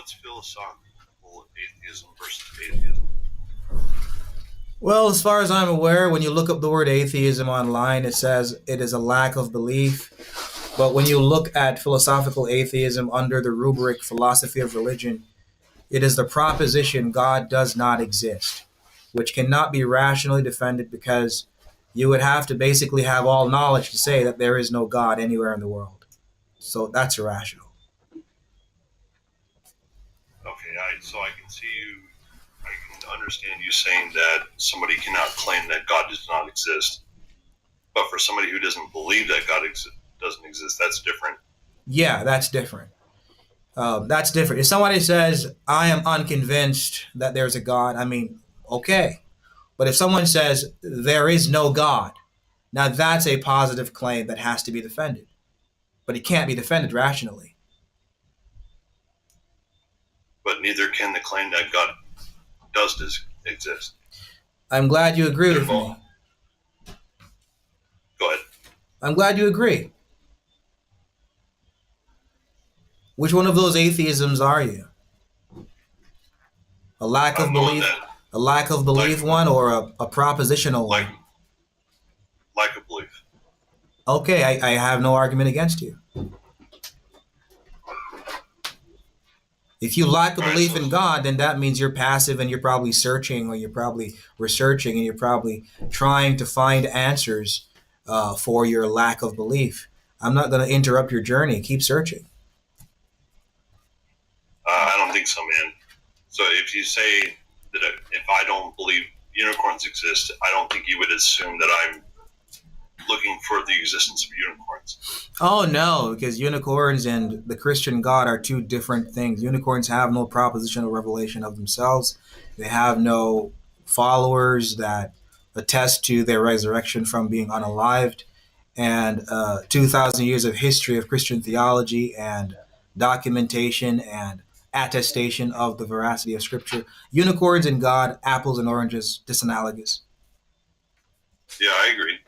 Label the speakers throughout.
Speaker 1: what's philosophical atheism versus atheism?
Speaker 2: Well, as far as I'm aware, when you look up the word atheism online, it says it is a lack of belief. But when you look at philosophical atheism under the rubric philosophy of religion, it is the proposition God does not exist, which cannot be rationally defended because you would have to basically have all knowledge to say that there is no God anywhere in the world. So that's irrational.
Speaker 1: Okay, so I can see you. I can understand you saying that somebody cannot claim that God does not exist, but for somebody who doesn't believe that God doesn't exist, that's different.
Speaker 2: Yeah, that's different. That's different. If somebody says, I am unconvinced that there's a God, I mean, okay. But if someone says, there is no God, now that's a positive claim that has to be defended. But it can't be defended rationally.
Speaker 1: But neither can the claim that God does exist.
Speaker 2: I'm glad you agree with
Speaker 1: Both.
Speaker 2: me.
Speaker 1: Go ahead.
Speaker 2: I'm glad you agree. Which one of those atheisms are you? A lack of belief, a lack of belief one, or a propositional one?
Speaker 1: Lack of belief.
Speaker 2: Okay, I have no argument against you. If you lack a belief in God, then that means you're passive and you're probably searching, or you're probably researching, and you're probably trying to find answers for your lack of belief. I'm not going to interrupt your journey. Keep searching.
Speaker 1: I don't think so, man. So if you say that if I don't believe unicorns exist, I don't think you would assume that I'm looking for the existence of unicorns.
Speaker 2: Oh, no, because unicorns and the Christian God are two different things. Unicorns have no propositional revelation of themselves. They have no followers that attest to their resurrection from being unalived. And 2,000 years of history of Christian theology and documentation and attestation of the veracity of Scripture. Unicorns and God, apples and oranges, disanalogous.
Speaker 1: Yeah, I agree.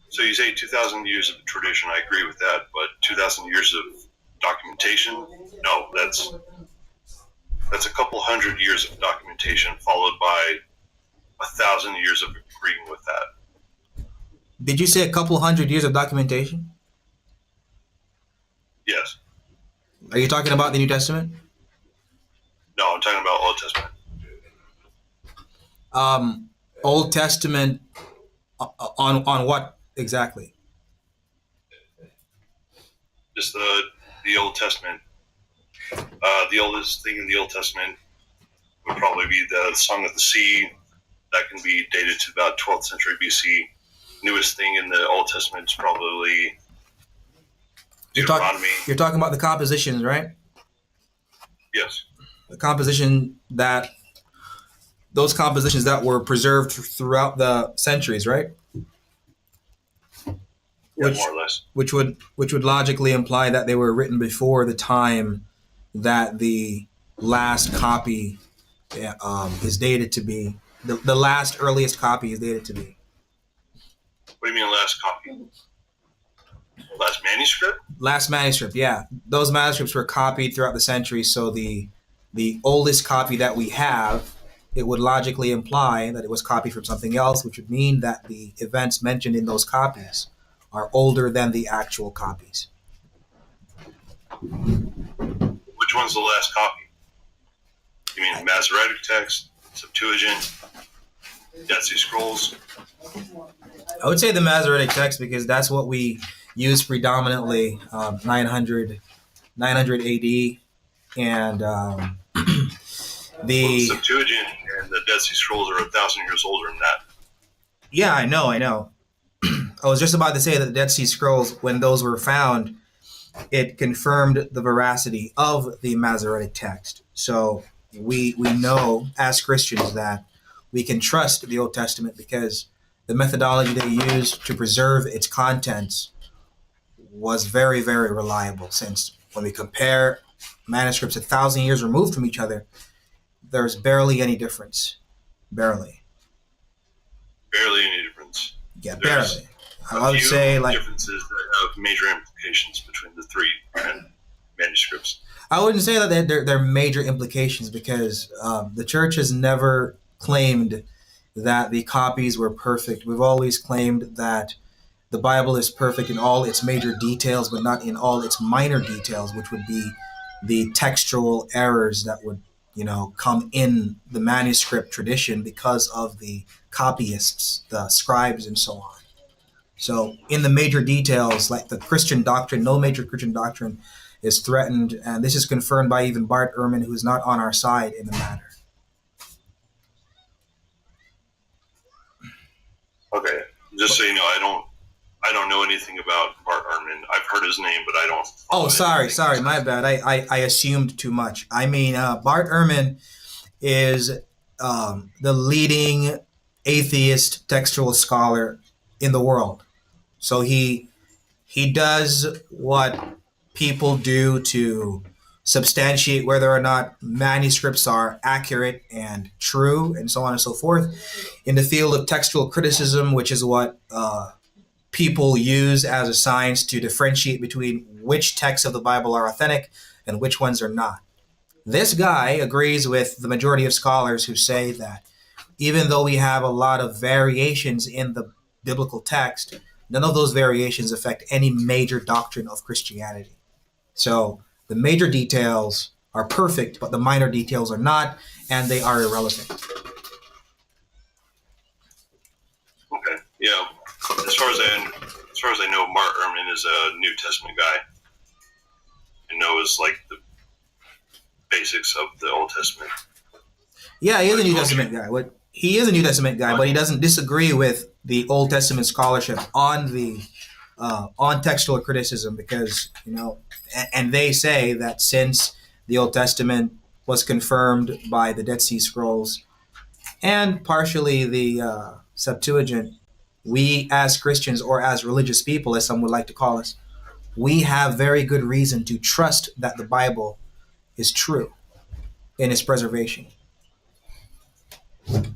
Speaker 1: So you say 2,000 years of tradition, I agree with that, but 2,000 years of documentation? No, that's a couple hundred years of documentation followed by 1,000 years of agreeing with that.
Speaker 2: Did you say a couple hundred years of documentation?
Speaker 1: Yes.
Speaker 2: Are you talking about the New Testament?
Speaker 1: No, I'm talking about Old Testament.
Speaker 2: Old Testament on what exactly?
Speaker 1: Just the Old Testament. The oldest thing in the Old Testament would probably be the Song of the Sea. That can be dated to about 12th century BC. Newest thing in the Old Testament is probably Deuteronomy.
Speaker 2: You're talking about the compositions, right?
Speaker 1: Yes.
Speaker 2: The those compositions that were preserved throughout the centuries, right?
Speaker 1: Yeah, more or less.
Speaker 2: Which would logically imply that they were written before the time that the last copy is dated to be. The last earliest copy is dated to be.
Speaker 1: What do you mean last copy? Last manuscript?
Speaker 2: Last manuscript, yeah. Those manuscripts were copied throughout the centuries, so the oldest copy that we have, it would logically imply that it was copied from something else, which would mean that the events mentioned in those copies are older than the actual copies.
Speaker 1: Which one's the last copy? You mean Masoretic text, Septuagint, Dead Sea Scrolls?
Speaker 2: I would say the Masoretic text because that's what we use predominantly, 900 AD, and
Speaker 1: the Septuagint and the Dead Sea Scrolls are 1,000 years older than that.
Speaker 2: Yeah, I know. I was just about to say that the Dead Sea Scrolls, when those were found, it confirmed the veracity of the Masoretic text. So we know as Christians that we can trust the Old Testament because the methodology they used to preserve its contents was very, very reliable. Since when we compare manuscripts 1,000 years removed from each other, there's barely any difference. Barely any difference.
Speaker 1: Yeah,
Speaker 2: barely. I would say like
Speaker 1: differences that have major implications between the three manuscripts.
Speaker 2: I wouldn't say that they're major implications because the church has never claimed that the copies were perfect. We've always claimed that the Bible is perfect in all its major details, but not in all its minor details, which would be the textual errors that would, come in the manuscript tradition because of the copyists, the scribes, and so on. So, in the major details, like the Christian doctrine, no major Christian doctrine is threatened, and this is confirmed by even Bart Ehrman, who is not on our side in the matter.
Speaker 1: Okay, just so you know, I don't know anything about Bart Ehrman. I've heard his name, but I don't.
Speaker 2: Oh, sorry, my bad. I assumed too much. I mean, Bart Ehrman is the leading atheist textual scholar in the world. So he does what people do to substantiate whether or not manuscripts are accurate and true, and so on and so forth. In the field of textual criticism, which is what people use as a science to differentiate between which texts of the Bible are authentic and which ones are not. This guy agrees with the majority of scholars who say that even though we have a lot of variations in the biblical text, none of those variations affect any major doctrine of Christianity. So the major details are perfect, but the minor details are not, and they are irrelevant.
Speaker 1: Okay, yeah. As far as I know, Bart Ehrman is a New Testament guy and knows like the basics of the Old Testament.
Speaker 2: Yeah, he is a New Testament guy. But he doesn't disagree with the Old Testament scholarship on the on textual criticism because and they say that since the Old Testament was confirmed by the Dead Sea Scrolls and partially the Septuagint, we as Christians or as religious people, as some would like to call us, we have very good reason to trust that the Bible is true in its preservation.
Speaker 1: Okay.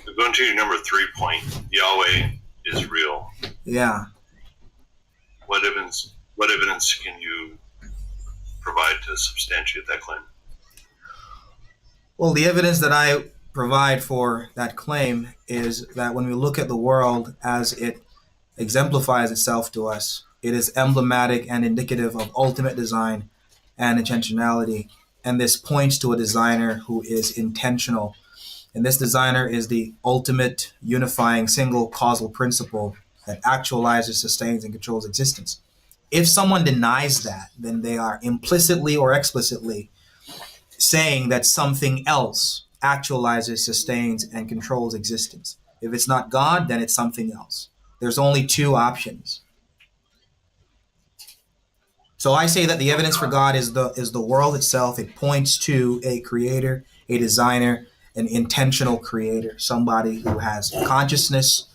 Speaker 1: So going to your number 3 point, Yahweh is real.
Speaker 2: Yeah.
Speaker 1: What evidence can you provide to substantiate that claim?
Speaker 2: Well, the evidence that I provide for that claim is that when we look at the world as it exemplifies itself to us, it is emblematic and indicative of ultimate design and intentionality. And this points to a designer who is intentional. And this designer is the ultimate unifying single causal principle that actualizes, sustains, and controls existence. If someone denies that, then they are implicitly or explicitly saying that something else actualizes, sustains, and controls existence. If it's not God, then it's something else. There's only two options. So I say that the evidence for God is the world itself. It points to a creator, a designer, an intentional creator, somebody who has consciousness,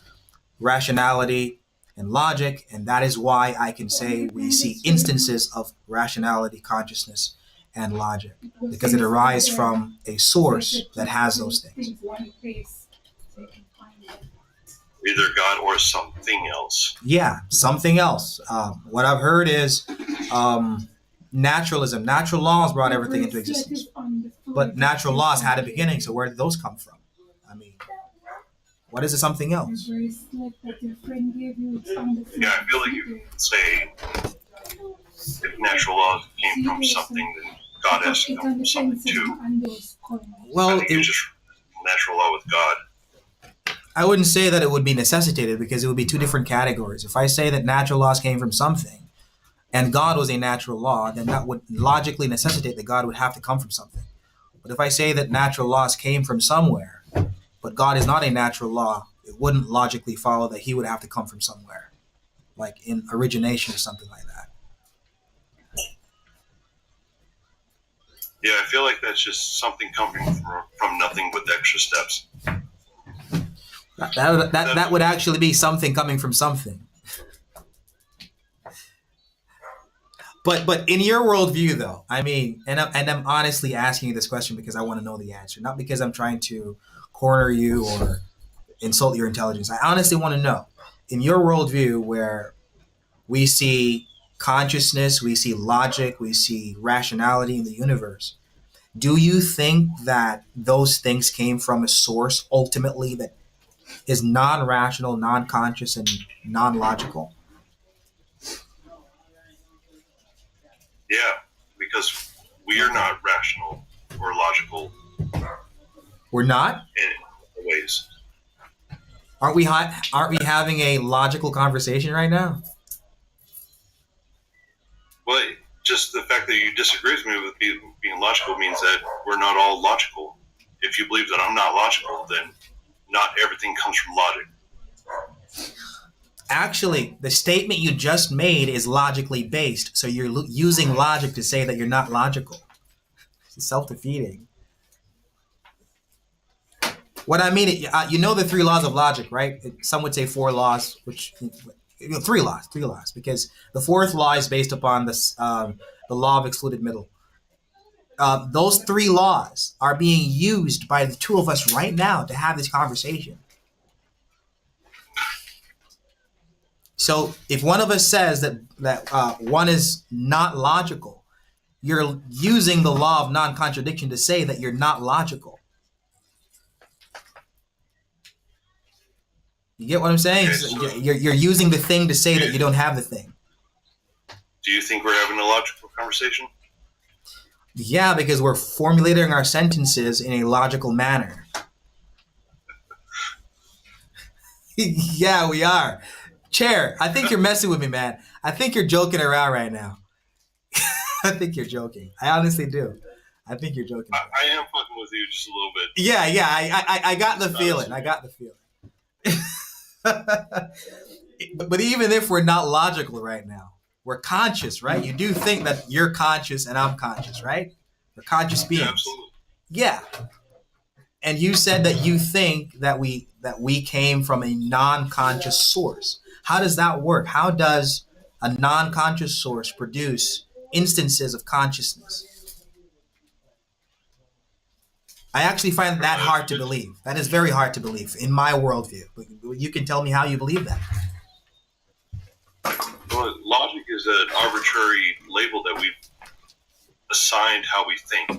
Speaker 2: rationality, and logic, and that is why I can say we see instances of rationality, consciousness, and logic, because it arises from a source that has those things.
Speaker 1: Either God or something else.
Speaker 2: Yeah, something else. What I've heard is naturalism. Natural laws brought everything into existence. But natural laws had a beginning, so where did those come from? I mean, what is it something else?
Speaker 1: Yeah, I feel like you could say if natural laws came from something, then God has to come from something too.
Speaker 2: Well,
Speaker 1: it's just natural law with God.
Speaker 2: I wouldn't say that it would be necessitated because it would be two different categories. If I say that natural laws came from something and God was a natural law, then that would logically necessitate that God would have to come from something. But if I say that natural laws came from somewhere, but God is not a natural law, it wouldn't logically follow that he would have to come from somewhere, like in origination or something like that.
Speaker 1: Yeah, I feel like that's just something coming from nothing with extra steps.
Speaker 2: That would actually be something coming from something. But in your worldview, though, I mean, and I'm honestly asking you this question because I want to know the answer, not because I'm trying to corner you or insult your intelligence. I honestly want to know, in your worldview, where we see consciousness, we see logic, we see rationality in the universe. Do you think that those things came from a source ultimately that is non-rational, non-conscious, and non-logical?
Speaker 1: Yeah, because we are not rational or logical
Speaker 2: We're not?
Speaker 1: in ways.
Speaker 2: Aren't we having a logical conversation right now?
Speaker 1: Well, just the fact that you disagree with me with being logical means that we're not all logical. If you believe that I'm not logical, then not everything comes from logic.
Speaker 2: Actually, the statement you just made is logically based. So you're using logic to say that you're not logical. It's self-defeating. What I mean, you know the three laws of logic, right? Some would say four laws, which three laws, because the fourth law is based upon the law of excluded middle. Those three laws are being used by the two of us right now to have this conversation. So if one of us says that one is not logical, you're using the law of non-contradiction to say that you're not logical. You get what I'm saying?
Speaker 1: Okay, so
Speaker 2: you're using the thing to say that you don't have the thing.
Speaker 1: do you think we're having a logical conversation?
Speaker 2: Yeah, because we're formulating our sentences in a logical manner. Yeah, we are. Chair, I think you're messing with me, man. I think you're joking around right now. I think you're joking. I honestly do. I think you're joking.
Speaker 1: I am fucking with you just a little bit.
Speaker 2: Yeah. I got the feeling. I got the feeling. But even if we're not logical right now, we're conscious, right? You do think that you're conscious and I'm conscious, right? We're conscious beings.
Speaker 1: Yeah, absolutely.
Speaker 2: Yeah. And you said that you think that we came from a non-conscious source. How does that work? How does a non-conscious source produce instances of consciousness? I actually find that hard to believe. That is very hard to believe in my worldview. But you can tell me how you believe that.
Speaker 1: Well, logic is an arbitrary label that we've assigned how we think.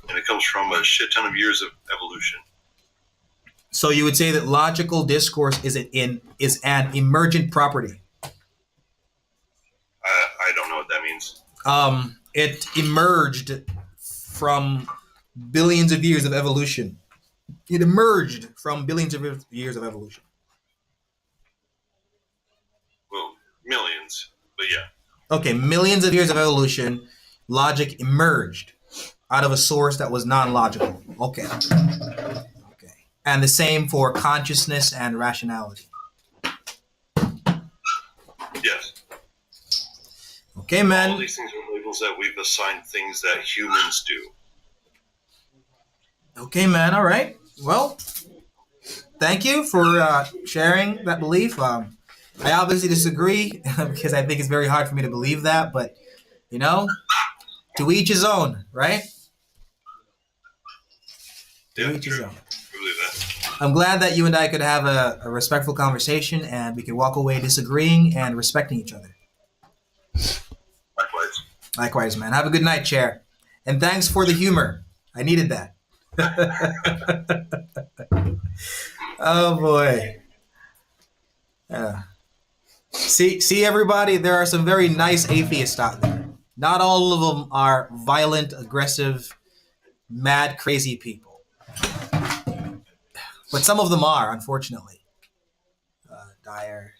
Speaker 1: And it comes from a shit ton of years of evolution.
Speaker 2: So you would say that logical discourse is an emergent property.
Speaker 1: I don't know what that means.
Speaker 2: It emerged from billions of years of evolution. It emerged from billions of years of evolution.
Speaker 1: Well, millions, but yeah.
Speaker 2: Okay, millions of years of evolution, logic emerged out of a source that was non-logical. Okay. And the same for consciousness and rationality.
Speaker 1: Yes.
Speaker 2: Okay, man.
Speaker 1: All these things are labels that we've assigned things that humans do.
Speaker 2: Okay, man. All right. Well, thank you for sharing that belief. I obviously disagree because I think it's very hard for me to believe that. But, to each his own, right?
Speaker 1: Yeah,
Speaker 2: each his
Speaker 1: true.
Speaker 2: own.
Speaker 1: I believe that.
Speaker 2: I'm glad that you and I could have a respectful conversation and we could walk away disagreeing and respecting each other.
Speaker 1: Likewise.
Speaker 2: Likewise, man. Have a good night, Chair. And thanks for the humor. I needed that. Oh, boy. See, everybody, there are some very nice atheists out there. Not all of them are violent, aggressive, mad, crazy people. But some of them are, unfortunately. Diary.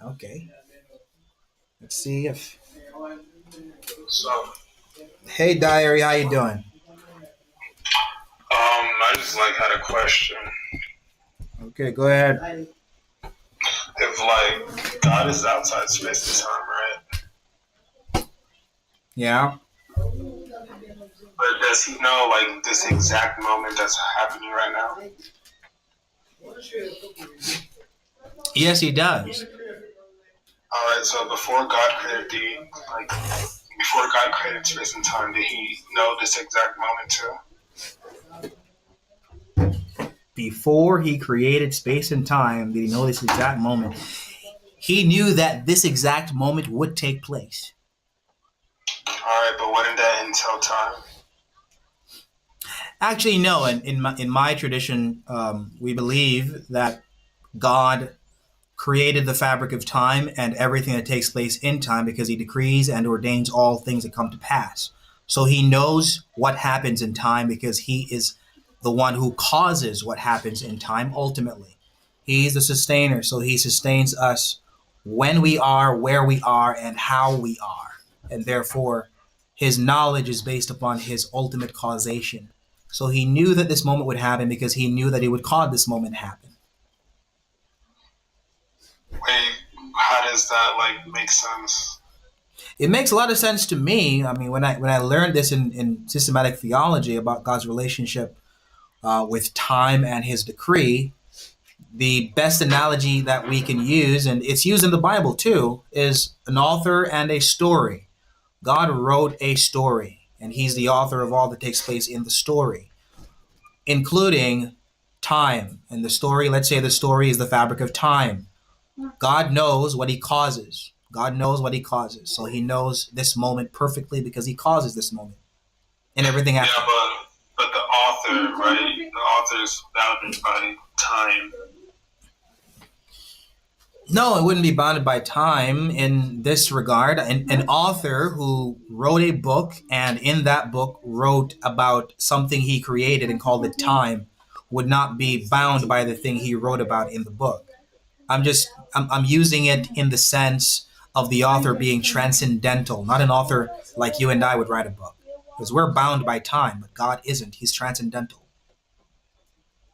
Speaker 2: Okay. Let's see if...
Speaker 3: So,
Speaker 2: Hey, Diary, how you doing?
Speaker 3: I just had a question.
Speaker 2: Okay, go ahead.
Speaker 3: If God is outside space and time, right?
Speaker 2: Yeah.
Speaker 3: But does he know this exact moment that's happening right now?
Speaker 2: Yes, he does.
Speaker 3: All right. So before God created before God created space and time, did he know this exact moment too?
Speaker 2: Before he created space and time, did he know this exact moment? He knew that this exact moment would take place.
Speaker 3: All right, but wouldn't that entail time?
Speaker 2: Actually, no. In my tradition, we believe that God created the fabric of time and everything that takes place in time because he decrees and ordains all things that come to pass. So he knows what happens in time because he is the one who causes what happens in time ultimately. He's the sustainer, so he sustains us when we are, where we are, and how we are. And therefore, his knowledge is based upon his ultimate causation. So he knew that this moment would happen because he knew that he would cause this moment happen.
Speaker 3: Wait, how does that like make sense?
Speaker 2: It makes a lot of sense to me. I mean, when I learned this in systematic theology about God's relationship with time and his decree, the best analogy that we can use, and it's used in the Bible too, is an author and a story. God wrote a story, and he's the author of all that takes place in the story, including time. And the story, let's say the story is the fabric of time. God knows what he causes. God knows what he causes. So he knows this moment perfectly because he causes this moment. And everything happens.
Speaker 3: Yeah, but the author, right? The author is bounded by time.
Speaker 2: No, it wouldn't be bounded by time in this regard. An author who wrote a book and in that book wrote about something he created and called it time would not be bound by the thing he wrote about in the book. I'm using it in the sense of the author being transcendental, not an author like you and I would write a book. Because we're bound by time, but God isn't. He's transcendental.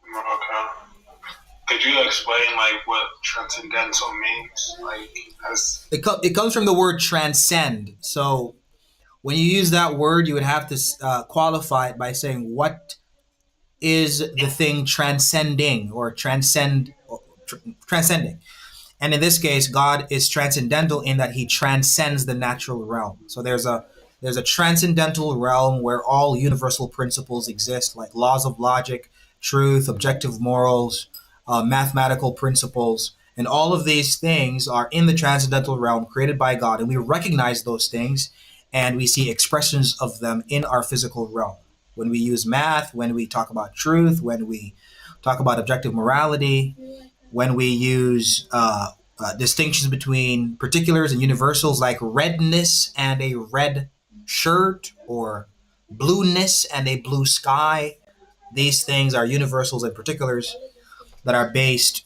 Speaker 3: Okay. Could you explain like what transcendental means? Like, as
Speaker 2: It comes from the word transcend. So when you use that word, you would have to qualify it by saying what is the thing transcending or transcending. And in this case, God is transcendental in that he transcends the natural realm. So there's a transcendental realm where all universal principles exist, like laws of logic, truth, objective morals, mathematical principles, and all of these things are in the transcendental realm created by God, and we recognize those things, and we see expressions of them in our physical realm. When we use math, when we talk about truth, when we talk about objective morality, when we use distinctions between particulars and universals like redness and a red shirt or blueness and a blue sky. These things are universals and particulars that are based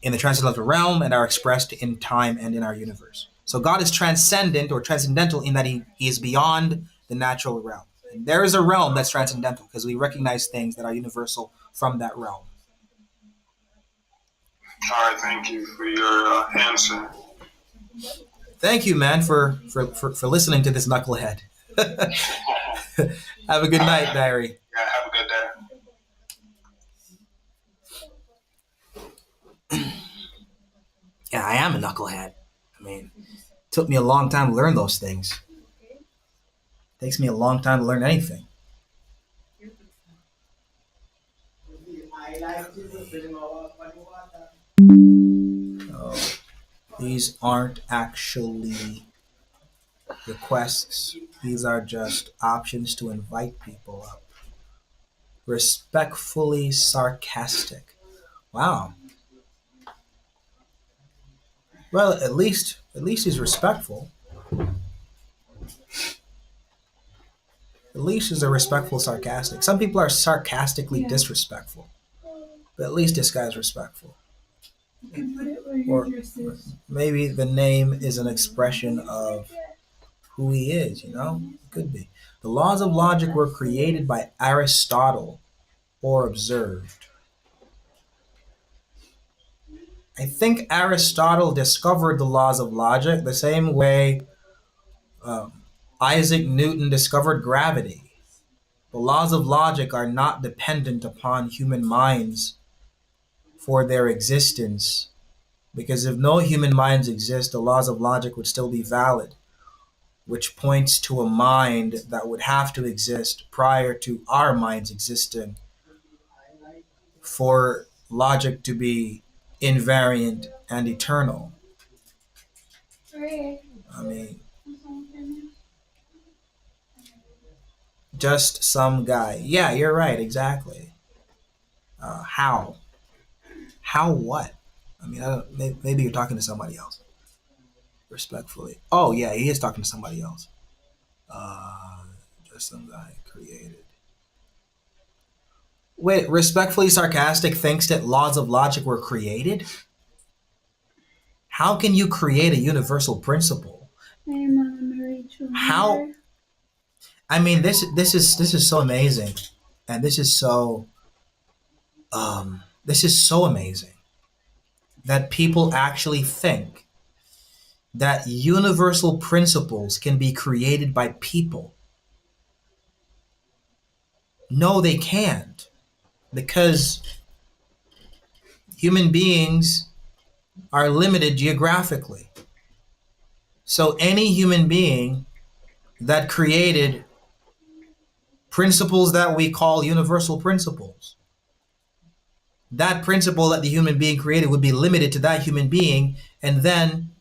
Speaker 2: in the transcendental realm and are expressed in time and in our universe. So God is transcendent or transcendental in that he is beyond the natural realm. And there is a realm that's transcendental because we recognize things that are universal from that realm.
Speaker 3: all right, thank you for your answer.
Speaker 2: Thank you, man, for listening to this knucklehead. Have a good night, Diary.
Speaker 3: Yeah, have a good day.
Speaker 2: Yeah, I am a knucklehead. I mean, it took me a long time to learn those things. It takes me a long time to learn anything. Oh, these aren't actually requests. These are just options to invite people up. Respectfully sarcastic. Wow. Well, at least he's respectful. At least he's a respectful sarcastic. Some people are sarcastically disrespectful. But at least this guy's respectful. Or maybe the name is an expression of who he is, you know? It could be. The laws of logic were created by Aristotle or observed. I think Aristotle discovered the laws of logic the same way Isaac Newton discovered gravity. The laws of logic are not dependent upon human minds for their existence, because if no human minds exist, the laws of logic would still be valid, which points to a mind that would have to exist prior to our minds existing for logic to be invariant and eternal. I mean, just some guy. Yeah, you're right. Exactly. How? How what? I mean, I don't, maybe you're talking to somebody else. Respectfully. Oh yeah, he is talking to somebody else. Uh, just some guy created. Wait, respectfully sarcastic thinks that laws of logic were created? How can you create a universal principle? How? I mean, this is so amazing, and this is so amazing that people actually think that universal principles can be created by people. No, they can't, because human beings are limited geographically. So any human being that created principles that we call universal principles, that principle that the human being created would be limited to that human being and then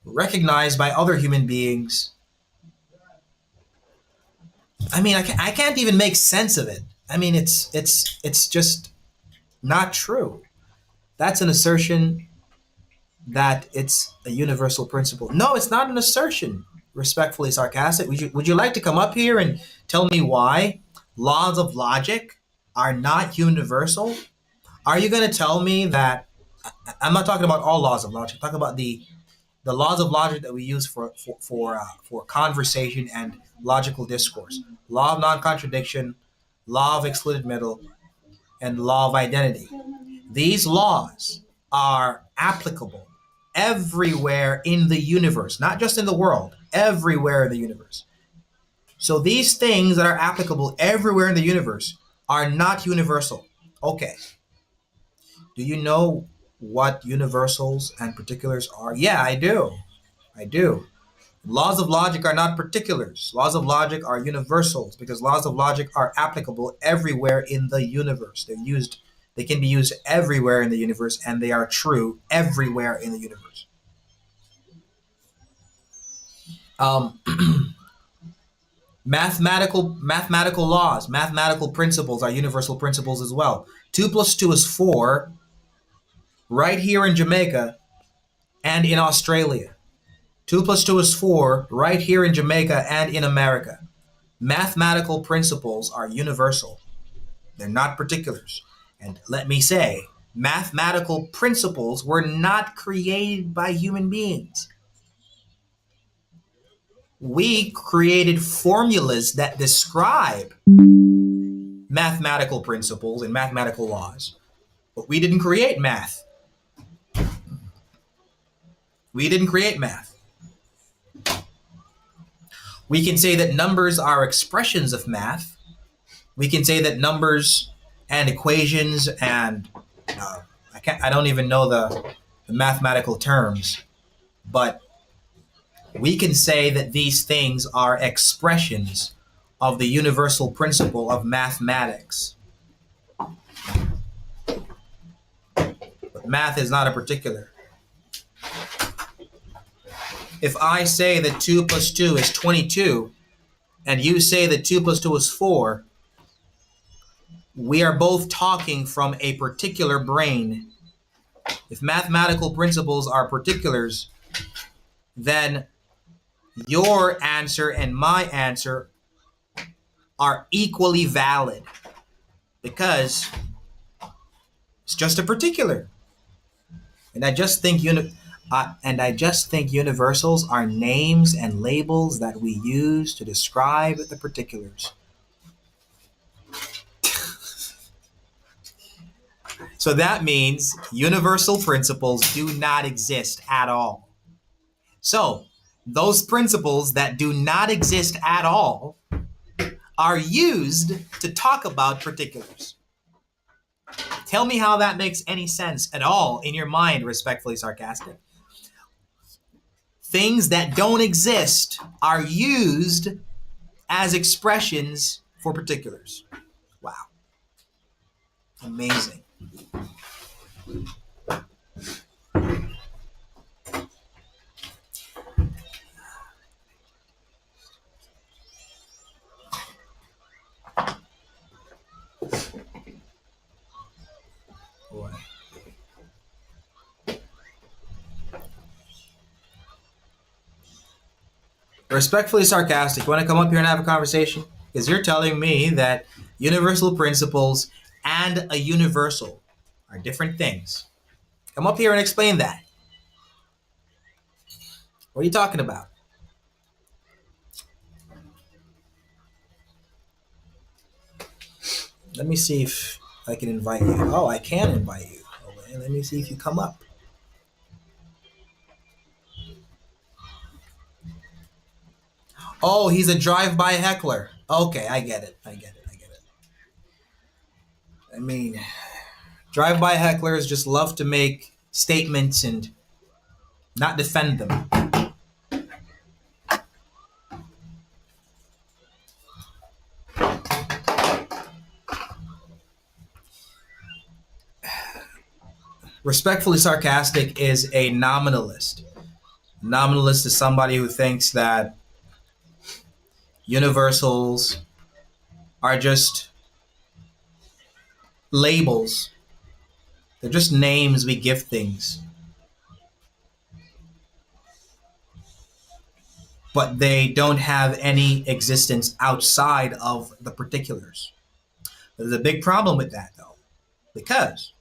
Speaker 2: recognized by other human beings. I mean, I can't even make sense of it. I mean, it's just not true. That's an assertion that it's a universal principle. No, it's not an assertion. Respectfully sarcastic. Would you like to come up here and tell me why laws of logic are not universal? Are you going to tell me that? I'm not talking about all laws of logic. I'm talking about the laws of logic that we use for conversation and logical discourse. Law of non-contradiction, law of excluded middle, and law of identity. These laws are applicable everywhere in the universe, not just in the world, everywhere in the universe. So these things that are applicable everywhere in the universe are not universal. Okay. Do you know what universals and particulars are? Yeah, I do. I do. Laws of logic are not particulars. Laws of logic are universals because laws of logic are applicable everywhere in the universe. They can be used everywhere in the universe, and they are true everywhere in the universe. Um, mathematical laws, mathematical principles are universal principles as well. 2 plus 2 is 4 right here in Jamaica and in Australia. 2 plus 2 is 4 right here in Jamaica and in America. Mathematical principles are universal. They're not particulars. And let me say, mathematical principles were not created by human beings. We created formulas that describe mathematical principles and mathematical laws, but we didn't create math. We didn't create math. We can say that numbers are expressions of math. We can say that numbers and equations and I don't even know the mathematical terms, but we can say that these things are expressions of the universal principle of mathematics. But math is not a particular. If I say that 2 plus 2 is 22, and you say that 2 plus 2 is 4, we are both talking from a particular brain. If mathematical principles are particulars, then your answer and my answer are equally valid because it's just a particular. And I just think universals are names and labels that we use to describe the particulars. So that means universal principles do not exist at all. So those principles that do not exist at all are used to talk about particulars. Tell me how that makes any sense at all in your mind, respectfully sarcastic. Things that don't exist are used as expressions for particulars. Wow. Amazing. Respectfully sarcastic. You want to come up here and have a conversation? Because you're telling me that universal principles and a universal are different things. Come up here and explain that. What are you talking about? Let me see if I can invite you. Oh, I can invite you. Okay, let me see if you come up. Oh, he's a drive-by heckler. Okay, I get it. I get it. I get it. I mean, drive-by hecklers just love to make statements and not defend them. Respectfully sarcastic is a nominalist. Nominalist is somebody who thinks that universals are just labels. They're just names we give things. But they don't have any existence outside of the particulars. There's a big problem with that, though, because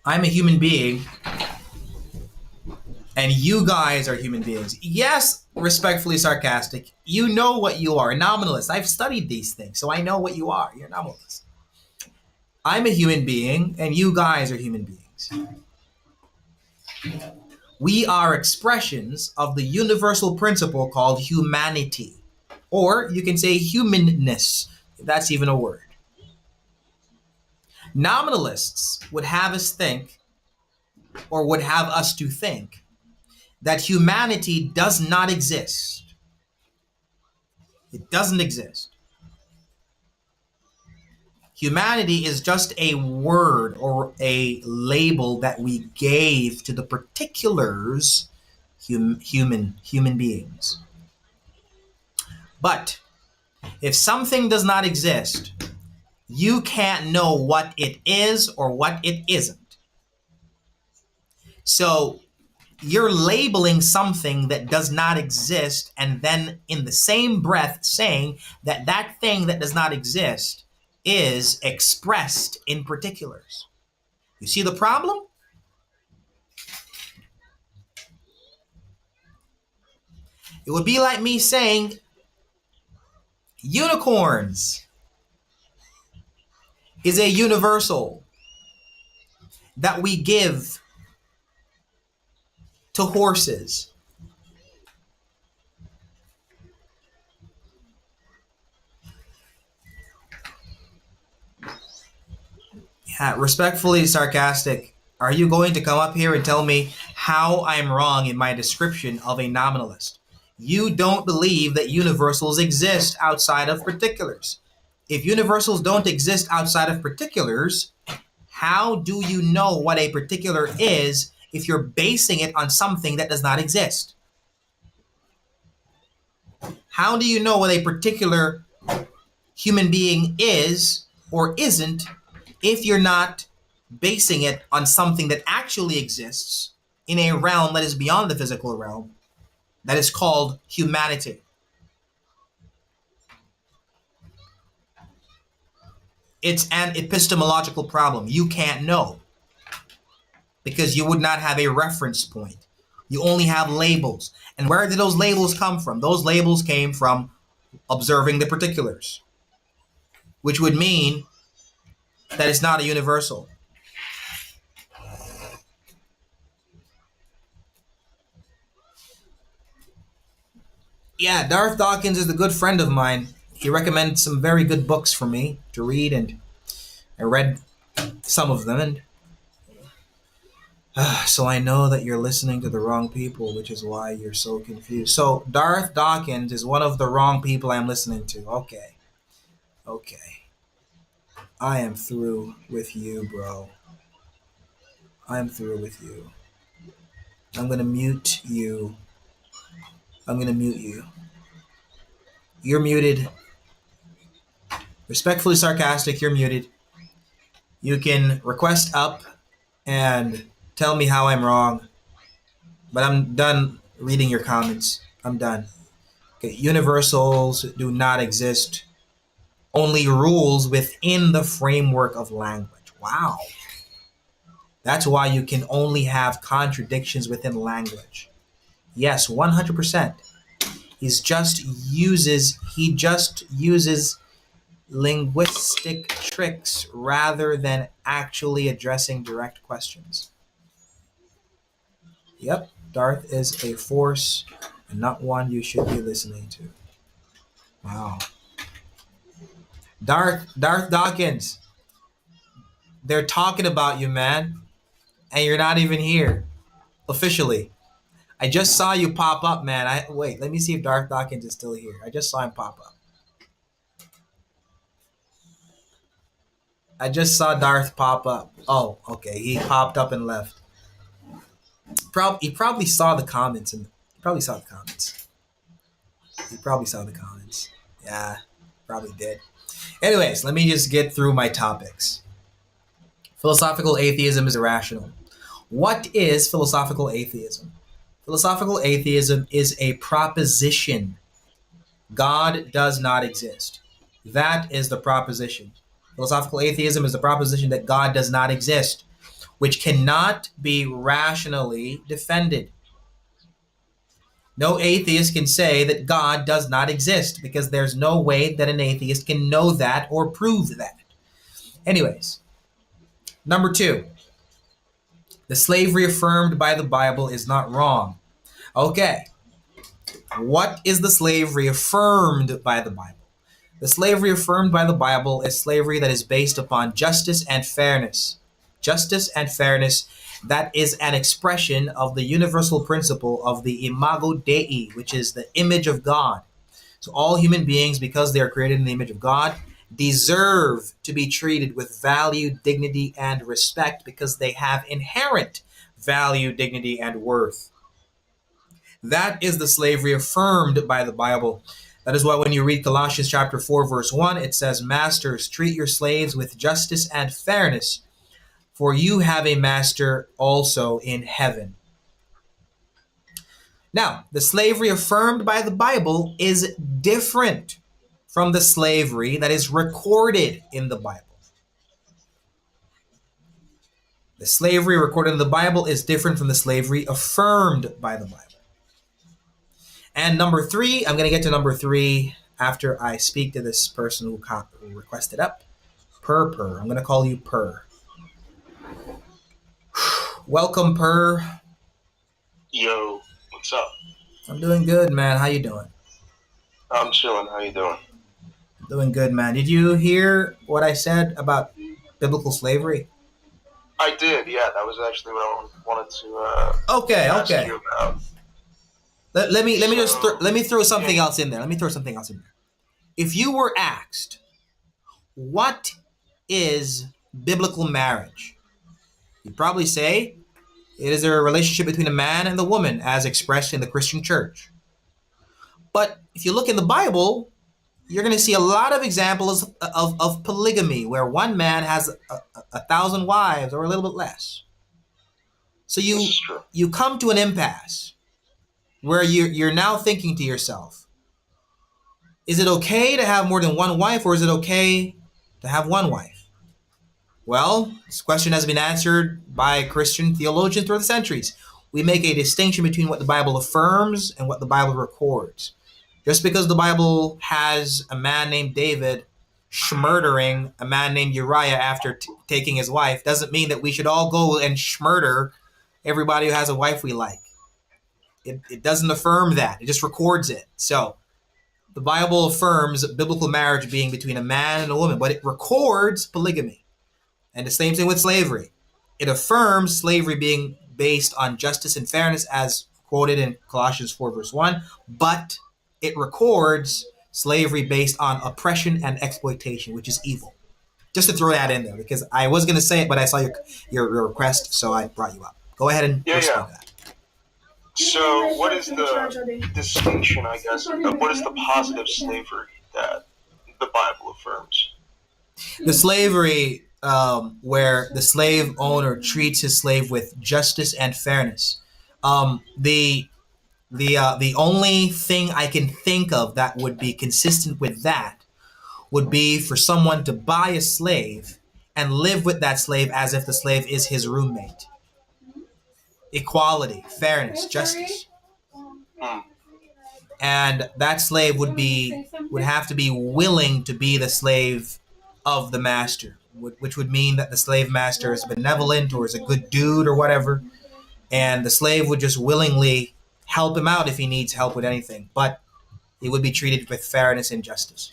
Speaker 2: I'm a human being and you guys are human beings. Yes, respectfully sarcastic, you know what you are, a nominalist. I've studied these things, so I know what you are. You're a nominalist. I'm a human being and you guys are human beings. We are expressions of the universal principle called humanity. Or you can say humanness, if that's even a word. Nominalists would have us think, or would have us to think, that humanity does not exist. It doesn't exist. Humanity is just a word or a label that we gave to the particulars human beings. But if something does not exist, you can't know what it is or what it isn't. So you're labeling something that does not exist and then in the same breath saying that that thing that does not exist is expressed in particulars. You see the problem? It would be like me saying unicorns is a universal that we give to horses. Yeah, respectfully sarcastic, are you going to come up here and tell me how I'm wrong in my description of a nominalist? You don't believe that universals exist outside of particulars. If universals don't exist outside of particulars, how do you know what a particular is if you're basing it on something that does not exist? How do you know what a particular human being is or isn't if you're not basing it on something that actually exists in a realm that is beyond the physical realm, that is called humanity? It's an epistemological problem. You can't know because you would not have a reference point. You only have labels. And where did those labels come from? Those labels came from observing the particulars, which would mean that it's not a universal. Yeah, Darth Dawkins is a good friend of mine. He recommended some very good books for me to read, and I read some of them, and so I know that you're listening to the wrong people, which is why you're so confused. So Darth Dawkins is one of the wrong people I'm listening to. Okay. I am through with you, bro. I'm through with you. I'm gonna mute you. You're muted. Respectfully sarcastic, you're muted. You can request up and tell me how I'm wrong, but I'm done reading your comments. I'm done. Okay, universals do not exist. Only rules within the framework of language. Wow. That's why you can only have contradictions within language. Yes, 100%. He just uses linguistic tricks rather than actually addressing direct questions. Yep, Darth is a force and not one you should be listening to. Wow. Darth Dawkins, they're talking about you, man, and you're not even here officially. I just saw you pop up, man. Wait, let me see if Darth Dawkins is still here. I just saw him pop up. I just saw Darth pop up. Oh, okay. He popped up and left. He probably saw the comments and he probably saw the comments. He probably saw the comments. Yeah, probably did. Anyways, let me just get through my topics. Philosophical atheism is irrational. What is philosophical atheism? Philosophical atheism is a proposition. God does not exist. That is the proposition. Philosophical atheism is the proposition that God does not exist, which cannot be rationally defended. No atheist can say that God does not exist because there's no way that an atheist can know that or prove that. Anyways, number 2, the slavery affirmed by the Bible is not wrong. Okay, what is the slavery affirmed by the Bible? The slavery affirmed by the Bible is slavery that is based upon justice and fairness. Justice and fairness, that is an expression of the universal principle of the imago Dei, which is the image of God. So all human beings, because they are created in the image of God, deserve to be treated with value, dignity, and respect because they have inherent value, dignity, and worth. That is the slavery affirmed by the Bible. That is why when you read Colossians chapter 4, verse 1, it says, "Masters, treat your slaves with justice and fairness, for you have a master also in heaven." Now, the slavery affirmed by the Bible is different from the slavery that is recorded in the Bible. The slavery recorded in the Bible is different from the slavery affirmed by the Bible. And number 3, I'm going to get to number 3 after I speak to this person who requested up. Per. I'm going to call you Per. Welcome, Per.
Speaker 4: Yo, what's up?
Speaker 2: I'm doing good, man. How you doing?
Speaker 4: I'm chilling. How you doing?
Speaker 2: Doing good, man. Did you hear what I said about biblical slavery?
Speaker 4: I did, yeah. That was actually what I wanted to ask
Speaker 2: Okay.
Speaker 4: you about.
Speaker 2: Let me throw something else in there. If you were asked, what is biblical marriage? You'd probably say it is a relationship between a man and a woman as expressed in the Christian church. But if you look in the Bible, you're going to see a lot of examples of polygamy where one man has 1,000 wives or a little bit less. So you come to an impasse where you're now thinking to yourself, is it okay to have more than one wife or is it okay to have one wife? Well, this question has been answered by Christian theologians through the centuries. We make a distinction between what the Bible affirms and what the Bible records. Just because the Bible has a man named David murdering a man named Uriah after taking his wife doesn't mean that we should all go and murder everybody who has a wife we like. It doesn't affirm that. It just records it. So the Bible affirms biblical marriage being between a man and a woman, but it records polygamy. And the same thing with slavery. It affirms slavery being based on justice and fairness as quoted in Colossians 4 verse 1, but it records slavery based on oppression and exploitation, which is evil. Just to throw that in there, because I was going to say it, but I saw your request, so I brought you up. Go ahead and respond to that.
Speaker 4: So what is the distinction, I guess, what is the positive slavery that the Bible affirms?
Speaker 2: The slavery where the slave owner treats his slave with justice and fairness. The The only thing I can think of that would be consistent with that would be for someone to buy a slave and live with that slave as if the slave is his roommate. Equality, fairness, justice.
Speaker 4: Hmm.
Speaker 2: And that slave would have to be willing to be the slave of the master, which would mean that the slave master is benevolent or is a good dude or whatever, and the slave would just willingly help him out if he needs help with anything, but he would be treated with fairness and justice.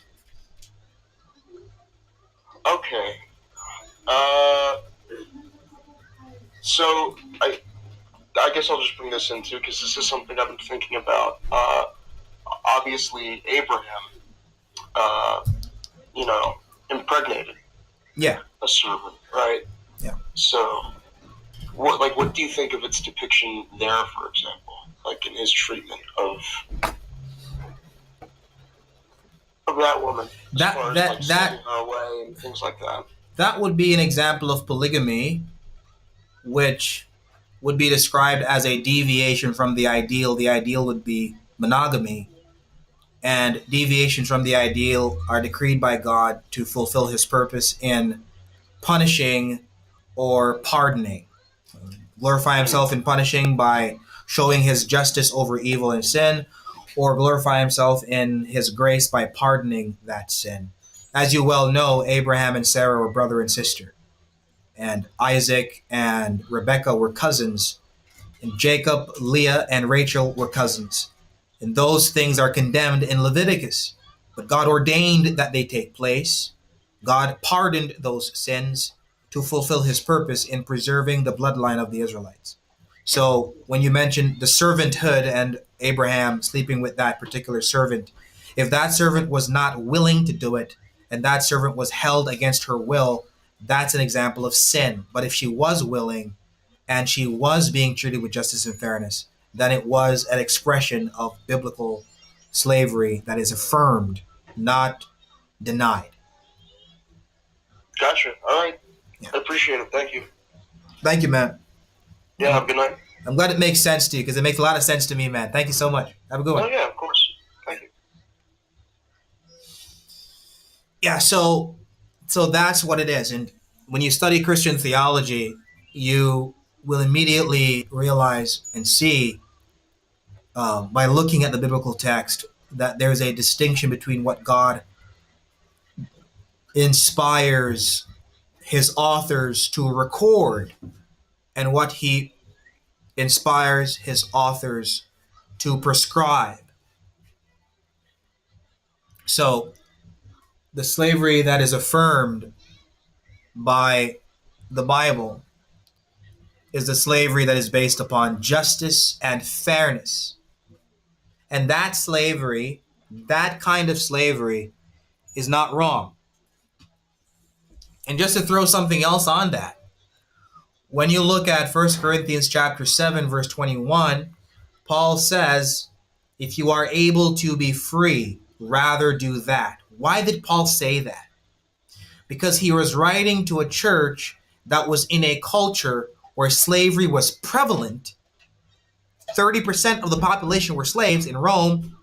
Speaker 4: Okay. So I guess I'll just bring this in too, because this is something I've been thinking about. Obviously, Abraham, impregnated
Speaker 2: Yeah.
Speaker 4: a servant, right?
Speaker 2: Yeah.
Speaker 4: So, what do you think of its depiction there, for example, like in his treatment of that woman, as far as sending her away and things like that?
Speaker 2: That would be an example of polygamy, which would be described as a deviation from the ideal. The ideal would be monogamy, and deviations from the ideal are decreed by God to fulfill his purpose in punishing or pardoning. Glorify himself in punishing by showing his justice over evil and sin, or glorify himself in his grace by pardoning that sin. As you well know, Abraham and Sarah were brother and sister, and Isaac and Rebekah were cousins, and Jacob, Leah, and Rachel were cousins. And those things are condemned in Leviticus. But God ordained that they take place. God pardoned those sins to fulfill his purpose in preserving the bloodline of the Israelites. So when you mention the servanthood and Abraham sleeping with that particular servant, if that servant was not willing to do it and that servant was held against her will, that's an example of sin. But if she was willing and she was being treated with justice and fairness, then it was an expression of biblical slavery that is affirmed, not denied.
Speaker 4: Gotcha. All right.
Speaker 2: Yeah.
Speaker 4: I appreciate it. Thank you.
Speaker 2: Thank you, man.
Speaker 4: Yeah, have a good night.
Speaker 2: I'm glad it makes sense to you, because it makes a lot of sense to me, man. Thank you so much. Have a good one.
Speaker 4: Oh, yeah, of course. Thank you.
Speaker 2: Yeah, so that's what it is. And when you study Christian theology, you will immediately realize and see by looking at the biblical text that there's a distinction between what God inspires his authors to record and what he inspires his authors to prescribe. So the slavery that is affirmed by the Bible is the slavery that is based upon justice and fairness. And that slavery, that kind of slavery, is not wrong. And just to throw something else on that, when you look at 1 Corinthians chapter 7, verse 21, Paul says, if you are able to be free, rather do that. Why did Paul say that? Because he was writing to a church that was in a culture where slavery was prevalent. 30% of the population were slaves in Rome,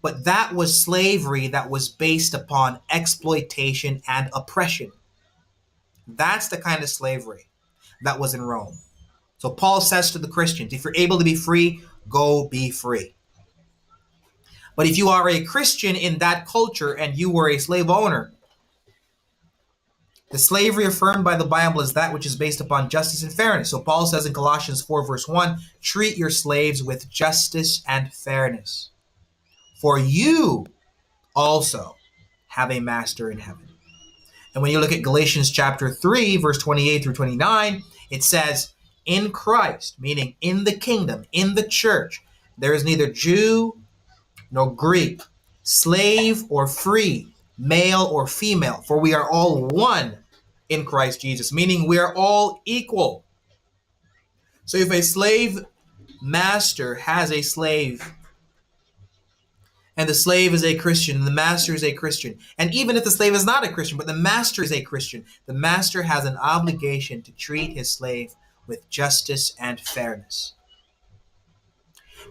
Speaker 2: but that was slavery that was based upon exploitation and oppression. That's the kind of slavery that was in Rome. So Paul says to the Christians, if you're able to be free, go be free. But if you are a Christian in that culture and you were a slave owner, the slavery affirmed by the Bible is that which is based upon justice and fairness. So Paul says in Colossians 4, verse 1, treat your slaves with justice and fairness, for you also have a master in heaven. And when you look at Galatians chapter 3, verse 28 through 29, it says, in Christ, meaning in the kingdom, in the church, there is neither Jew nor Greek, slave or free, male or female, for we are all one in Christ Jesus, meaning we are all equal. So if a slave master has a slave, and the slave is a Christian, and the master is a Christian, and even if the slave is not a Christian, but the master is a Christian, the master has an obligation to treat his slave with justice and fairness.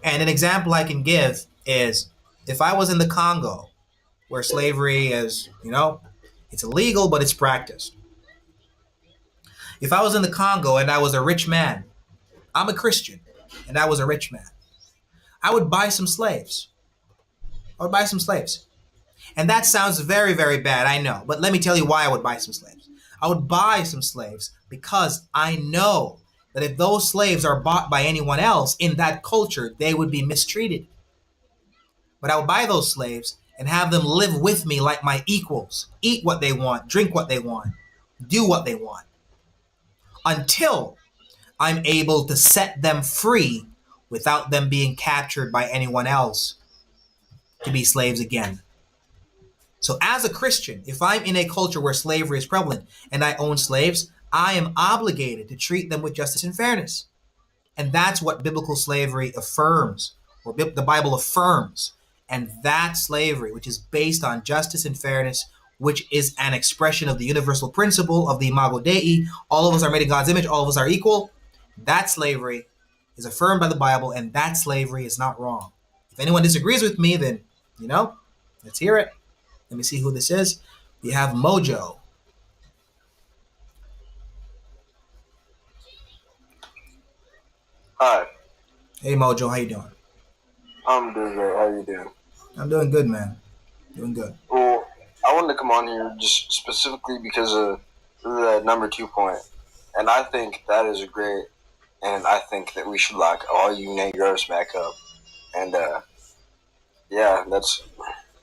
Speaker 2: And an example I can give is if I was in the Congo, where slavery is, it's illegal, but it's practiced. If I was in the Congo and I was a rich man, I'm a Christian, and I was a rich man, I would buy some slaves. I would buy some slaves. And that sounds very, very bad, I know. But let me tell you why I would buy some slaves. I would buy some slaves because I know that if those slaves are bought by anyone else in that culture, they would be mistreated. But I would buy those slaves and have them live with me like my equals, eat what they want, drink what they want, do what they want, until I'm able to set them free without them being captured by anyone else to be slaves again. So as a Christian, if I'm in a culture where slavery is prevalent and I own slaves, I am obligated to treat them with justice and fairness. And that's what biblical slavery affirms, or the Bible affirms. And that slavery, which is based on justice and fairness, which is an expression of the universal principle of the Imago Dei, all of us are made in God's image, all of us are equal, that slavery is affirmed by the Bible, and that slavery is not wrong. If anyone disagrees with me, then, let's hear it. Let me see who this is. We have Mojo.
Speaker 5: Hi.
Speaker 2: Hey Mojo, how you doing?
Speaker 5: I'm doing great. How you doing?
Speaker 2: I'm doing good, man. Doing good.
Speaker 5: Well, I wanted to come on here just specifically because of the number 2 point. And I think that is great. And I think that we should lock all you Negros back up. And, yeah, that's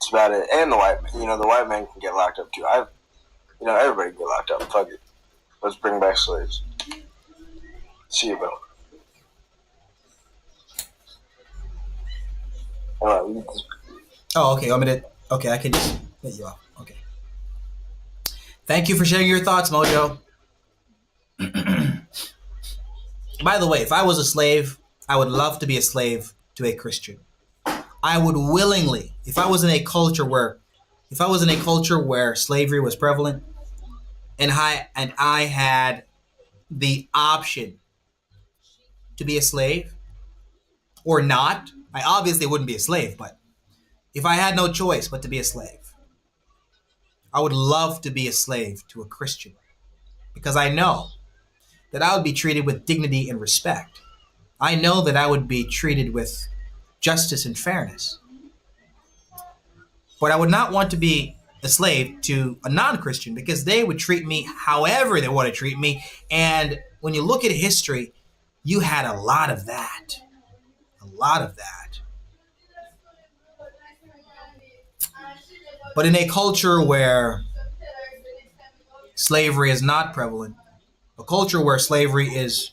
Speaker 5: about it. And the white man. The white man can get locked up too. Everybody can get locked up. Fuck it. Let's bring back slaves. See you, bro.
Speaker 2: Oh, okay. Okay, I can just let you off. Okay. Thank you for sharing your thoughts, Mojo. By the way, if I was a slave, I would love to be a slave to a Christian. I would willingly, if I was in a culture where slavery was prevalent, and I had the option to be a slave or not, I obviously wouldn't be a slave, but if I had no choice but to be a slave, I would love to be a slave to a Christian, because I know that I would be treated with dignity and respect. I know that I would be treated with justice and fairness. But I would not want to be a slave to a non-Christian, because they would treat me however they want to treat me. And when you look at history, you had a lot of that. A lot of that. But in a culture where slavery is not prevalent, a culture where slavery is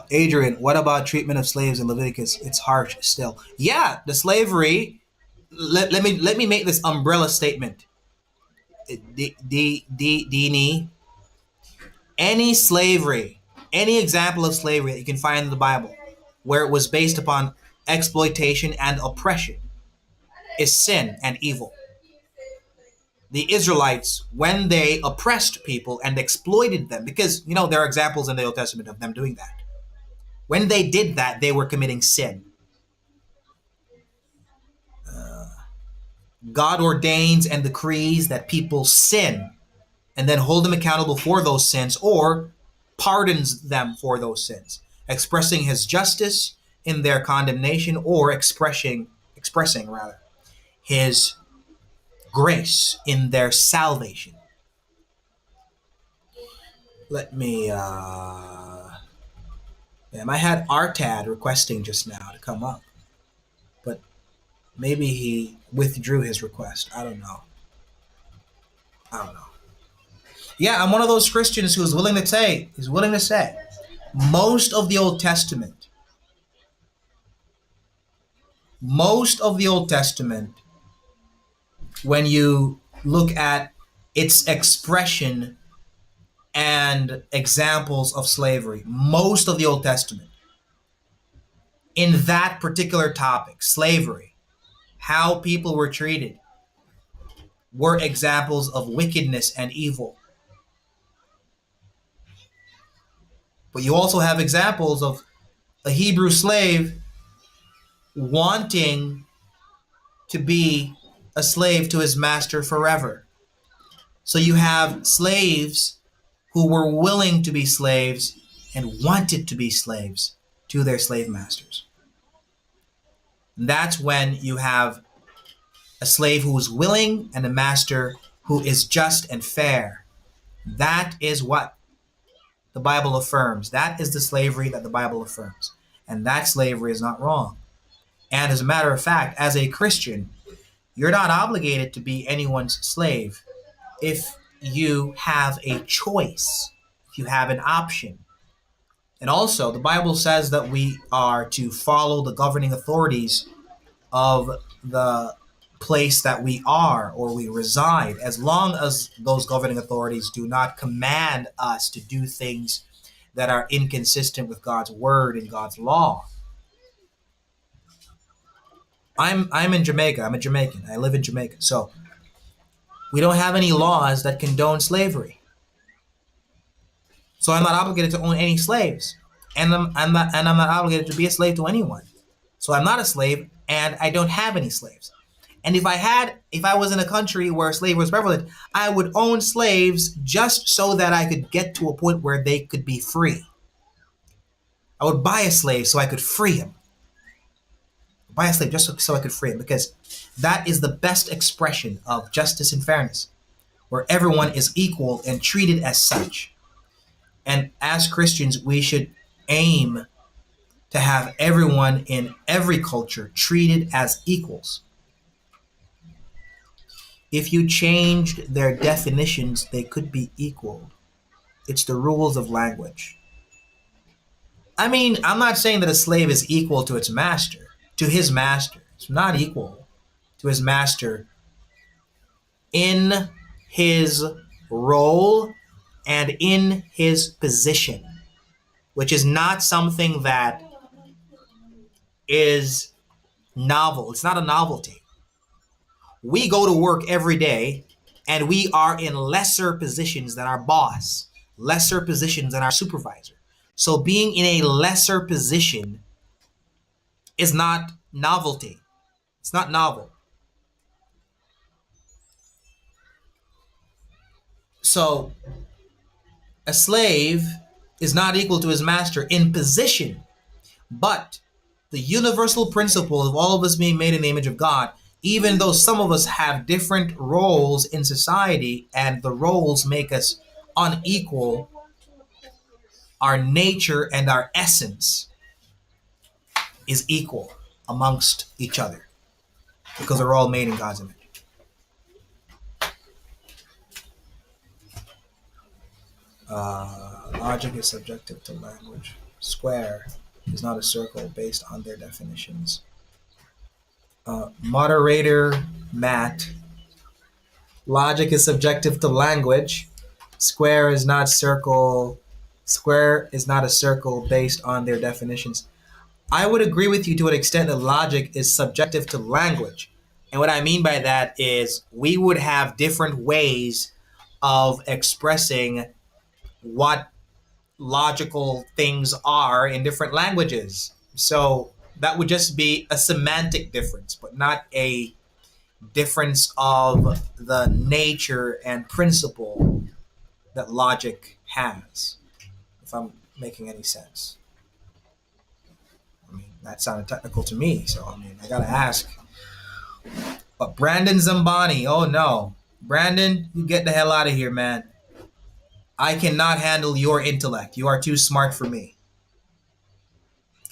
Speaker 2: Adrian, what about treatment of slaves in Leviticus? It's harsh still. Yeah, the slavery. Let me make this umbrella statement. Dini, any slavery, any example of slavery that you can find in the Bible, where it was based upon exploitation and oppression, is sin and evil. The Israelites, when they oppressed people and exploited them, because there are examples in the Old Testament of them doing that. When they did that, they were committing sin. God ordains and decrees that people sin and then hold them accountable for those sins, or pardons them for those sins, expressing his justice in their condemnation, or expressing his grace in their salvation. Let me I had Artad requesting just now to come up, but maybe he withdrew his request. I don't know. Yeah, I'm one of those Christians who's willing to say, most of the Old Testament, when you look at its expression and examples of slavery, most of the Old Testament, in that particular topic, slavery, how people were treated, were examples of wickedness and evil. But you also have examples of a Hebrew slave wanting to be a slave to his master forever. So you have slaves who were willing to be slaves and wanted to be slaves to their slave masters. That's when you have a slave who is willing and a master who is just and fair. That is what the Bible affirms. That is the slavery that the Bible affirms. And that slavery is not wrong. And as a matter of fact, as a Christian, you're not obligated to be anyone's slave if you have a choice, if you have an option. And also, the Bible says that we are to follow the governing authorities of the place that we are or we reside, as long as those governing authorities do not command us to do things that are inconsistent with God's word and God's law. I'm in Jamaica. I'm a Jamaican. I live in Jamaica. So we don't have any laws that condone slavery. So I'm not obligated to own any slaves. And I'm not obligated to be a slave to anyone. So I'm not a slave and I don't have any slaves. And if I was in a country where slavery was prevalent, I would own slaves just so that I could get to a point where they could be free. I would buy a slave so I could free him. Buy a slave just so I could free him, because that is the best expression of justice and fairness, where everyone is equal and treated as such. And as Christians, we should aim to have everyone in every culture treated as equals. If you changed their definitions, they could be equal. It's the rules of language. I mean, I'm not saying that a slave is equal to its master, to his master. It's not equal to his master in his role and in his position, which is not something that is novel. It's not a novelty. We go to work every day and we are in lesser positions than our boss, lesser positions than our supervisor. So being in a lesser position is not novelty. It's not novel. So a slave is not equal to his master in position, but the universal principle of all of us being made in the image of God, even though some of us have different roles in society and the roles make us unequal, our nature and our essence is equal amongst each other because we're all made in God's image. Logic is subjective to language. Square is not a circle based on their definitions. Moderator Matt. Logic is subjective to language. Square is not circle. Square is not a circle based on their definitions. I would agree with you to an extent that logic is subjective to language. And what I mean by that is we would have different ways of expressing what logical things are in different languages. So that would just be a semantic difference, but not a difference of the nature and principle that logic has, if I'm making any sense. I mean, that sounded technical to me, so I mean, I gotta ask. But Brandon Zambani, oh no. Brandon, you get the hell out of here, man. I cannot handle your intellect. You are too smart for me.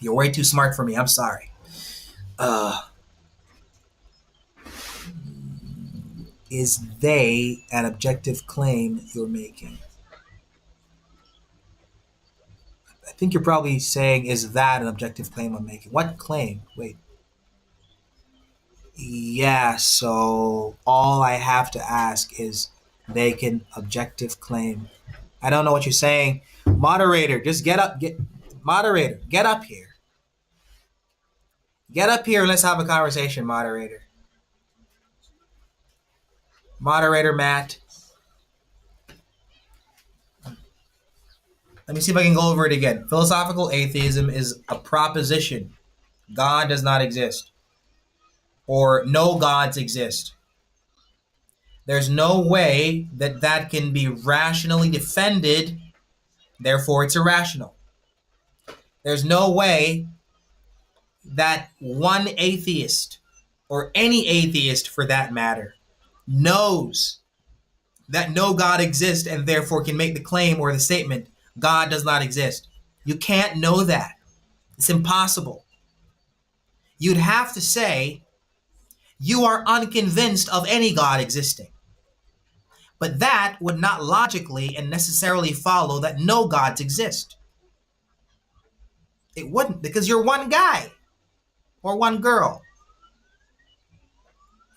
Speaker 2: You're way too smart for me. I'm sorry. Is they an objective claim you're making? I think you're probably saying, is that an objective claim I'm making? What claim? Wait. Yeah, so all I have to ask is they can objective claim. I don't know what you're saying. Moderator, just get up. Moderator, get up here. Get up here and let's have a conversation, moderator. Moderator Matt. Let me see if I can go over it again. Philosophical atheism is a proposition. God does not exist, or no gods exist. There's no way that that can be rationally defended, therefore it's irrational. There's no way that one atheist, or any atheist for that matter, knows that no God exists and therefore can make the claim or the statement, God does not exist. You can't know that. It's impossible. You'd have to say you are unconvinced of any God existing. But that would not logically and necessarily follow that no gods exist. It wouldn't, because you're one guy or one girl.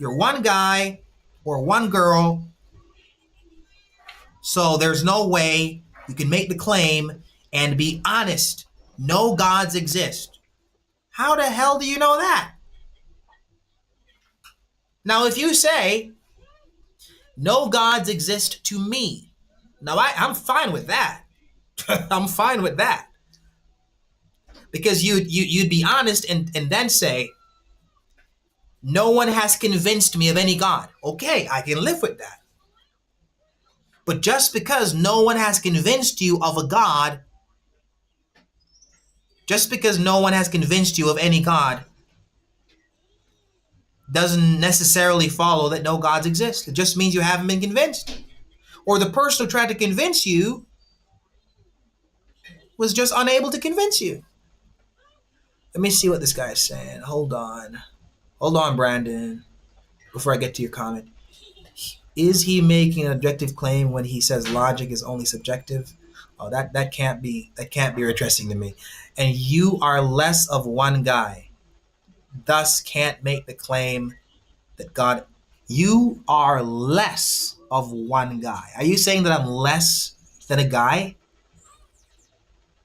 Speaker 2: You're one guy or one girl. So there's no way you can make the claim and be honest. No gods exist. How the hell do you know that? Now, if you say, no gods exist to me, now I'm fine with that. I'm fine with that. Because you'd be honest and then say, no one has convinced me of any God. Okay, I can live with that. But just because no one has convinced you of a God, just because no one has convinced you of any God, doesn't necessarily follow that no gods exist. It just means you haven't been convinced. Or the person who tried to convince you was just unable to convince you. Let me see what this guy is saying. Hold on. Hold on, Brandon, before I get to your comment. Is he making an objective claim when he says logic is only subjective? Oh, that can't be interesting to me. And you are less of one guy, thus can't make the claim that God. You are less of one guy. Are you saying that I'm less than a guy?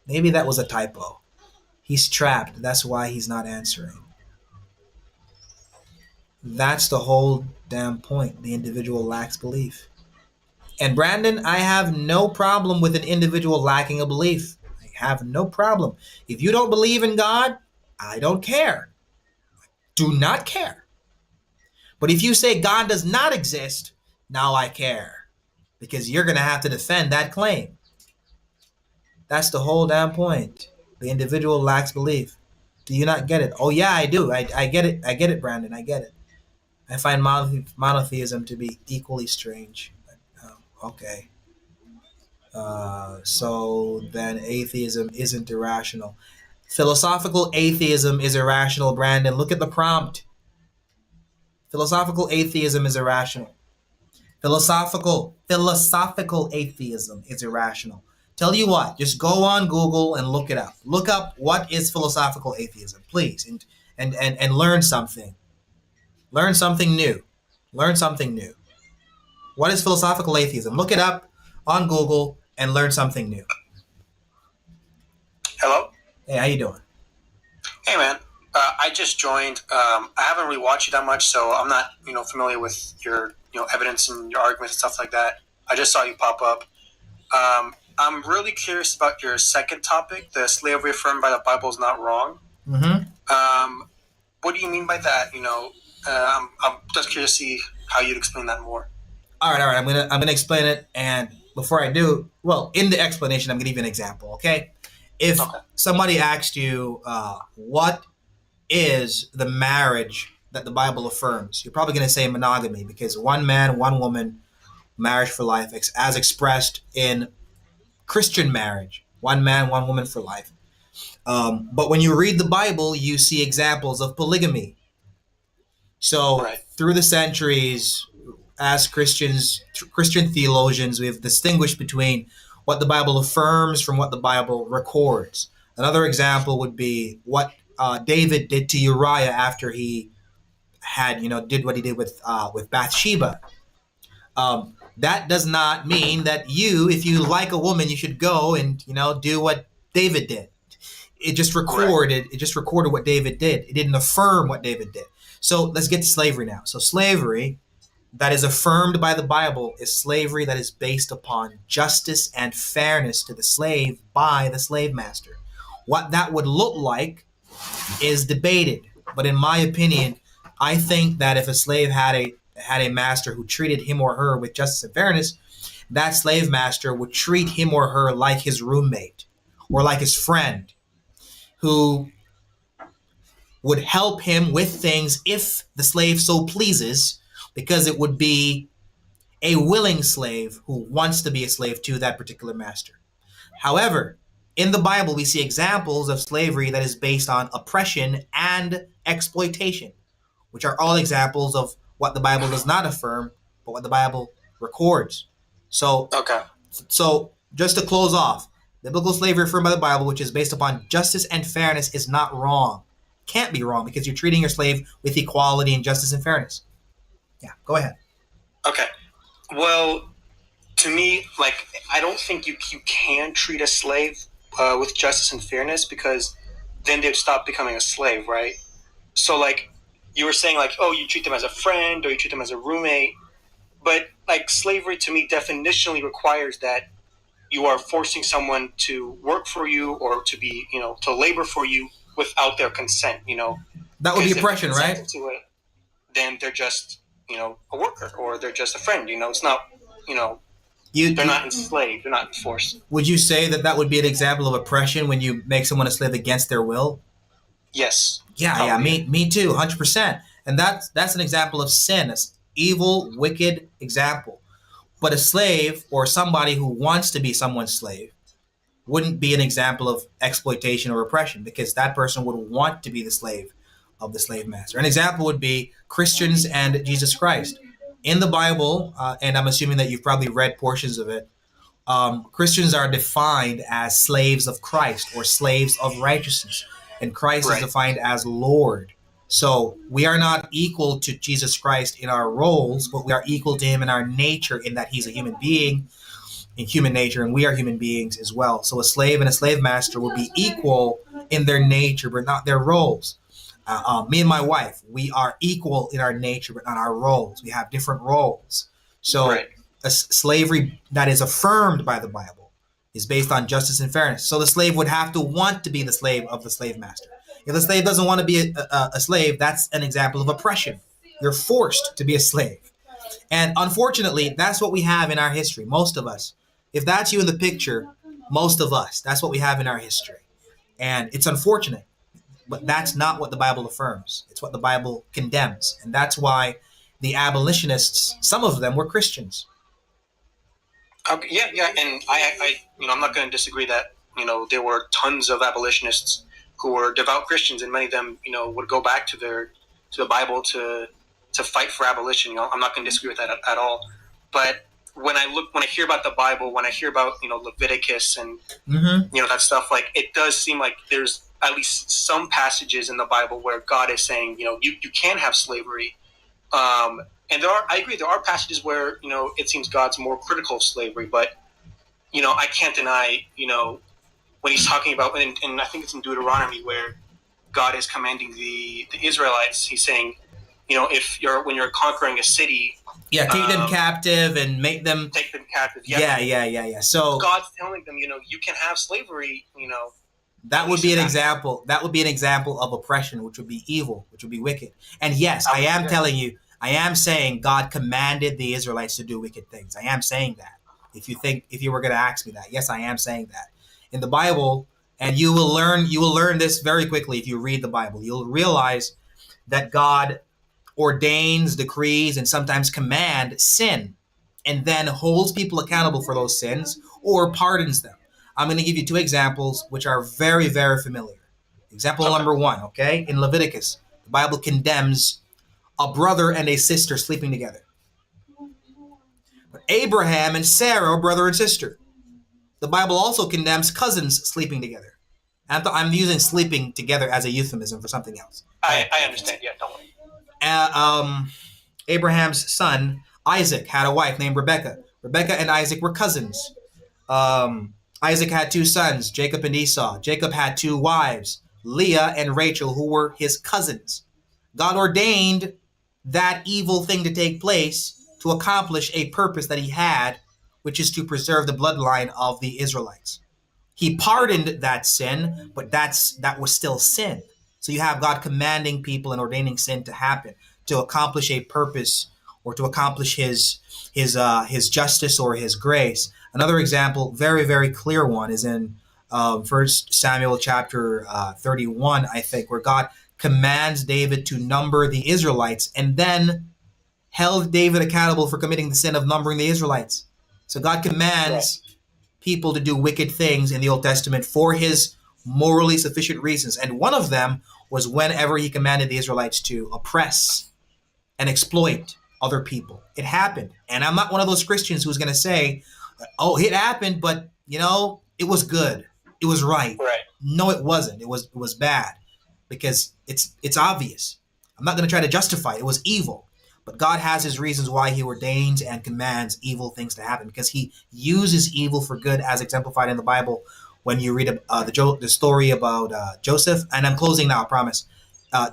Speaker 2: Maybe that was a typo. He's trapped. That's why he's not answering. That's the whole damn point. The individual lacks belief. And Brandon, I have no problem with an individual lacking a belief. I have no problem. If you don't believe in God, I don't care. Do not care. But if you say God does not exist, now I care. Because you're going to have to defend that claim. That's the whole damn point. The individual lacks belief. Do you not get it? Oh yeah, I do. I get it. I get it, Brandon. I get it. I find monotheism to be equally strange. Okay. So then atheism isn't irrational. Philosophical atheism is irrational, Brandon. Look at the prompt. Philosophical atheism is irrational. Philosophical atheism is irrational. Tell you what, just go on Google and look it up. Look up what is philosophical atheism, please, and learn something. Learn something new. Learn something new. What is philosophical atheism? Look it up on Google and learn something new.
Speaker 6: Hello?
Speaker 2: Hey, how you doing?
Speaker 6: Hey, man. I just joined. I haven't really watched you that much, so I'm not, familiar with your, evidence and your arguments and stuff like that. I just saw you pop up. I'm really curious about your second topic, the slavery affirmed by the Bible is not wrong.
Speaker 2: Mm-hmm.
Speaker 6: What do you mean by that? I'm just curious to see how you'd explain that more.
Speaker 2: All right. I'm gonna explain it, and before I do, well, in the explanation, I'm gonna give you an example. Okay, if somebody asked you, what is the marriage that the Bible affirms, you're probably gonna say monogamy, because one man, one woman, marriage for life, as expressed in Christian marriage, one man, one woman for life. But when you read the Bible, you see examples of polygamy. So through the centuries, as Christian theologians, we have distinguished between what the Bible affirms from what the Bible records. Another example would be what David did to Uriah after he had, did what he did with Bathsheba. That does not mean that if you like a woman, you should go and, do what David did. It just recorded. It just recorded what David did. It didn't affirm what David did. So let's get to slavery now. So slavery that is affirmed by the Bible is slavery that is based upon justice and fairness to the slave by the slave master. What that would look like is debated, but in my opinion, I think that if a slave had a master who treated him or her with justice and fairness, that slave master would treat him or her like his roommate or like his friend, who would help him with things if the slave so pleases, because it would be a willing slave who wants to be a slave to that particular master. However, in the Bible, we see examples of slavery that is based on oppression and exploitation, which are all examples of what the Bible does not affirm, but what the Bible records. So,
Speaker 6: Okay.
Speaker 2: so just to close off, biblical slavery affirmed by the Bible, which is based upon justice and fairness, is not wrong. Can't be wrong because you're treating your slave with equality and justice and fairness. Yeah, go ahead.
Speaker 6: Okay. Well, to me, like, I don't think you can treat a slave with justice and fairness, because then they'd stop becoming a slave, right? So, like, you were saying, like, oh, you treat them as a friend or you treat them as a roommate. But, like, slavery to me definitionally requires that you are forcing someone to work for you or to be, to labor for you without their consent,
Speaker 2: That would be
Speaker 6: Because if
Speaker 2: oppression,
Speaker 6: they're
Speaker 2: right?
Speaker 6: consented to it, then they're just, a worker, or they're just a friend, It's not, they're not enslaved, they're not enforced.
Speaker 2: Would you say that that would be an example of oppression when you make someone a slave against their will?
Speaker 6: Yes.
Speaker 2: Yeah,
Speaker 6: Probably.
Speaker 2: me too, 100%. And that's an example of sin, an evil, wicked example. But a slave or somebody who wants to be someone's slave wouldn't be an example of exploitation or oppression, because that person would want to be the slave of the slave master. An example would be Christians and Jesus Christ. In the Bible, and I'm assuming that you've probably read portions of it, Christians are defined as slaves of Christ or slaves of righteousness, and Christ is defined as Lord. So we are not equal to Jesus Christ in our roles, but we are equal to him in our nature, in that he's a human being in human nature, and we are human beings as well. So a slave and a slave master will be equal in their nature, but not their roles. Me and my wife, we are equal in our nature, but not our roles. We have different roles. So a slavery that is affirmed by the Bible is based on justice and fairness. So the slave would have to want to be the slave of the slave master. If the slave doesn't want to be a slave, that's an example of oppression. You're forced to be a slave. And unfortunately, that's what we have in our history, most of us. If that's you in the picture, most of us, that's what we have in our history. And it's unfortunate, but that's not what the Bible affirms. It's what the Bible condemns. And that's why the abolitionists, some of them were Christians.
Speaker 6: Okay, yeah, and I I'm not going to disagree that there were tons of abolitionists who were devout Christians, and many of them would go back to the Bible to fight for abolition. I'm not going to disagree with that at all. But when I hear about the Bible, when I hear about Leviticus and that stuff, like, it does seem like there's at least some passages in the Bible where God is saying you can have slavery. And I agree, there are passages where, it seems God's more critical of slavery, but, I can't deny, when he's talking about, and I think it's in Deuteronomy, where God is commanding the Israelites, he's saying, when you're conquering a city.
Speaker 2: Yeah, take them captive and make them.
Speaker 6: Take them captive.
Speaker 2: Yeah. So
Speaker 6: God's telling them, you can have slavery,
Speaker 2: that would be an example. That would be an example of oppression, which would be evil, which would be wicked. And yes, I am telling you, I am saying God commanded the Israelites to do wicked things. I am saying that. If you were going to ask me that, yes, I am saying that. In the Bible, and you will learn this very quickly if you read the Bible. You'll realize that God ordains, decrees, and sometimes command sin, and then holds people accountable for those sins or pardons them. I'm going to give you two examples which are very, very familiar. Example number one, okay? In Leviticus, the Bible condemns a brother and a sister sleeping together. But Abraham and Sarah are brother and sister. The Bible also condemns cousins sleeping together. I'm using sleeping together as a euphemism for something else.
Speaker 6: I understand. Yeah, don't worry.
Speaker 2: Abraham's son, Isaac, had a wife named Rebekah. Rebekah and Isaac were cousins. Isaac had two sons, Jacob and Esau. Jacob had two wives, Leah and Rachel, who were his cousins. God ordained that evil thing to take place to accomplish a purpose that he had, which is to preserve the bloodline of the Israelites. He pardoned that sin, but that was still sin. So you have God commanding people and ordaining sin to happen to accomplish a purpose or to accomplish his justice or his grace. Another example, very, very clear one, is in 1 Samuel chapter 31, I think, where God commands David to number the Israelites and then held David accountable for committing the sin of numbering the Israelites. So God commands people to do wicked things in the Old Testament for his morally sufficient reasons. And one of them was whenever he commanded the Israelites to oppress and exploit other people. It happened. And I'm not one of those Christians who's going to say, oh, it happened, but, it was good. It was right.
Speaker 6: Right.
Speaker 2: No, it wasn't. It was bad because it's obvious. I'm not going to try to justify it. It was evil. But God has his reasons why he ordains and commands evil things to happen, because he uses evil for good, as exemplified in the Bible when you read the story about Joseph. And I'm closing now, I promise.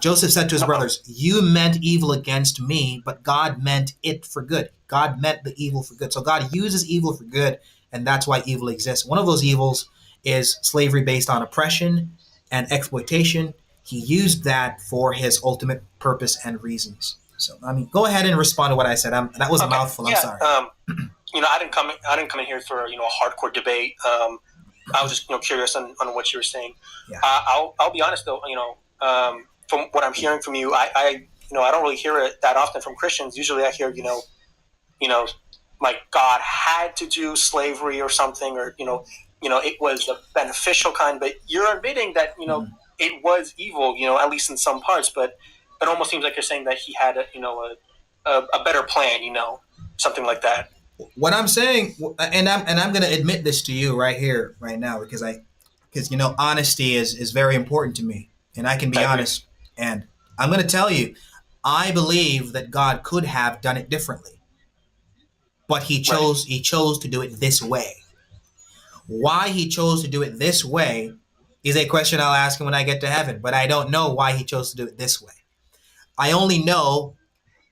Speaker 2: Joseph said to his brothers, you meant evil against me, but God meant it for good. God meant the evil for good. So God uses evil for good, and that's why evil exists. One of those evils is slavery based on oppression and exploitation. He used that for his ultimate purpose and reasons. So, go ahead and respond to what I said. That was a mouthful. I'm sorry.
Speaker 6: I didn't come in here for a hardcore debate. I was just curious on what you were saying.
Speaker 2: Yeah.
Speaker 6: I'll be honest though. From what I'm hearing from you, I don't really hear it that often from Christians. Usually, I hear like God had to do slavery or something, or it was a beneficial kind. But you're admitting that it was evil, at least in some parts. But it almost seems like you're saying that he had a better plan, something like that.
Speaker 2: What I'm saying, and I'm going to admit this to you right here, right now, because honesty is very important to me, and I can be honest. And I'm going to tell you, I believe that God could have done it differently, but he chose to do it this way. Why he chose to do it this way is a question I'll ask him when I get to heaven, but I don't know why he chose to do it this way. I only know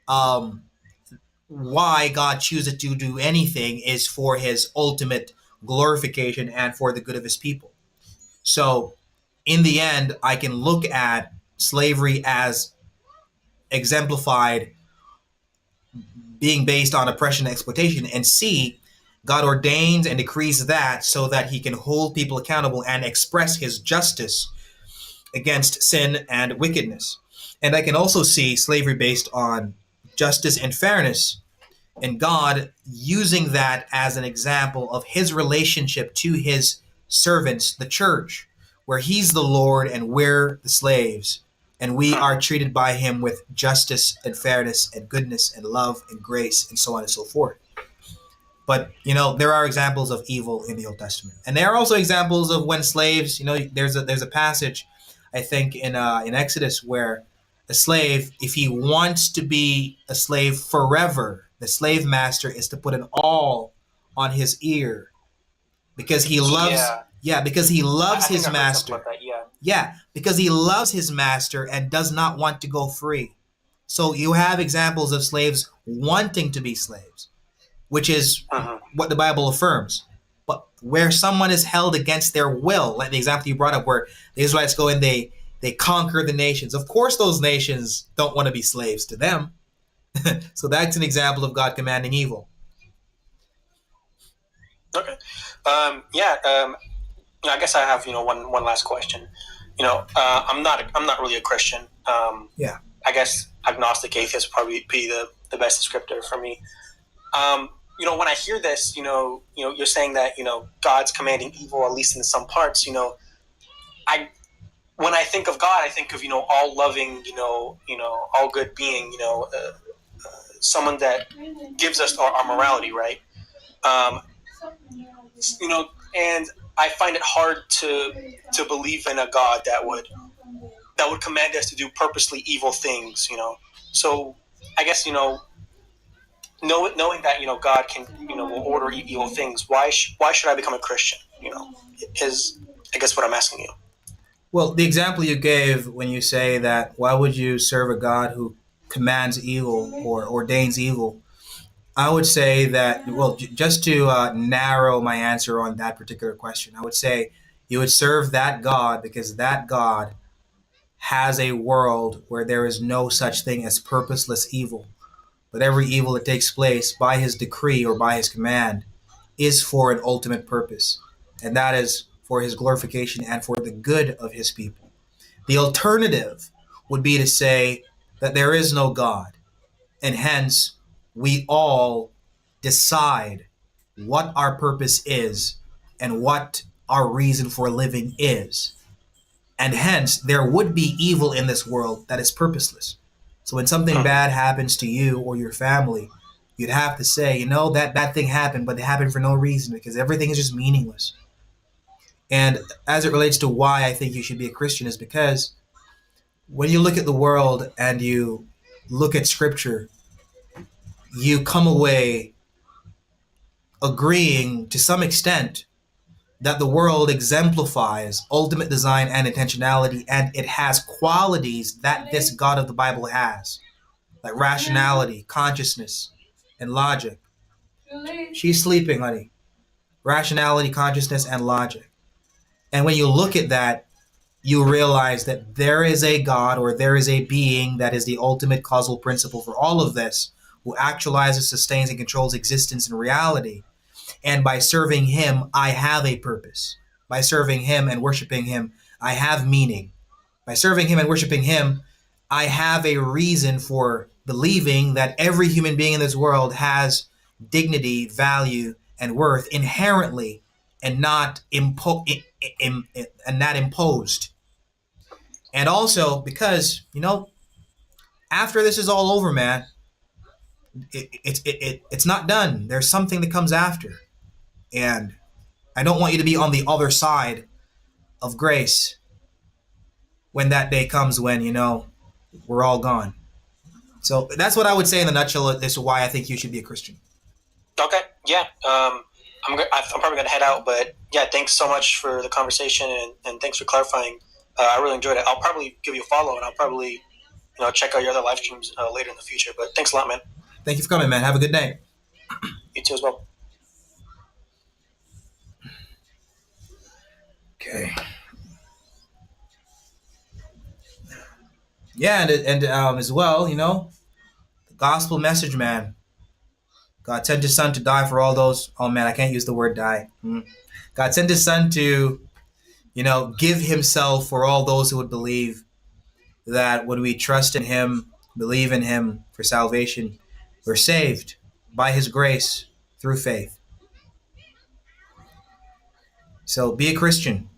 Speaker 2: why God chooses to do anything is for his ultimate glorification and for the good of his people. So in the end, I can look at slavery as exemplified being based on oppression and exploitation and see God ordains and decrees that so that he can hold people accountable and express his justice against sin and wickedness. And I can also see slavery based on justice and fairness, and God using that as an example of his relationship to his servants, the church, where he's the Lord and we're the slaves, and we are treated by him with justice and fairness and goodness and love and grace and so on and so forth. But, there are examples of evil in the Old Testament. And there are also examples of when slaves, there's a passage, I think, in Exodus where a slave, if he wants to be a slave forever, the slave master is to put an awl on his ear because he loves because he loves his master. Because he loves his master and does not want to go free. So you have examples of slaves wanting to be slaves, which is what the Bible affirms. But where someone is held against their will, like the example you brought up where the Israelites go and they conquer the nations. Of course, those nations don't want to be slaves to them. So that's an example of God commanding evil.
Speaker 6: Okay. I guess I have one last question. I'm not really a Christian. I guess agnostic atheist would probably be the best descriptor for me. When I hear this, you're saying that God's commanding evil, at least in some parts. When I think of God, I think of all loving, all good being, someone that gives us our morality, right? And I find it hard to believe in a God that would command us to do purposely evil things, So I guess knowing that God can will order evil things. Why should I become a Christian? Is I guess what I'm asking you.
Speaker 2: Well, the example you gave when you say that why would you serve a God who commands evil or ordains evil? I would say that, well, just to narrow my answer on that particular question, I would say you would serve that God because that God has a world where there is no such thing as purposeless evil. But every evil that takes place by his decree or by his command is for an ultimate purpose, and that is for his glorification and for the good of his people. The alternative would be to say that there is no God, and hence we all decide what our purpose is and what our reason for living is. And hence, there would be evil in this world that is purposeless. So when something bad happens to you or your family, you'd have to say, that bad thing happened, but it happened for no reason because everything is just meaningless. And as it relates to why I think you should be a Christian is because when you look at the world and you look at scripture, you come away agreeing to some extent that the world exemplifies ultimate design and intentionality, and it has qualities that this God of the Bible has, like rationality, consciousness, and logic. She's sleeping, honey. Rationality, consciousness, and logic. And when you look at that, you realize that there is a God or there is a being that is the ultimate causal principle for all of this, who actualizes, sustains, and controls existence and reality. And by serving him, I have a purpose. By serving him and worshiping him, I have meaning. By serving him and worshiping him, I have a reason for believing that every human being in this world has dignity, value, and worth inherently, and not imposed. And also because after this is all over, man, it's not done. There's something that comes after, and I don't want you to be on the other side of grace when that day comes, when we're all gone. So that's what I would say in a nutshell as to why I think you should be a Christian.
Speaker 6: Okay, yeah. I'm probably gonna head out, but yeah, thanks so much for the conversation and thanks for clarifying. I really enjoyed it. I'll probably give you a follow, and I'll probably check out your other live streams later in the future. But thanks a lot, man.
Speaker 2: Thank you for coming, man. Have a good night.
Speaker 6: You too as well.
Speaker 2: Okay. Yeah, and as well, the gospel message, man. God sent his son to die for all those. Oh man, I can't use the word die. God sent his son to, give himself for all those who would believe, that when we trust in him, believe in him for salvation, we're saved by his grace through faith. So be a Christian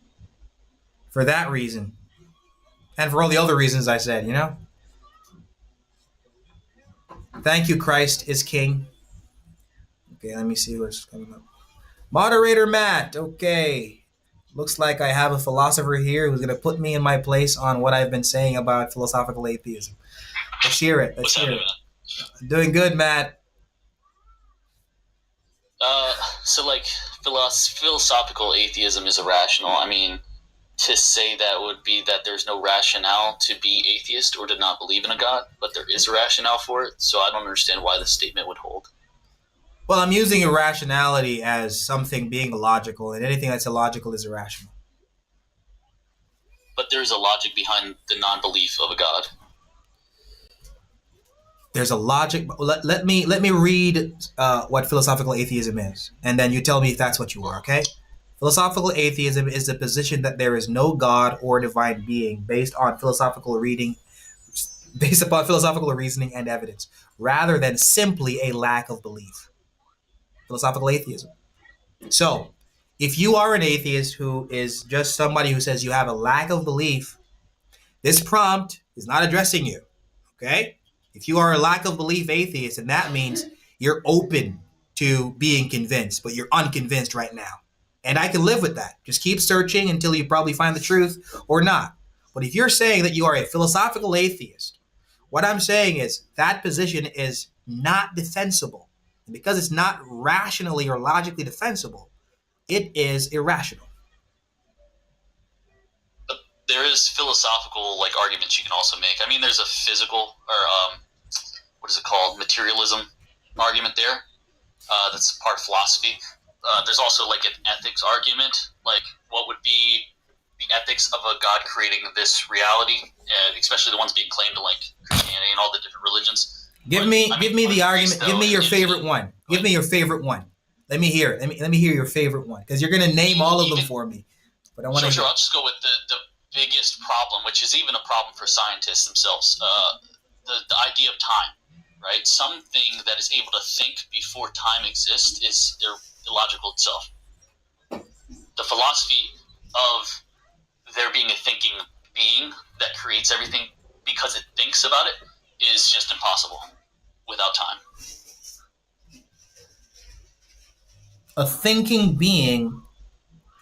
Speaker 2: for that reason. And for all the other reasons I said, Thank you, Christ is King. Okay, let me see what's coming up. Moderator Matt, okay. Looks like I have a philosopher here who's going to put me in my place on what I've been saying about philosophical atheism. Let's hear it. Let's hear it. I'm doing good, Matt.
Speaker 7: So philosophical atheism is irrational. I mean, to say that would be that there's no rationale to be atheist or to not believe in a God, but there is a rationale for it. So I don't understand why the statement would hold.
Speaker 2: Well, I'm using irrationality as something being illogical, and anything that's illogical is irrational.
Speaker 7: But there's a logic behind the non-belief of a God.
Speaker 2: There's a logic. Let me read what philosophical atheism is, and then you tell me if that's what you are, okay? Philosophical atheism is the position that there is no God or divine being based upon philosophical reasoning and evidence, rather than simply a lack of belief. Philosophical atheism. So, if you are an atheist who is just somebody who says you have a lack of belief, this prompt is not addressing you, okay? If you are a lack of belief atheist, and that means you're open to being convinced, but you're unconvinced right now. And I can live with that. Just keep searching until you probably find the truth or not. But if you're saying that you are a philosophical atheist, what I'm saying is that position is not defensible. And because it's not rationally or logically defensible, it is irrational.
Speaker 7: But there is philosophical arguments you can also make. I mean, there's a physical or what is it called? Materialism argument there. That's part philosophy. There's also like an ethics argument, like what would be the ethics of a God creating this reality, especially the ones being claimed to like Christianity and all the different religions.
Speaker 2: Give me the argument. Give me your favorite one. Give me your favorite one. Let me hear it. Let me hear your favorite one, because you're gonna name all of them for me. But I want to.
Speaker 7: Sure. I'll just go with the biggest problem, which is even a problem for scientists themselves. The idea of time, right? Something that is able to think before time exists is illogical itself. The philosophy of there being a thinking being that creates everything because it thinks about it is just impossible without time.
Speaker 2: A thinking being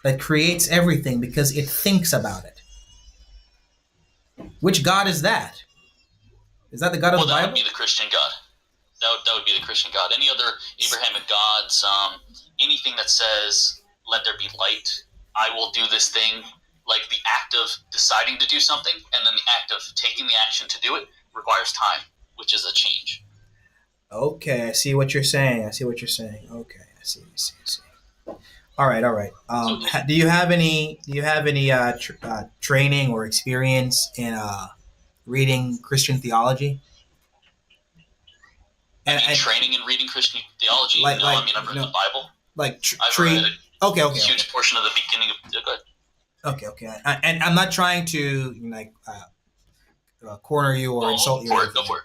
Speaker 2: that creates everything because it thinks about it. Which God is that? Is that the God of the Bible?
Speaker 7: That would be the Christian God. That would be the Christian God. Any other Abrahamic gods, anything that says, let there be light, I will do this thing, like the act of deciding to do something and then the act of taking the action to do it requires time, which is a change.
Speaker 2: Okay, I see what you're saying. Okay, I see. All right. Do you have any training or experience in reading Christian theology?
Speaker 7: And training in reading Christian theology? I've read the Bible. I've read a huge portion of the beginning of. Go ahead.
Speaker 2: Okay. And I'm not trying to corner you or insult you.
Speaker 7: Go for it.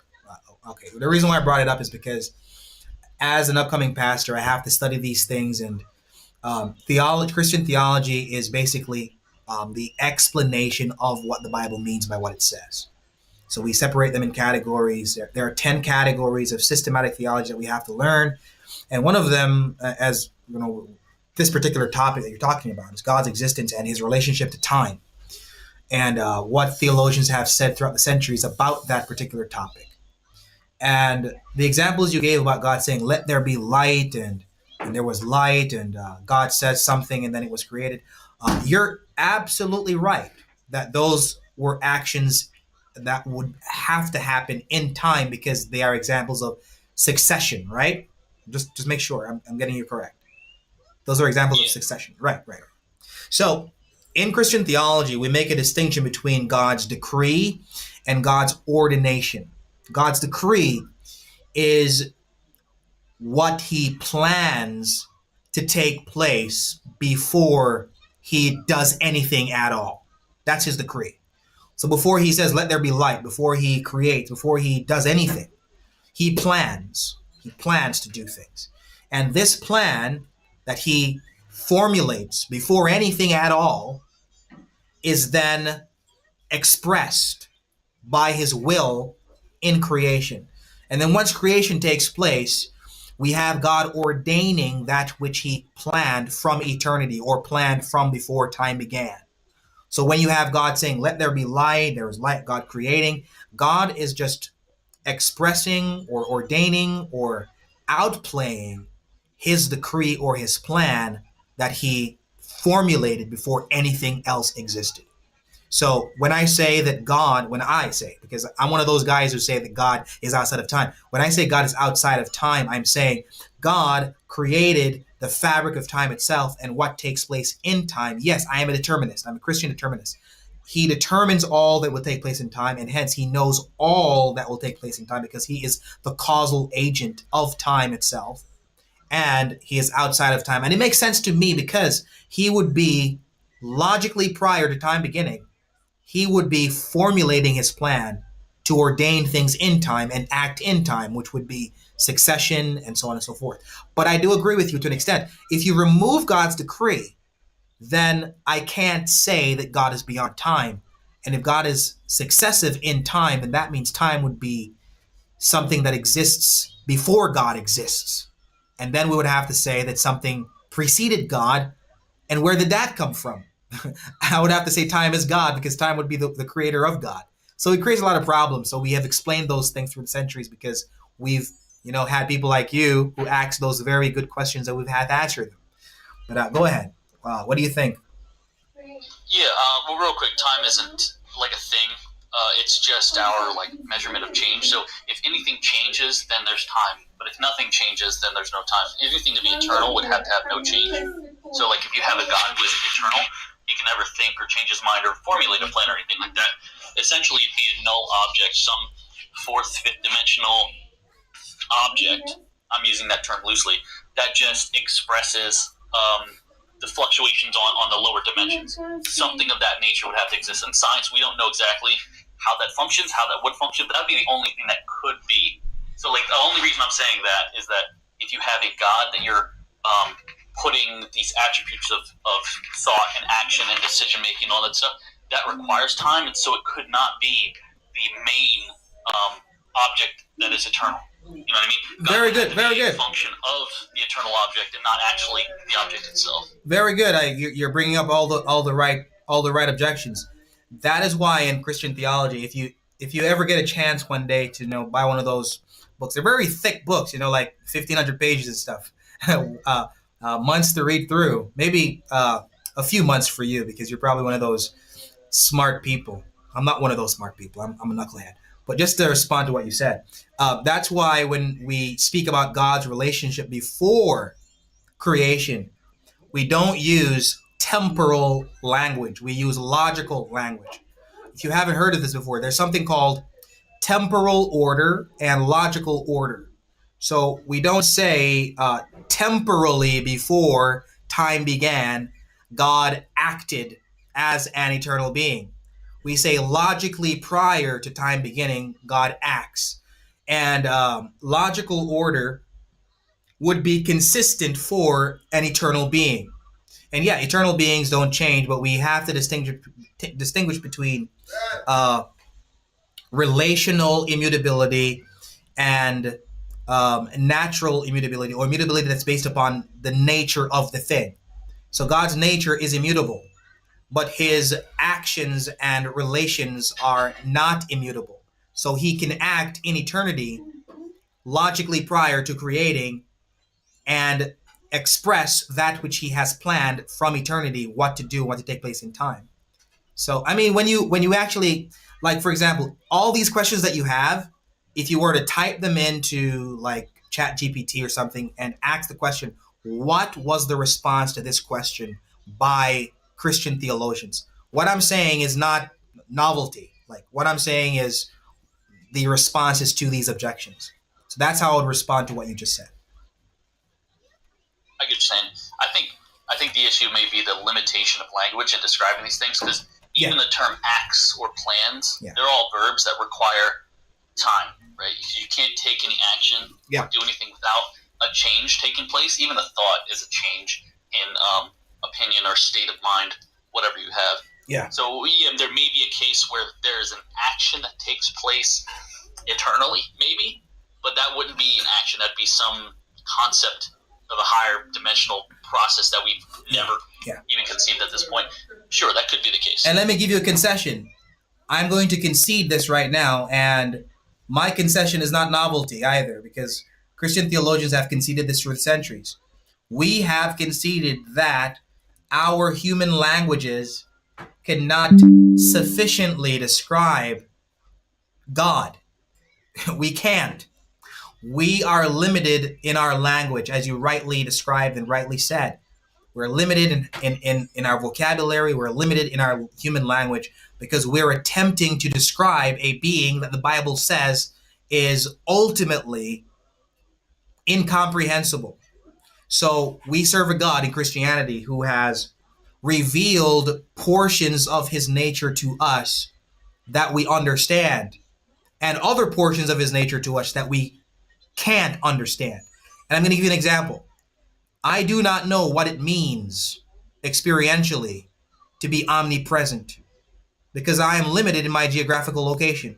Speaker 2: Okay. The reason why I brought it up is because as an upcoming pastor, I have to study these things, and Christian theology is basically the explanation of what the Bible means by what it says. So we separate them in categories. There are 10 categories of systematic theology that we have to learn. And one of them, as you know, this particular topic that you're talking about is God's existence and his relationship to time, and what theologians have said throughout the centuries about that particular topic. And the examples you gave about God saying, let there be light, and there was light, and God said something and then it was created. You're absolutely right that those were actions that would have to happen in time because they are examples of succession, right? Just make sure I'm getting you correct. Those are examples of succession. Right. So in Christian theology, we make a distinction between God's decree and God's ordination. God's decree is what he plans to take place before he does anything at all. That's his decree. So before he says, let there be light, before he creates, before he does anything, he plans to do things. And this plan that he formulates before anything at all is then expressed by his will in creation. And then once creation takes place, we have God ordaining that which he planned from eternity, or planned from before time began. So when you have God saying, let there be light, there is light, God creating, God is just expressing or ordaining or outplaying his decree or his plan that he formulated before anything else existed. So when I say, because I'm one of those guys who say that God is outside of time. When I say God is outside of time, I'm saying God created the fabric of time itself and what takes place in time. Yes, I am a determinist. I'm a Christian determinist. He determines all that will take place in time, and hence he knows all that will take place in time because he is the causal agent of time itself, and he is outside of time. And it makes sense to me because he would be logically prior to time beginning. He would be formulating his plan to ordain things in time and act in time, which would be succession and so on and so forth. But I do agree with you to an extent. If you remove God's decree, then I can't say that God is beyond time. And if God is successive in time, then that means time would be something that exists before God exists. And then we would have to say that something preceded God. And where did that come from? I would have to say time is God, because time would be the creator of God. So it creates a lot of problems. So we have explained those things through the centuries because we've had people like you who ask those very good questions that we've had to answer them. But go ahead. What do you think?
Speaker 7: Yeah, well, real quick, time isn't like a thing. It's just our like measurement of change. So if anything changes, then there's time. But if nothing changes, then there's no time. Anything to be eternal would have to have no change. So like if you have a God who is eternal, he can never think or change his mind or formulate a plan or anything like that. Essentially, it'd be a null object, some fourth, fifth dimensional object. I'm using that term loosely. That just expresses the fluctuations on the lower dimensions. Something of that nature would have to exist. In science, we don't know exactly how that functions, how that would function, but that would be the only thing that could be. So, like, the only reason I'm saying that is that if you have a God that you're putting these attributes of thought and action and decision making and all that stuff, that requires time, and so it could not be the main object that is eternal. You know what I mean? God
Speaker 2: Very good,
Speaker 7: would
Speaker 2: very
Speaker 7: be a
Speaker 2: good.
Speaker 7: function of the eternal object and not actually the object itself.
Speaker 2: Very good. You're bringing up all the right objections. That is why in Christian theology, if you ever get a chance one day to buy one of those books, they're very thick books, like 1,500 pages and stuff, months to read through. Maybe a few months for you because you're probably one of those smart people. I'm not one of those smart people. I'm a knucklehead. But just to respond to what you said, that's why when we speak about God's relationship before creation, we don't use temporal language. We use logical language. If you haven't heard of this before, there's something called temporal order and logical order. So we don't say temporally before time began, God acted as an eternal being. We say logically prior to time beginning, God acts. And logical order would be consistent for an eternal being. And yeah, eternal beings don't change, but we have to distinguish between relational immutability and natural immutability, or immutability that's based upon the nature of the thing. So God's nature is immutable, but his actions and relations are not immutable. So he can act in eternity logically prior to creating and express that which he has planned from eternity, what to do, what to take place in time. So, I mean, when you actually, like, for example, all these questions that you have, if you were to type them into like ChatGPT or something and ask the question, what was the response to this question by Christian theologians? What I'm saying is not novelty. Like, what I'm saying is the responses to these objections. So that's how I would respond to what you just said.
Speaker 7: I get what you're saying. I think the issue may be the limitation of language in describing these things, because even the term acts or plans, they're all verbs that require time, right? You can't take any action or do anything without a change taking place. Even a thought is a change in opinion or state of mind, whatever you have.
Speaker 2: Yeah.
Speaker 7: So there may be a case where there is an action that takes place eternally, maybe, but that wouldn't be an action. That'd be some concept of a higher dimensional process that we've never even conceived at this point. Sure, that could be the case.
Speaker 2: And let me give you a concession. I'm going to concede this right now, and my concession is not novelty either, because Christian theologians have conceded this for centuries. We have conceded that our human languages cannot sufficiently describe God. We can't. We are limited in our language, as you rightly described and rightly said. We're limited in our vocabulary. We're limited in our human language because we're attempting to describe a being that the Bible says is ultimately incomprehensible. So we serve a God in Christianity who has revealed portions of his nature to us that we understand, and other portions of his nature to us that we can't understand. And I'm going to give you an example. I do not know what it means experientially to be omnipresent because I am limited in my geographical location.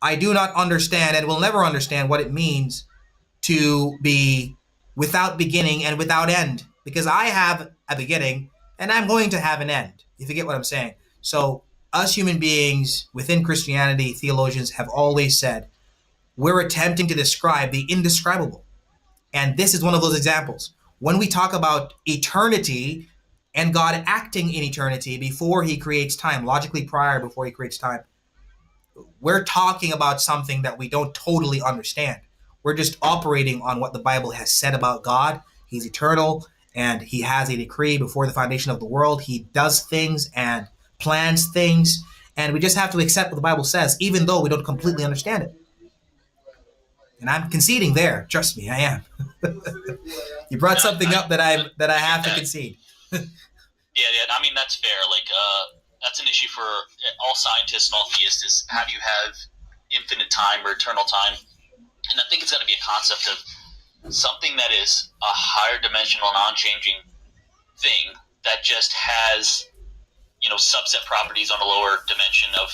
Speaker 2: I do not understand and will never understand what it means to be without beginning and without end, because I have a beginning and I'm going to have an end, if you get what I'm saying. So us human beings within Christianity, theologians have always said, we're attempting to describe the indescribable. And this is one of those examples. When we talk about eternity and God acting in eternity before he creates time, logically prior before he creates time, we're talking about something that we don't totally understand. We're just operating on what the Bible has said about God. He's eternal, and he has a decree before the foundation of the world. He does things and plans things, and we just have to accept what the Bible says, even though we don't completely understand it. And I'm conceding there. Trust me, I am. You brought something up that I have to concede.
Speaker 7: Yeah. I mean, that's fair. Like, that's an issue for all scientists and all theists. Is how do you have infinite time or eternal time? And I think it's going to be a concept of something that is a higher dimensional, non-changing thing that just has, subset properties on a lower dimension of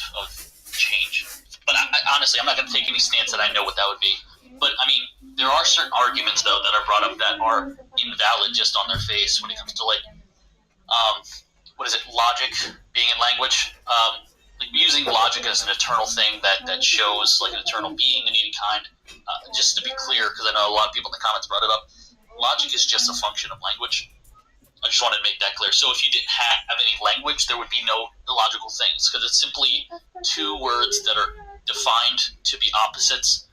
Speaker 7: change. But I honestly, I'm not going to take any stance that I know what that would be. But, I mean, there are certain arguments, though, that are brought up that are invalid just on their face when it comes to, like, logic being in language. Like using logic as an eternal thing that shows, like, an eternal being in any kind. Just to be clear, because I know a lot of people in the comments brought it up, logic is just a function of language. I just wanted to make that clear. So if you didn't have any language, there would be no illogical things, because it's simply two words that are defined to be opposites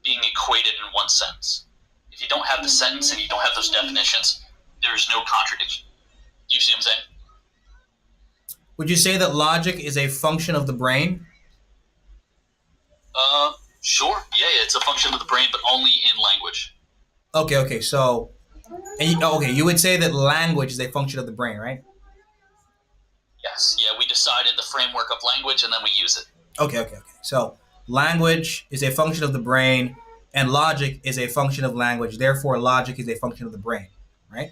Speaker 7: being equated in one sentence. If you don't have the sentence and you don't have those definitions, there's no contradiction. Do you see what I'm saying?
Speaker 2: Would you say that logic is a function of the brain?
Speaker 7: Sure. Yeah, it's a function of the brain, but only in language.
Speaker 2: Okay. So, you would say that language is a function of the brain, right?
Speaker 7: Yes. Yeah, we decided the framework of language, and then we use it.
Speaker 2: Okay. So, language is a function of the brain, and logic is a function of language. Therefore, logic is a function of the brain, right?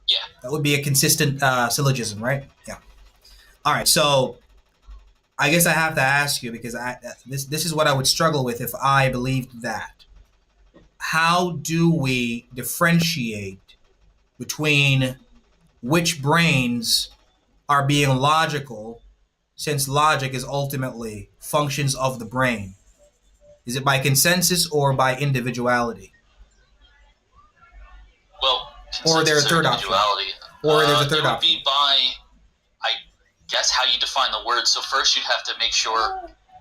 Speaker 7: Yeah.
Speaker 2: That would be a consistent syllogism, right? Yeah. All right. So, I guess I have to ask you, because this is what I would struggle with if I believed that. How do we differentiate between which brains are being logical, since logic is ultimately functions of the brain? Is it by consensus or by individuality?
Speaker 7: Well,
Speaker 2: Or there's a third option. Or there's a third
Speaker 7: it would
Speaker 2: option.
Speaker 7: be by, I guess, how you define the word. So first you'd have to make sure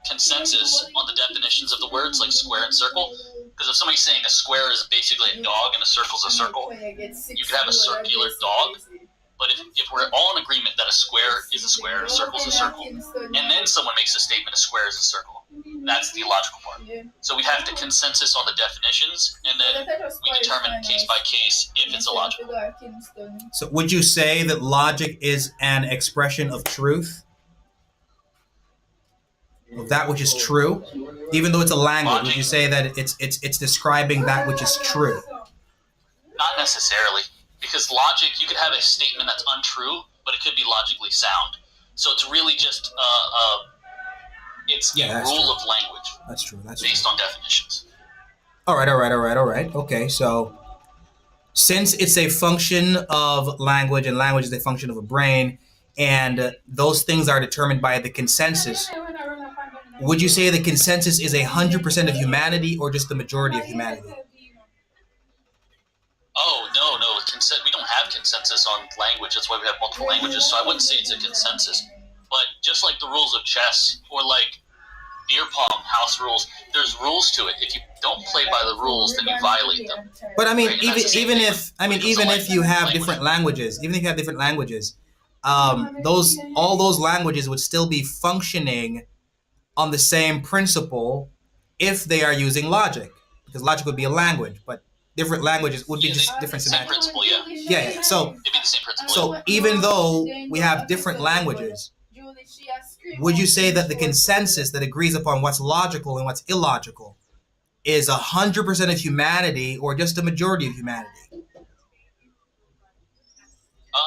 Speaker 7: consensus on the definitions of the words, like square and circle. Because if somebody's saying a square is basically a dog and a circle is a circle, you could have a circular dog. But if we're all in agreement that a square is a square and a circle is a circle, and then someone makes a statement a square is a circle, that's the illogical part. So we'd have to consensus on the definitions, and then we determine case by case if it's illogical.
Speaker 2: So would you say that logic is an expression of truth? Of that which is true? Even though it's a language, would you say that it's describing that which is true?
Speaker 7: Not necessarily. Because logic, you could have a statement that's untrue, but it could be logically sound. So it's really just it's a rule of language.
Speaker 2: That's true.
Speaker 7: Based on definitions.
Speaker 2: All right. Okay, so since it's a function of language, and language is a function of a brain, and those things are determined by the consensus, would you say the consensus is 100% of humanity, or just the majority of humanity?
Speaker 7: Oh, no. We don't have consensus on language. That's why we have multiple languages. So I wouldn't say it's a consensus. But just like the rules of chess, or like beer pong, house rules, there's rules to it. If you don't play by the rules, then you violate them.
Speaker 2: But I mean,
Speaker 7: right?
Speaker 2: even if you have different languages, all those languages would still be functioning on the same principle if they are using logic, because logic would be a language, but different languages would be just different
Speaker 7: same
Speaker 2: semantics.
Speaker 7: principle, yeah.
Speaker 2: Yeah. So
Speaker 7: It'd be the same principle.
Speaker 2: So even though we have different languages, would you say that the consensus that agrees upon what's logical and what's illogical is 100% of humanity, or just a majority of humanity?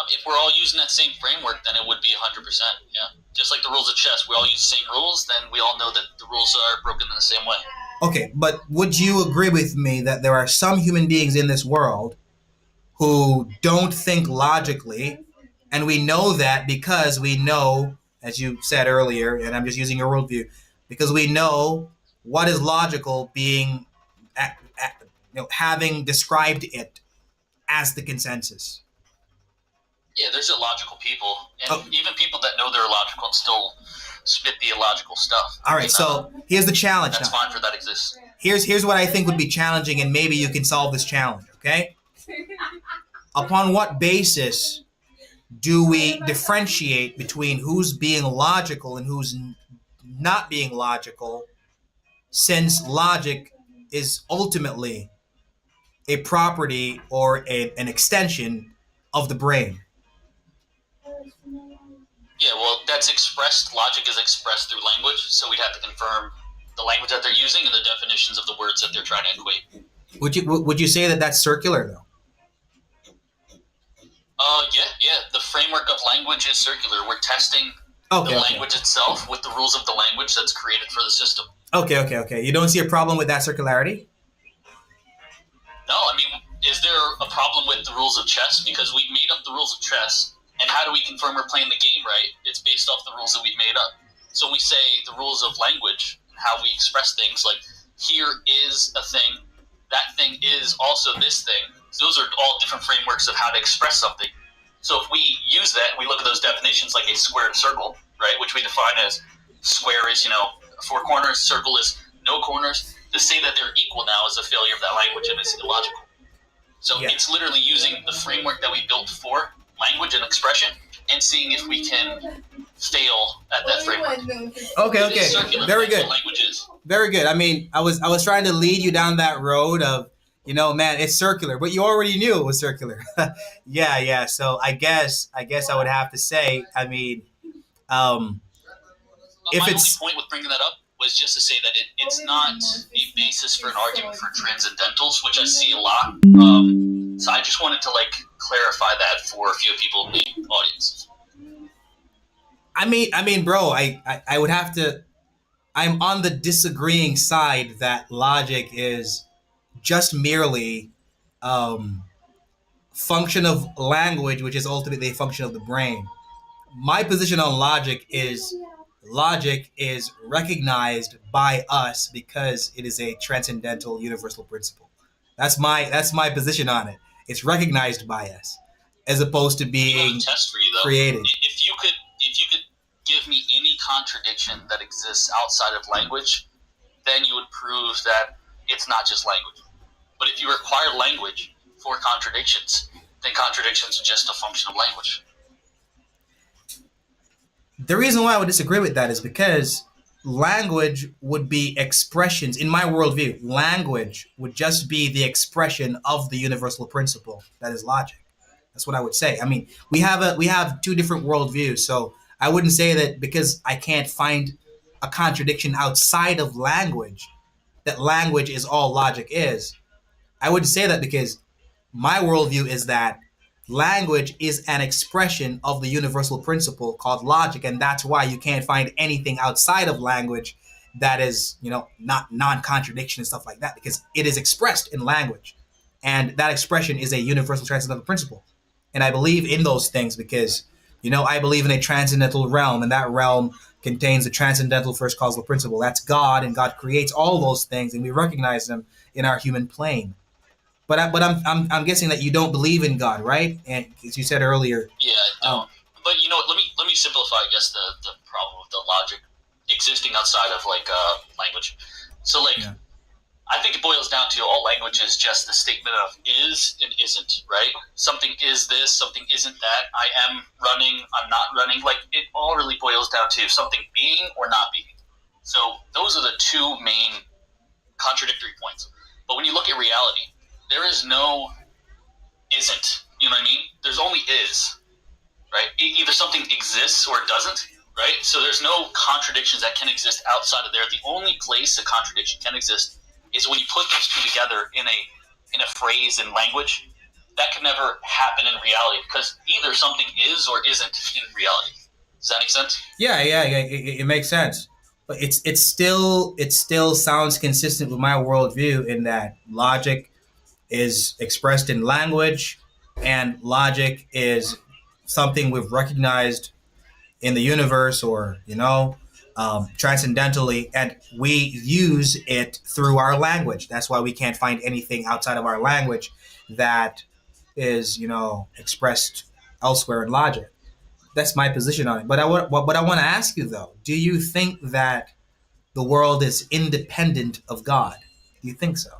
Speaker 7: If we're all using that same framework, then it would be 100%. Yeah. Just like the rules of chess, we all use the same rules. Then we all know that the rules are broken in the same way.
Speaker 2: Okay, but would you agree with me that there are some human beings in this world who don't think logically, and we know that because we know, as you said earlier, and I'm just using your worldview, because we know what is logical, being, having described it as the consensus?
Speaker 7: Yeah, there's illogical people, and even people that know they're illogical and still spit the illogical stuff.
Speaker 2: All right, so here's the challenge
Speaker 7: that's
Speaker 2: now.
Speaker 7: fine for that exists.
Speaker 2: Here's what I think would be challenging, and maybe you can solve this challenge, okay? Upon what basis do we differentiate between who's being logical and who's not being logical, since logic is ultimately a property or an extension of the brain?
Speaker 7: Yeah, well, that's expressed. Logic is expressed through language, so we'd have to confirm the language that they're using and the definitions of the words that they're trying to equate.
Speaker 2: Would you say that that's circular though?
Speaker 7: Yeah. The framework of language is circular. We're testing
Speaker 2: Okay.
Speaker 7: the language itself with the rules of the language that's created for the system.
Speaker 2: Okay. You don't see a problem with that circularity?
Speaker 7: No, I mean, is there a problem with the rules of chess? Because we made up the rules of chess, and how do we confirm we're playing the game right? It's based off the rules that we've made up. So we say the rules of language, how we express things, like here is a thing, that thing is also this thing. Those are all different frameworks of how to express something. So if we use that, we look at those definitions like a square and circle, right, which we define as square is, 4 corners, circle is no corners. To say that they're equal now is a failure of that language, and it's illogical. So It's literally using the framework that we built for language and expression and seeing if we can fail at that framework.
Speaker 2: Okay.
Speaker 7: Circular,
Speaker 2: Very good.
Speaker 7: What language is.
Speaker 2: Very good. I mean, I was trying to lead you down that road of, man, it's circular, but you already knew it was circular. Yeah. So I guess I would have to say, I mean, if
Speaker 7: my only
Speaker 2: it's
Speaker 7: point with bringing that up was just to say that it's not a basis for an argument for transcendentals, which I see a lot. So I just wanted to clarify that for a few people in the audience.
Speaker 2: I mean, bro, I would have to. I'm on the disagreeing side that logic is just merely function of language, which is ultimately a function of the brain. My position on logic is recognized by us because it is a transcendental universal principle. That's my position on it. It's recognized by us, as opposed to being
Speaker 7: test for you, though.
Speaker 2: created.
Speaker 7: If you could give me any contradiction that exists outside of language, then you would prove that it's not just language. But if you require language for contradictions, then contradictions are just a function of language.
Speaker 2: The reason why I would disagree with that is because language would be expressions. In my worldview, language would just be the expression of the universal principle that is logic. That's what I would say. I mean, we have two different worldviews, so I wouldn't say that because I can't find a contradiction outside of language, that language is all logic is. I wouldn't say that because my worldview is that language is an expression of the universal principle called logic, and that's why you can't find anything outside of language that is, not non-contradiction and stuff like that, because it is expressed in language, and that expression is a universal transcendental principle. And I believe in those things because, I believe in a transcendental realm, and that realm contains the transcendental first causal principle. That's God, and God creates all those things, and we recognize them in our human plane. But I'm guessing that you don't believe in God, right? And as you said earlier.
Speaker 7: Yeah, I don't. But let me simplify, I guess, the problem with the logic existing outside of language. So
Speaker 2: Yeah.
Speaker 7: I think it boils down to all language is just the statement of is and isn't, right? Something is this, something isn't that. I am running, I'm not running. It all really boils down to something being or not being. So those are the two main contradictory points. But when you look at reality, there is no isn't. You know what I mean? There's only is, right? Either something exists or it doesn't, right? So there's no contradictions that can exist outside of there. The only place a contradiction can exist is when you put those two together in a phrase in language. That can never happen in reality because either something is or isn't in reality. Does that make sense?
Speaker 2: Yeah. It makes sense, but it still sounds consistent with my worldview in that logic is expressed in language, and logic is something we've recognized in the universe, or transcendentally, and we use it through our language. That's why we can't find anything outside of our language that is expressed elsewhere in logic. That's my position on it. But I want to ask you though: do you think that the world is independent of God? Do you think so?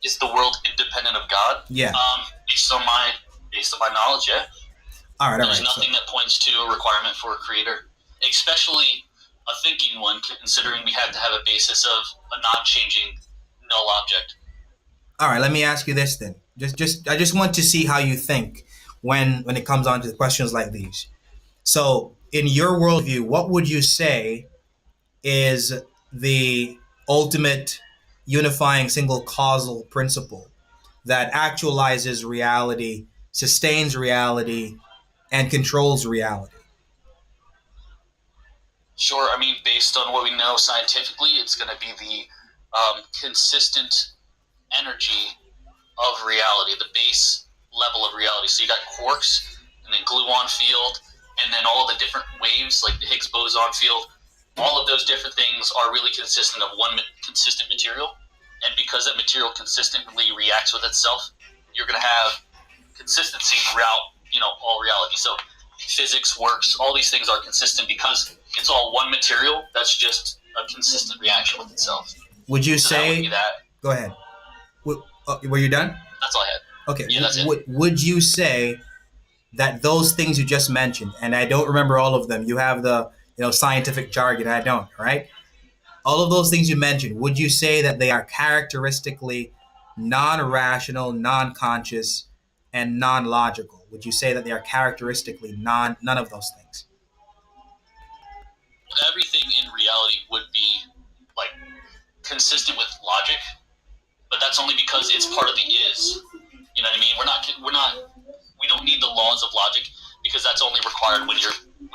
Speaker 7: Is the world independent of God?
Speaker 2: Yeah.
Speaker 7: Based on my knowledge, yeah.
Speaker 2: All right.
Speaker 7: There's nothing that points to a requirement for a creator, especially a thinking one, considering we had to have a basis of a non-changing null object.
Speaker 2: All right. Let me ask you this then. I just want to see how you think when it comes on to questions like these. So, in your worldview, what would you say is the ultimate unifying single causal principle that actualizes reality, sustains reality, and controls reality?
Speaker 7: Sure. I mean, based on what we know scientifically, it's going to be the consistent energy of reality, the base level of reality. So you got quarks, and then gluon field, and then all the different waves, like the Higgs boson field. All of those different things are really consistent of one consistent material. And because that material consistently reacts with itself, you're going to have consistency throughout, all reality. So physics works. All these things are consistent because it's all one material that's just a consistent reaction with itself.
Speaker 2: Would you
Speaker 7: So
Speaker 2: say?
Speaker 7: that.
Speaker 2: Go ahead. Were you done?
Speaker 7: That's all I had.
Speaker 2: Okay.
Speaker 7: Yeah, that's it.
Speaker 2: Would you say that those things you just mentioned, and I don't remember all of them, you have the scientific jargon, I don't, right? All of those things you mentioned, would you say that they are characteristically non-rational, non-conscious, and non-logical? Would you say that they are characteristically none of those things?
Speaker 7: Everything in reality would be like consistent with logic, but that's only because it's part of the is. You know what I mean? We don't need the laws of logic because that's only required when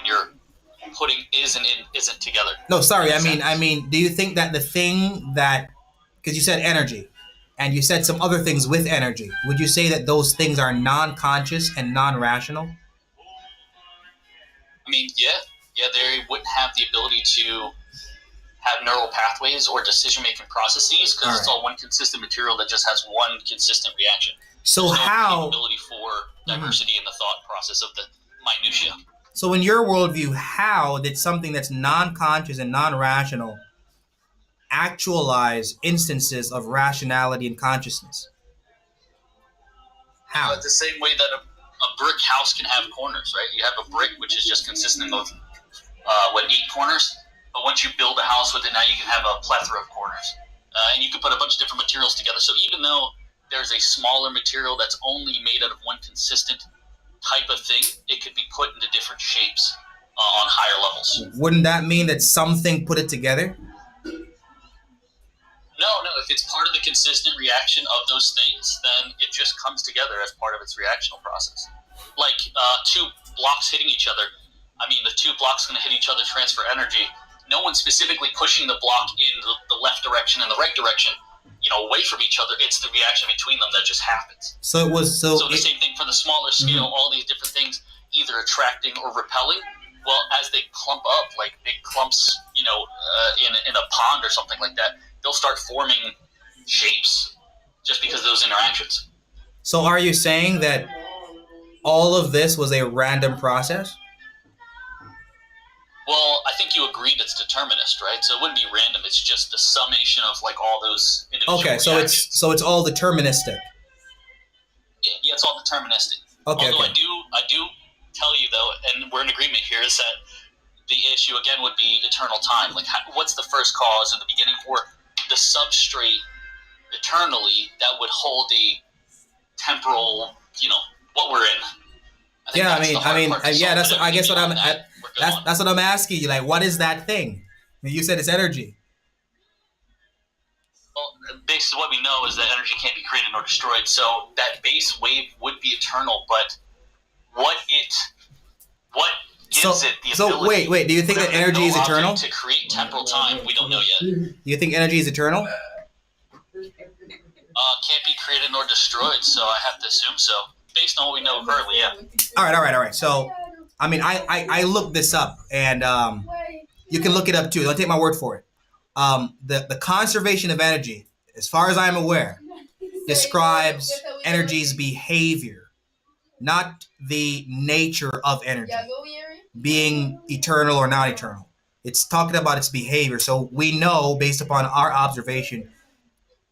Speaker 7: you're putting is and isn't together.
Speaker 2: No, sorry. I mean, do you think that the thing that, because you said energy, and you said some other things with energy, would you say that those things are non-conscious and non-rational?
Speaker 7: I mean, yeah, they wouldn't have the ability to have neural pathways or decision-making processes because it's all one consistent material that just has one consistent reaction.
Speaker 2: So
Speaker 7: There's no
Speaker 2: how
Speaker 7: capability for diversity in the thought process of the minutia.
Speaker 2: So in your worldview, how did something that's non-conscious and non-rational actualize instances of rationality and consciousness? How?
Speaker 7: The same way that a brick house can have corners, right? You have a brick which is just consistent of 8 corners, but once you build a house with it, now you can have a plethora of corners, and you can put a bunch of different materials together. So even though there's a smaller material that's only made out of one consistent type of thing, it could be put into different shapes on higher levels.
Speaker 2: Wouldn't that mean that something put it together?
Speaker 7: No. If it's part of the consistent reaction of those things, then it just comes together as part of its reactional process. Like 2 blocks hitting each other. I mean, the 2 blocks going to hit each other, transfer energy. No one's specifically pushing the block in the left direction and the right direction, away from each other. It's the reaction between them that just happens.
Speaker 2: So it was
Speaker 7: the same thing for the smaller scale. All these different things either attracting or repelling. Well, as they clump up, like big clumps, in a pond or something like that, they'll start forming shapes just because of those interactions.
Speaker 2: So are you saying that all of this was a random process?
Speaker 7: Well, I think you agreed it's determinist, right? So it wouldn't be random. It's just the summation of like all those individual reactions.
Speaker 2: it's all deterministic.
Speaker 7: Yeah, it's all deterministic.
Speaker 2: Okay.
Speaker 7: Although I do tell you though, and we're in agreement here, is that the issue again would be eternal time. Like, what's the first cause in the beginning, or the substrate eternally that would hold the temporal, what we're in.
Speaker 2: That's what I'm asking you. Like, what is that thing? You said it's energy.
Speaker 7: Well, based on what we know is that energy can't be created nor destroyed. So that base wave would be eternal, but what gives it the ability?
Speaker 2: Wait. Do you think that energy is eternal?
Speaker 7: To create temporal time, we don't know yet.
Speaker 2: Do you think energy is eternal?
Speaker 7: Can't be created nor destroyed, so I have to assume so. Based on what we know currently, yeah.
Speaker 2: All right. So, I mean, I looked this up, and you can look it up too. Don't take my word for it. The conservation of energy, as far as I'm aware, describes energy's behavior, not the nature of energy being eternal or not eternal. It's talking about its behavior. So we know, based upon our observation,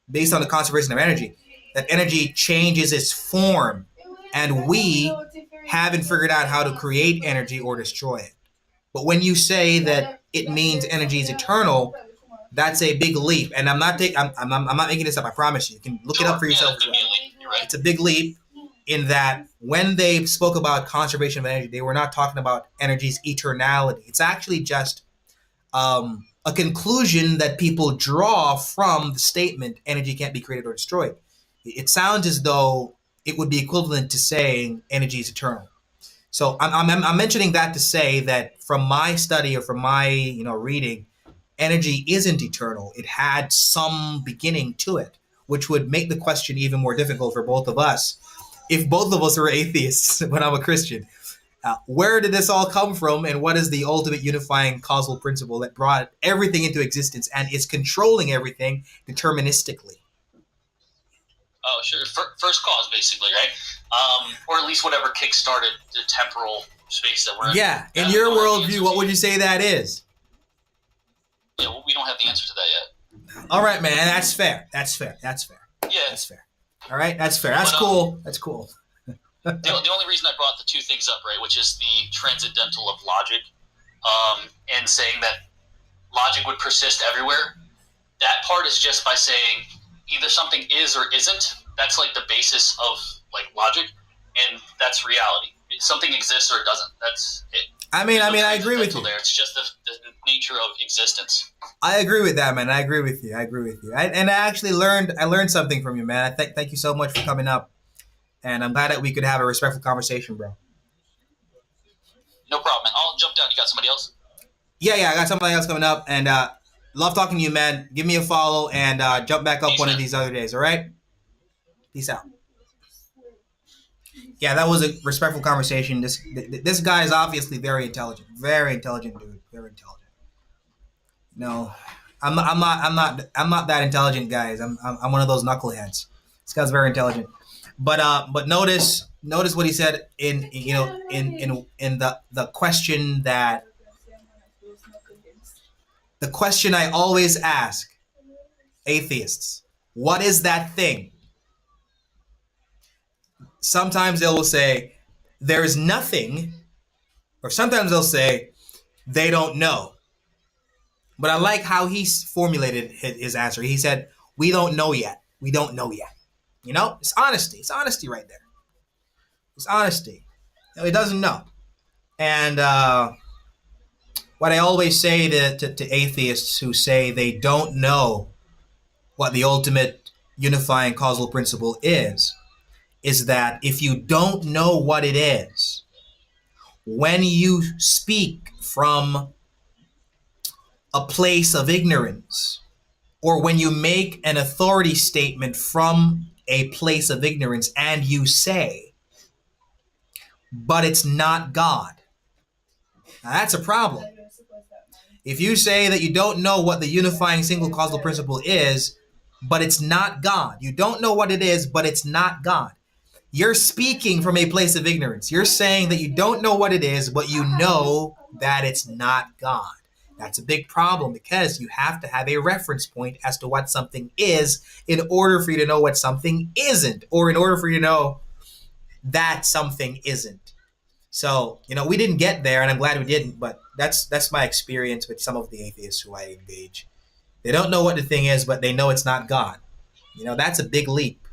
Speaker 2: based on the conservation of energy, that energy changes its form, and we haven't figured out how to create energy or destroy it. But when you say that it means energy is eternal, that's a big leap. And I'm not making this up. I promise you. You can look it up for yourself as well.
Speaker 7: You're right.
Speaker 2: It's a big leap in that when they spoke about conservation of energy, they were not talking about energy's eternality. It's actually just a conclusion that people draw from the statement energy can't be created or destroyed. It sounds as though it would be equivalent to saying energy is eternal. So I'm mentioning that to say that from my study or from my reading, energy isn't eternal. It had some beginning to it, which would make the question even more difficult for both of us. If both of us were atheists when I'm a Christian, where did this all come from, and what is the ultimate unifying causal principle that brought everything into existence and is controlling everything deterministically?
Speaker 7: Oh, sure. First cause, basically, right? Or at least whatever kickstarted the temporal space that we're in.
Speaker 2: Yeah. In your worldview, what would you say that is?
Speaker 7: Yeah, well, we don't have the answer to that yet.
Speaker 2: All right, man. That's fair. That's fair.
Speaker 7: Yeah.
Speaker 2: That's fair. All right. That's fair. That's cool. That's cool.
Speaker 7: The only reason I brought the two things up, right, which is the transcendental of logic, and saying that logic would persist everywhere, that part is just by saying either something is or isn't. That's like the basis of like logic, and that's reality. Something exists or it doesn't. That's it.
Speaker 2: I agree with you.
Speaker 7: There. It's just the nature of existence.
Speaker 2: I agree with that, man. I agree with you. And I actually learned something from you, man. Thank you so much for coming up. And I'm glad that we could have a respectful conversation, bro.
Speaker 7: No problem, man. I'll jump down. You got somebody else?
Speaker 2: Yeah, I got somebody else coming up. And love talking to you, man. Give me a follow and jump back up one of these other days, all right? Peace out. Yeah, that was a respectful conversation. This guy is obviously very intelligent. Very intelligent dude. Very intelligent. No, I'm not that intelligent, guys. I'm one of those knuckleheads. This guy's very intelligent. But notice what he said in the question that the question I always ask atheists: what is that thing? Sometimes they will say there is nothing, or sometimes they'll say they don't know. But I like how he formulated his answer. He said, "We don't know yet. We don't know yet." It's honesty. It's honesty right there. It's honesty. He doesn't know. And what I always say to atheists who say they don't know what the ultimate unifying causal principle is that if you don't know what it is, when you speak from a place of ignorance, or when you make an authority statement from a place of ignorance and you say, but it's not God. Now that's a problem. If you say that you don't know what the unifying single causal principle is, but it's not God. You don't know what it is, but it's not God. You're speaking from a place of ignorance. You're saying that you don't know what it is, but you know that it's not God. That's a big problem because you have to have a reference point as to what something is in order for you to know what something isn't, or in order for you to know that something isn't. So, we didn't get there, and I'm glad we didn't, but that's my experience with some of the atheists who I engage. They don't know what the thing is, but they know it's not God. That's a big leap.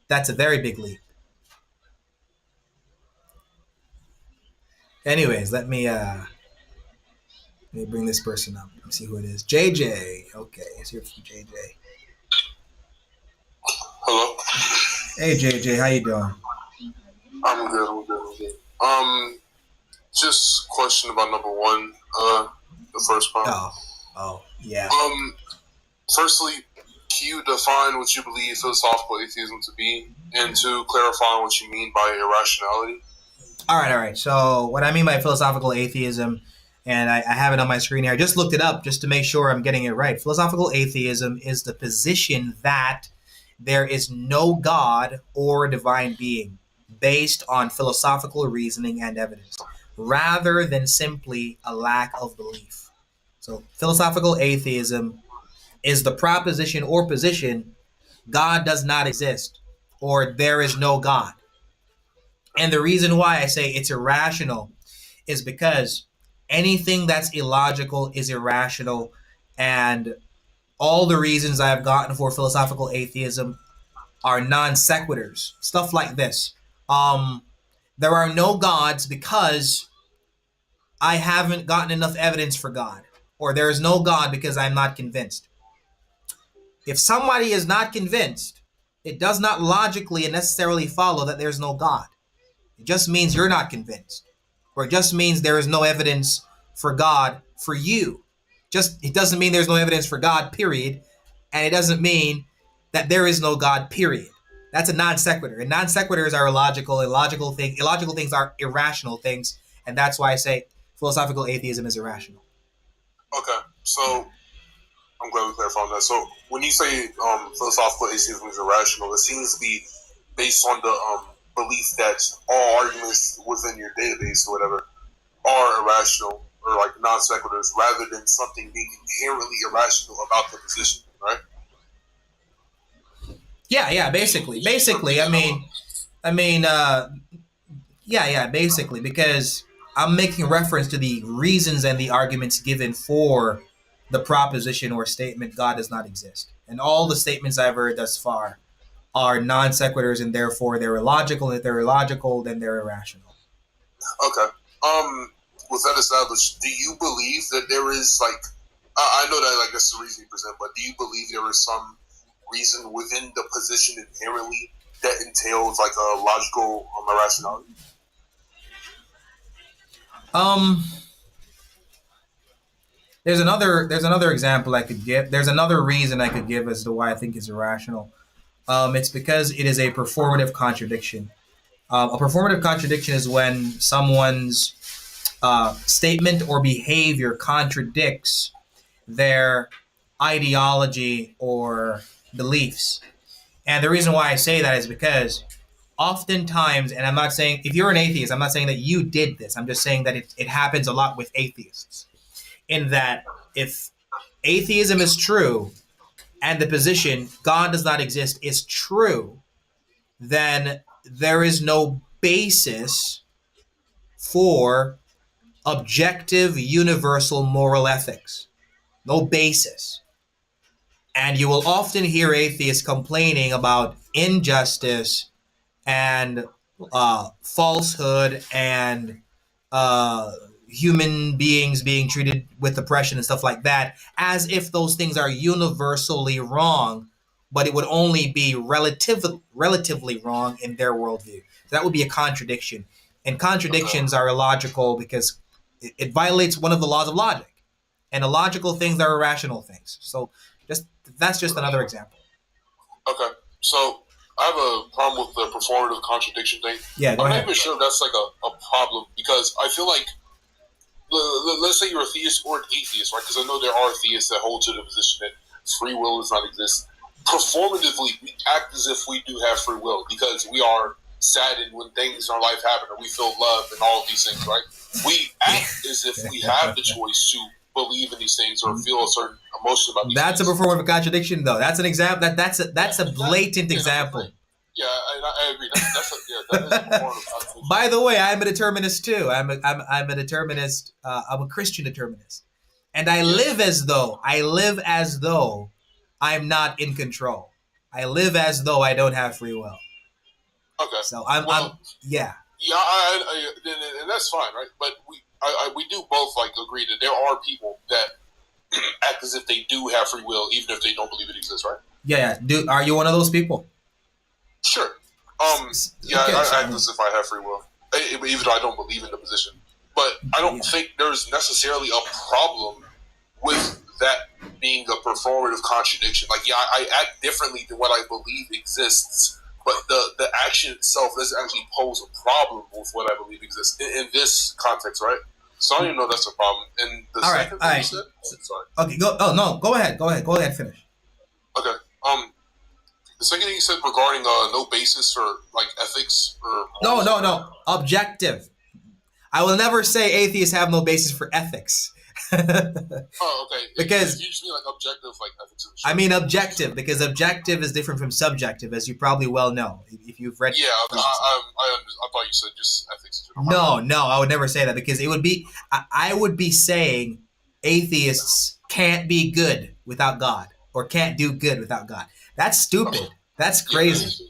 Speaker 2: That's a very big leap. Anyways, let me bring this person up. Let me see who it is. JJ. Okay, let's hear from JJ.
Speaker 8: Hello.
Speaker 2: Hey, JJ, how you doing?
Speaker 8: I'm good. Just question about number one. The first part.
Speaker 2: Oh, yeah.
Speaker 8: Firstly, can you define what you believe philosophical atheism to be, and to clarify what you mean by irrationality?
Speaker 2: All right. So what I mean by philosophical atheism, and I have it on my screen here. I just looked it up just to make sure I'm getting it right. Philosophical atheism is the position that there is no God or divine being. based on philosophical reasoning and evidence, rather than simply a lack of belief. So, philosophical atheism is the proposition or position God does not exist or there is no God. And the reason why I say it's irrational is because anything that's illogical is irrational, and all the reasons I've gotten for philosophical atheism are non sequiturs. Stuff like this. There are no gods because I haven't gotten enough evidence for God, or there is no God because I'm not convinced. If somebody is not convinced, it does not logically and necessarily follow that there's no God. It just means you're not convinced, or it just means there is no evidence for God for you. It doesn't mean there's no evidence for God, period, and it doesn't mean that there is no God, period. That's a non sequitur, and non sequiturs are illogical. Illogical things are irrational things, and that's why I say philosophical atheism is irrational.
Speaker 8: Okay, so I'm glad we clarified on that. So when you say philosophical atheism is irrational, it seems to be based on the belief that all arguments within your database or whatever are irrational or like non sequiturs, rather than something being inherently irrational about the position, right?
Speaker 2: Yeah, basically, basically, because I'm making reference to the reasons and the arguments given for the proposition or statement God does not exist. And all the statements I've heard thus far are non sequiturs, and therefore they're illogical. And if they're illogical, then they're irrational.
Speaker 8: Okay. With that established, do you believe that there is I know that that's the reason you present, but do you believe there is some reason within the position inherently that entails like a logical irrationality?
Speaker 2: There's another example I could give. There's another reason I could give as to why I think it's irrational. It's because it is a performative contradiction. A performative contradiction is when someone's statement or behavior contradicts their ideology or beliefs. And the reason why I say that is because oftentimes, and I'm not saying, if you're an atheist, I'm not saying that you did this. I'm just saying that it happens a lot with atheists. In that if atheism is true and the position God does not exist is true, then there is no basis for objective, universal moral ethics. No basis. And you will often hear atheists complaining about injustice and falsehood and human beings being treated with oppression and stuff like that, as if those things are universally wrong, but it would only be relatively wrong in their worldview. So that would be a contradiction. And contradictions are illogical because it violates one of the laws of logic. And illogical things are irrational things. So that's just another example.
Speaker 8: Okay, so I have a problem with the performative contradiction thing.
Speaker 2: Yeah, go
Speaker 8: I'm
Speaker 2: ahead.
Speaker 8: not even sure if that's like a problem, because I feel like, let's say you're a theist or an atheist, right? Because I know there are theists that hold to the position that free will does not exist. Performatively, we act as if we do have free will because we are saddened when things in our life happen, or we feel love and all of these things, right? We act as if we have the choice to believe in these things or feel a certain emotion about these
Speaker 2: That's
Speaker 8: things.
Speaker 2: a performative contradiction, though. That's an example. That's a blatant example.
Speaker 8: Yeah, I agree. That is a performative contradiction.
Speaker 2: By the way, I'm a determinist too. I'm a determinist. I'm a Christian determinist, and I live as though I'm not in control. I live as though I don't have free will.
Speaker 8: Okay.
Speaker 2: So
Speaker 8: Yeah, and that's fine, right? But we do both agree that there are people that act as if they do have free will, even if they don't believe it exists, right?
Speaker 2: Yeah. Are you one of those people?
Speaker 8: Sure. Yeah,
Speaker 2: Okay,
Speaker 8: I act as if I have free will, even though I don't believe in the position. But I don't think there's necessarily a problem with that being a performative contradiction. I act differently than what I believe exists, but the action itself doesn't actually pose a problem with what I believe exists in this context, right? So I don't even know that's a problem. And the second thing you said, sorry.
Speaker 2: Okay. Go ahead. Finish.
Speaker 8: Okay. The The second thing you said regarding no basis for like ethics or
Speaker 2: No. Objective. I will never say atheists have no basis for ethics.
Speaker 8: Oh, okay.
Speaker 2: Because
Speaker 8: you just mean like objective, like ethics.
Speaker 2: I mean objective, because objective is different from subjective, as you probably well know if you've read.
Speaker 8: Yeah, I thought you said just ethics. In general.
Speaker 2: No, I would never say that, because it would be I would be saying atheists can't be good without God, or can't do good without God. That's stupid. That's crazy.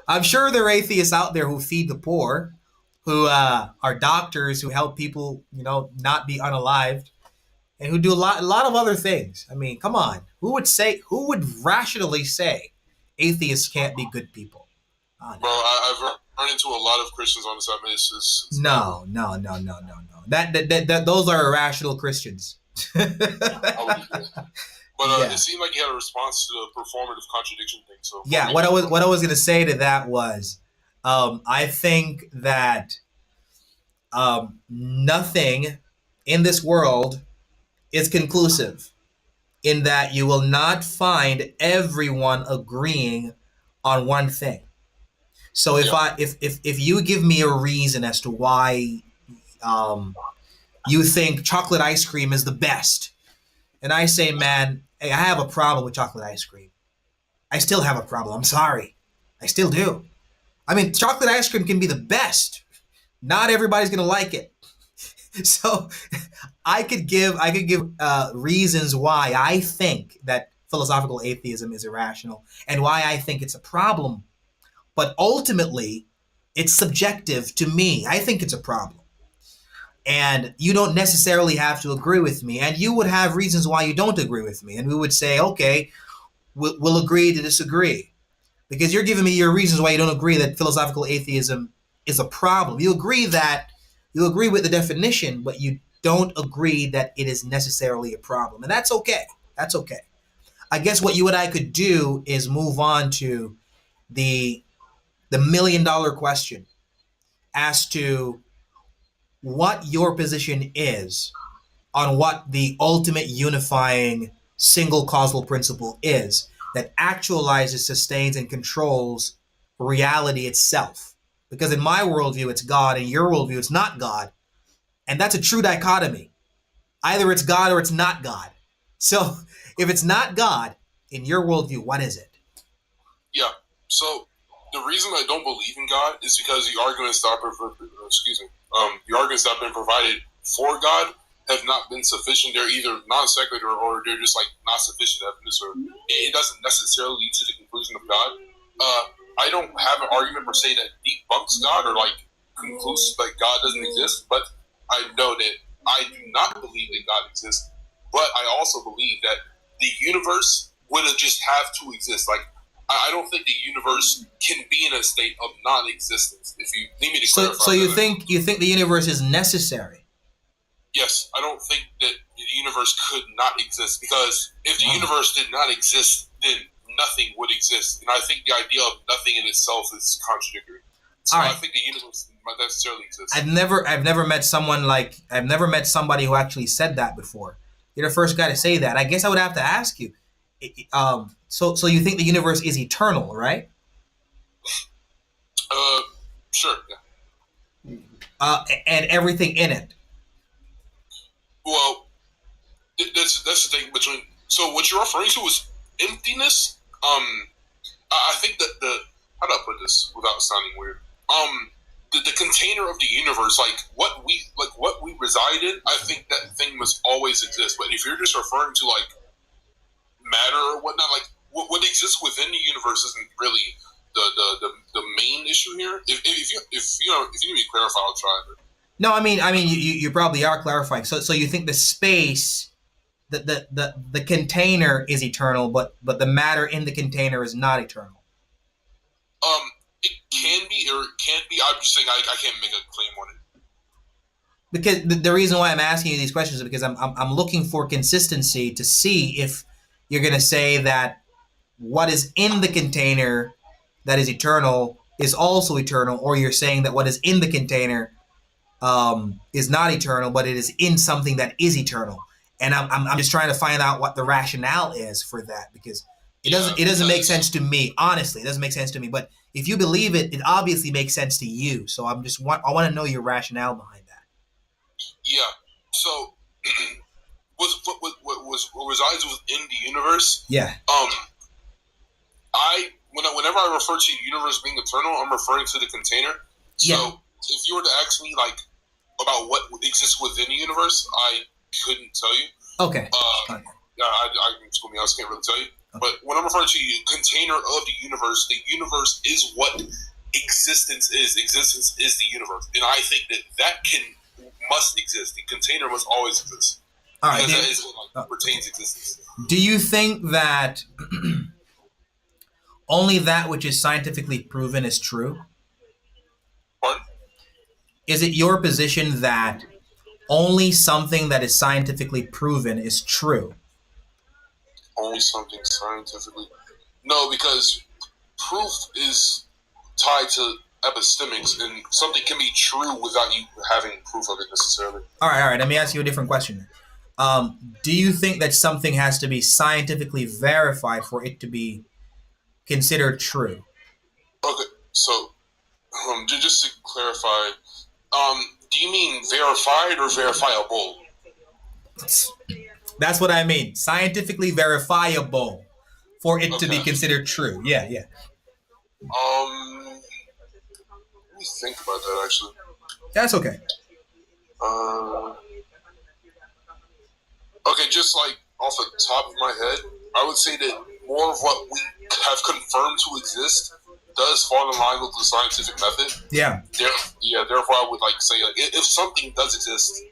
Speaker 2: I'm sure there are atheists out there who feed the poor, who are doctors, who help people, not be unalived, and who do a lot of other things. I mean, come on. Who would rationally say atheists can't be good people? Oh, no.
Speaker 8: Bro, I've run into a lot of Christians on this episode. It's
Speaker 2: No. That those are irrational Christians.
Speaker 8: But
Speaker 2: Yeah.
Speaker 8: it seemed like you had a response to the performative contradiction thing. So
Speaker 2: Yeah, what I was gonna say to that was, I think that nothing in this world is conclusive, in that you will not find everyone agreeing on one thing. So if you give me a reason as to why you think chocolate ice cream is the best, and I say, man, hey, I have a problem with chocolate ice cream. I still have a problem. I'm sorry. I still do. I mean, chocolate ice cream can be the best. Not everybody's going to like it. So I could give reasons why I think that philosophical atheism is irrational and why I think it's a problem. But ultimately, it's subjective to me. I think it's a problem. And you don't necessarily have to agree with me. And you would have reasons why you don't agree with me. And we would say, okay, we'll agree to disagree. Because you're giving me your reasons why you don't agree that philosophical atheism is a problem. You agree with the definition, but you don't agree that it is necessarily a problem. And that's okay. That's okay. I guess what you and I could do is move on to the $1 million question as to what your position is on what the ultimate unifying single causal principle is that actualizes, sustains, and controls reality itself. Because in my worldview, it's God. In your worldview, it's not God. And that's a true dichotomy. Either it's God or it's not God. So if it's not God, in your worldview, what is it?
Speaker 8: Yeah. So the reason I don't believe in God is because the arguments that have been provided for God have not been sufficient. They're either non sequitur or they're just like not sufficient evidence, or it doesn't necessarily lead to the conclusion of God. I don't have an argument per se that debunks God or like concludes like God doesn't exist, but I know that I do not believe that God exists. But I also believe that the universe would have just have to exist. Like I don't think the universe can be in a state of non-existence. If you need me to clarify.
Speaker 2: So you think the universe is necessary?
Speaker 8: Yes, I don't think that the universe could not exist, because if the universe did not exist, then nothing would exist. And I think the idea of nothing in itself is contradictory. So I think the universe might necessarily exist.
Speaker 2: I've never met somebody who actually said that before. You're the first guy to say that. I guess I would have to ask you. So you think the universe is eternal, right?
Speaker 8: Sure. Yeah.
Speaker 2: And everything in it.
Speaker 8: Well, that's the thing between. So what you're referring to is emptiness. I think that how do I put this without sounding weird? The container of the universe, like what we reside in, I think that thing must always exist. But if you're just referring to like matter or whatnot, like what exists within the universe isn't really the main issue here. If you need me to clarify, I'll try.
Speaker 2: No, I mean, you probably are clarifying. So you think the space, the container is eternal, but the matter in the container is not eternal.
Speaker 8: It can be or it can't be. I'm just saying I can't make a claim on it.
Speaker 2: Because the reason why I'm asking you these questions is because I'm looking for consistency to see if you're going to say that what is in the container that is eternal is also eternal, or you're saying that what is in the container is not eternal, but it is in something that is eternal. And I'm just trying to find out what the rationale is for that, because It doesn't make sense to me. Honestly, it doesn't make sense to me. But if you believe it, it obviously makes sense to you. So I want to know your rationale behind that.
Speaker 8: Yeah. So, what resides within the universe?
Speaker 2: Yeah.
Speaker 8: Whenever I refer to the universe being eternal, I'm referring to the container. So,
Speaker 2: Yeah.
Speaker 8: if you were to ask me like about what exists within the universe, I couldn't tell you.
Speaker 2: Okay.
Speaker 8: Yeah, to be honest, can't really tell you. Okay. But when I'm referring to the container of the universe is what existence is. Existence is the universe, and I think that must exist. The container must always exist.
Speaker 2: All right.
Speaker 8: Because that is what retains existence.
Speaker 2: Do you think that only that which is scientifically proven is true?
Speaker 8: Pardon?
Speaker 2: Is it your position that only something that is scientifically proven is true?
Speaker 8: Only something scientifically? No, because proof is tied to epistemics, and something can be true without you having proof of it necessarily.
Speaker 2: All right. Let me ask you a different question. Do you think that something has to be scientifically verified for it to be considered true?
Speaker 8: Okay, so just to clarify, do you mean verified or verifiable?
Speaker 2: That's what I mean. Scientifically verifiable for it to be considered true. Yeah.
Speaker 8: Let me think about that actually.
Speaker 2: That's okay.
Speaker 8: Okay, just like off the top of my head, I would say that more of what we have confirmed to exist does fall in line with the scientific method. Yeah. Therefore, I would like say if something does exist,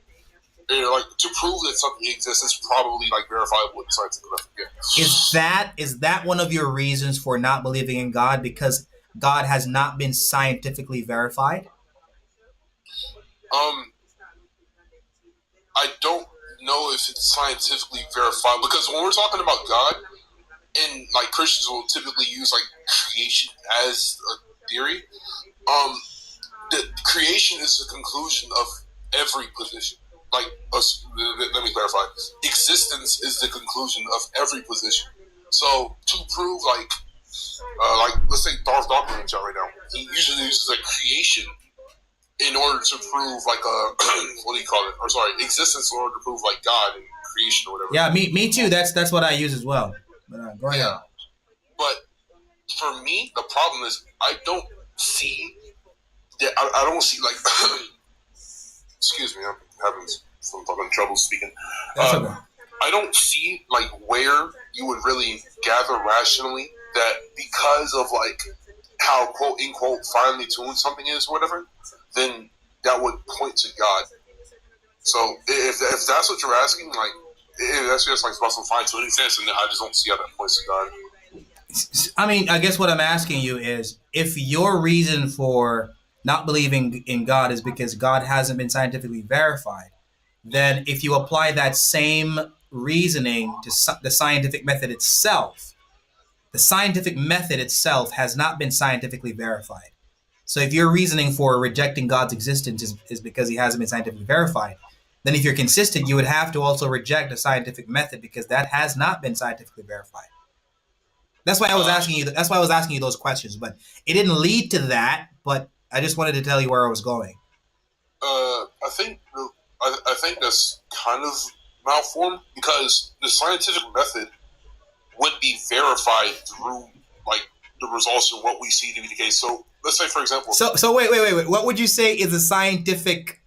Speaker 8: like to prove that something exists, it's probably like verifiable with the scientific method. Yeah.
Speaker 2: Is that one of your reasons for not believing in God, because God has not been scientifically verified?
Speaker 8: I don't know if it's scientifically verified, because when we're talking about God, and like Christians will typically use like creation as a theory. The creation is the conclusion of every position. Like, let me clarify. Existence is the conclusion of every position. So to prove like let's say Darth Dawkins in chat right now, he usually uses like creation in order to prove like what do you call it? Or sorry, existence in order to prove like God and creation or whatever.
Speaker 2: Yeah, me too. That's what I use as well. But go ahead.
Speaker 8: Yeah. But for me, the problem is I don't see that. I don't see like. Excuse me, I'm having some fucking trouble speaking.
Speaker 2: That's okay.
Speaker 8: I don't see like where you would really gather rationally that because of like how quote unquote finely tuned something is, or whatever, then that would point to God. So if that's what you're asking, like. That's just like about some fine-tuning sense, and I just don't see how that points to God.
Speaker 2: I mean, I guess what I'm asking you is, if your reason for not believing in God is because God hasn't been scientifically verified, then if you apply that same reasoning to the scientific method itself, the scientific method itself has not been scientifically verified. So if your reasoning for rejecting God's existence is because he hasn't been scientifically verified, then if you're consistent, you would have to also reject the scientific method because that has not been scientifically verified. That's why I was asking you. That's why I was asking you those questions, but it didn't lead to that. But I just wanted to tell you where I was going.
Speaker 8: I think that's kind of malformed because the scientific method would be verified through like the results of what we see to be the case. So let's say, for example.
Speaker 2: So wait. What would you say is the scientific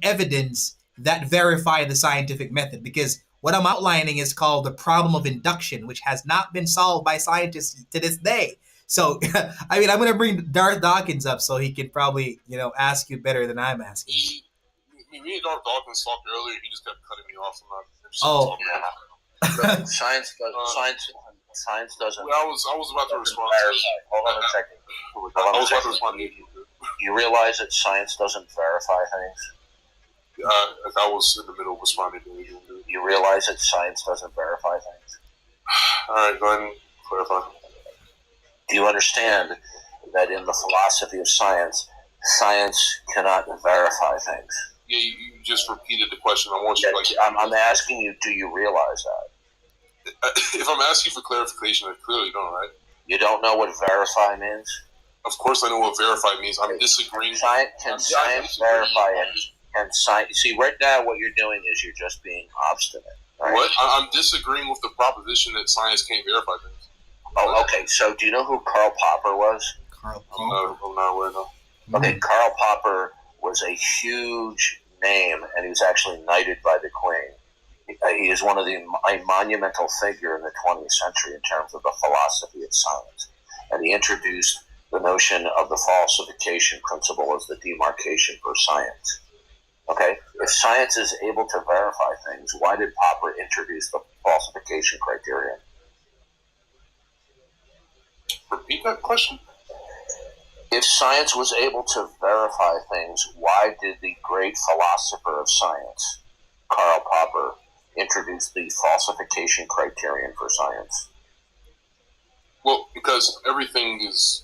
Speaker 2: evidence that verify the scientific method? Because what I'm outlining is called the problem of induction, which has not been solved by scientists to this day. So, I mean, I'm going to bring Darth Dawkins up so he can probably, ask you better than I'm asking.
Speaker 8: Me and Darth Dawkins talked earlier. He just kept cutting me off.
Speaker 5: Science doesn't.
Speaker 8: Well, I was about to respond.
Speaker 5: Hold on a second.
Speaker 8: I was about to respond.
Speaker 5: You realize that science doesn't verify things?
Speaker 8: I was in the middle of responding to you.
Speaker 5: You realize that science doesn't verify things?
Speaker 8: All right, go ahead and clarify.
Speaker 5: Do you understand that in the philosophy of science cannot verify things?
Speaker 8: Yeah, you just repeated the question. I want you
Speaker 5: I'm asking you, do you realize that?
Speaker 8: if I'm asking for clarification, I clearly don't, right?
Speaker 9: You don't know what verify means?
Speaker 8: Of course, I know what verify means. I'm disagreeing.
Speaker 9: Can science verify it? Can science see? Right now, what you're doing is you're just being obstinate. Right?
Speaker 8: What? I'm disagreeing with the proposition that science can't verify things.
Speaker 9: Oh, okay. So, do you know who Karl Popper was?
Speaker 2: Karl
Speaker 8: I'm
Speaker 2: Popper.
Speaker 8: not aware, no.
Speaker 9: Okay, Karl Popper was a huge name, and he was actually knighted by the Queen. He is one of a monumental figure in the 20th century in terms of the philosophy of science, and he introduced the notion of the falsification principle as the demarcation for science. Okay, if science is able to verify things, why did Popper introduce the falsification criterion?
Speaker 8: Repeat that question?
Speaker 9: If science was able to verify things, why did the great philosopher of science, Karl Popper, introduce the falsification criterion for science?
Speaker 8: Well, because everything is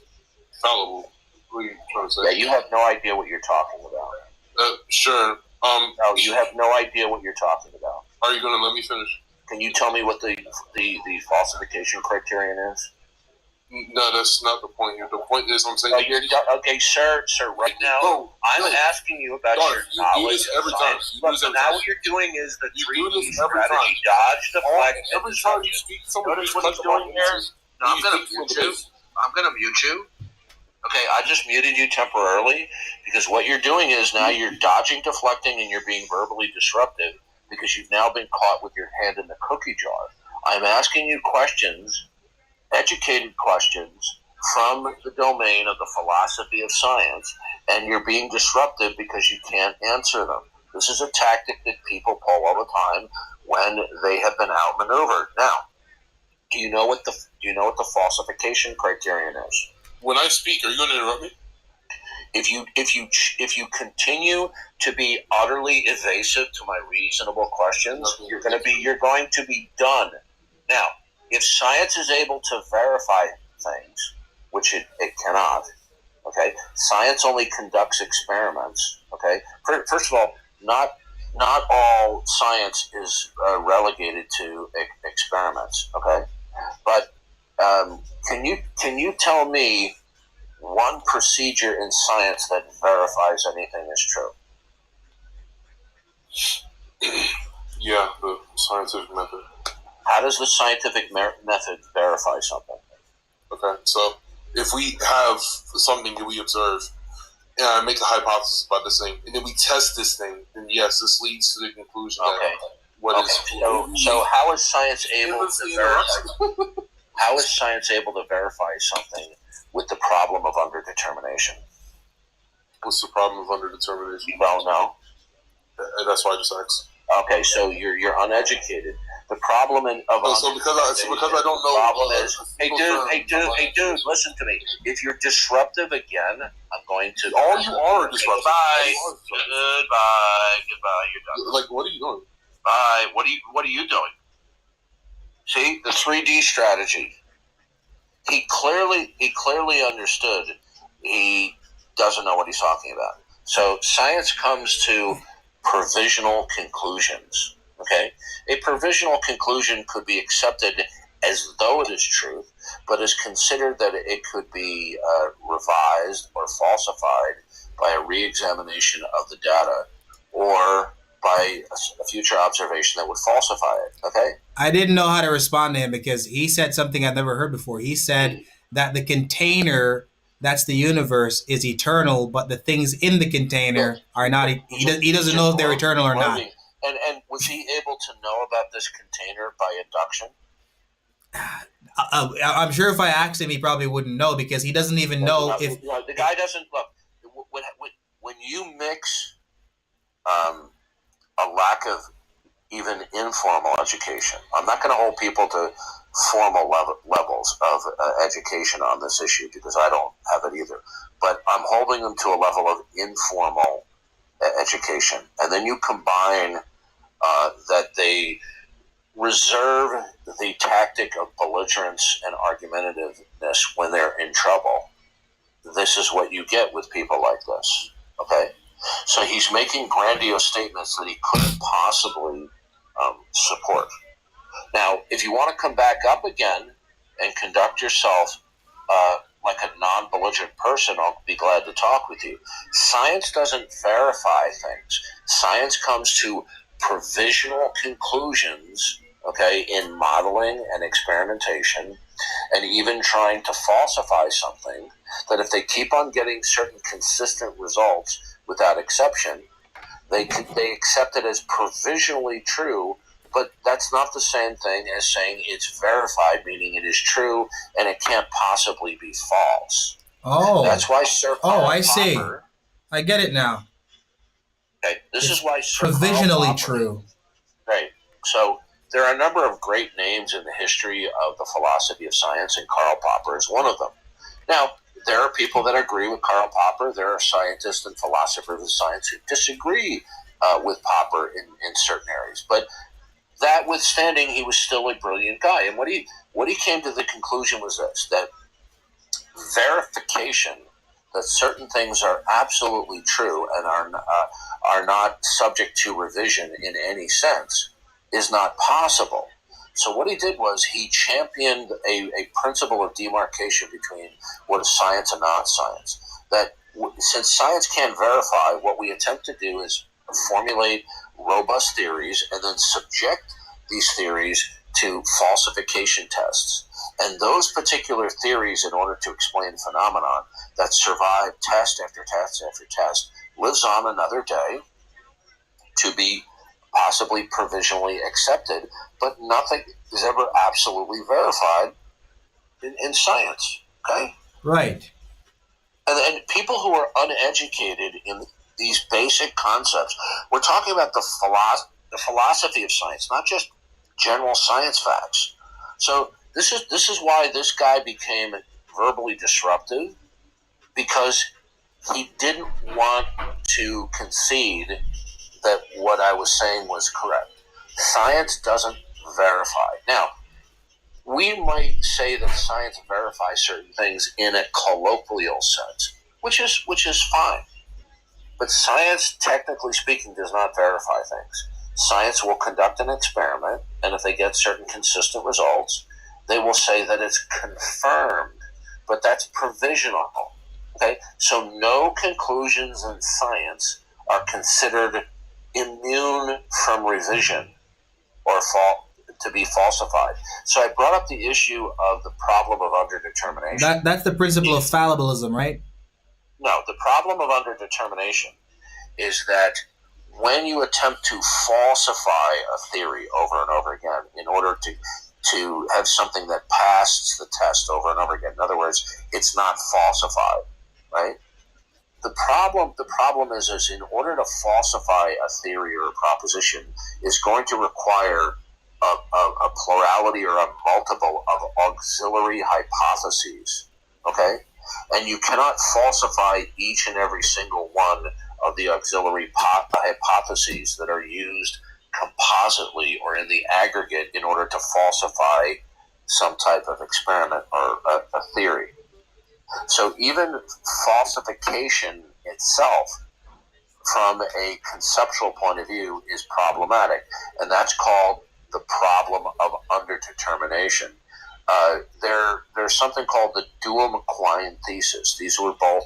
Speaker 8: fallible. What are you trying to say?
Speaker 9: Yeah, you have no idea what you're talking about.
Speaker 8: Sure.
Speaker 9: No, you have no idea what you're talking about.
Speaker 8: Are you going to let me finish?
Speaker 9: Can you tell me what the falsification criterion is?
Speaker 8: No, that's not the point here. The point is, I'm saying.
Speaker 9: Okay, sir. Right now, I'm asking you about
Speaker 8: Darth,
Speaker 9: your knowledge
Speaker 8: you do this every
Speaker 9: of
Speaker 8: time.
Speaker 9: science.
Speaker 8: You do this every
Speaker 9: Now
Speaker 8: time.
Speaker 9: what you're doing is the
Speaker 8: You
Speaker 9: 3D
Speaker 8: do this every
Speaker 9: strategy:
Speaker 8: time.
Speaker 9: dodge, deflect, and
Speaker 8: Every time you
Speaker 9: disruption.
Speaker 8: speak, someone
Speaker 9: Notice what he's doing here. No, I'm going to mute you. I'm going to mute you. Okay, I just muted you temporarily because what you're doing is now you're dodging, deflecting, and you're being verbally disruptive because you've now been caught with your hand in the cookie jar. I'm asking you questions, educated questions, from the domain of the philosophy of science, and you're being disruptive because you can't answer them. This is a tactic that people pull all the time when they have been outmaneuvered. Now, do you know what the falsification criterion is?
Speaker 8: When I speak, are you going to interrupt me?
Speaker 9: If you continue to be utterly evasive to my reasonable questions, you're going to be done. Now, if science is able to verify things, which it cannot, okay, science only conducts experiments. Okay, first of all, not all science is relegated to experiments. Okay, but can you tell me one procedure in science that verifies anything is true?
Speaker 8: Yeah, the scientific method.
Speaker 9: How does the scientific method verify something?
Speaker 8: Okay, so if we have something that we observe, and I make a hypothesis about this thing, and then we test this thing, then yes, this leads to the conclusion that
Speaker 9: So how is science able to verify? How is science able to verify something with the problem of underdetermination?
Speaker 8: What's the problem of underdetermination?
Speaker 9: You don't know.
Speaker 8: And that's why I just asked.
Speaker 9: Okay, so you're uneducated. The problem
Speaker 8: so because I don't know.
Speaker 9: The problem is, hey dude, listen to me. If you're disruptive again, I'm going to.
Speaker 8: All you are disruptive.
Speaker 9: Goodbye. You're done.
Speaker 8: Like, what are you doing?
Speaker 9: Bye. What are you doing? See the 3D strategy. He clearly understood. He doesn't know what he's talking about. So science comes to provisional conclusions. Okay, a provisional conclusion could be accepted as though it is truth, but is considered that it could be revised or falsified by a re-examination of the data or by a future observation that would falsify it. Okay?
Speaker 2: I didn't know how to respond to him because he said something I've never heard before. He said that the container, that's the universe, is eternal, but the things in the container are not. He doesn't know if they're eternal or not.
Speaker 9: And was he able to know about this container by induction?
Speaker 2: I'm sure if I asked him, he probably wouldn't know because he doesn't even know if
Speaker 9: the guy doesn't look. When you mix a lack of even informal education, I'm not going to hold people to formal levels of education on this issue because I don't have it either. But I'm holding them to a level of informal education, and then you combine that they reserve the tactic of belligerence and argumentativeness when they're in trouble. This is what you get with people like this. Okay? So he's making grandiose statements that he couldn't possibly support. Now, If you want to come back up again and conduct yourself like a non-belligerent person, I'll be glad to talk with you. Science doesn't verify things. Science comes to provisional conclusions, okay, in modeling and experimentation, and even trying to falsify something, that if they keep on getting certain consistent results without exception, they accept it as provisionally true, but that's not the same thing as saying it's verified, meaning it is true and it can't possibly be false.
Speaker 2: Oh.
Speaker 9: That's why Sir Karl
Speaker 2: I see.
Speaker 9: Popper,
Speaker 2: I get it now.
Speaker 9: okay, this
Speaker 2: It's
Speaker 9: is why Sir
Speaker 2: provisionally
Speaker 9: Karl Popper,
Speaker 2: true.
Speaker 9: right. So there are a number of great names in the history of the philosophy of science, and Karl Popper is one of them. Now, there are people that agree with Karl Popper. There are scientists and philosophers of science who disagree with Popper in certain areas. But that withstanding, he was still a brilliant guy. And what he came to the conclusion was this, that verification that certain things are absolutely true and are not subject to revision in any sense is not possible. So what he did was he championed a principle of demarcation between what is science and not science. That since science can't verify, what we attempt to do is formulate robust theories and then subject these theories to falsification tests. And those particular theories, in order to explain phenomenon that survive test after test after test, lives on another day to be possibly provisionally accepted, but nothing is ever absolutely verified in science. Okay?
Speaker 2: Right.
Speaker 9: And people who are uneducated in these basic concepts, we're talking about the philosophy of science, not just general science facts. So this is why this guy became verbally disruptive, because he didn't want to concede that what I was saying was correct. Science doesn't verify. Now, we might say that science verifies certain things in a colloquial sense, which is fine. But science, technically speaking, does not verify things. Science will conduct an experiment, and if they get certain consistent results, they will say that it's confirmed, but that's provisional. Okay? So no conclusions in science are considered immune from revision or to be falsified. So I brought up the issue of the problem of underdetermination.
Speaker 2: That's the principle of fallibilism, right?
Speaker 9: No, the problem of underdetermination is that when you attempt to falsify a theory over and over again in order to have something that passes the test over and over again, in other words, it's not falsified, right? The problem is in order to falsify a theory or a proposition is going to require a plurality or a multiple of auxiliary hypotheses, okay? And you cannot falsify each and every single one of the auxiliary hypotheses that are used compositely or in the aggregate in order to falsify some type of experiment or a theory. So even falsification itself, from a conceptual point of view, is problematic, and that's called the problem of underdetermination. There's something called the Duhem-Quine thesis. These were both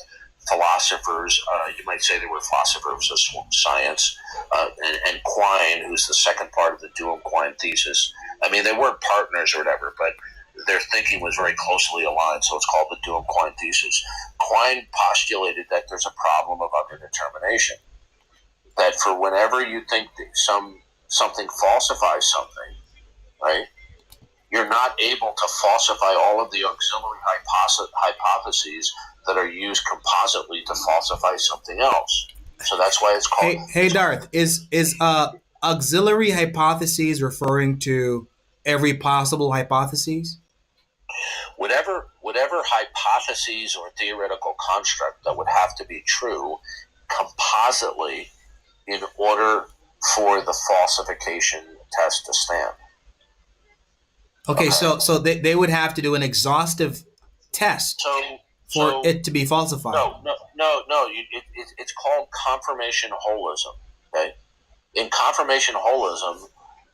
Speaker 9: philosophers. You might say they were philosophers of science, and Quine, who's the second part of the Duhem-Quine thesis. I mean, they weren't partners or whatever, but their thinking was very closely aligned, so it's called the Duhem-Quine thesis. Quine postulated that there's a problem of underdetermination. That for whenever you think that something falsifies something, right, you're not able to falsify all of the auxiliary hypotheses that are used compositely to falsify something else. So that's why it's called...
Speaker 2: Hey Darth, is auxiliary hypotheses referring to every possible hypothesis?
Speaker 9: Whatever hypotheses or theoretical construct that would have to be true compositely in order for the falsification test to stand.
Speaker 2: Okay, so they would have to do an exhaustive test for it to be falsified.
Speaker 9: No. It's called confirmation holism. Okay, in confirmation holism,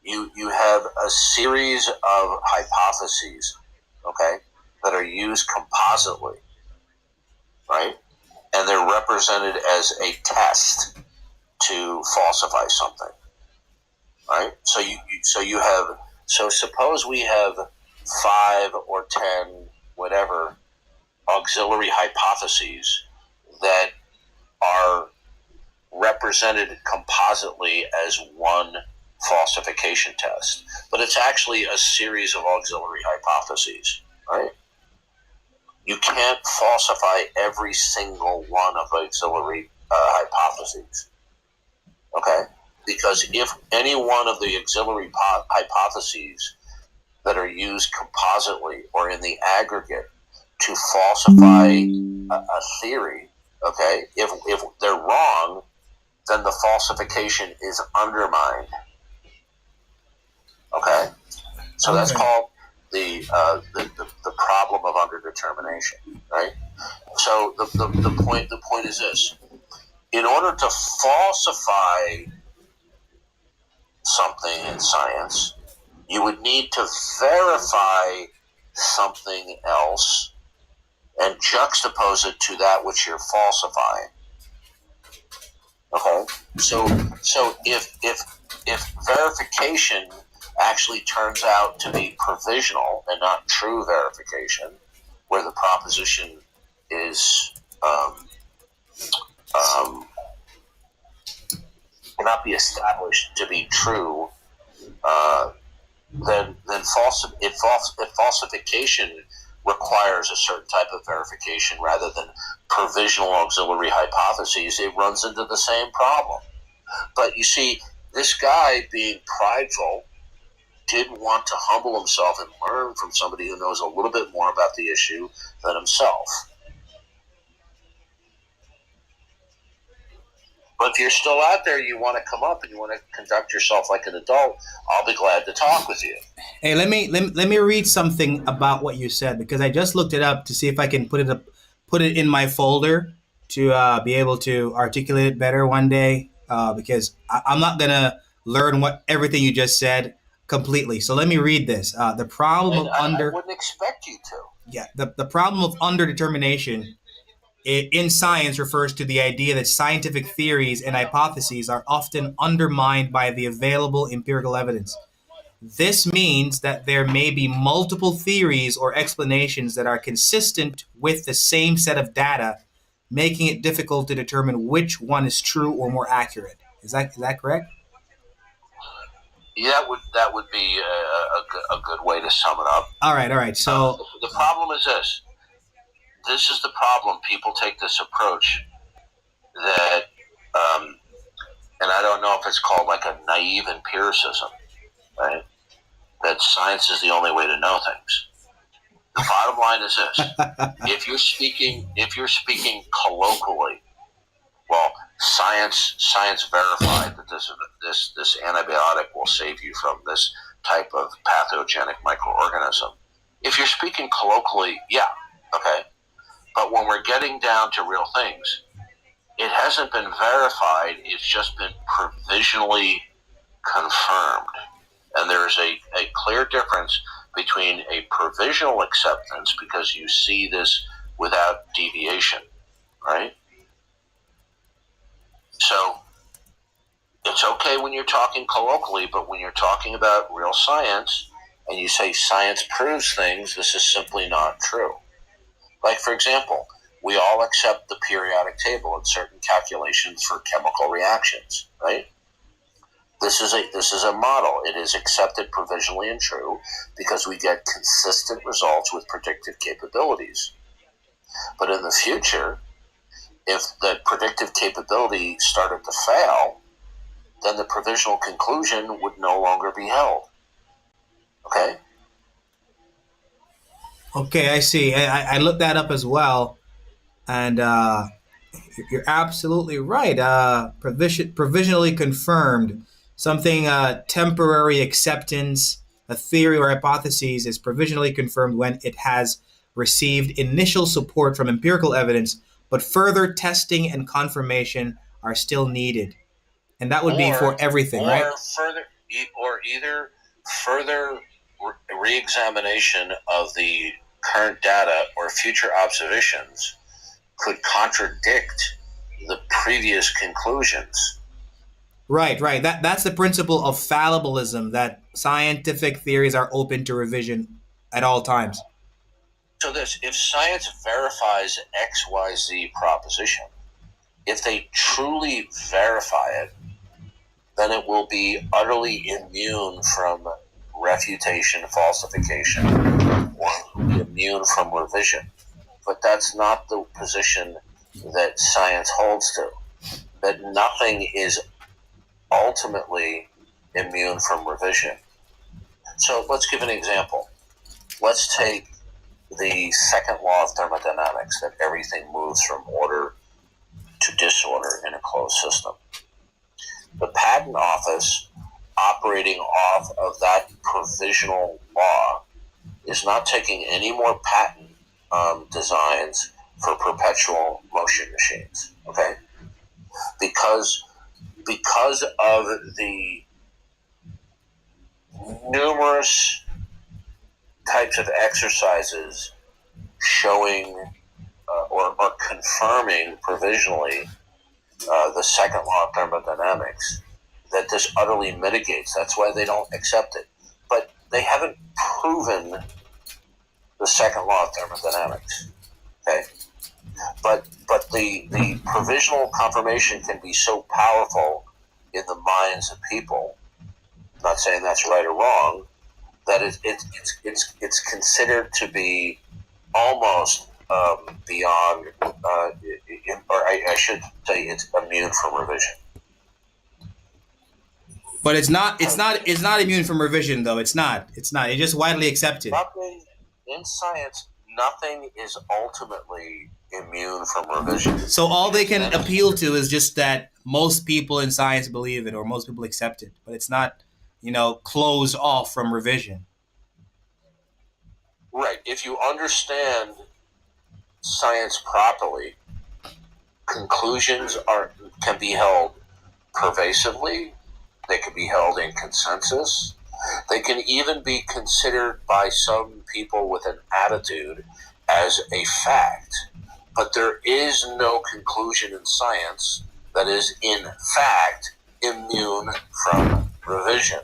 Speaker 9: you have a series of hypotheses, okay, that are used compositely, right? And they're represented as a test to falsify something, right? So suppose we have 5 or 10, whatever, auxiliary hypotheses that are represented compositely as one falsification test, but it's actually a series of auxiliary hypotheses, right? You can't falsify every single one of auxiliary hypotheses, okay? Because if any one of the auxiliary hypotheses that are used compositely or in the aggregate to falsify a theory, okay, if they're wrong, then the falsification is undermined. Okay, so that's called the problem of underdetermination, right? So the point is this: in order to falsify something in science, you would need to verify something else and juxtapose it to that which you're falsifying. Okay, so if verification actually turns out to be provisional and not true verification, where the proposition is cannot be established to be true, then if falsification requires a certain type of verification rather than provisional auxiliary hypotheses, it runs into the same problem. But you see, this guy, being prideful, didn't want to humble himself and learn from somebody who knows a little bit more about the issue than himself. But if you're still out there, you want to come up and you want to conduct yourself like an adult, I'll be glad to talk with you.
Speaker 2: Hey, let me read something about what you said, because I just looked it up to see if I can put it in my folder to be able to articulate it better one day. Because I'm not gonna learn everything you just said completely. So let me read this. The problem of
Speaker 9: I wouldn't expect you to.
Speaker 2: Yeah, the problem of underdetermination in science refers to the idea that scientific theories and hypotheses are often undermined by the available empirical evidence. This means that there may be multiple theories or explanations that are consistent with the same set of data, making it difficult to determine which one is true or more accurate. Is that correct?
Speaker 9: Yeah, that would be a good way to sum it up.
Speaker 2: All right. So
Speaker 9: the problem is this. This is the problem. People take this approach that, and I don't know if it's called like a naive empiricism, right? That science is the only way to know things. The bottom line is this: if you're speaking colloquially, well, science verified that this antibiotic will save you from this type of pathogenic microorganism. If you're speaking colloquially, yeah, okay. But when we're getting down to real things, it hasn't been verified. It's just been provisionally confirmed. And there's a clear difference between a provisional acceptance, because you see this without deviation, right? So it's okay when you're talking colloquially, but when you're talking about real science and you say science proves things, this is simply not true. Like, for example, we all accept the periodic table in certain calculations for chemical reactions, right? This is a model. It is accepted provisionally and true because we get consistent results with predictive capabilities. But in the future, if the predictive capability started to fail, then the provisional conclusion would no longer be held. Okay?
Speaker 2: Okay, I see. I looked that up as well, and you're absolutely right. Provisionally confirmed. Something temporary acceptance, a theory or hypothesis is provisionally confirmed when it has received initial support from empirical evidence, but further testing and confirmation are still needed. And that would be for everything, right?
Speaker 9: either further re-examination of the current data or future observations could contradict the previous conclusions.
Speaker 2: Right. That's the principle of fallibilism, that scientific theories are open to revision at all times.
Speaker 9: So if science verifies XYZ proposition, if they truly verify it, then it will be utterly immune from refutation, falsification, or immune from revision. But that's not the position that science holds to, that nothing is ultimately immune from revision. So let's give an example. Let's take the second law of thermodynamics, that everything moves from order to disorder in a closed system. The patent office, operating off of that provisional law, is not taking any more patent designs for perpetual motion machines. Okay, because of the numerous types of exercises showing or confirming provisionally the second law of thermodynamics, that this utterly mitigates. That's why they don't accept it. But they haven't proven the second law of thermodynamics. Okay, but the provisional confirmation can be so powerful in the minds of people. I'm not saying that's right or wrong. That it's considered to be almost beyond, or I should say, it's immune from revision.
Speaker 2: But it's not immune from revision, though. It's not. It's just widely accepted.
Speaker 9: Nothing in science. Nothing is ultimately immune from revision.
Speaker 2: So all they can appeal to is just that most people in science believe it, or most people accept it. But it's not, closed off from revision.
Speaker 9: Right. If you understand science properly, conclusions can be held pervasively. They can be held in consensus. They can even be considered by some people with an attitude as a fact. But there is no conclusion in science that is, in fact, immune from revision.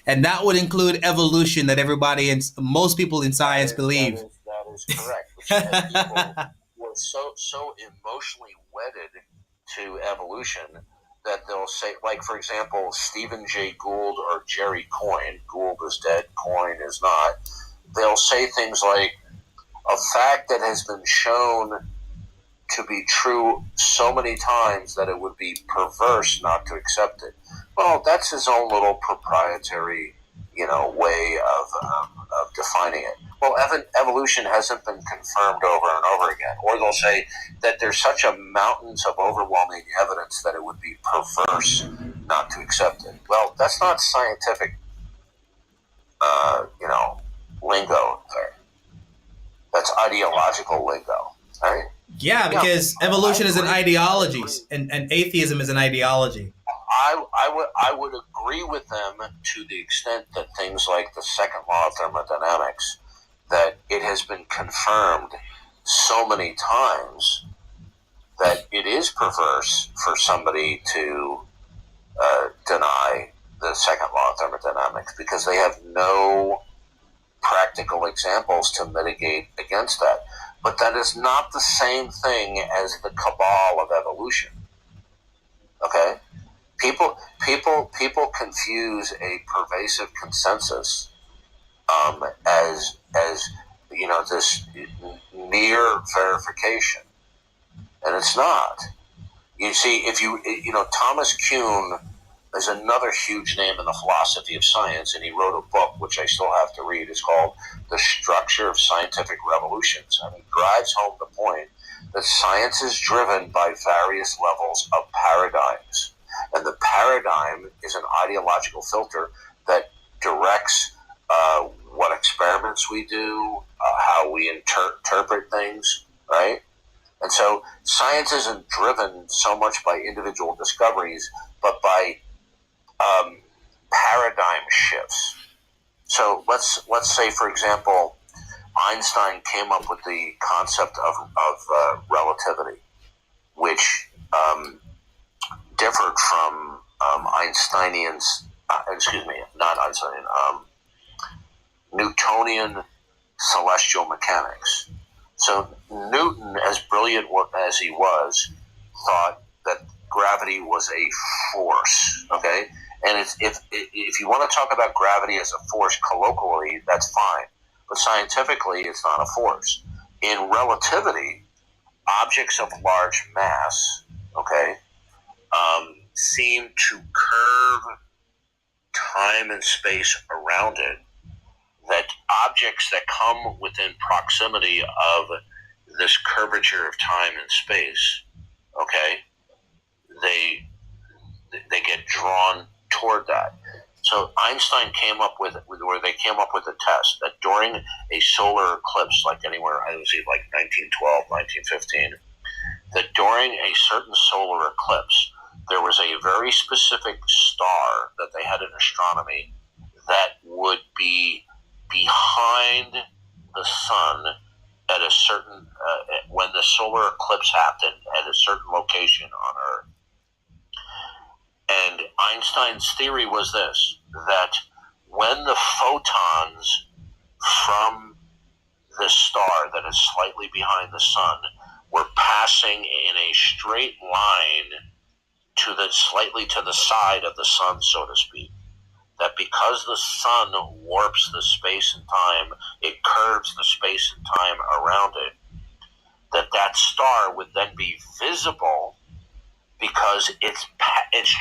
Speaker 2: And that would include evolution, that most people in science believe.
Speaker 9: That is correct. Which has people who are so emotionally wedded to evolution that they'll say, like, for example, Stephen Jay Gould or Jerry Coyne. Gould is dead, Coyne is not. They'll say things like, a fact that has been shown to be true so many times that it would be perverse not to accept it. Well, that's his own little proprietary, way of defining it. Well, evolution hasn't been confirmed over and over again. Or they'll say that there's such a mountains of overwhelming evidence that it would be perverse not to accept it. Well, that's not scientific, lingo there. That's ideological lingo, right?
Speaker 2: Yeah, because evolution is an ideology, and atheism is an ideology.
Speaker 9: I would agree with them to the extent that things like the second law of thermodynamics, that it has been confirmed so many times that it is perverse for somebody to deny the second law of thermodynamics, because they have no practical examples to mitigate against that. But that is not the same thing as the cabal of evolution. Okay? People confuse a pervasive consensus as this near verification, and it's not. You see, Thomas Kuhn is another huge name in the philosophy of science, and he wrote a book which I still have to read. It's called The Structure of Scientific Revolutions, and he drives home the point that science is driven by various levels of paradigms. And the paradigm is an ideological filter that directs what experiments we do, how we interpret things, right? And so science isn't driven so much by individual discoveries, but by paradigm shifts. So let's say, for example, Einstein came up with the concept of relativity, which differed from Einsteinian's, not Einsteinian, Newtonian celestial mechanics. So Newton, as brilliant as he was, thought that gravity was a force, okay? And if you want to talk about gravity as a force colloquially, that's fine. But scientifically, it's not a force. In relativity, objects of large mass, okay, seem to curve time and space around it, that objects that come within proximity of this curvature of time and space, okay, they get drawn toward that. So Einstein came up with a test that during a solar eclipse, like anywhere, I would say like 1912, 1915, that during a certain solar eclipse, there was a very specific star that they had in astronomy that would be behind the sun at a certain, when the solar eclipse happened at a certain location on Earth. And Einstein's theory was this, that when the photons from the star that is slightly behind the sun were passing in a straight line slightly to the side of the sun, so to speak, that because the sun warps the space and time, it curves the space and time around it, that star would then be visible because its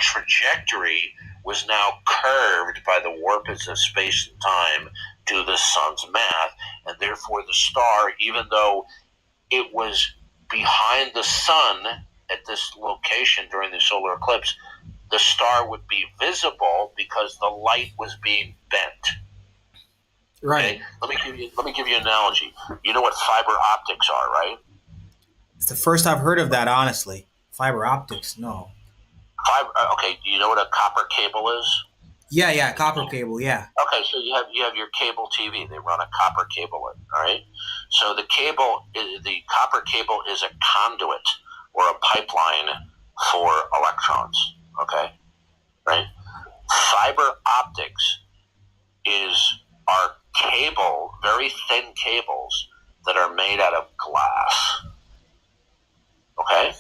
Speaker 9: trajectory was now curved by the warpage of space and time due to the sun's math, and therefore the star, even though it was behind the sun at this location during the solar eclipse, the star would be visible because the light was being bent.
Speaker 2: Right.
Speaker 9: Okay? Let me give you an analogy. You know what fiber optics are, right?
Speaker 2: It's the first I've heard of that, honestly. Fiber optics, no.
Speaker 9: Okay, do you know what a copper cable is?
Speaker 2: Yeah, copper cable, yeah.
Speaker 9: Okay, so you have your cable TV. They run a copper cable in, all right? So the copper cable is a conduit or a pipeline for electrons, okay? Right? Fiber optics are very thin cables that are made out of glass, okay?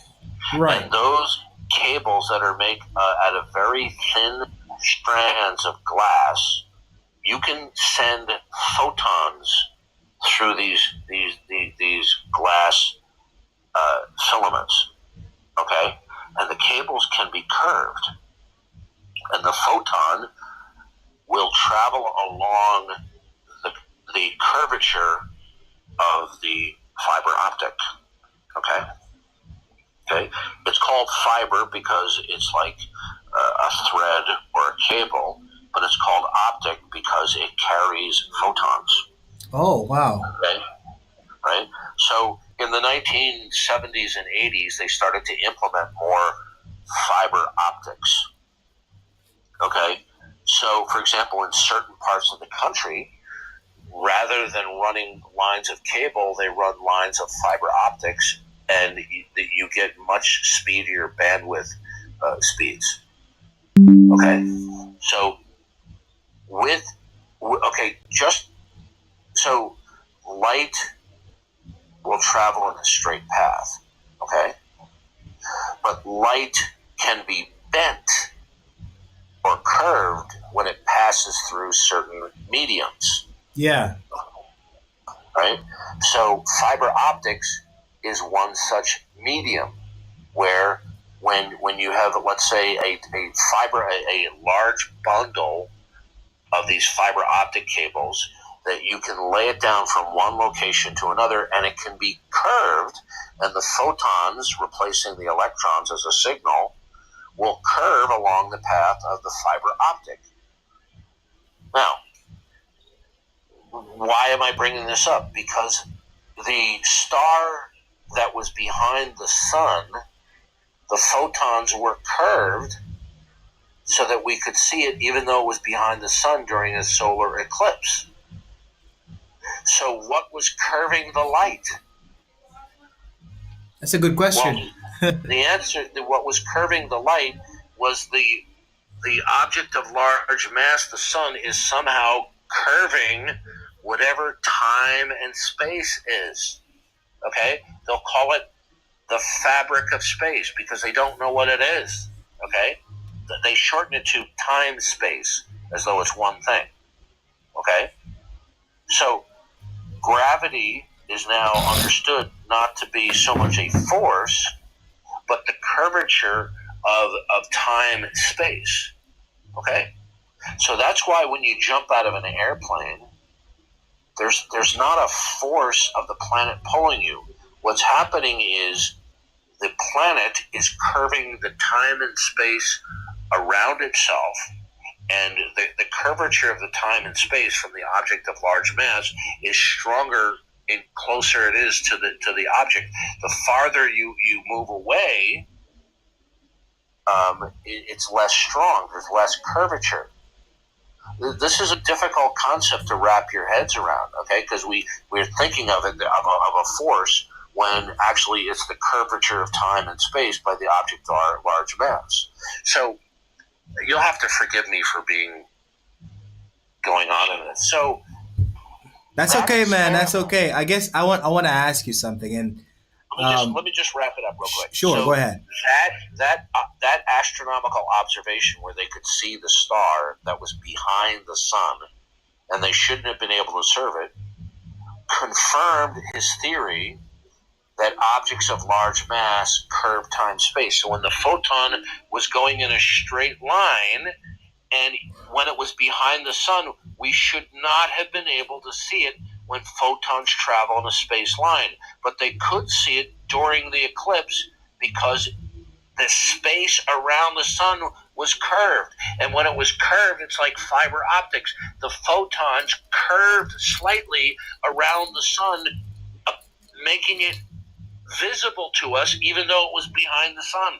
Speaker 2: Right.
Speaker 9: And those cables that are made out of very thin strands of glass, you can send photons through these glass filaments, okay? And the cables can be curved, and the photon will travel along the curvature of the fiber optic, okay? Okay, it's called fiber because it's like a thread or a cable, but it's called optic because it carries photons.
Speaker 2: Oh, wow.
Speaker 9: Okay, right? So in the 1970s and 80s, they started to implement more fiber optics. Okay, so for example, in certain parts of the country, rather than running lines of cable, they run lines of fiber optics, and you get much speedier bandwidth speeds. Okay, so so light will travel in a straight path. Okay, but light can be bent or curved when it passes through certain mediums.
Speaker 2: Yeah.
Speaker 9: Right? So fiber optics is one such medium where when you have, let's say, a large bundle of these fiber optic cables, that you can lay it down from one location to another, and it can be curved, and the photons replacing the electrons as a signal will curve along the path of the fiber optic. Now, why am I bringing this up? Because the star that was behind the sun, the photons were curved so that we could see it even though it was behind the sun during a solar eclipse. So what was curving the light?
Speaker 2: That's a good question.
Speaker 9: Well, the answer to what was curving the light was the object of large mass, the sun, is somehow curving whatever time and space is. Okay? They'll call it the fabric of space because they don't know what it is. Okay? They shorten it to time-space as though it's one thing. Okay? So gravity is now understood not to be so much a force, but the curvature of time-space. Okay? So that's why when you jump out of an airplane, there's not a force of the planet pulling you. What's happening is the planet is curving the time and space around itself, and the curvature of the time and space from the object of large mass is stronger and closer it is to the object. The farther you move away, it's less strong. There's less curvature. This is a difficult concept to wrap your heads around, okay? Because we're thinking of it of a force when actually it's the curvature of time and space by the object of large mass. So you'll have to forgive me for being going on in this. So
Speaker 2: That's okay, man. That's okay. I guess I want to ask you something, and
Speaker 9: let me just wrap it up real quick.
Speaker 2: Sure,
Speaker 9: so
Speaker 2: go ahead.
Speaker 9: That astronomical observation where they could see the star that was behind the sun, and they shouldn't have been able to observe it, confirmed his theory that objects of large mass curve time-space. So when the photon was going in a straight line, and when it was behind the sun, we should not have been able to see it when photons travel in a space line. But they could see it during the eclipse because the space around the sun was curved. And when it was curved, it's like fiber optics. The photons curved slightly around the sun, making it visible to us even though it was behind the sun.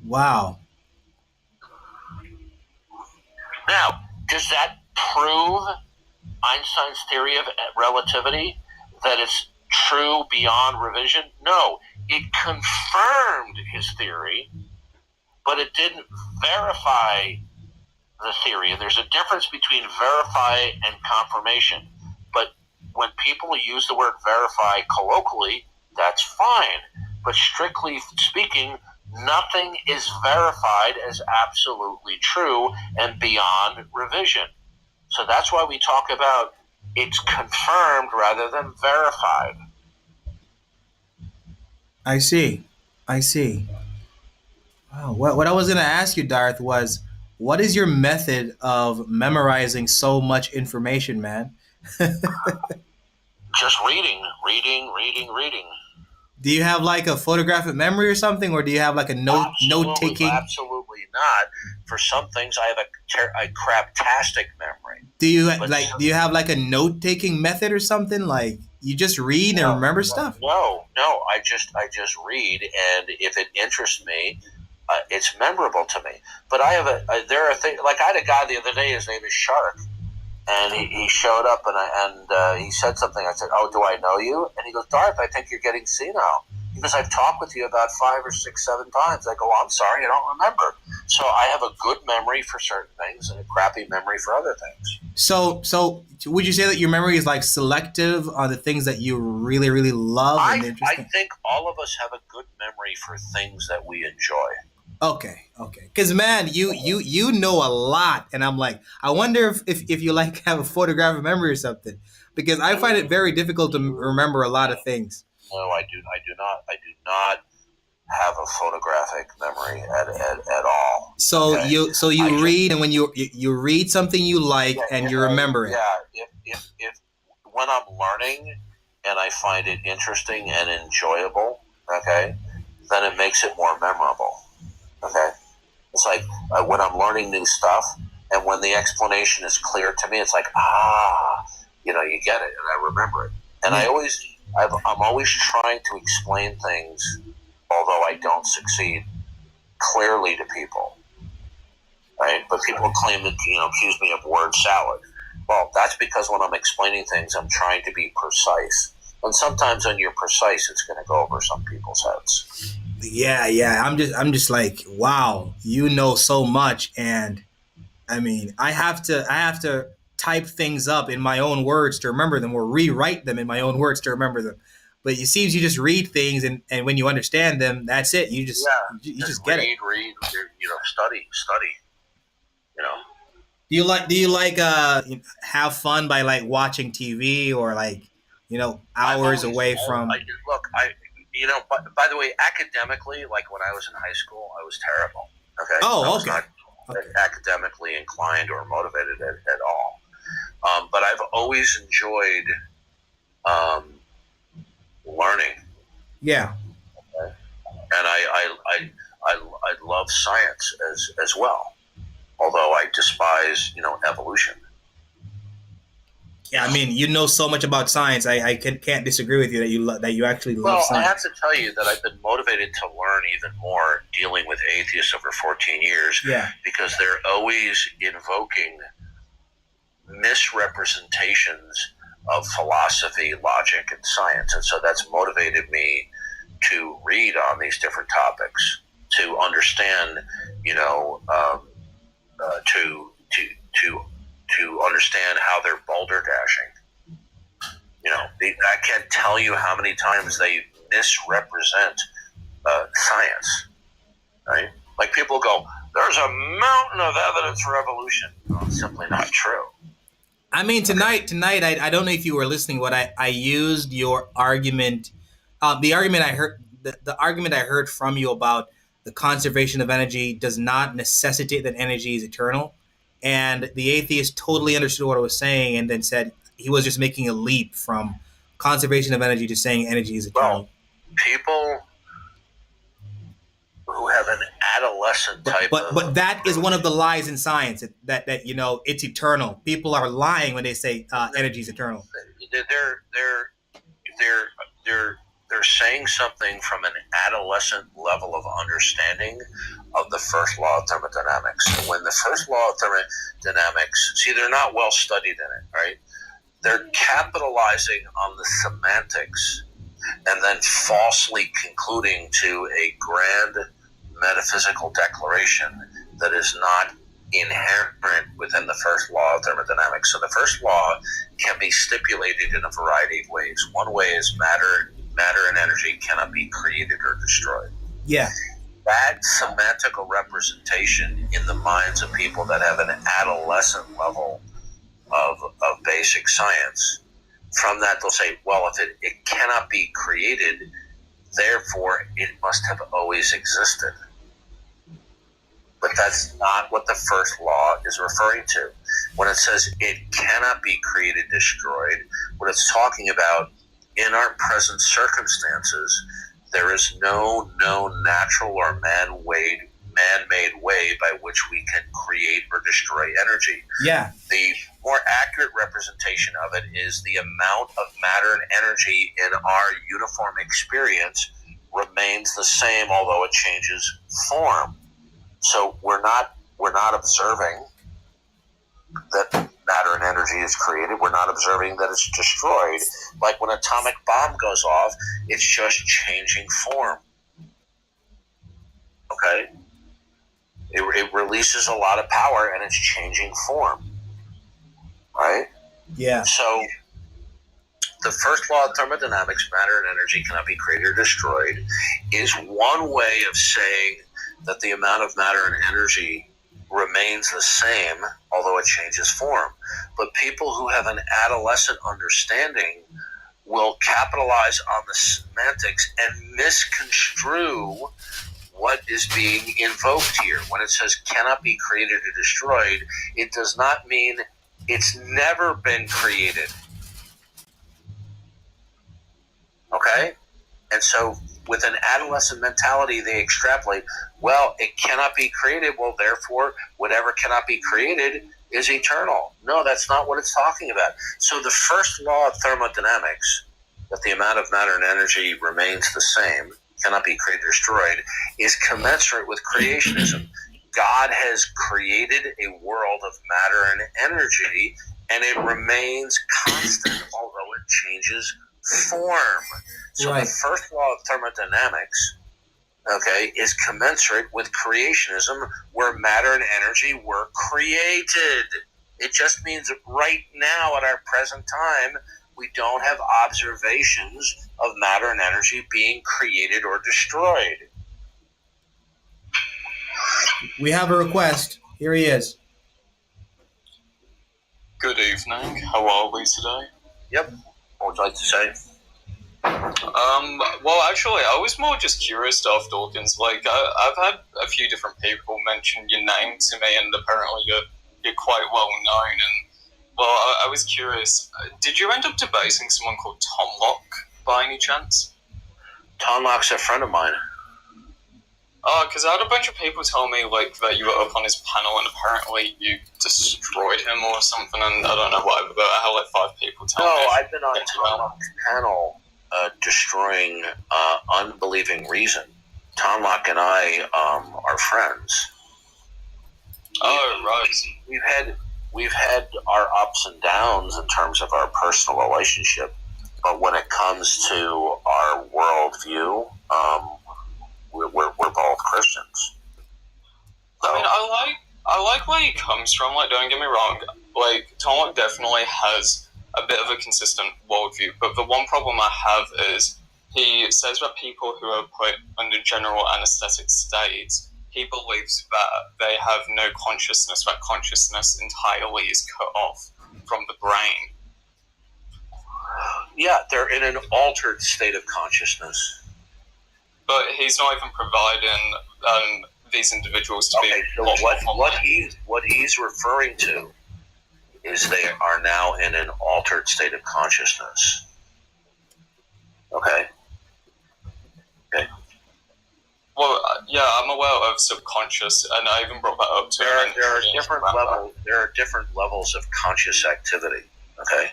Speaker 2: Wow.
Speaker 9: Now, does that prove Einstein's theory of relativity, that it's true beyond revision? No. It confirmed his theory, but it didn't verify the theory. And there's a difference between verify and confirmation. But when people use the word verify colloquially, that's fine. But strictly speaking, nothing is verified as absolutely true and beyond revision. So that's why we talk about it's confirmed rather than verified.
Speaker 2: I see. Wow. What I was going to ask you, Darth, was what is your method of memorizing so much information, man?
Speaker 9: Just reading.
Speaker 2: Do you have like a photographic memory or something, or do you have like a note taking?
Speaker 9: Absolutely not. For some things, I have a craptastic memory.
Speaker 2: Do you have like a note taking method or something? Like you just read and remember stuff?
Speaker 9: No. I just read, and if it interests me, it's memorable to me. But there are things like I had a guy the other day. His name is Shark. And he showed up, and he said something. I said, "Oh, do I know you?" And he goes, "Darth, I think you're getting senile." He goes, "I've talked with you about 5 or 6, 7 times." I go, "I'm sorry, I don't remember." So I have a good memory for certain things and a crappy memory for other things.
Speaker 2: So would you say that your memory is like selective on the things that you really, really love and interesting?
Speaker 9: I think all of us have a good memory for things that we enjoy.
Speaker 2: Okay. Because man, you know a lot, and I'm like, I wonder if you like have a photographic memory or something, because I find it very difficult to remember a lot of things.
Speaker 9: No, I do not have a photographic memory at all.
Speaker 2: So
Speaker 9: okay?
Speaker 2: you read, and when you read something you like, and you remember it.
Speaker 9: Yeah, if when I'm learning and I find it interesting and enjoyable, okay, then it makes it more memorable. Okay, it's like when I'm learning new stuff, and when the explanation is clear to me, it's like you get it, and I remember it. And I'm always trying to explain things, although I don't succeed, clearly to people. right? But people claim that, accuse me of word salad. Well, that's because when I'm explaining things, I'm trying to be precise. And sometimes when you're precise, it's going to go over some people's heads.
Speaker 2: Yeah. I'm just like, wow, you know so much. And I mean, I have to type things up in my own words to remember them, or rewrite them in my own words to remember them. But it seems you just read things, and when you understand them, that's it. You just get it.
Speaker 9: Read, study.
Speaker 2: Do you like have fun by like watching TV, or like hours away from?
Speaker 9: By the way, academically, like when I was in high school, I was terrible. Okay.
Speaker 2: Oh,
Speaker 9: I was
Speaker 2: okay.
Speaker 9: not academically inclined or motivated at all. But I've always enjoyed learning.
Speaker 2: Yeah.
Speaker 9: Okay? And I love science as well. Although I despise, evolution.
Speaker 2: Yeah, I mean, you know so much about science. I can't disagree with you that you actually love science.
Speaker 9: Well, I have to tell you that I've been motivated to learn even more dealing with atheists over 14 years.
Speaker 2: Yeah.
Speaker 9: Because they're always invoking misrepresentations of philosophy, logic, and science. And so that's motivated me to read on these different topics, to understand, to understand how they're boulder dashing. I can't tell you how many times they misrepresent science, right? Like people go, there's a mountain of evidence for evolution. No, it's simply not true.
Speaker 2: I mean, tonight, I don't know if you were listening, but I used your argument, the argument I heard from you about the conservation of energy does not necessitate that energy is eternal. And the atheist totally understood what I was saying, and then said he was just making a leap from conservation of energy to saying energy is eternal.
Speaker 9: Well, people who have an adolescent type
Speaker 2: but that is one of the lies in science, that it's eternal. People are lying when they say energy is eternal.
Speaker 9: They're saying something from an adolescent level of understanding of the first law of thermodynamics. And when the first law of thermodynamics, see, they're not well studied in it, right? They're capitalizing on the semantics and then falsely concluding to a grand metaphysical declaration that is not inherent within the first law of thermodynamics. So the first law can be stipulated in a variety of ways. One way is matter and energy cannot be created or destroyed.
Speaker 2: Yeah.
Speaker 9: That semantical representation in the minds of people that have an adolescent level of basic science, from that they'll say, well, if it cannot be created, therefore it must have always existed. But that's not what the first law is referring to. When it says it cannot be created, destroyed, what it's talking about, in our present circumstances, there is no known natural or man-made way by which we can create or destroy energy.
Speaker 2: Yeah.
Speaker 9: The more accurate representation of it is the amount of matter and energy in our uniform experience remains the same, although it changes form. So we're not observing that matter and energy is created. We're not observing that it's destroyed. Like when an atomic bomb goes off, it's just changing form. Okay? It releases a lot of power and it's changing form. Right?
Speaker 2: Yeah.
Speaker 9: So the first law of thermodynamics, matter and energy cannot be created or destroyed, is one way of saying that the amount of matter and energy remains the same, although it changes form. But people who have an adolescent understanding will capitalize on the semantics and misconstrue what is being invoked here. When it says cannot be created or destroyed, it does not mean it's never been created. Okay? And so with an adolescent mentality, they extrapolate, well, it cannot be created, well, therefore, whatever cannot be created is eternal. No, that's not what it's talking about. So the first law of thermodynamics, that the amount of matter and energy remains the same, cannot be created or destroyed, is commensurate with creationism. God has created a world of matter and energy, and it remains constant, although it changes form. So
Speaker 2: Right.
Speaker 9: the first law of thermodynamics, okay, is commensurate with creationism, where matter and energy were created. It just means right now, at our present time, we don't have observations of matter and energy being created or destroyed.
Speaker 2: We have a request. Here he is.
Speaker 10: Good evening. How are we today?
Speaker 9: Yep. What would you like to say?
Speaker 10: Well, actually, I was more just curious, Darth Dawkins. Like, I've had a few different people mention your name to me, and apparently you're quite well known. And well, I was curious. Did you end up debating someone called Tom Locke by any chance?
Speaker 9: Tom Locke's a friend of mine.
Speaker 10: Because I had a bunch of people tell me like that you were up on his panel, and apparently you destroyed him or something. And I don't know why, but I had like 5 people tell me.
Speaker 9: No, I've been on Tom Locke's panel destroying unbelieving reason. Tom Locke and I are friends.
Speaker 10: Oh, right.
Speaker 9: We've had our ups and downs in terms of our personal relationship, but when it comes to our worldview, we're both Christians. So,
Speaker 10: I mean, I like where he comes from. Like, don't get me wrong. Like, Tom Locke definitely has a bit of a consistent worldview, but the one problem I have is he says that people who are put under general anesthetic states, he believes that they have no consciousness, that consciousness entirely is cut off from the brain.
Speaker 9: yeah, they're in an altered state of consciousness.
Speaker 10: But he's not even providing these individuals to
Speaker 9: Okay,
Speaker 10: be...
Speaker 9: so what he's referring to is they are now in an altered state of consciousness. Okay?
Speaker 10: Well, yeah, I'm aware of subconscious, and I even brought that up to him.
Speaker 9: There are different levels of conscious activity, okay?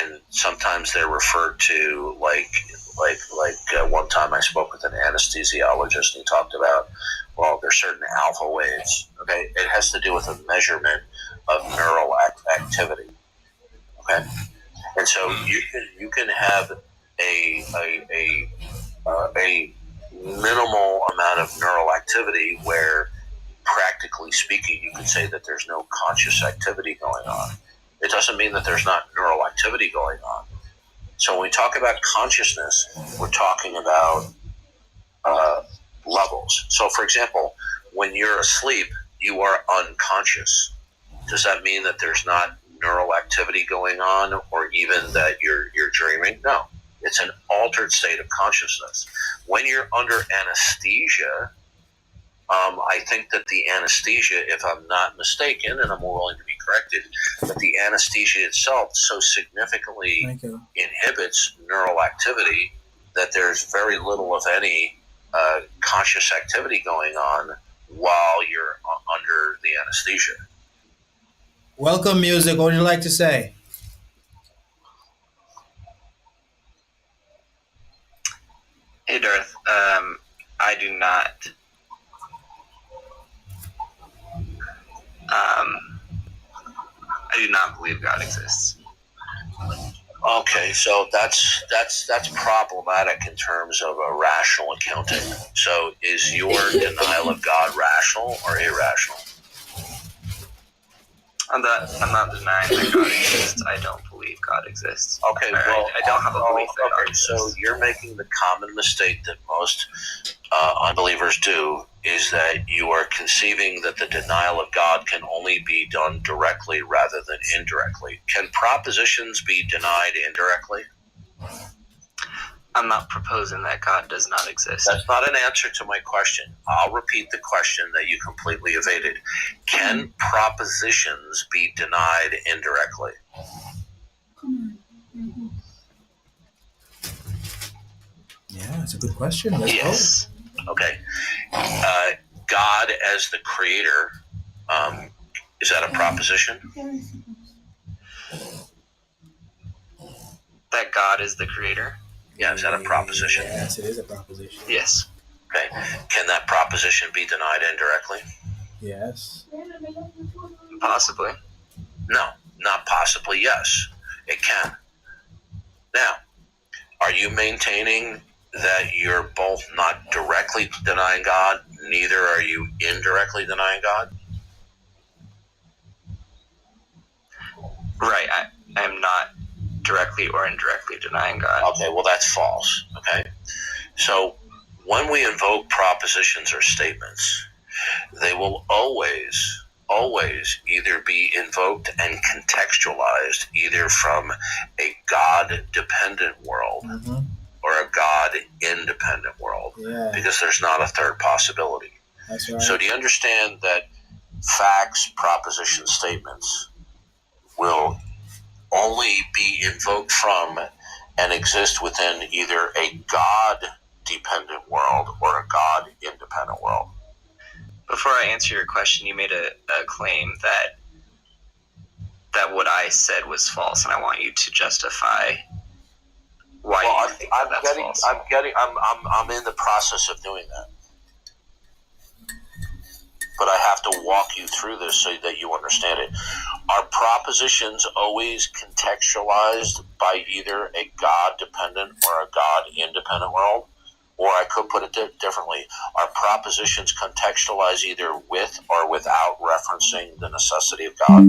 Speaker 9: And sometimes they're referred to like one time I spoke with an anesthesiologist, and he talked about, well, there's certain alpha waves, okay? It has to do with a measurement of neural activity, okay? And so you can have a minimal amount of neural activity where, practically speaking, you could say that there's no conscious activity going on. It doesn't mean that there's not neural activity going on. So when we talk about consciousness, we're talking about levels. So, for example, when you're asleep, you are unconscious. Does that mean that there's not neural activity going on, or even that you're dreaming? No. It's an altered state of consciousness. When you're under anesthesia, I think that the anesthesia, if I'm not mistaken, and I'm willing to be corrected, that the anesthesia itself so significantly inhibits neural activity that there's very little, if any, conscious activity going on while you're under the anesthesia.
Speaker 2: Welcome, music. What would you like to say?
Speaker 11: Hey, Darth. I do not. I do not believe God exists.
Speaker 9: Okay, so that's problematic in terms of a rational accounting. So is your denial of God rational or irrational?
Speaker 11: I'm not denying that God exists. I don't believe God exists.
Speaker 9: Okay,
Speaker 11: well, I don't have a belief that God exists.
Speaker 9: So you're making the common mistake that most unbelievers do, is that you are conceiving that the denial of God can only be done directly rather than indirectly. Can propositions be denied indirectly?
Speaker 11: I'm not proposing that God does not exist.
Speaker 9: That's not an answer to my question. I'll repeat the question that you completely evaded. Can propositions be denied indirectly?
Speaker 2: Yeah, that's a good question. Let's
Speaker 11: Yes.
Speaker 2: go.
Speaker 9: Okay. God as the creator, is that a proposition?
Speaker 11: That God is the creator?
Speaker 9: Yeah, is that a proposition?
Speaker 2: Yes, it is a proposition.
Speaker 11: Yes.
Speaker 9: Okay, can that proposition be denied indirectly?
Speaker 2: Yes.
Speaker 11: Possibly.
Speaker 9: No, not possibly. Yes, it can. Now, are you maintaining that you're both not directly denying God, neither are you indirectly denying God?
Speaker 11: Right. I am not directly or indirectly denying God.
Speaker 9: Okay, well, that's false. Okay, so when we invoke propositions or statements, they will always either be invoked and contextualized either from a God-dependent world or a God-independent world, because there's not a third possibility.
Speaker 2: That's right.
Speaker 9: So do you understand that facts, proposition statements will only be invoked from and exist within either a God-dependent world or a God-independent world?
Speaker 11: Before I answer your question, you made a claim that what I said was false, and I want you to justify why you think that's false.
Speaker 9: I'm in the process of doing that. But I have to walk you through this so that you understand it. Are propositions always contextualized by either a God-dependent or a God-independent world? Or I could put it differently. Are propositions contextualized either with or without referencing the necessity of God?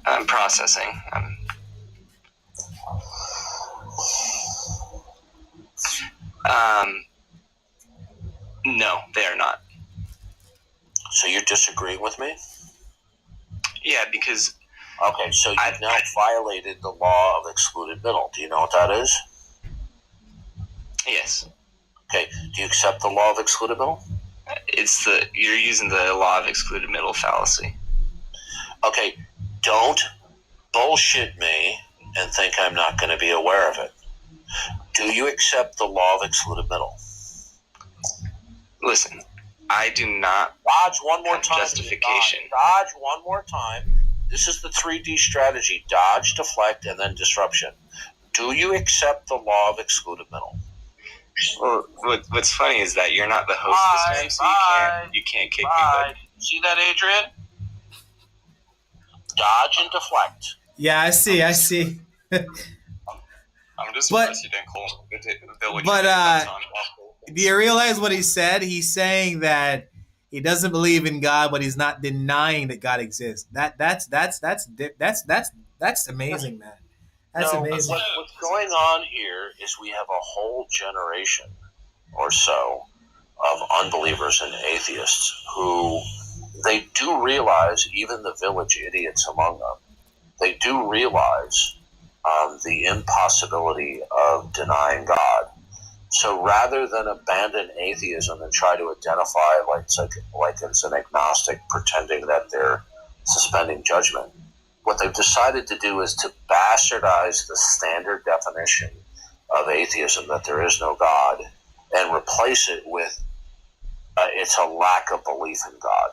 Speaker 11: I'm processing. No, they are not.
Speaker 9: So you're disagreeing with me?
Speaker 11: Yeah, because...
Speaker 9: Okay, so you've now violated the law of excluded middle. Do you know what that is?
Speaker 11: Yes.
Speaker 9: Okay, do you accept the law of excluded middle?
Speaker 11: You're using the law of excluded middle fallacy.
Speaker 9: Okay, don't bullshit me and think I'm not going to be aware of it. Do you accept the law of excluded middle?
Speaker 11: Listen, I do not
Speaker 9: dodge one more time.
Speaker 11: Justification.
Speaker 9: Dodge one more time. This is the 3D strategy. Dodge, deflect, and then disruption. Do you accept the law of excluded middle?
Speaker 11: Well, what's funny is that you're not the host this time, so you can't kick me. But
Speaker 9: see that, Adrian? Dodge and deflect.
Speaker 2: Yeah, I see.
Speaker 10: I'm just surprised you didn't call him the village.
Speaker 2: Do you realize what he said? He's saying that he doesn't believe in God, but he's not denying that God exists. That's amazing, man. That's amazing.
Speaker 9: What's going on here is we have a whole generation or so of unbelievers and atheists who they do realize, even the village idiots among them, they do realize the impossibility of denying God. So rather than abandon atheism and try to identify like it's an agnostic pretending that they're suspending judgment, what they've decided to do is to bastardize the standard definition of atheism, that there is no God, and replace it with it's a lack of belief in God.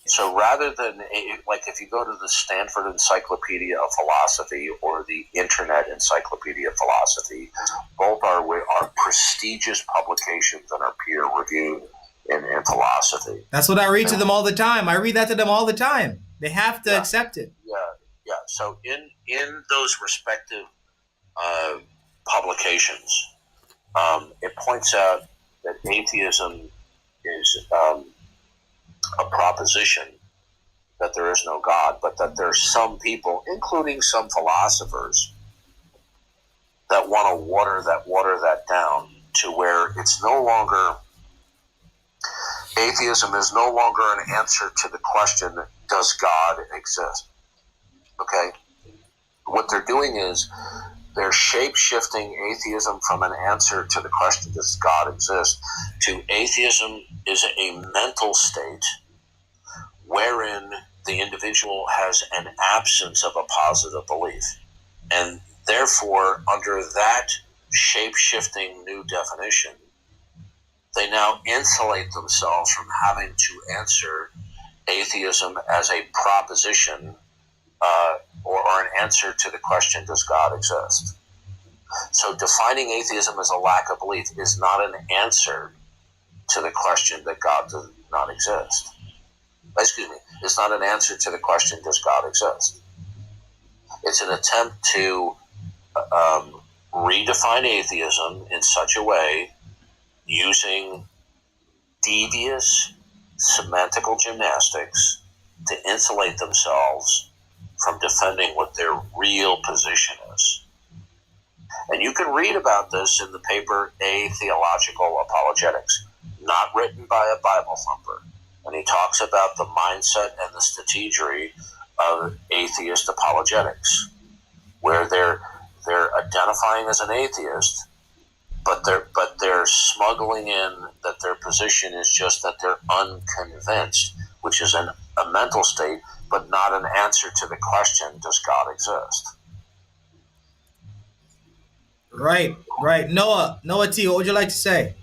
Speaker 9: So rather than, like if you go to the Stanford Encyclopedia of Philosophy or the Internet Encyclopedia of Philosophy, both are prestigious publications and are peer-reviewed in philosophy.
Speaker 2: That's what I read to them all the time. I read that to them all the time. They have to accept it.
Speaker 9: Yeah. So in those respective publications, it points out that atheism is a proposition that there is no God, but that there's some people, including some philosophers, that want to water that down to where it's no longer, atheism is no longer an answer to the question, does God exist? Okay? What they're doing is they're shape-shifting atheism from an answer to the question, does God exist, to atheism is a mental state wherein the individual has an absence of a positive belief. And therefore, under that shape-shifting new definition, they now insulate themselves from having to answer atheism as a proposition or an answer to the question, does God exist? So defining atheism as a lack of belief is not an answer to the question that God does not exist. Excuse me, it's not an answer to the question, does God exist? It's an attempt to redefine atheism in such a way using devious semantical gymnastics to insulate themselves from defending what their real position is. And you can read about this in the paper A Theological Apologetics, not written by a Bible thumper. And he talks about the mindset and the strategy of atheist apologetics, where they're identifying as an atheist, but they're smuggling in that their position is just that they're unconvinced, which is a mental state, but not an answer to the question, does God exist?
Speaker 2: Right. Noah T, what would you like to say?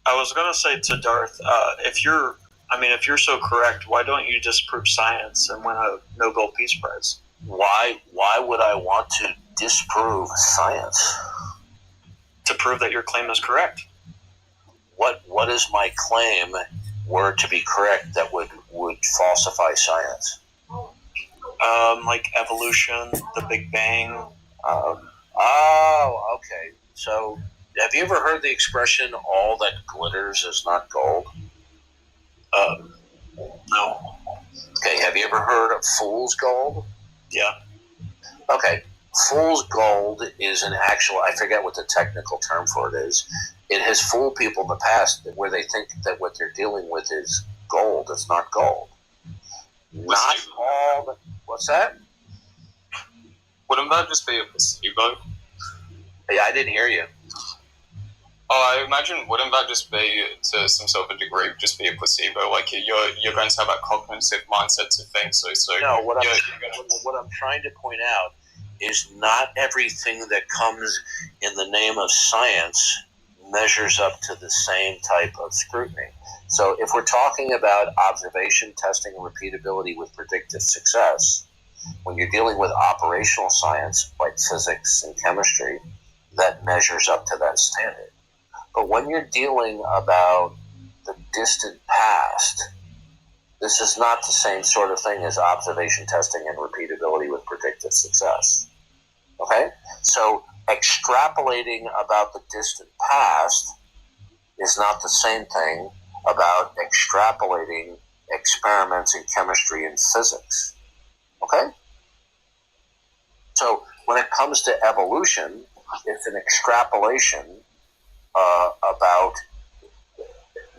Speaker 12: I was going to say to Darth, if you're so correct, why don't you disprove science and win a Nobel Peace Prize?
Speaker 9: Why would I want to disprove science?
Speaker 12: To prove that your claim is correct.
Speaker 9: What is my claim were to be correct that would falsify science?
Speaker 12: Like evolution, the Big Bang.
Speaker 9: Oh, okay. So, have you ever heard the expression, all that glitters is not gold?
Speaker 12: No.
Speaker 9: Okay, have you ever heard of fool's gold?
Speaker 12: Yeah.
Speaker 9: Okay, fool's gold is an actual, I forget what the technical term for it is. It has fooled people in the past where they think that what they're dealing with is gold. It's not gold. Not all. What's that?
Speaker 10: Wouldn't that just be a placebo?
Speaker 9: Yeah, I didn't hear you.
Speaker 10: Oh, I imagine wouldn't that just be, to some sort of a degree, just be a placebo? Like you're going to have that cognitive mindset to think so.
Speaker 9: No, what I'm trying to point out is not everything that comes in the name of science measures up to the same type of scrutiny. So if we're talking about observation, testing, and repeatability with predictive success, when you're dealing with operational science like physics and chemistry, that measures up to that standard. But when you're dealing about the distant past, this is not the same sort of thing as observation, testing, and repeatability with predictive success. Okay? So extrapolating about the distant past is not the same thing about extrapolating experiments in chemistry and physics. Okay? So when it comes to evolution, it's an extrapolation about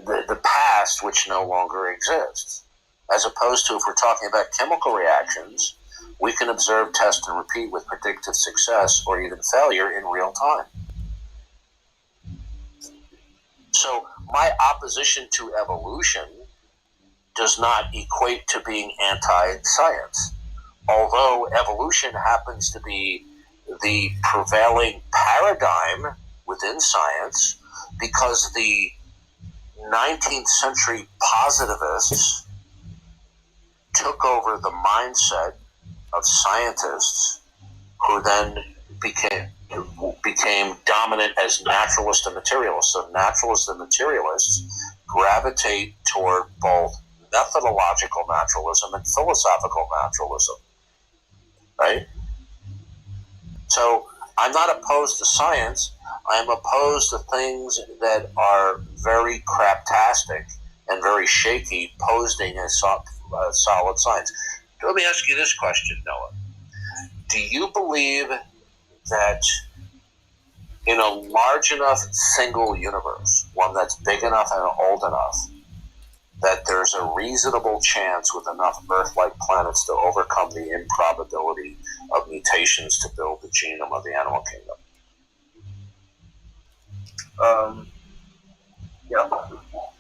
Speaker 9: the past, which no longer exists. As opposed to if we're talking about chemical reactions, we can observe, test, and repeat with predictive success or even failure in real time. So my opposition to evolution does not equate to being anti-science. Although evolution happens to be the prevailing paradigm within science, because the 19th century positivists took over the mindset of scientists who then became dominant as naturalists and materialists. So naturalists and materialists gravitate toward both methodological naturalism and philosophical naturalism, right? So I'm not opposed to science. I'm opposed to things that are very craptastic and very shaky, posing as solid science. Let me ask you this question, Noah. Do you believe that in a large enough single universe, one that's big enough and old enough, that there's a reasonable chance with enough Earth-like planets to overcome the improbability of mutations to build the genome of the animal kingdom?
Speaker 12: Yeah.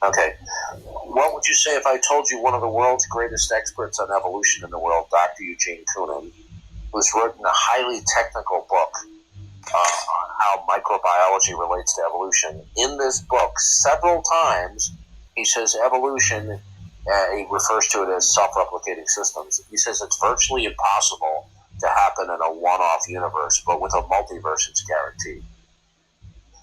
Speaker 9: Okay. What would you say if I told you one of the world's greatest experts on evolution in the world, Dr. Eugene Koonin, who's written a highly technical book on how microbiology relates to evolution? In this book, several times, he says evolution, he refers to it as self-replicating systems. He says it's virtually impossible to happen in a one-off universe, but with a multiverse, it's guaranteed.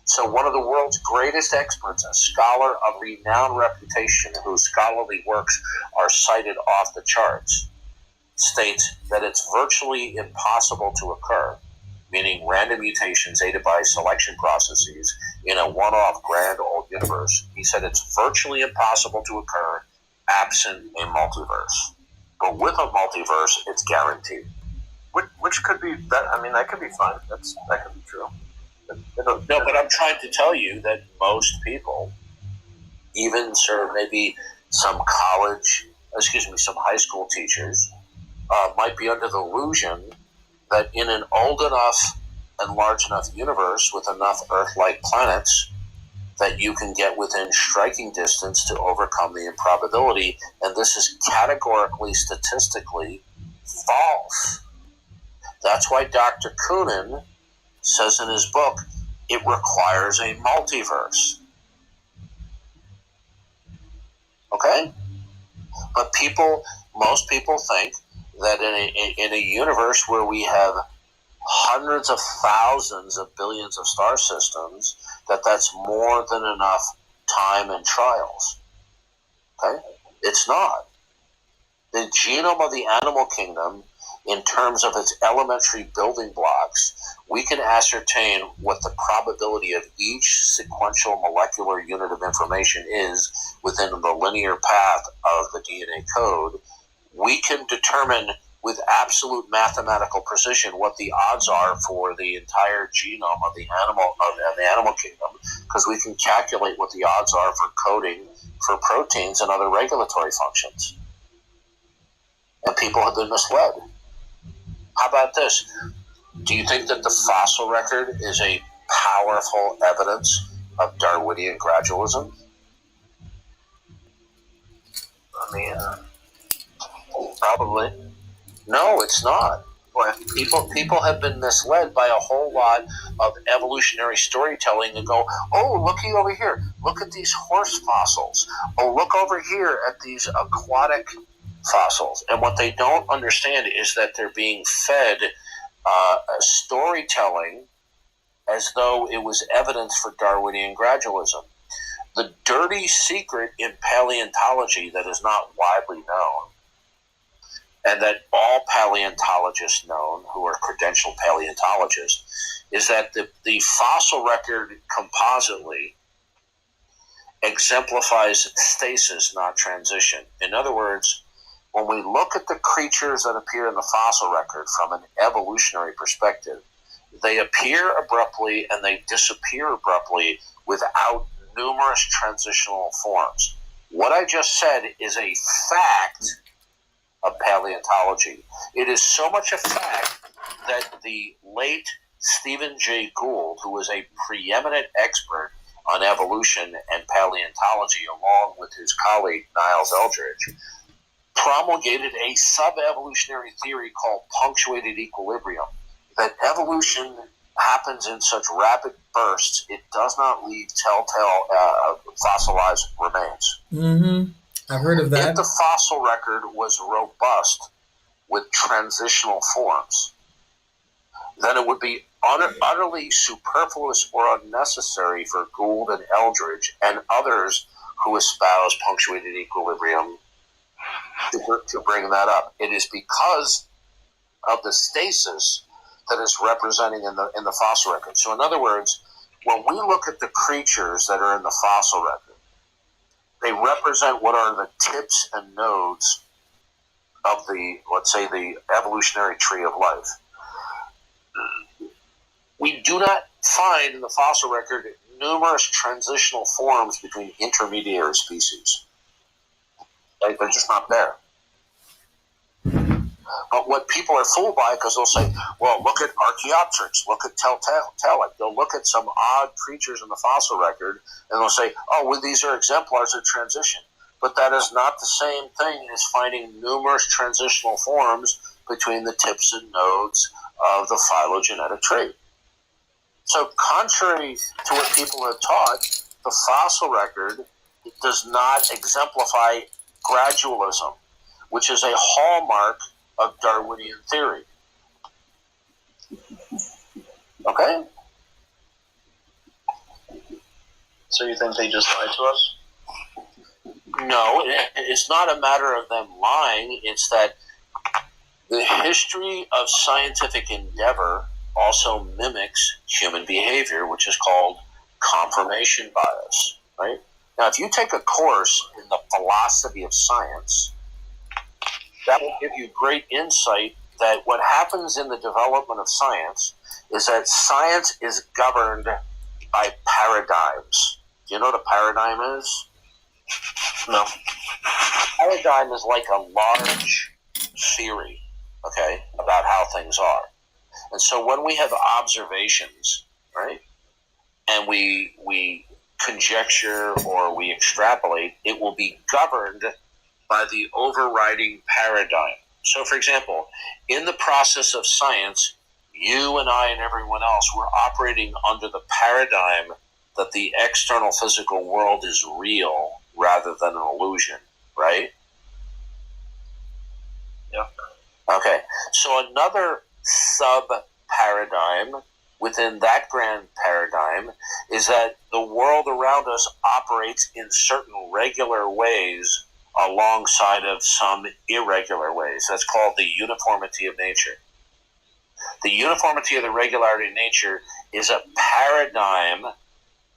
Speaker 9: So one of the world's greatest experts, a scholar of renowned reputation whose scholarly works are cited off the charts, states that it's virtually impossible to occur, meaning random mutations aided by selection processes in a one-off grand old universe. He said it's virtually impossible to occur absent a multiverse. But with a multiverse, it's guaranteed.
Speaker 4: Which could be that. I mean, that could be fun. That could be true.
Speaker 9: No, but I'm trying to tell you that most people, even sort of maybe some some high school teachers, might be under the illusion that in an old enough and large enough universe with enough Earth-like planets that you can get within striking distance to overcome the improbability, and this is categorically, statistically false. That's why Dr. Koonin says in his book, it requires a multiverse. Okay? But most people think that in a universe where we have hundreds of thousands of billions of star systems, that's more than enough time and trials. Okay? It's not. The genome of the animal kingdom, in terms of its elementary building blocks, we can ascertain what the probability of each sequential molecular unit of information is within the linear path of the DNA code. We can determine with absolute mathematical precision what the odds are for the entire genome of the animal kingdom, because we can calculate what the odds are for coding for proteins and other regulatory functions. And people have been misled. How about this? Do you think that the fossil record is a powerful evidence of Darwinian gradualism?
Speaker 4: I mean,
Speaker 9: probably. No, it's not. People have been misled by a whole lot of evolutionary storytelling and go, oh, looky over here. Look at these horse fossils. Oh, look over here at these aquatic fossils. And what they don't understand is that they're being fed storytelling as though it was evidence for Darwinian gradualism. The dirty secret in paleontology that is not widely known, and that all paleontologists know, who are credentialed paleontologists, is that the fossil record compositely exemplifies stasis, not transition. In other words, when we look at the creatures that appear in the fossil record from an evolutionary perspective, they appear abruptly and they disappear abruptly without numerous transitional forms. What I just said is a fact of paleontology. It is so much a fact that the late Stephen Jay Gould, who was a preeminent expert on evolution and paleontology, along with his colleague Niles Eldredge, promulgated a sub-evolutionary theory called punctuated equilibrium, that evolution happens in such rapid bursts, it does not leave telltale fossilized remains.
Speaker 2: Mm-hmm. I've heard of that.
Speaker 9: If the fossil record was robust with transitional forms, then it would be utterly superfluous or unnecessary for Gould and Eldredge and others who espouse punctuated equilibrium to bring that up. It is because of the stasis that is representing in the fossil record. So in other words, when we look at the creatures that are in the fossil record, they represent what are the tips and nodes of the, let's say, the evolutionary tree of life. We do not find in the fossil record numerous transitional forms between intermediary species. They're just not there. But what people are fooled by, because they'll say, well, look at Archaeopteryx, look at Tiktaalik. They'll look at some odd creatures in the fossil record, and they'll say, oh, well, these are exemplars of transition. But that is not the same thing as finding numerous transitional forms between the tips and nodes of the phylogenetic tree. So contrary to what people have taught, the fossil record does not exemplify gradualism, which is a hallmark of Darwinian theory. Okay?
Speaker 12: So you think they just lied to us?
Speaker 9: No, it's not a matter of them lying. It's that the history of scientific endeavor also mimics human behavior, which is called confirmation bias, right? Now, if you take a course in the philosophy of science, that will give you great insight that what happens in the development of science is that science is governed by paradigms. Do you know what a paradigm is?
Speaker 12: No.
Speaker 9: Paradigm is like a large theory, okay, about how things are. And so when we have observations, right, and we conjecture or we extrapolate, it will be governed by the overriding paradigm. So, for example, in the process of science, you and I and everyone else, we're operating under the paradigm that the external physical world is real rather than an illusion, right?
Speaker 12: Yeah.
Speaker 9: Okay. So another sub-paradigm within that grand paradigm is that the world around us operates in certain regular ways alongside of some irregular ways. That's called the uniformity of nature. The uniformity of the regularity of nature is a paradigm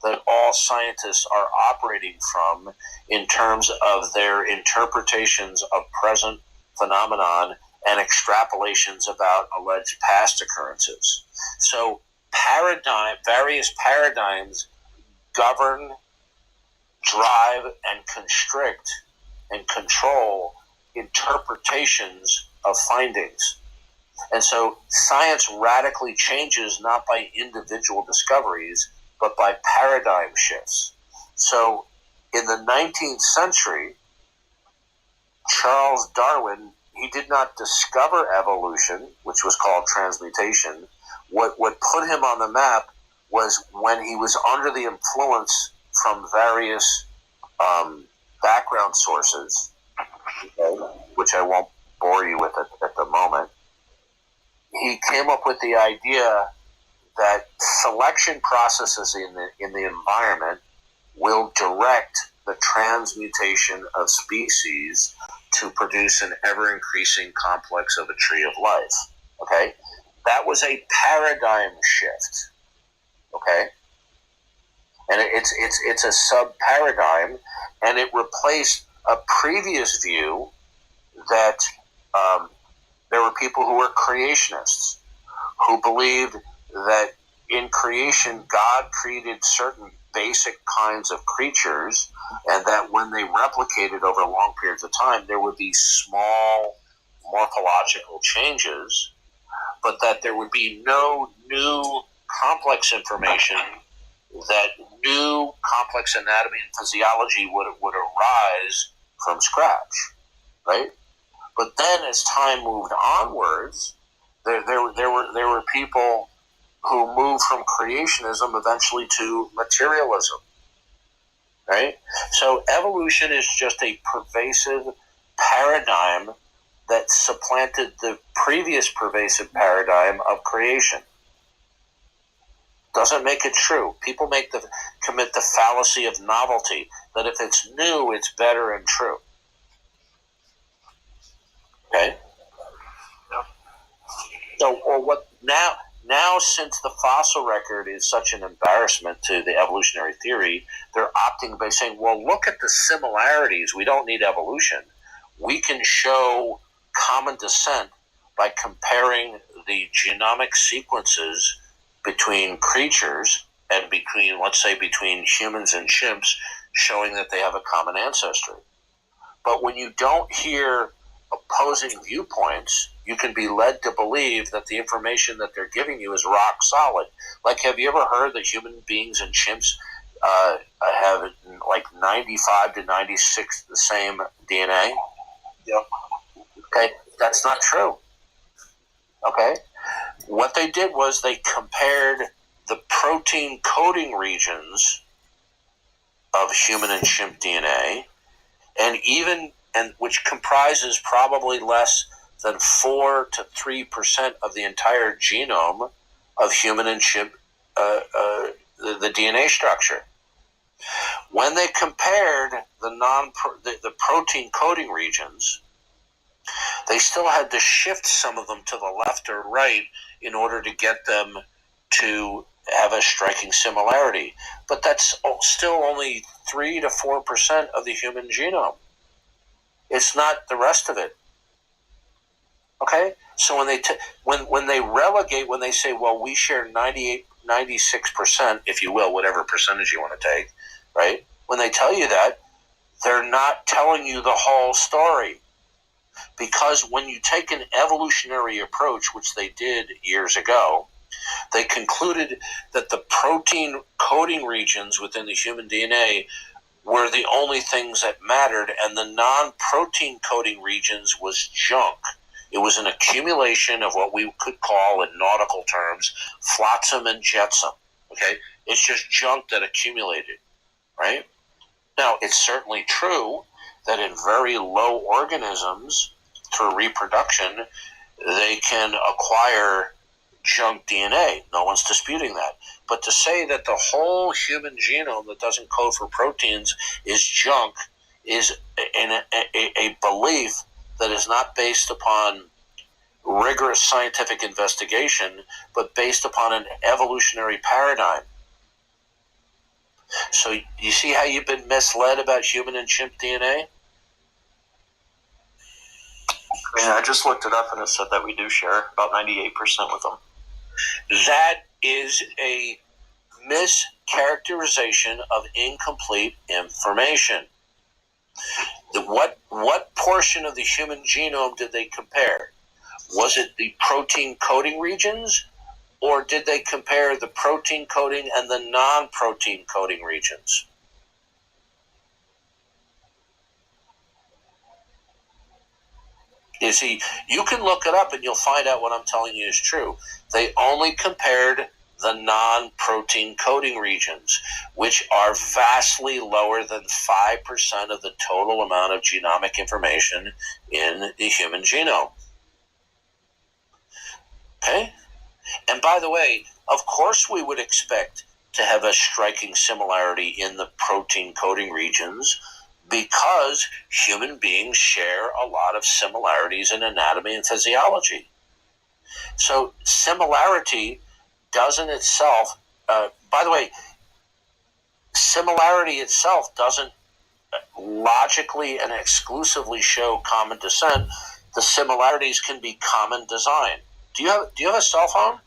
Speaker 9: that all scientists are operating from in terms of their interpretations of present phenomenon and extrapolations about alleged past occurrences. So various paradigms govern, drive, and constrict and control interpretations of findings. And so science radically changes not by individual discoveries, but by paradigm shifts. So in the 19th century, Charles Darwin, he did not discover evolution, which was called transmutation. What put him on the map was when he was under the influence from various background sources, which I won't bore you with at the moment. He came up with the idea that selection processes in the environment will direct the transmutation of species to produce an ever-increasing complex of a tree of life. Okay? That was a paradigm shift. Okay? And it's a sub-paradigm, and it replaced a previous view that there were people who were creationists, who believed that in creation, God created certain basic kinds of creatures, and that when they replicated over long periods of time, there would be small morphological changes, but that there would be no new complex information, that new complex anatomy and physiology would arise from scratch, right? But then as time moved onwards, there were people who moved from creationism eventually to materialism, right? So evolution is just a pervasive paradigm that supplanted the previous pervasive paradigm of creation. Doesn't make it true. People commit the fallacy of novelty, that if it's new, it's better and true. Okay? So, or what now, since the fossil record is such an embarrassment to the evolutionary theory, they're opting by saying, well, look at the similarities. We don't need evolution. We can show common descent by comparing the genomic sequences between creatures and between, let's say, between humans and chimps, showing that they have a common ancestry. But when you don't hear opposing viewpoints, you can be led to believe that the information that they're giving you is rock solid. Like, have you ever heard that human beings and chimps have like 95 to 96 the same DNA?
Speaker 12: Yeah.
Speaker 9: Okay, that's not true. Okay, what they did was they compared the protein coding regions of human and chimp DNA, and which comprises probably less than 4 to 3% of the entire genome of human and chimp, the DNA structure. When they compared the protein coding regions, they still had to shift some of them to the left or right in order to get them to have a striking similarity. But that's still only 3 to 4% of the human genome. It's not the rest of it. Okay? So when they relegate, when they say, well, we share 96%, if you will, whatever percentage you want to take, right? When they tell you that, they're not telling you the whole story. Because when you take an evolutionary approach, which they did years ago, they concluded that the protein coding regions within the human DNA were the only things that mattered, and the non-protein coding regions was junk. It was an accumulation of what we could call, in nautical terms, flotsam and jetsam. Okay? It's just junk that accumulated, right? Now, it's certainly true that in very low organisms, through reproduction, they can acquire junk DNA. No one's disputing that. But to say that the whole human genome that doesn't code for proteins is junk is a belief that is not based upon rigorous scientific investigation, but based upon an evolutionary paradigm. So you see how you've been misled about human and chimp DNA?
Speaker 12: I mean, I just looked it up and it said that we do share about 98% with them.
Speaker 9: That is a mischaracterization of incomplete information. What portion of the human genome did they compare? Was it the protein coding regions, or did they compare the protein coding and the non-protein coding regions? You see, you can look it up and you'll find out what I'm telling you is true. They only compared the non-protein coding regions, which are vastly lower than 5% of the total amount of genomic information in the human genome. Okay? And by the way, of course we would expect to have a striking similarity in the protein coding regions, because human beings share a lot of similarities in anatomy and physiology. So similarity doesn't itself, by the way, similarity itself doesn't logically and exclusively show common descent. The similarities can be common design. Do you have a cell phone?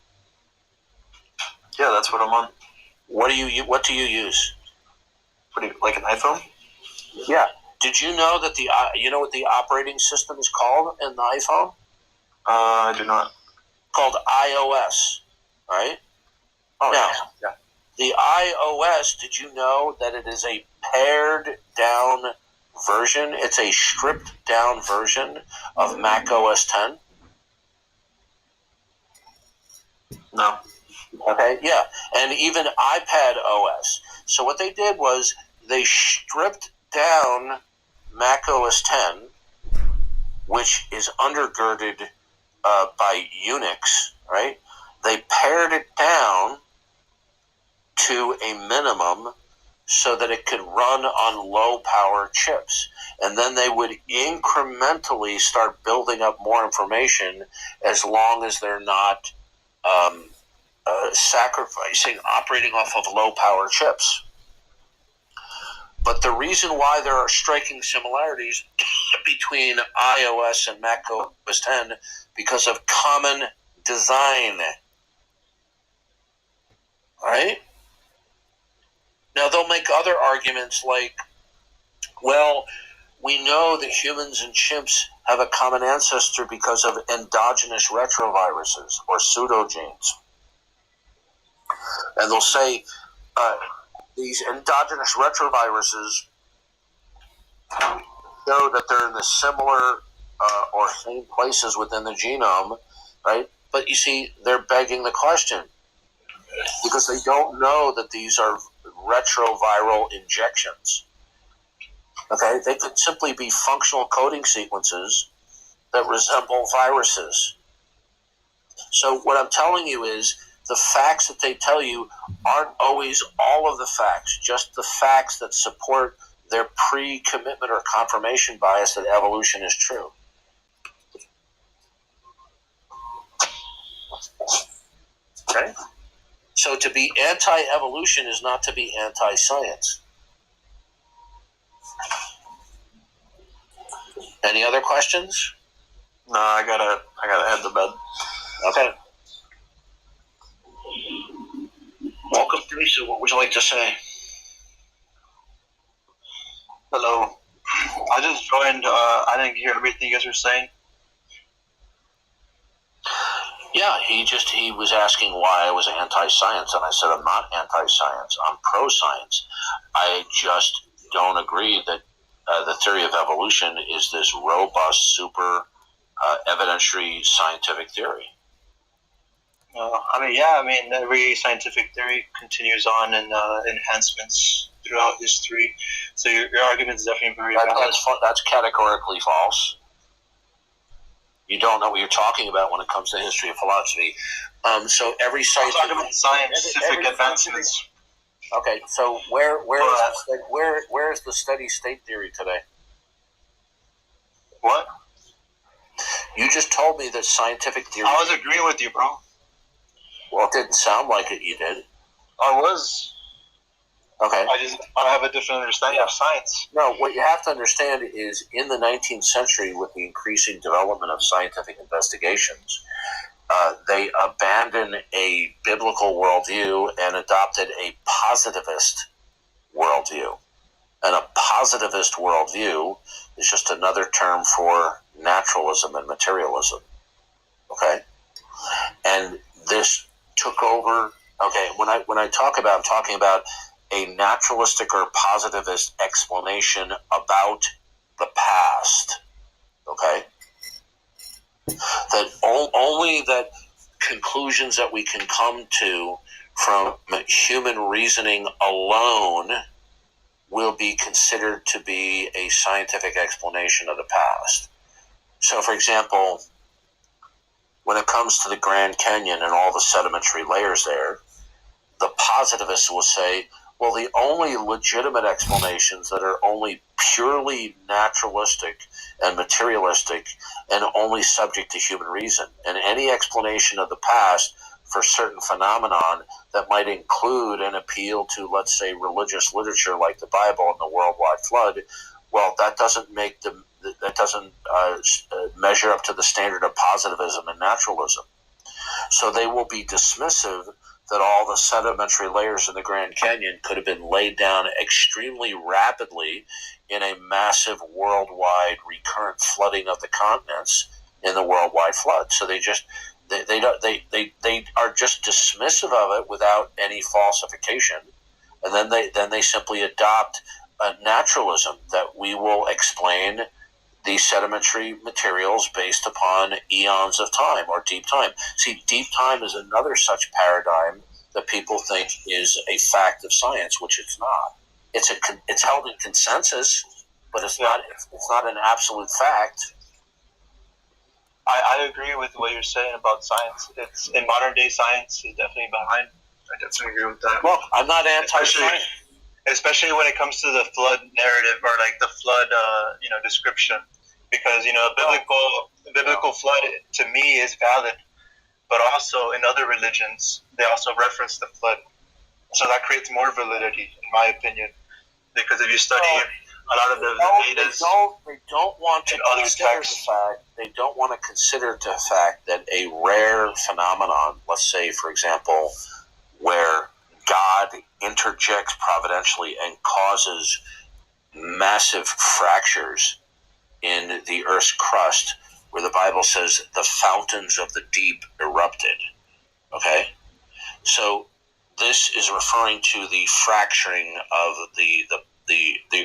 Speaker 12: Yeah, that's what I'm on.
Speaker 9: What do you use?
Speaker 12: Like an iPhone?
Speaker 9: Yeah. Did you know that you know what the operating system is called in the iPhone?
Speaker 12: I do not.
Speaker 9: Called iOS, right?
Speaker 12: Oh,
Speaker 9: now,
Speaker 12: yeah.
Speaker 9: The iOS, did you know that it is a pared down version? It's a stripped down version of Mac OS 10?
Speaker 12: No.
Speaker 9: Okay, yeah. And even iPad OS. So what they did was they stripped down Mac OS 10, which is undergirded by Unix, right? They pared it down to a minimum so that it could run on low power chips. And then they would incrementally start building up more information, as long as they're not sacrificing operating off of low power chips. But the reason why there are striking similarities between iOS and Mac OS 10, because of common design. Right? Now, they'll make other arguments like, well, we know that humans and chimps have a common ancestor because of endogenous retroviruses or pseudogenes. And they'll say these endogenous retroviruses show that they're in the similar or same places within the genome, right? But you see, they're begging the question, because they don't know that these are retroviral injections. Okay, they could simply be functional coding sequences that resemble viruses. So what I'm telling you is the facts that they tell you aren't always all of the facts, just the facts that support their pre-commitment or confirmation bias that evolution is true. Okay? So to be anti-evolution is not to be anti-science. Any other questions?
Speaker 12: No, I gotta head to bed.
Speaker 9: Okay. Welcome, Teresa. What would you like to say?
Speaker 13: Hello. I just joined. I didn't hear everything you guys were saying.
Speaker 9: Yeah, he was asking why I was anti-science, and I said I'm not anti-science. I'm pro-science. I just don't agree that the theory of evolution is this robust, super evidentiary scientific theory.
Speaker 13: Every scientific theory continues on in enhancements throughout history. So your argument is definitely very valid.
Speaker 9: That's categorically false. You don't know what you're talking about when it comes to history of philosophy. So every scientific...
Speaker 13: I'm talking about scientific advancements.
Speaker 9: Okay, so where is the steady state theory today?
Speaker 13: What?
Speaker 9: You just told me that scientific theory...
Speaker 13: I was agreeing with you, bro.
Speaker 9: Well, it didn't sound like it. You did.
Speaker 13: I was.
Speaker 9: Okay.
Speaker 13: I have a different understanding of science.
Speaker 9: No, what you have to understand is in the 19th century, with the increasing development of scientific investigations, they abandoned a biblical worldview and adopted a positivist worldview. And a positivist worldview is just another term for naturalism and materialism. Okay? And this took over. Okay, when I talk about, I'm talking about a naturalistic or positivist explanation about the past. Okay, that only that conclusions that we can come to from human reasoning alone will be considered to be a scientific explanation of the past. So, for example, when it comes to the Grand Canyon and all the sedimentary layers there, the positivists will say, well, the only legitimate explanations that are only purely naturalistic and materialistic and only subject to human reason. And any explanation of the past for certain phenomenon that might include an appeal to, let's say, religious literature like the Bible and the worldwide flood, well, that doesn't measure up to the standard of positivism and naturalism. So they will be dismissive that all the sedimentary layers in the Grand Canyon could have been laid down extremely rapidly in a massive worldwide recurrent flooding of the continents in the worldwide flood. So they are just dismissive of it without any falsification, and then they simply adopt naturalism that we will explain these sedimentary materials based upon eons of time or deep time. See, deep time is another such paradigm that people think is a fact of science, which it's not. It's held in consensus, but it's not an absolute fact.
Speaker 13: I agree with what you're saying about science. It's in modern day science is definitely behind. I definitely agree with that.
Speaker 9: Look, I'm not anti-science.
Speaker 13: Especially when it comes to the flood narrative or like the flood, description, because biblical flood to me is valid, but also in other religions they also reference the flood, so that creates more validity, in my opinion. Because if you study a lot of the Vedas,
Speaker 9: they don't want to consider the fact. They don't want to consider the fact that a rare phenomenon, let's say, for example, where God interjects providentially and causes massive fractures in the Earth's crust, where the Bible says the fountains of the deep erupted. Okay? So this is referring to the fracturing of the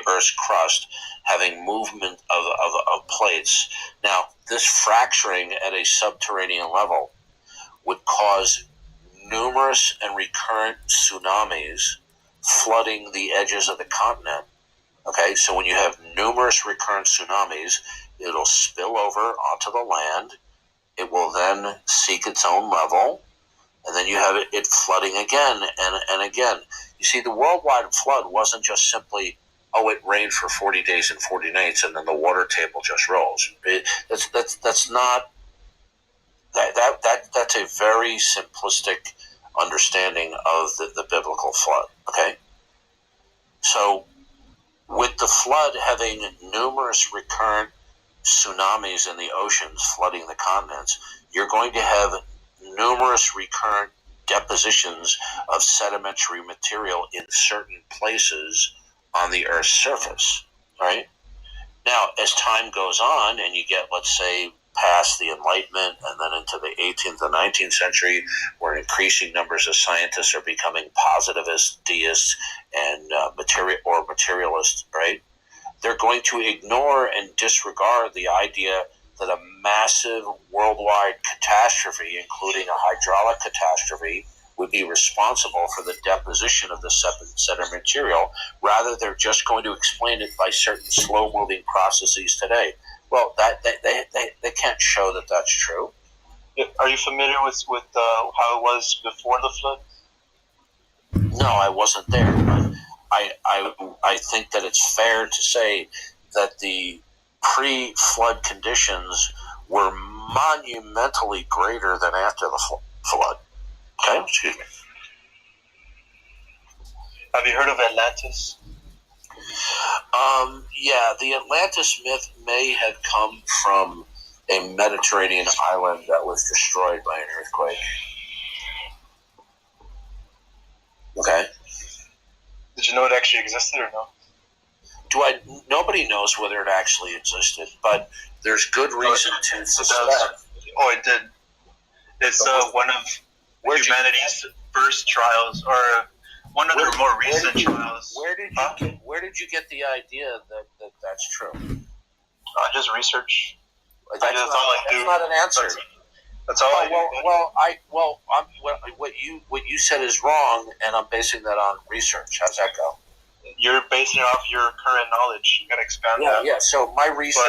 Speaker 9: Earth's crust, having movement of plates. Now, this fracturing at a subterranean level would cause numerous and recurrent tsunamis flooding the edges of the continent. Okay, so when you have numerous recurrent tsunamis, it'll spill over onto the land. It will then seek its own level, and then you have it flooding again and again. You see, the worldwide flood wasn't just simply, oh, it rained for 40 days and 40 nights, and then the water table just rose. That's not that's a very simplistic understanding of the biblical flood. Okay, so with the flood having numerous recurrent tsunamis in the oceans flooding the continents, you're going to have numerous recurrent depositions of sedimentary material in certain places on the Earth's surface, right? Now, as time goes on and you get, let's say, past the Enlightenment and then into the 18th and 19th century, where increasing numbers of scientists are becoming positivists, deists, and materialists, right? They're going to ignore and disregard the idea that a massive worldwide catastrophe, including a hydraulic catastrophe, would be responsible for the deposition of the sediment material. Rather, they're just going to explain it by certain slow-moving processes today. Well, they can't show that that's true.
Speaker 13: Are you familiar with how it was before the flood?
Speaker 9: No, I wasn't there. But I think that it's fair to say that the pre-flood conditions were monumentally greater than after the flood. Okay, excuse me.
Speaker 13: Have you heard of Atlantis?
Speaker 9: Yeah, the Atlantis myth may have come from a Mediterranean island that was destroyed by an earthquake. Okay.
Speaker 13: Did you know it actually existed or no?
Speaker 9: Nobody knows whether it actually existed, but there's good reason to suspect.
Speaker 13: Oh, it did. It's one of humanity's first trials, or one of their more recent trials.
Speaker 9: Where did you get the idea that that's true?
Speaker 13: Just research.
Speaker 9: That's not an answer.
Speaker 13: That's all I do.
Speaker 9: What you said is wrong, and I'm basing that on research. How's that go?
Speaker 13: You're basing it off your current knowledge. You got to expand that.
Speaker 9: Yeah. So my research.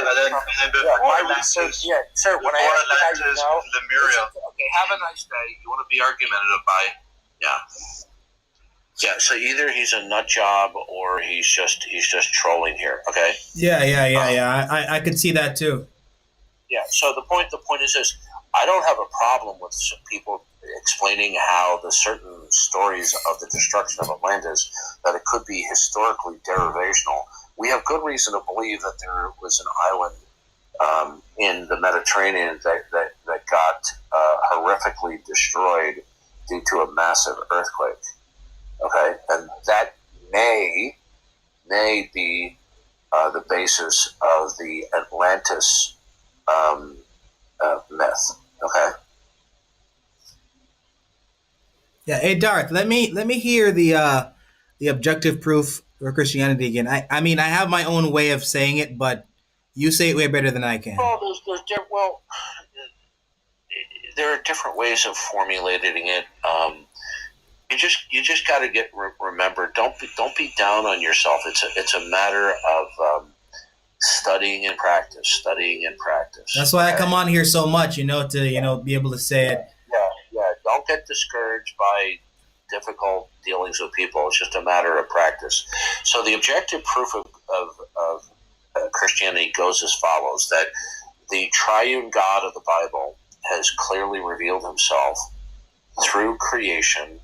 Speaker 9: Sir. When I ask you,
Speaker 13: Lemuria.
Speaker 9: Okay, have a nice day. You want to be argumentative? Bye. Yeah. Yeah. So either he's a nut job or he's just trolling here. Okay.
Speaker 2: Yeah. I could see that too.
Speaker 9: Yeah. So the point is this: I don't have a problem with people explaining how the certain stories of the destruction of Atlantis, that it could be historically derivational. We have good reason to believe that there was an island in the Mediterranean that got horrifically destroyed due to a massive earthquake. Okay, and that may be the basis of the Atlantis myth. Okay.
Speaker 2: Yeah. Hey, Darth. Let me hear the objective proof for Christianity again. I mean, I have my own way of saying it, but you say it way better than I can.
Speaker 9: There are different ways of formulating it. You just got to remember. Don't be down on yourself. It's a matter of studying and practice.
Speaker 2: That's why I come on here so much, to be able to say it.
Speaker 9: Yeah. Don't get discouraged by difficult dealings with people. It's just a matter of practice. So the objective proof of Christianity goes as follows: that the triune God of the Bible has clearly revealed himself through creation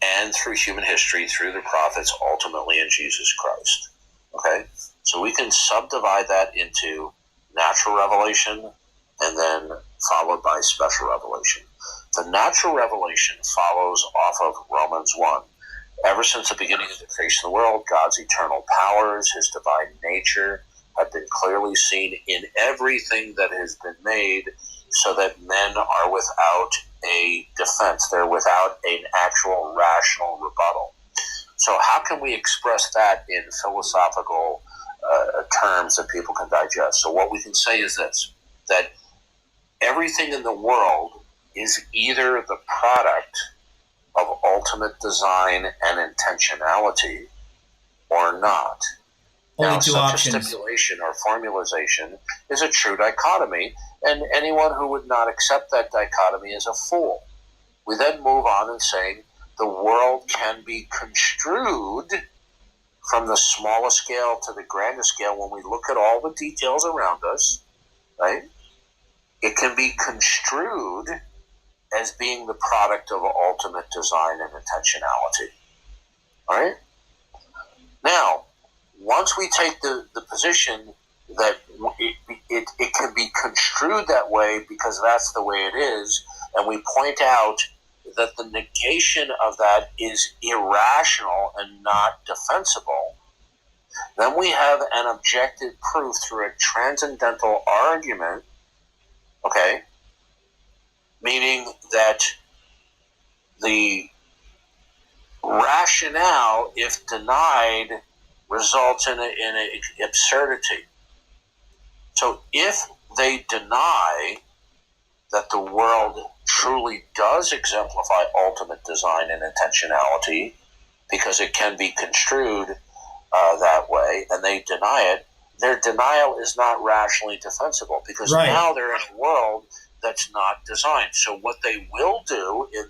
Speaker 9: and through human history, through the prophets, ultimately in Jesus Christ. Okay? So we can subdivide that into natural revelation and then followed by special revelation. The natural revelation follows off of Romans 1. Ever since the beginning of the creation of the world, God's eternal powers, his divine nature, have been clearly seen in everything that has been made, so that men are without a defense. They're without an actual rational rebuttal. So how can we express that in philosophical terms that people can digest? So what we can say is this: that everything in the world is either the product of ultimate design and intentionality or not.
Speaker 2: Only
Speaker 9: Now,
Speaker 2: two
Speaker 9: such
Speaker 2: options.
Speaker 9: a stipulation or formalization is a true dichotomy, and anyone who would not accept that dichotomy is a fool. we then move on and saying the world can be construed from the smallest scale to the grandest scale when we look at all the details around us, right? It can be construed as being the product of ultimate design and intentionality. All right? Now, once we take the position that it can be construed that way because that's the way it is, and we point out that the negation of that is irrational and not defensible, then we have an objective proof through a transcendental argument, okay, meaning that the rationale, if denied, results in an absurdity. So if they deny that the world truly does exemplify ultimate design and intentionality because it can be construed that way, and they deny it, their denial is not rationally defensible because now they're in a world that's not designed. So what they will do in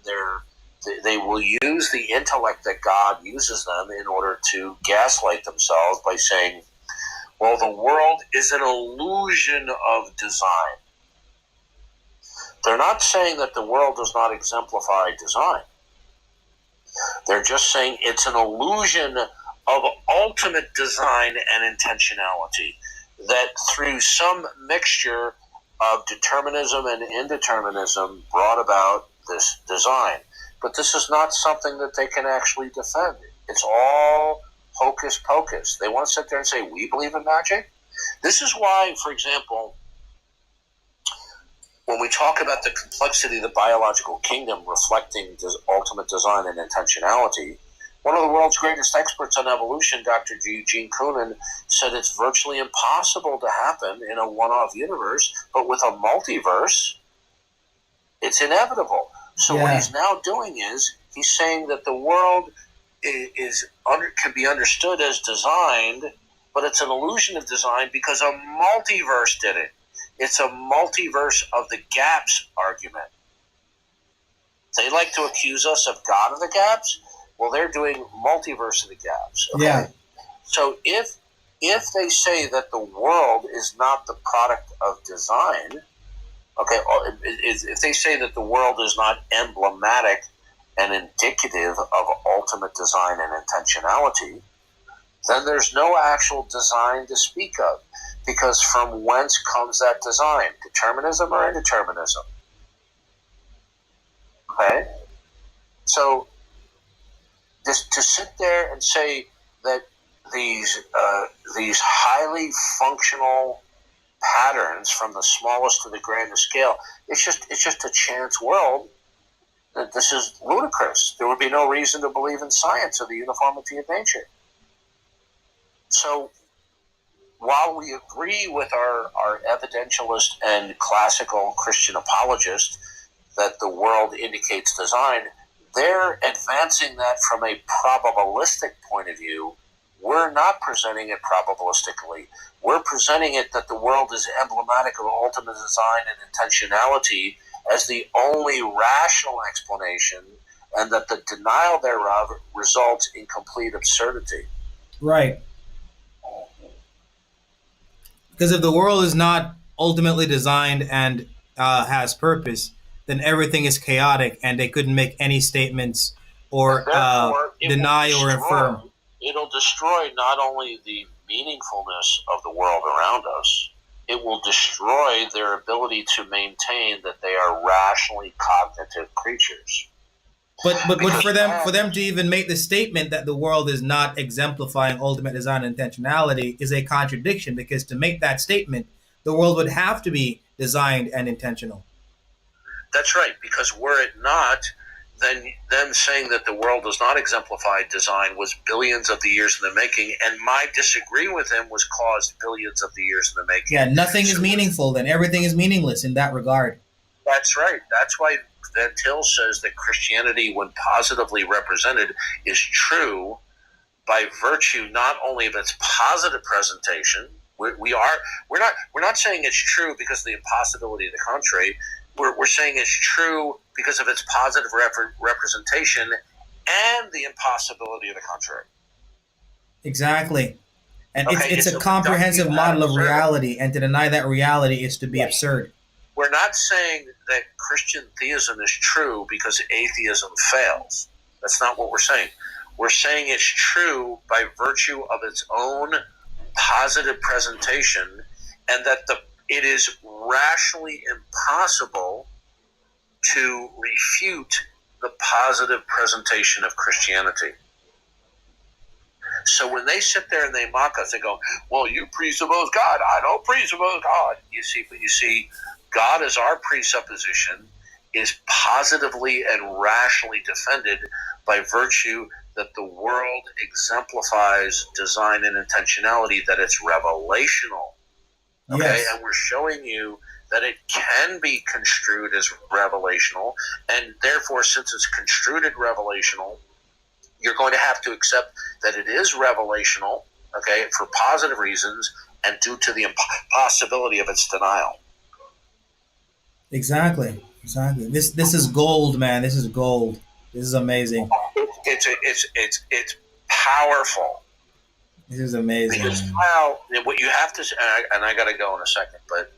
Speaker 9: they will use the intellect that God uses them in order to gaslight themselves by saying, well, the world is an illusion of design. They're not saying that the world does not exemplify design. They're just saying it's an illusion of ultimate design and intentionality, that through some mixture of determinism and indeterminism brought about this design. But this is not something that they can actually defend. It's all hocus pocus. They want to sit there and say, we believe in magic? This is why, for example, when we talk about the complexity of the biological kingdom reflecting ultimate design and intentionality, one of the world's greatest experts on evolution, Dr. Eugene Koonin, said it's virtually impossible to happen in a one-off universe, but with a multiverse, it's inevitable. So what he's now doing is he's saying that the world can be understood as designed, but it's an illusion of design because a multiverse did it. It's a multiverse of the gaps argument. They like to accuse us of God of the gaps. Well, they're doing multiverse of the gaps. Okay? Yeah. So if they say that the world is not the product of design, okay, if they say that the world is not emblematic and indicative of ultimate design and intentionality, then there's no actual design to speak of. Because from whence comes that design? Determinism or indeterminism? Okay? So, just to sit there and say that these highly functional patterns from the smallest to the grandest scale, it's just a chance world. That this is ludicrous. There would be no reason to believe in science or the uniformity of nature. So, while we agree with our evidentialist and classical Christian apologist that the world indicates design, they're advancing that from a probabilistic point of view. We're not presenting it probabilistically. We're presenting it that the world is emblematic of ultimate design and intentionality as the only rational explanation, and that the denial thereof results in complete absurdity.
Speaker 2: Right. Because if the world is not ultimately designed and has purpose, then everything is chaotic and they couldn't make any statements or deny or affirm.
Speaker 9: It'll destroy not only the meaningfulness of the world around us, it will destroy their ability to maintain that they are rationally cognitive creatures.
Speaker 2: But for them to even make the statement that the world is not exemplifying ultimate design and intentionality is a contradiction, because to make that statement, the world would have to be designed and intentional.
Speaker 9: That's right, because were it not, then them saying that the world does not exemplify design was billions of the years in the making, and my disagreeing with him was caused billions of the years in the making.
Speaker 2: Yeah, nothing is meaningful, then everything is meaningless in that regard.
Speaker 9: That's right. That's why Van Til says that Christianity, when positively represented, is true by virtue not only of its positive presentation. We're not saying it's true because of the impossibility of the contrary. we're saying it's true because of its positive representation and the impossibility of the contrary.
Speaker 2: Exactly. And
Speaker 9: Okay,
Speaker 2: it's a comprehensive model of reality, and to deny that reality is to be absurd.
Speaker 9: We're not saying that Christian theism is true because atheism fails. That's not what we're saying. We're saying it's true by virtue of its own positive presentation, and that it is rationally impossible to refute the positive presentation of Christianity. So when they sit there and they mock us, they go, well, you presuppose God. I don't presuppose God. You see, God as our presupposition is positively and rationally defended by virtue that the world exemplifies design and intentionality, that it's revelational. Okay,
Speaker 2: Yes.
Speaker 9: and we're showing you that it can be construed as revelational, and therefore, since it's construed as revelational, you're going to have to accept that it is revelational, okay, for positive reasons and due to the impossibility of its denial.
Speaker 2: Exactly. This is gold, man. This is gold. This is amazing.
Speaker 9: It's powerful.
Speaker 2: This is amazing.
Speaker 9: Because now, what you have to, and I got to go in a second, but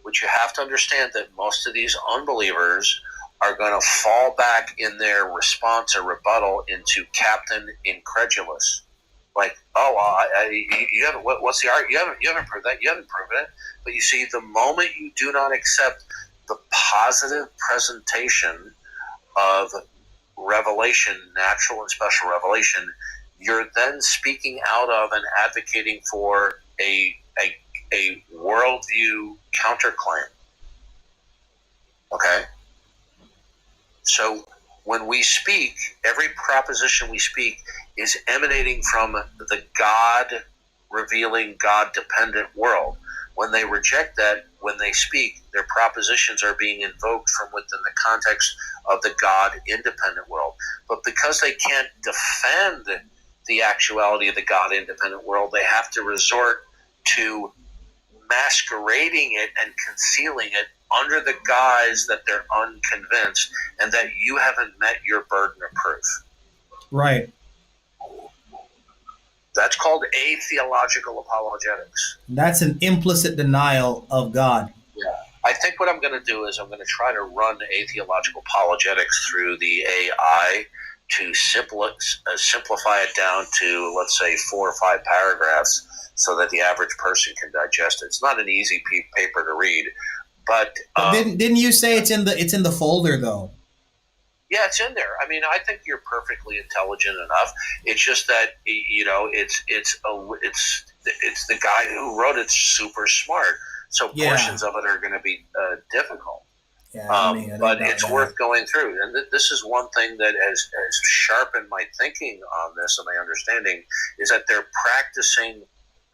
Speaker 9: what you have to understand that most of these unbelievers are going to fall back in their response or rebuttal into Captain Incredulous. Like, oh, well, you haven't. What's the argument? You haven't proved that. You haven't proven it. But you see, the moment you do not accept the positive presentation of revelation, natural and special revelation, you're then speaking out of and advocating for a worldview counterclaim. Okay? So when we speak, every proposition we speak is emanating from the God-revealing, God-dependent world. When they reject that, when they speak, their propositions are being invoked from within the context of the God-independent world. But because they can't defend the actuality of the God-independent world, they have to resort to masquerading it and concealing it under the guise that they're unconvinced and that you haven't met your burden of proof.
Speaker 2: Right.
Speaker 9: That's called atheological apologetics.
Speaker 2: That's an implicit denial of God.
Speaker 9: Yeah. I think what I'm going to do is I'm going to try to run atheological apologetics through the AI to simplify it down to, let's say, 4 or 5 paragraphs so that the average person can digest it. It's not an easy paper to read, but
Speaker 2: didn't you say it's in the folder though?
Speaker 9: Yeah, it's in there. I mean, I think you're perfectly intelligent enough. It's just that it's the guy who wrote it's super smart, so portions of it are going to be difficult.
Speaker 2: Yeah,
Speaker 9: but it's worth going through. And this is one thing that has sharpened my thinking on this and my understanding is that they're practicing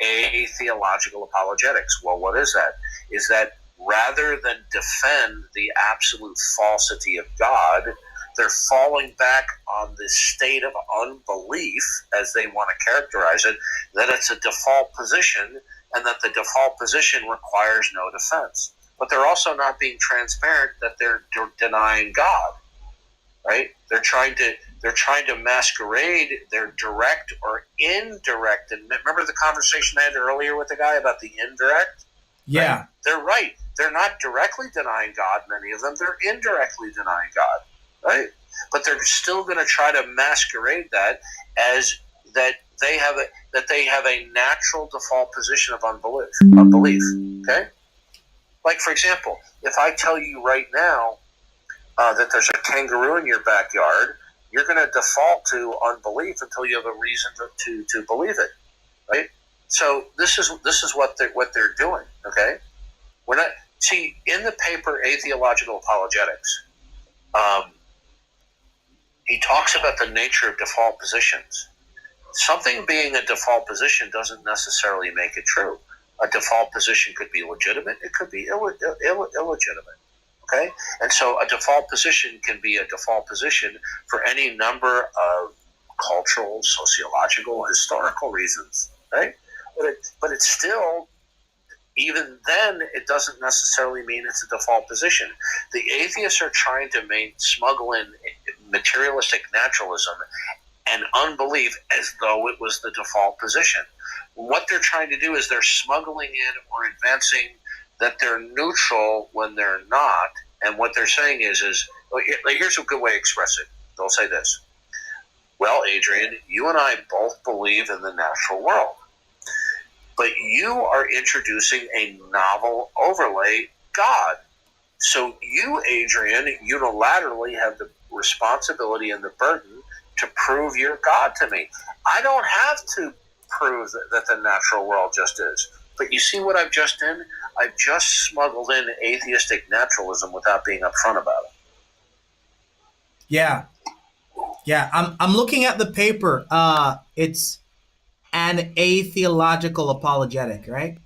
Speaker 9: atheological apologetics. Well, what is that? Is that rather than defend the absolute falsity of God, they're falling back on this state of unbelief, as they want to characterize it, that it's a default position and that the default position requires no defense. But they're also not being transparent that they're denying God, right? They're trying to masquerade their direct or indirect. And remember the conversation I had earlier with the guy about the indirect?
Speaker 2: Yeah.
Speaker 9: Right? They're right. They're not directly denying God, many of them. They're indirectly denying God, right? But they're still going to try to masquerade that as that they have a natural default position of unbelief, okay? Like, for example, if I tell you right now that there's a kangaroo in your backyard, you're going to default to unbelief until you have a reason to believe it, right? So this is what they're doing, okay? We're not in the paper Atheological Apologetics. He talks about the nature of default positions. Something being a default position doesn't necessarily make it true. A default position could be legitimate. It could be illegitimate. Okay? And so a default position can be a default position for any number of cultural, sociological, historical reasons. Right? But it's still even then, it doesn't necessarily mean it's a default position. The atheists are trying to smuggle in materialistic naturalism and unbelief as though it was the default position. What they're trying to do is they're smuggling in or advancing that they're neutral when they're not. And what they're saying is here's a good way to express it. They'll say this: well, Adrian, you and I both believe in the natural world, but you are introducing a novel overlay, God. So you, Adrian, unilaterally have the responsibility and the burden to prove you're God to me. I don't have to prove that the natural world just is. But you see what I've just done? I've just smuggled in atheistic naturalism without being upfront about it.
Speaker 2: Yeah. I'm looking at the paper. It's an atheological apologetic, right?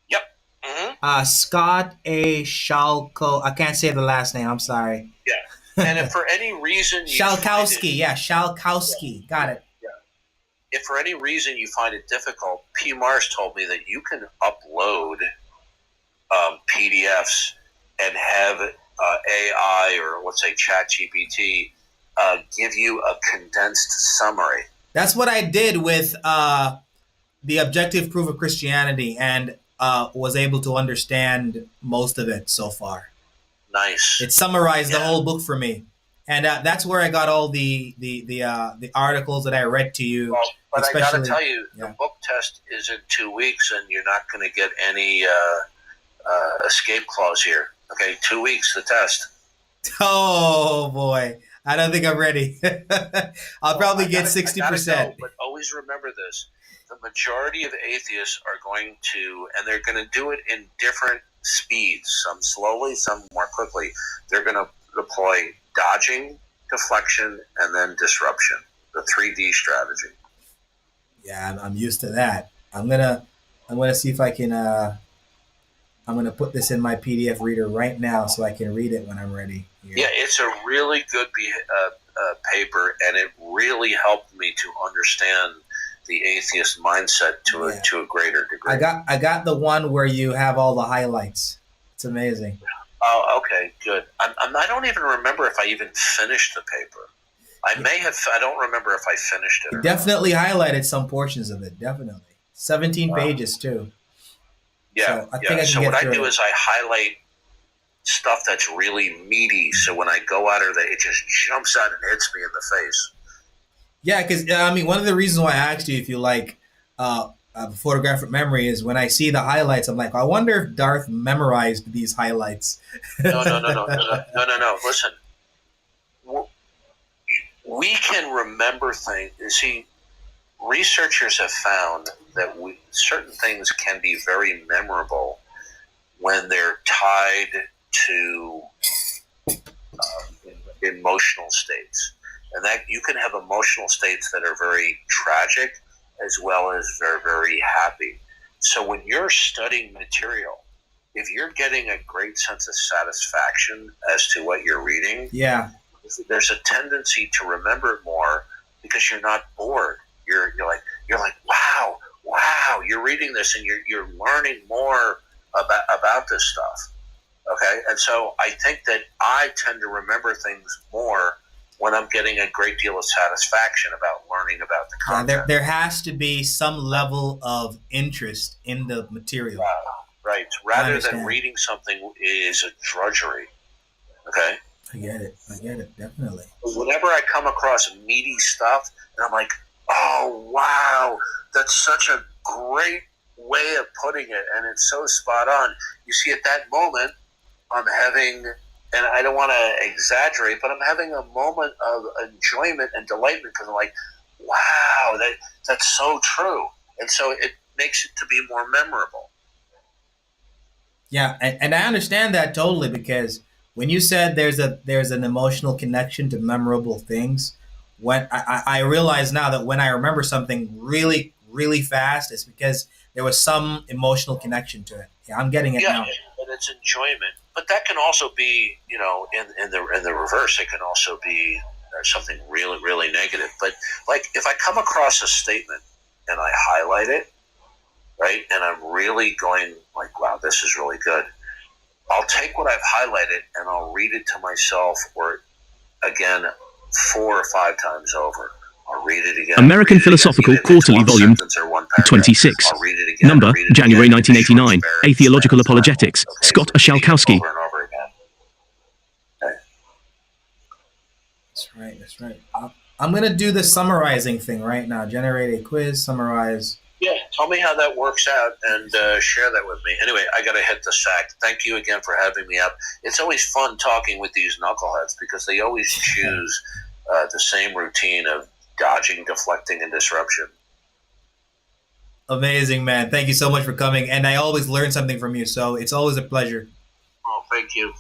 Speaker 9: Yep. Mm-hmm.
Speaker 2: Scott A. Shalko. I can't say the last name. I'm sorry.
Speaker 9: Yeah. And if for any reason
Speaker 2: Shalkowski. Shalkowski. Got it.
Speaker 9: Yeah. If for any reason you find it difficult, P. Mars told me that you can upload PDFs and have AI, or let's say ChatGPT, give you a condensed summary.
Speaker 2: That's what I did with the Objective Proof of Christianity, and was able to understand most of it so far.
Speaker 9: Nice.
Speaker 2: It summarized the whole book for me, and that's where I got all the articles that I read to you.
Speaker 9: Well, but I got to tell you, the book test is in 2 weeks, and you're not going to get any escape clause here. Okay, 2 weeks, the test.
Speaker 2: Oh boy, I don't think I'm ready. I'll probably get 60%.
Speaker 9: But always remember this: the majority of atheists are going to, and they're going to do it in different speeds. Some slowly, some more quickly. They're going to deploy dodging, deflection, and then disruption. The 3D strategy.
Speaker 2: Yeah, I'm used to that. I'm gonna see if I can. I'm gonna put this in my PDF reader right now so I can read it when I'm ready. Here.
Speaker 9: Yeah, it's a really good paper, and it really helped me to understand the atheist mindset to a greater degree.
Speaker 2: I got the one where you have all the highlights. It's amazing.
Speaker 9: Oh, okay, good. I don't even remember if I even finished the paper. I may have. I don't remember if I finished it.
Speaker 2: Definitely highlighted some portions of it. Definitely 17 pages too.
Speaker 9: Yeah, so what I do is I highlight stuff that's really meaty, so when I go at her, it just jumps out and hits me in the face.
Speaker 2: Yeah, because I mean, one of the reasons why I asked you if you like photographic memory is when I see the highlights, I'm like, I wonder if Darth memorized these highlights.
Speaker 9: No. Listen, we can remember things. You see, researchers have found that certain things can be very memorable when they're tied to emotional states. And that you can have emotional states that are very tragic as well as very, very happy. So when you're studying material, if you're getting a great sense of satisfaction as to what you're reading, there's a tendency to remember it more because you're not bored. You're like, wow, you're reading this and you're learning more about this stuff. Okay? And so I think that I tend to remember things more when I'm getting a great deal of satisfaction about learning about the content.
Speaker 2: There has to be some level of interest in the material.
Speaker 9: Right. Rather than reading something is a drudgery. Okay?
Speaker 2: I get it, definitely.
Speaker 9: Whenever I come across meaty stuff, and I'm like, oh, wow, that's such a great way of putting it, and it's so spot on. You see, at that moment, I'm having, and I don't want to exaggerate, but I'm having a moment of enjoyment and delightment because I'm like, wow, that's so true. And so it makes it to be more memorable.
Speaker 2: Yeah, and I understand that totally, because when you said there's an emotional connection to memorable things, when I realize now that when I remember something really, really fast, it's because there was some emotional connection to it. Yeah, I'm getting it now.
Speaker 9: And it's enjoyment. But that can also be, in the reverse, it can also be something really, really negative. But like if I come across a statement and I highlight it, right? And I'm really going like, wow, this is really good. I'll take what I've highlighted and I'll read it to myself or again 4 or 5 times over. I'll read it again.
Speaker 14: American Philosophical Quarterly, Volume 26. Number, January 1989. Atheological Apologetics. Scott Ashalkowski.
Speaker 9: Over and over again. Okay.
Speaker 2: That's right. That's right. I'm going to do the summarizing thing right now. Generate a quiz, summarize.
Speaker 9: Yeah, tell me how that works out and share that with me. Anyway, I got to hit the sack. Thank you again for having me up. It's always fun talking with these knuckleheads because they always choose the same routine of dodging, deflecting, and disruption.
Speaker 2: Amazing, man. Thank you so much for coming. And I always learn something from you, so it's always a pleasure.
Speaker 9: Oh, thank you.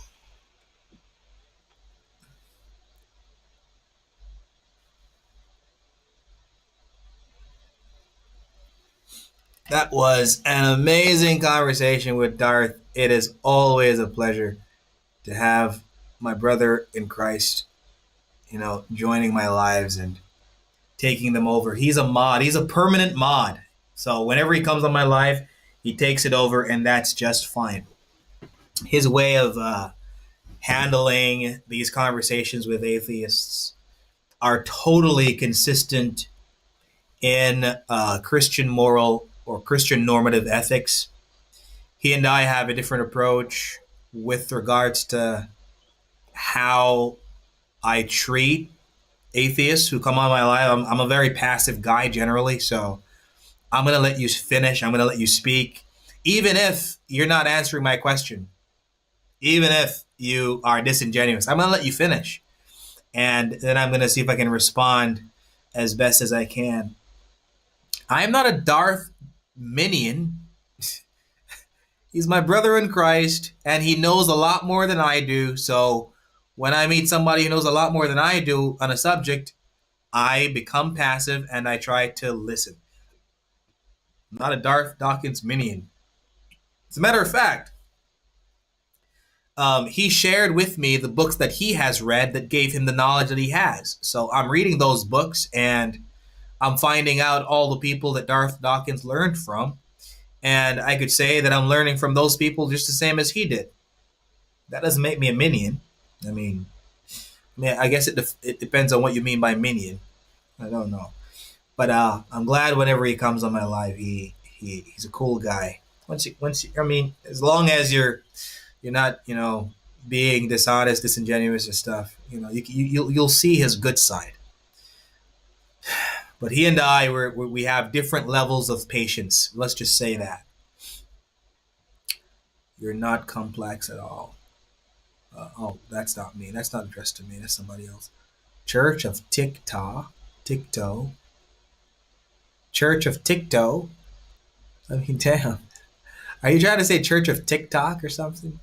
Speaker 2: That was an amazing conversation with Darth. It is always a pleasure to have my brother in Christ, joining my lives and taking them over. He's a mod. He's a permanent mod. So whenever he comes on my life, he takes it over, and that's just fine. His way of handling these conversations with atheists are totally consistent in Christian moral or Christian normative ethics. He and I have a different approach with regards to how I treat atheists who come on my life. I'm a very passive guy generally, so I'm going to let you finish. I'm going to let you speak, even if you're not answering my question, even if you are disingenuous. I'm going to let you finish, and then I'm going to see if I can respond as best as I can. I am not a Darth minion. He's my brother in Christ, and he knows a lot more than I do. So when I meet somebody who knows a lot more than I do on a subject, I become passive and I try to listen. I'm not a Darth Dawkins minion. As a matter of fact, he shared with me the books that he has read that gave him the knowledge that he has. So I'm reading those books and I'm finding out all the people that Darth Dawkins learned from. And I could say that I'm learning from those people just the same as he did. That doesn't make me a minion. I mean, I guess it depends on what you mean by minion. I don't know. But I'm glad whenever he comes on my life, he's a cool guy. As long as you're not, being dishonest, disingenuous and stuff, you'll see his good side. But he and I, we have different levels of patience. Let's just say that. You're not complex at all. That's not me. That's not addressed to me. That's somebody else. Church of Tikto. Church of Tikto. I mean, damn. Are you trying to say Church of TikTok or something?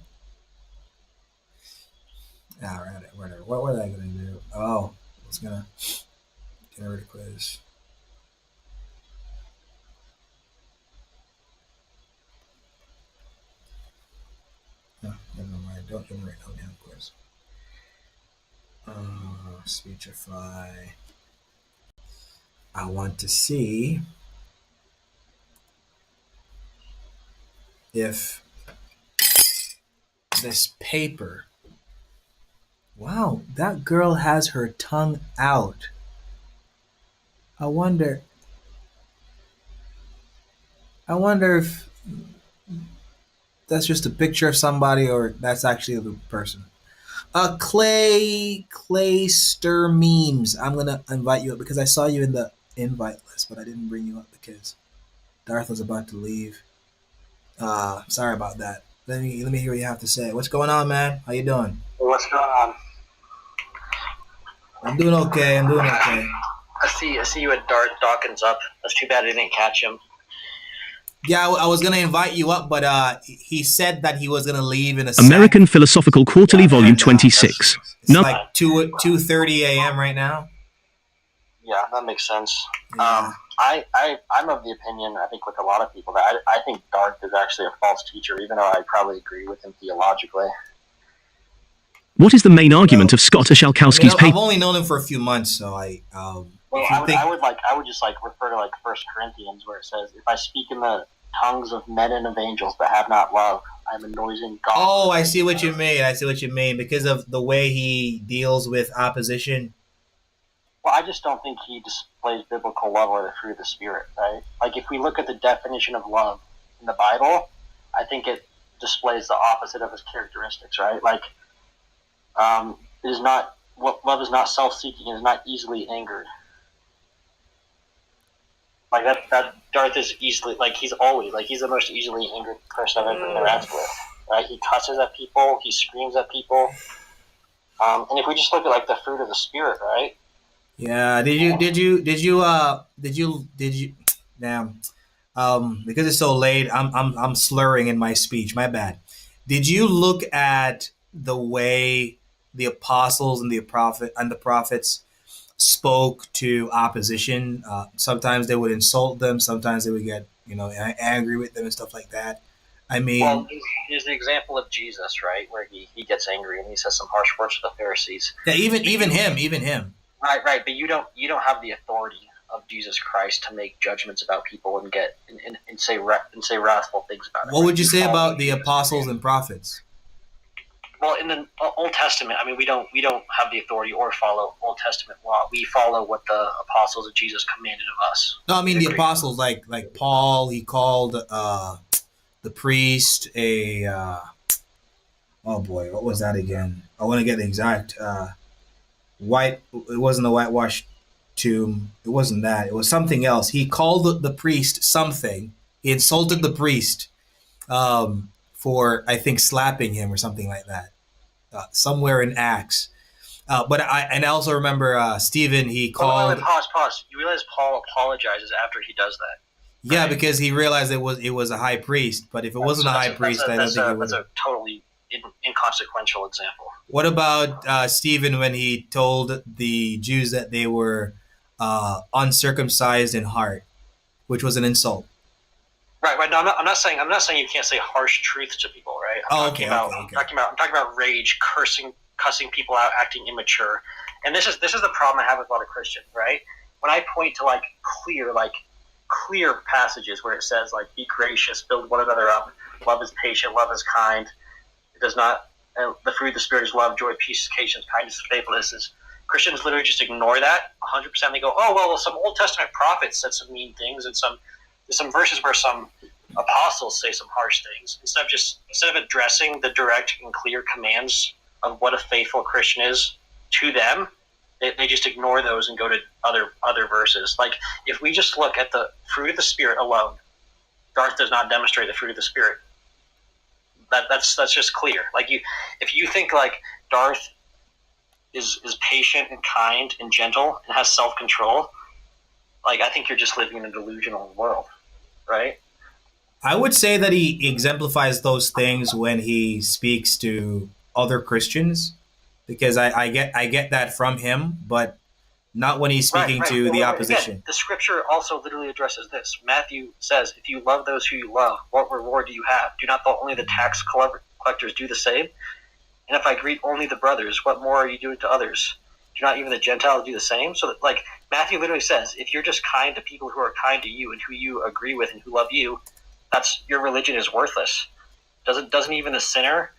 Speaker 2: All right, whatever. What was I going to do? Oh, I was going to generate a quiz. No, never mind. Don't generate no damn quiz. Speechify. I want to see if this paper. Wow, that girl has her tongue out. I wonder if that's just a picture of somebody or that's actually the person. Clayster Memes. I'm gonna invite you up because I saw you in the invite list, but I didn't bring you up because Darth was about to leave. Sorry about that. Let me hear what you have to say. What's going on, man? How you doing?
Speaker 5: What's going on?
Speaker 2: I'm doing okay.
Speaker 5: I see you had Darth Dawkins up. That's too bad I didn't catch him.
Speaker 2: Yeah, I was going to invite you up, but he said that he was going to leave in a
Speaker 14: American Philosophical Quarterly, Volume 26.
Speaker 2: It's like 2:30 a.m. right now.
Speaker 5: Yeah, that makes sense.
Speaker 2: Yeah.
Speaker 5: I'm of the opinion, I think with a lot of people, that I think Darth is actually a false teacher, even though I probably agree with him theologically.
Speaker 14: What is the main argument of Scott Ashalkowski's paper?
Speaker 2: I've only known him for a few months, so I would just refer to 1 Corinthians where it says, if I speak in the
Speaker 15: tongues of men and of angels, but have not love, I am a noisy gong.
Speaker 2: Oh, I see what you mean. I see what you mean. Because of the way he deals with opposition.
Speaker 15: Well, I just don't think he displays biblical love or the fruit of the Spirit, right? Like, if we look at the definition of love in the Bible, I think it displays the opposite of his characteristics, right? Like, love is not self-seeking, it is not easily angered. Like, that Darth is easily, like, he's the most easily angered person I've ever interacted with, right? He cusses at people, he screams at people. And if we just look at, like, the fruit of the Spirit, right?
Speaker 2: Yeah. Damn. Because it's so late, I'm slurring in my speech. My bad. Did you look at the way the apostles and the prophets spoke to opposition? Sometimes they would insult them. Sometimes they would get angry with them and stuff like that. I mean,
Speaker 15: well, here's the example of Jesus, right, where he gets angry and he says some harsh words to the Pharisees.
Speaker 2: Yeah, even him.
Speaker 15: Right, but you don't have the authority of Jesus Christ to make judgments about people and get and say wrathful things about it.
Speaker 2: What would you say about the apostles and prophets?
Speaker 15: Well, in the Old Testament, I mean, we don't have the authority or follow Old Testament law. We follow what the apostles of Jesus commanded of us.
Speaker 2: No, I mean the apostles, like Paul. He called the priest a oh boy, what was that again? I want to get the exact white. It wasn't a whitewashed tomb. It wasn't that. It was something else. He called the priest something. He insulted the priest for, I think, slapping him or something like that. Somewhere in Acts. But I also remember Stephen. He called.
Speaker 15: Pause. You realize Paul apologizes after he does that.
Speaker 2: Yeah, because he realized it was a high priest. But if it wasn't a high priest, I don't think it was.
Speaker 15: That's a totally inconsequential example.
Speaker 2: What about Stephen when he told the Jews that they were uncircumcised in heart, which was an insult?
Speaker 15: Right. No, I'm not saying you can't say harsh truths to people, right? I'm talking about rage, cussing people out, acting immature, and this is the problem I have with a lot of Christians, right? When I point to clear passages where it says be gracious, build one another up, love is patient, love is kind, it does not. The fruit of the Spirit is love, joy, peace, patience, kindness, faithfulness. Christians literally just ignore that 100%. They go, oh well, some Old Testament prophets said some mean things, and there's some verses where some apostles say some harsh things. Instead of addressing the direct and clear commands of what a faithful Christian is to them, they just ignore those and go to other verses. Like, if we just look at the fruit of the Spirit alone, Darth does not demonstrate the fruit of the Spirit. That's just clear. If you think Darth is patient and kind and gentle and has self-control, I think you're just living in a delusional world, right?
Speaker 2: I would say that he exemplifies those things when he speaks to other Christians, because I get that from him, but not when he's speaking to the opposition.
Speaker 15: Again, the scripture also literally addresses this. Matthew says, if you love those who you love, what reward do you have? Do not only the tax collectors do the same? And if I greet only the brothers, what more are you doing to others? Do not even the Gentiles do the same? So that, Matthew literally says, if you're just kind to people who are kind to you and who you agree with and who love you, your religion is worthless. Doesn't even the sinner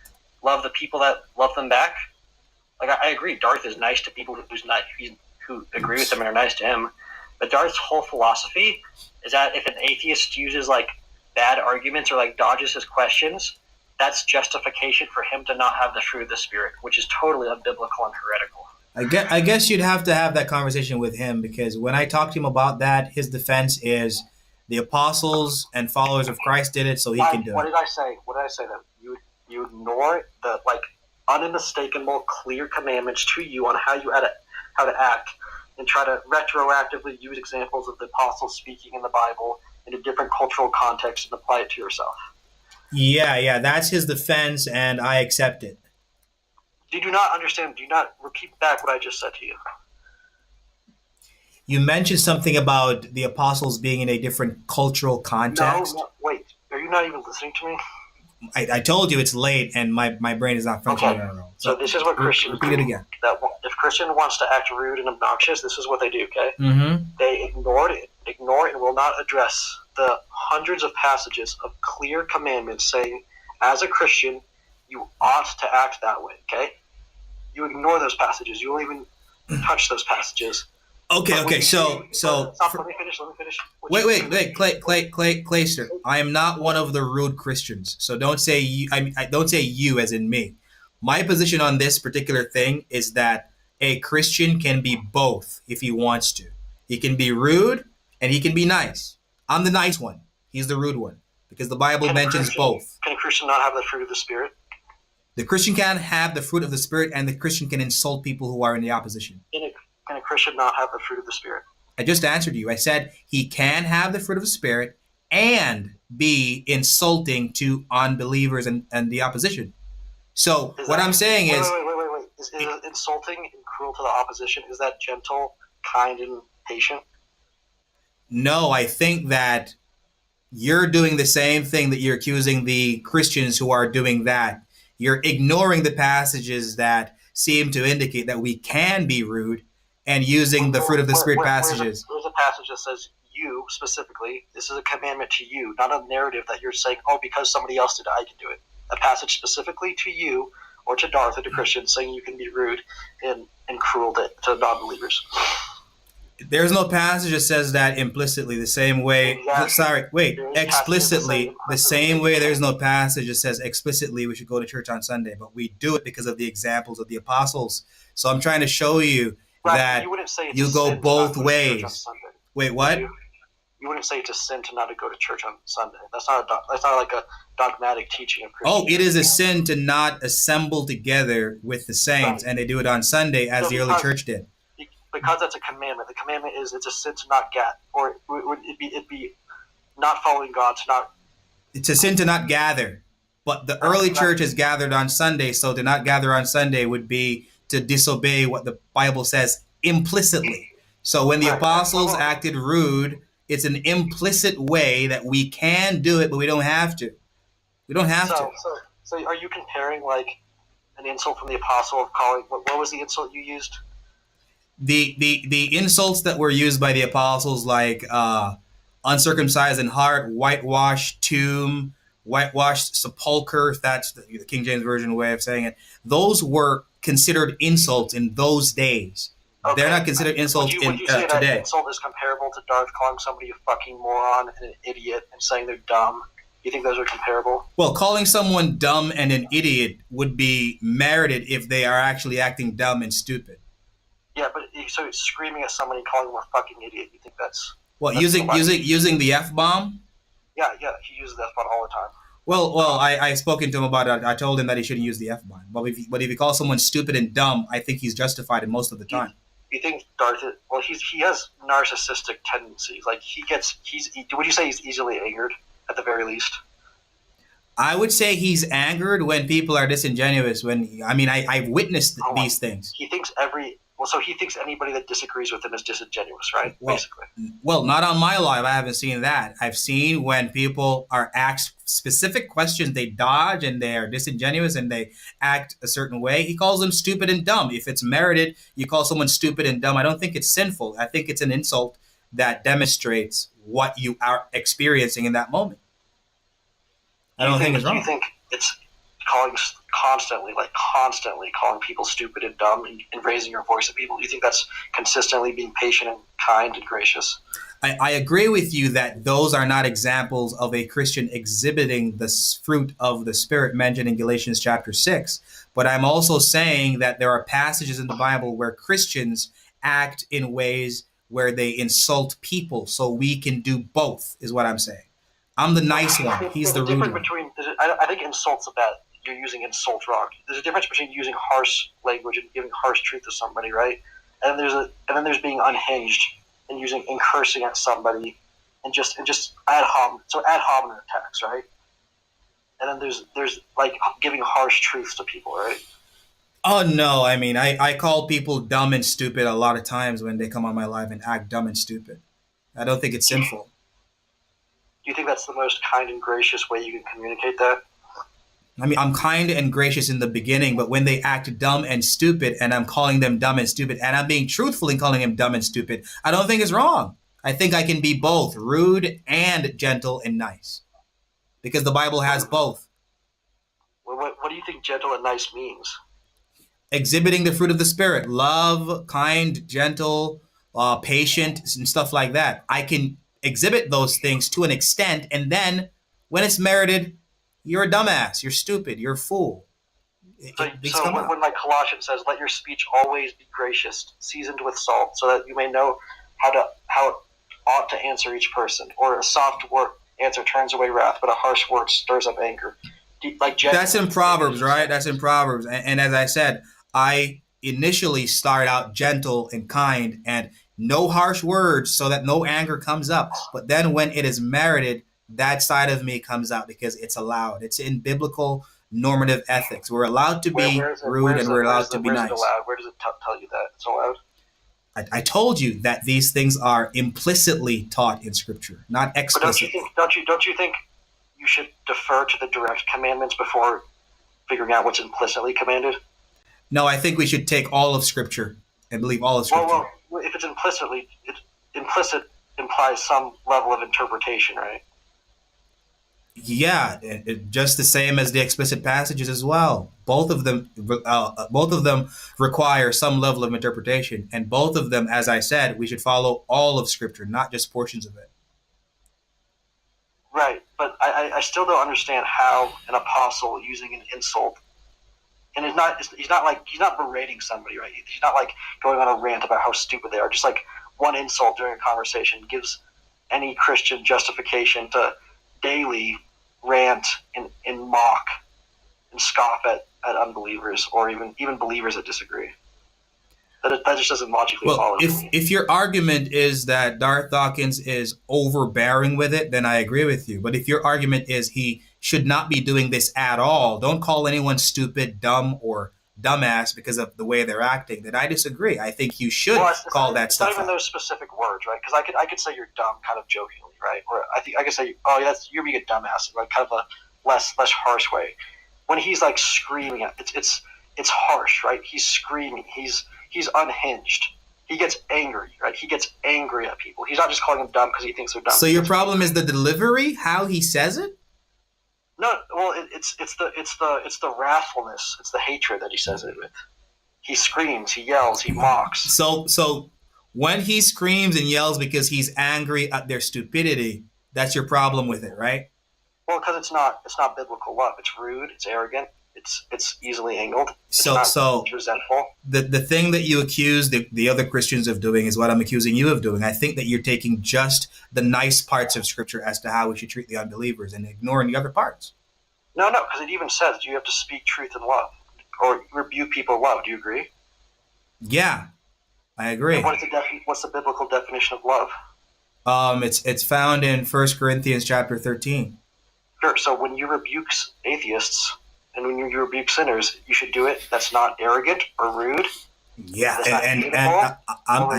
Speaker 15: love the people that love them back? I agree, Darth is nice to people who agree with him and are nice to him. But Darth's whole philosophy is that if an atheist uses bad arguments or dodges his questions, that's justification for him to not have the fruit of the Spirit, which is totally unbiblical and heretical.
Speaker 2: I guess you'd have to have that conversation with him, because when I talked to him about that, his defense is the apostles and followers of Christ did it, so he can do it.
Speaker 15: What did I say? Then you ignore the unmistakable, clear commandments to you on how to act, and try to retroactively use examples of the apostles speaking in the Bible in a different cultural context and apply it to yourself.
Speaker 2: Yeah, that's his defense, and I accept it.
Speaker 15: You do not understand. Do not repeat back what I just said to you.
Speaker 2: You mentioned something about the apostles being in a different cultural context.
Speaker 15: No, wait. Are you not even listening to me?
Speaker 2: I told you it's late, and my brain is not functioning.
Speaker 15: Okay. So this is what Christians
Speaker 2: repeat it again.
Speaker 15: That if Christian wants to act rude and obnoxious, this is what they do. Okay.
Speaker 2: Mm-hmm.
Speaker 15: They ignore and will not address the hundreds of passages of clear commandments saying, as a Christian, you ought to act that way, okay? You ignore those passages. You won't even touch those passages.
Speaker 2: Okay, so
Speaker 15: Stop, let me finish.
Speaker 2: Wait, Clayster. I am not one of the rude Christians, so don't say you. I don't say you as in me. My position on this particular thing is that a Christian can be both if he wants to. He can be rude and he can be nice. I'm the nice one. He's the rude one because the Bible mentions both.
Speaker 15: Can a Christian not have the fruit of the Spirit?
Speaker 2: The Christian can have the fruit of the Spirit, and the Christian can insult people who are in the opposition.
Speaker 15: Can a Christian not have the fruit of the Spirit?
Speaker 2: I just answered you. I said he can have the fruit of the Spirit and be insulting to unbelievers and the opposition. So what I'm saying is...
Speaker 15: Wait. Is insulting and cruel to the opposition, is that gentle, kind, and patient?
Speaker 2: No, I think that you're doing the same thing that you're accusing the Christians who are doing that. You're ignoring the passages that seem to indicate that we can be rude and using the fruit of the Spirit passages.
Speaker 15: There's a passage that says you specifically, this is a commandment to you, not a narrative that you're saying, oh, because somebody else did it, I can do it. A passage specifically to you or to Darth or to Christians saying you can be rude and cruel to non-believers.
Speaker 2: There's no passage that says that implicitly the same way. Exactly. Explicitly the same way. There's no passage that says explicitly we should go to church on Sunday, but we do it because of the examples of the apostles. So I'm trying to show you that you go both ways. Wait, what?
Speaker 15: You wouldn't say it's a sin to not go to church on Sunday. That's not like a dogmatic teaching of Christianity.
Speaker 2: Oh, it is a sin to not assemble together with the saints, and they do it on Sunday as the early church did.
Speaker 15: Because that's a commandment. The commandment is it's a sin to not get, or it'd be not following God to not.
Speaker 2: It's a sin to not gather, but the early church is gathered on Sunday, so to not gather on Sunday would be to disobey what the Bible says implicitly. So when the apostles acted rude, it's an implicit way that we can do it, but we don't have to. We don't have to.
Speaker 15: So are you comparing like an insult from the apostle of calling? What was the insult you used?
Speaker 2: The insults that were used by the apostles, like uncircumcised in heart, whitewashed tomb, whitewashed sepulcher, if that's the King James Version way of saying it, those were considered insults in those days. Okay. They're not considered insults
Speaker 15: would you say
Speaker 2: today.
Speaker 15: That insult is comparable to Darth calling somebody a fucking moron and an idiot and saying they're dumb? You think those are comparable?
Speaker 2: Well, calling someone dumb and an idiot would be merited if they are actually acting dumb and stupid.
Speaker 15: Yeah, but so screaming at somebody, calling them a fucking idiot, you think that's...
Speaker 2: What, using the F-bomb?
Speaker 15: Yeah, he uses the F-bomb all the time.
Speaker 2: Well, I spoken to him about it. I told him that he shouldn't use the F-bomb. But if you call someone stupid and dumb, I think he's justified in most of the time.
Speaker 15: You think Darth? He has narcissistic tendencies. Like would you say he's easily angered at the very least?
Speaker 2: I would say he's angered when people are disingenuous. I've witnessed these things.
Speaker 15: He thinks so he thinks anybody that disagrees with him is disingenuous, right? Basically.
Speaker 2: Well, not on my life. I haven't seen that. I've seen when people are asked specific questions, they dodge and they are disingenuous and they act a certain way. He calls them stupid and dumb. If it's merited, you call someone stupid and dumb. I don't think it's sinful. I think it's an insult that demonstrates what you are experiencing in that moment. I don't think it's wrong.
Speaker 15: Do you think it's constantly calling people stupid and dumb and raising your voice at people? Do you think that's consistently being patient and kind and gracious?
Speaker 2: I agree with you that those are not examples of a Christian exhibiting the fruit of the Spirit mentioned in Galatians chapter 6. But I'm also saying that there are passages in the Bible where Christians act in ways where they insult people. So we can do both, is what I'm saying. I'm the nice one. He's the rude one.
Speaker 15: I think insult's about you're using insult wrong. There's a difference between using harsh language and giving harsh truth to somebody, right? And then there's being unhinged and cursing at somebody and just ad hominem attacks, right? And then there's like giving harsh truths to people, right?
Speaker 2: Oh no, I call people dumb and stupid a lot of times when they come on my live and act dumb and stupid. I don't think it's sinful.
Speaker 15: Do you think that's the most kind and gracious way you can communicate that?
Speaker 2: I'm kind and gracious in the beginning, but when they act dumb and stupid and I'm calling them dumb and stupid and I'm being truthful in calling them dumb and stupid, I don't think it's wrong. I think I can be both rude and gentle and nice, because the Bible has both.
Speaker 15: What do you think gentle and nice means?
Speaker 2: Exhibiting the fruit of the Spirit: love, kind, gentle, patient, and stuff like that. I can exhibit those things to an extent, and then when it's merited, you're a dumbass, you're stupid, you're a fool.
Speaker 15: So when like Colossians says, "Let your speech always be gracious, seasoned with salt, so that you may know how it ought to answer each person. Or a soft word answer turns away wrath, but a harsh word stirs up anger."
Speaker 2: That's in Proverbs, right? That's in Proverbs. And as I said, I initially start out gentle and kind and no harsh words so that no anger comes up. But then when it is merited, that side of me comes out because it's allowed. It's in biblical normative ethics. We're allowed to be rude and we're allowed to be nice.
Speaker 15: Where does it tell you that it's allowed?
Speaker 2: I told you that these things are implicitly taught in Scripture, not explicitly.
Speaker 15: But don't you think you should defer to the direct commandments before figuring out what's implicitly commanded?
Speaker 2: No, I think we should take all of Scripture and believe all of Scripture.
Speaker 15: Well, if it's implicit implies some level of interpretation, right?
Speaker 2: Yeah, just the same as the explicit passages as well. Both of them require some level of interpretation, and both of them, as I said, we should follow all of Scripture, not just portions of it.
Speaker 15: Right, but I still don't understand how an apostle using an insult, and he's not berating somebody, right? He's not like going on a rant about how stupid they are. Just like one insult during a conversation gives any Christian justification to daily rant and mock and scoff at unbelievers or even believers that disagree. That just doesn't logically follow.
Speaker 2: If your argument is that Darth Dawkins is overbearing with it, then I agree with you. But if your argument is he should not be doing this at all, don't call anyone stupid, dumb, or dumbass because of the way they're acting, then I disagree. I think you should call that stuff.
Speaker 15: It's not even those specific words, right? Because I could say you're dumb, kind of jokingly, right? Or I think I could say, "Oh, yeah, you're being a dumbass," like kind of a less harsh way. When he's like screaming, it's harsh, right? He's screaming. He's unhinged. He gets angry, right? He gets angry at people. He's not just calling them dumb because he thinks they're dumb.
Speaker 2: So your problem is the delivery, how he says it?
Speaker 15: No, well, it's the wrathfulness, it's the hatred that he says it with. He screams, he yells, he mocks.
Speaker 2: So when he screams and yells because he's angry at their stupidity, that's your problem with it, right?
Speaker 15: Well, because it's not biblical love. It's rude. It's arrogant. It's easily angled. It's resentful.
Speaker 2: The thing that you accuse the other Christians of doing is what I'm accusing you of doing. I think that you're taking just the nice parts of Scripture as to how we should treat the unbelievers and ignoring the other parts.
Speaker 15: No, because it even says you have to speak truth in love or rebuke people in love. Do you agree?
Speaker 2: Yeah, I agree.
Speaker 15: And what's the biblical definition of love?
Speaker 2: It's found in 1 Corinthians chapter 13.
Speaker 15: Sure. So when you rebuke atheists and when you rebuke sinners, you should do it. That's not arrogant or rude.
Speaker 2: Yeah,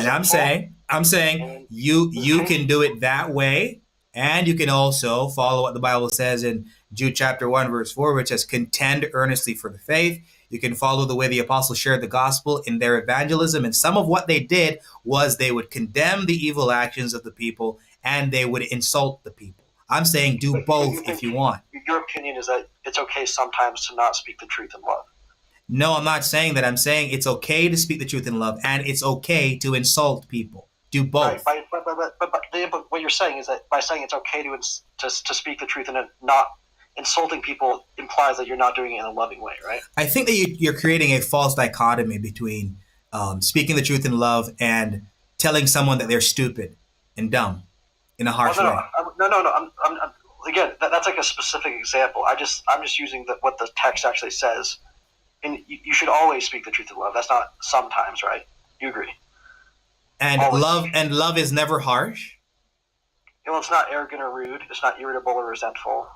Speaker 2: I'm saying you can do it that way, and you can also follow what the Bible says in Jude chapter 1 verse 4, which says, "Contend earnestly for the faith." You can follow the way the apostles shared the gospel in their evangelism, and some of what they did was they would condemn the evil actions of the people and they would insult the people. I'm saying do both if you want.
Speaker 15: Your opinion is that it's okay sometimes to not speak the truth in love.
Speaker 2: No, I'm not saying that. I'm saying it's okay to speak the truth in love, and it's okay to insult people. Do both.
Speaker 15: Right, but what you're saying is that by saying it's okay to speak the truth and not insulting people implies that you're not doing it in a loving way, right?
Speaker 2: I think that you're creating a false dichotomy between speaking the truth in love and telling someone that they're stupid and dumb in a harsh way.
Speaker 15: No. Again, that's like a specific example. I'm just using what the text actually says. And you should always speak the truth in love. That's not sometimes, right? You agree?
Speaker 2: And always. Love is never harsh?
Speaker 15: Well, it's not arrogant or rude. It's not irritable or resentful.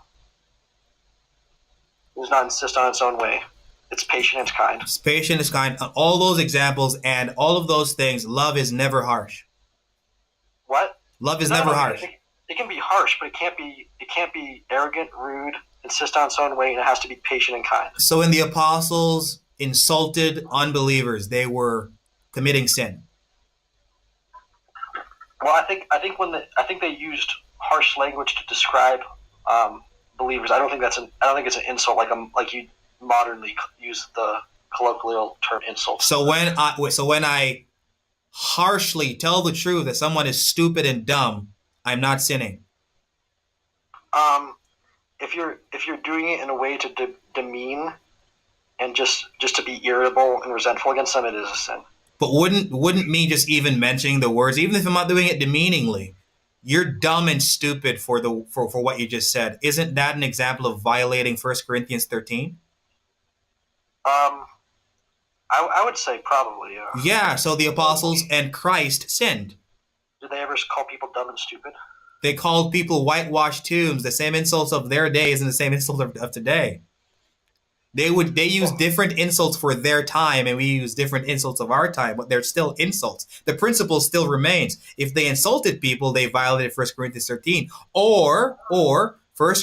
Speaker 15: It does not insist on its own way. It's patient and kind.
Speaker 2: It's patient and kind. All those examples and all of those things, love is never harsh.
Speaker 15: What?
Speaker 2: Love is never harsh.
Speaker 15: It can be harsh, but it can't be arrogant, rude, insist on its own way, and it has to be patient and kind.
Speaker 2: So when the apostles insulted unbelievers, they were committing sin.
Speaker 15: Well, I think they used harsh language to describe believers. I don't think it's an insult like you modernly use the colloquial term insult.
Speaker 2: So when I harshly tell the truth that someone is stupid and dumb, I'm not sinning.
Speaker 15: If you're doing it in a way to demean and just to be irritable and resentful against them, it is a sin.
Speaker 2: But wouldn't me just even mentioning the words, even if I'm not doing it demeaningly, you're dumb and stupid for what you just said. Isn't that an example of violating 1 Corinthians 13?
Speaker 15: I would say probably, yeah.
Speaker 2: Yeah, so the apostles and Christ sinned.
Speaker 15: Did they ever call people dumb and stupid?
Speaker 2: They called people whitewashed tombs, the same insults of their days and the same insults of today. They use different insults for their time, and we use different insults of our time, but they're still insults. The principle still remains. If they insulted people, they violated 1 Corinthians 13. Or 1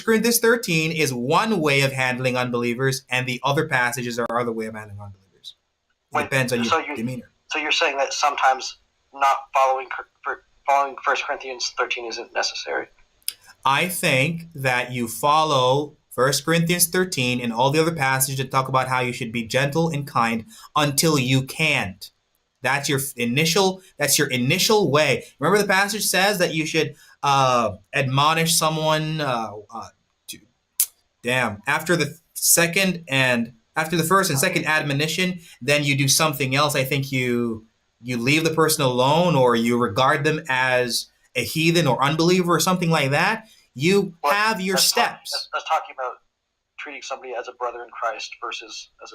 Speaker 2: Corinthians 13 is one way of handling unbelievers, and the other passages are other way of handling unbelievers. It depends on your demeanor.
Speaker 15: So you're saying that sometimes not following 1 Corinthians 13 isn't necessary?
Speaker 2: I think that you follow 1 Corinthians 13 and all the other passages that talk about how you should be gentle and kind until you can't. That's your initial way. Remember the passage says that you should admonish someone after the first and second admonition, then you do something else. I think you leave the person alone, or you regard them as a heathen or unbeliever or something like that. You have your steps.
Speaker 15: That's talking about treating somebody as a brother in Christ versus as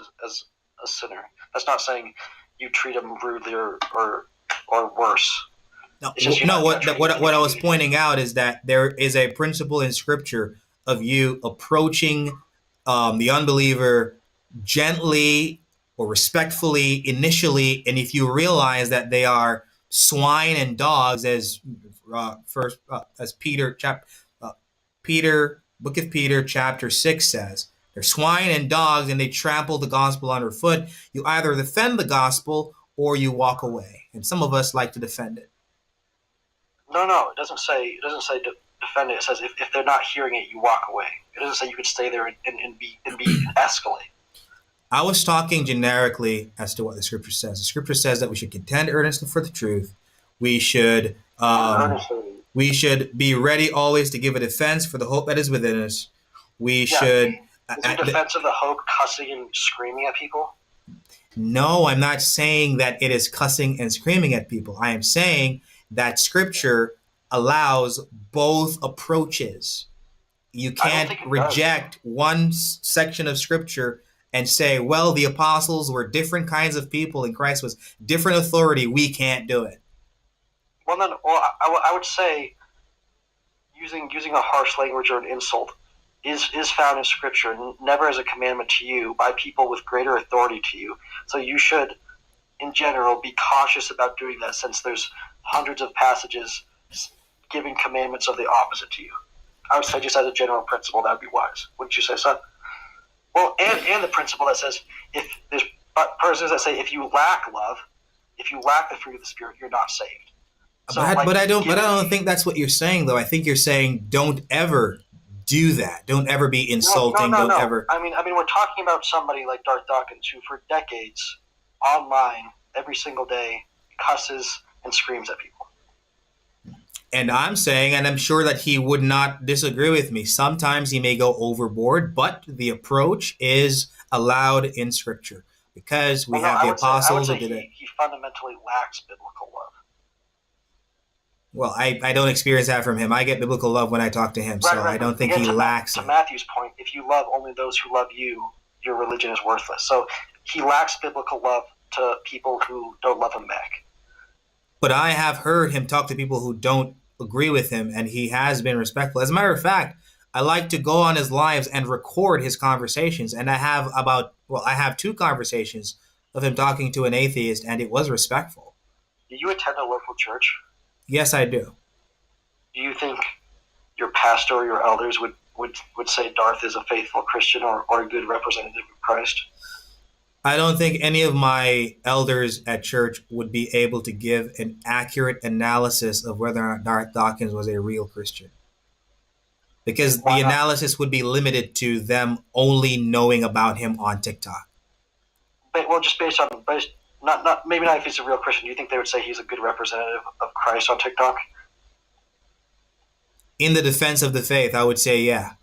Speaker 15: a sinner. That's not saying you treat them rudely or worse.
Speaker 2: No, what I was pointing out is that there is a principle in Scripture of you approaching the unbeliever gently or respectfully initially, and if you realize that they are swine and dogs, as Book of Peter, chapter 6 says, they're swine and dogs, and they trample the gospel underfoot. You either defend the gospel or you walk away, and some of us like to defend it.
Speaker 15: No, it doesn't say defend it. It says if they're not hearing it, you walk away. It doesn't say you could stay there and escalate.
Speaker 2: I was talking generically as to what the Scripture says. The Scripture says that we should contend earnestly for the truth. We should be ready always to give a defense for the hope that is within us. Is the
Speaker 15: defense of the hope cussing and screaming at people?
Speaker 2: No, I'm not saying that it is cussing and screaming at people. I am saying that Scripture allows both approaches. You can't reject one section of Scripture and say, well, the apostles were different kinds of people and Christ was different authority. We can't do it.
Speaker 15: I would say using a harsh language or an insult is found in Scripture, never as a commandment to you by people with greater authority to you. So you should, in general, be cautious about doing that, since there's hundreds of passages giving commandments of the opposite to you. I would say just as a general principle, that would be wise. Wouldn't you say so? Well, and the principle that says if there's persons that say if you lack love, if you lack the fruit of the Spirit, you're not saved. So,
Speaker 2: but I don't think that's what you're saying, though. I think you're saying don't ever do that. Don't ever be insulting.
Speaker 15: No.
Speaker 2: Don't ever.
Speaker 15: I mean, we're talking about somebody like Darth Dawkins, who for decades online every single day cusses and screams at people.
Speaker 2: And I'm saying, and I'm sure that he would not disagree with me, sometimes he may go overboard, but the approach is allowed in Scripture because we have the apostles who did it.
Speaker 15: He fundamentally lacks biblical love.
Speaker 2: Well, I don't experience that from him. I get biblical love when I talk to him, so I don't think he lacks it.
Speaker 15: To Matthew's point, if you love only those who love you, your religion is worthless. So he lacks biblical love to people who don't love him back.
Speaker 2: But I have heard him talk to people who don't agree with him, and he has been respectful. As a matter of fact, I like to go on his lives and record his conversations, and I have 2 conversations of him talking to an atheist, and it was respectful.
Speaker 15: Do you attend a local church?
Speaker 2: Yes, I do.
Speaker 15: Do you think your pastor or your elders would say Darth is a faithful Christian or a good representative of Christ?
Speaker 2: I don't think any of my elders at church would be able to give an accurate analysis of whether or not Darth Dawkins was a real Christian. Because the analysis would be limited to them only knowing about him on TikTok.
Speaker 15: Well, just based on, maybe not if he's a real Christian. Do you think they would say he's a good representative of Christ on TikTok?
Speaker 2: In the defense of the faith, I would say, yeah.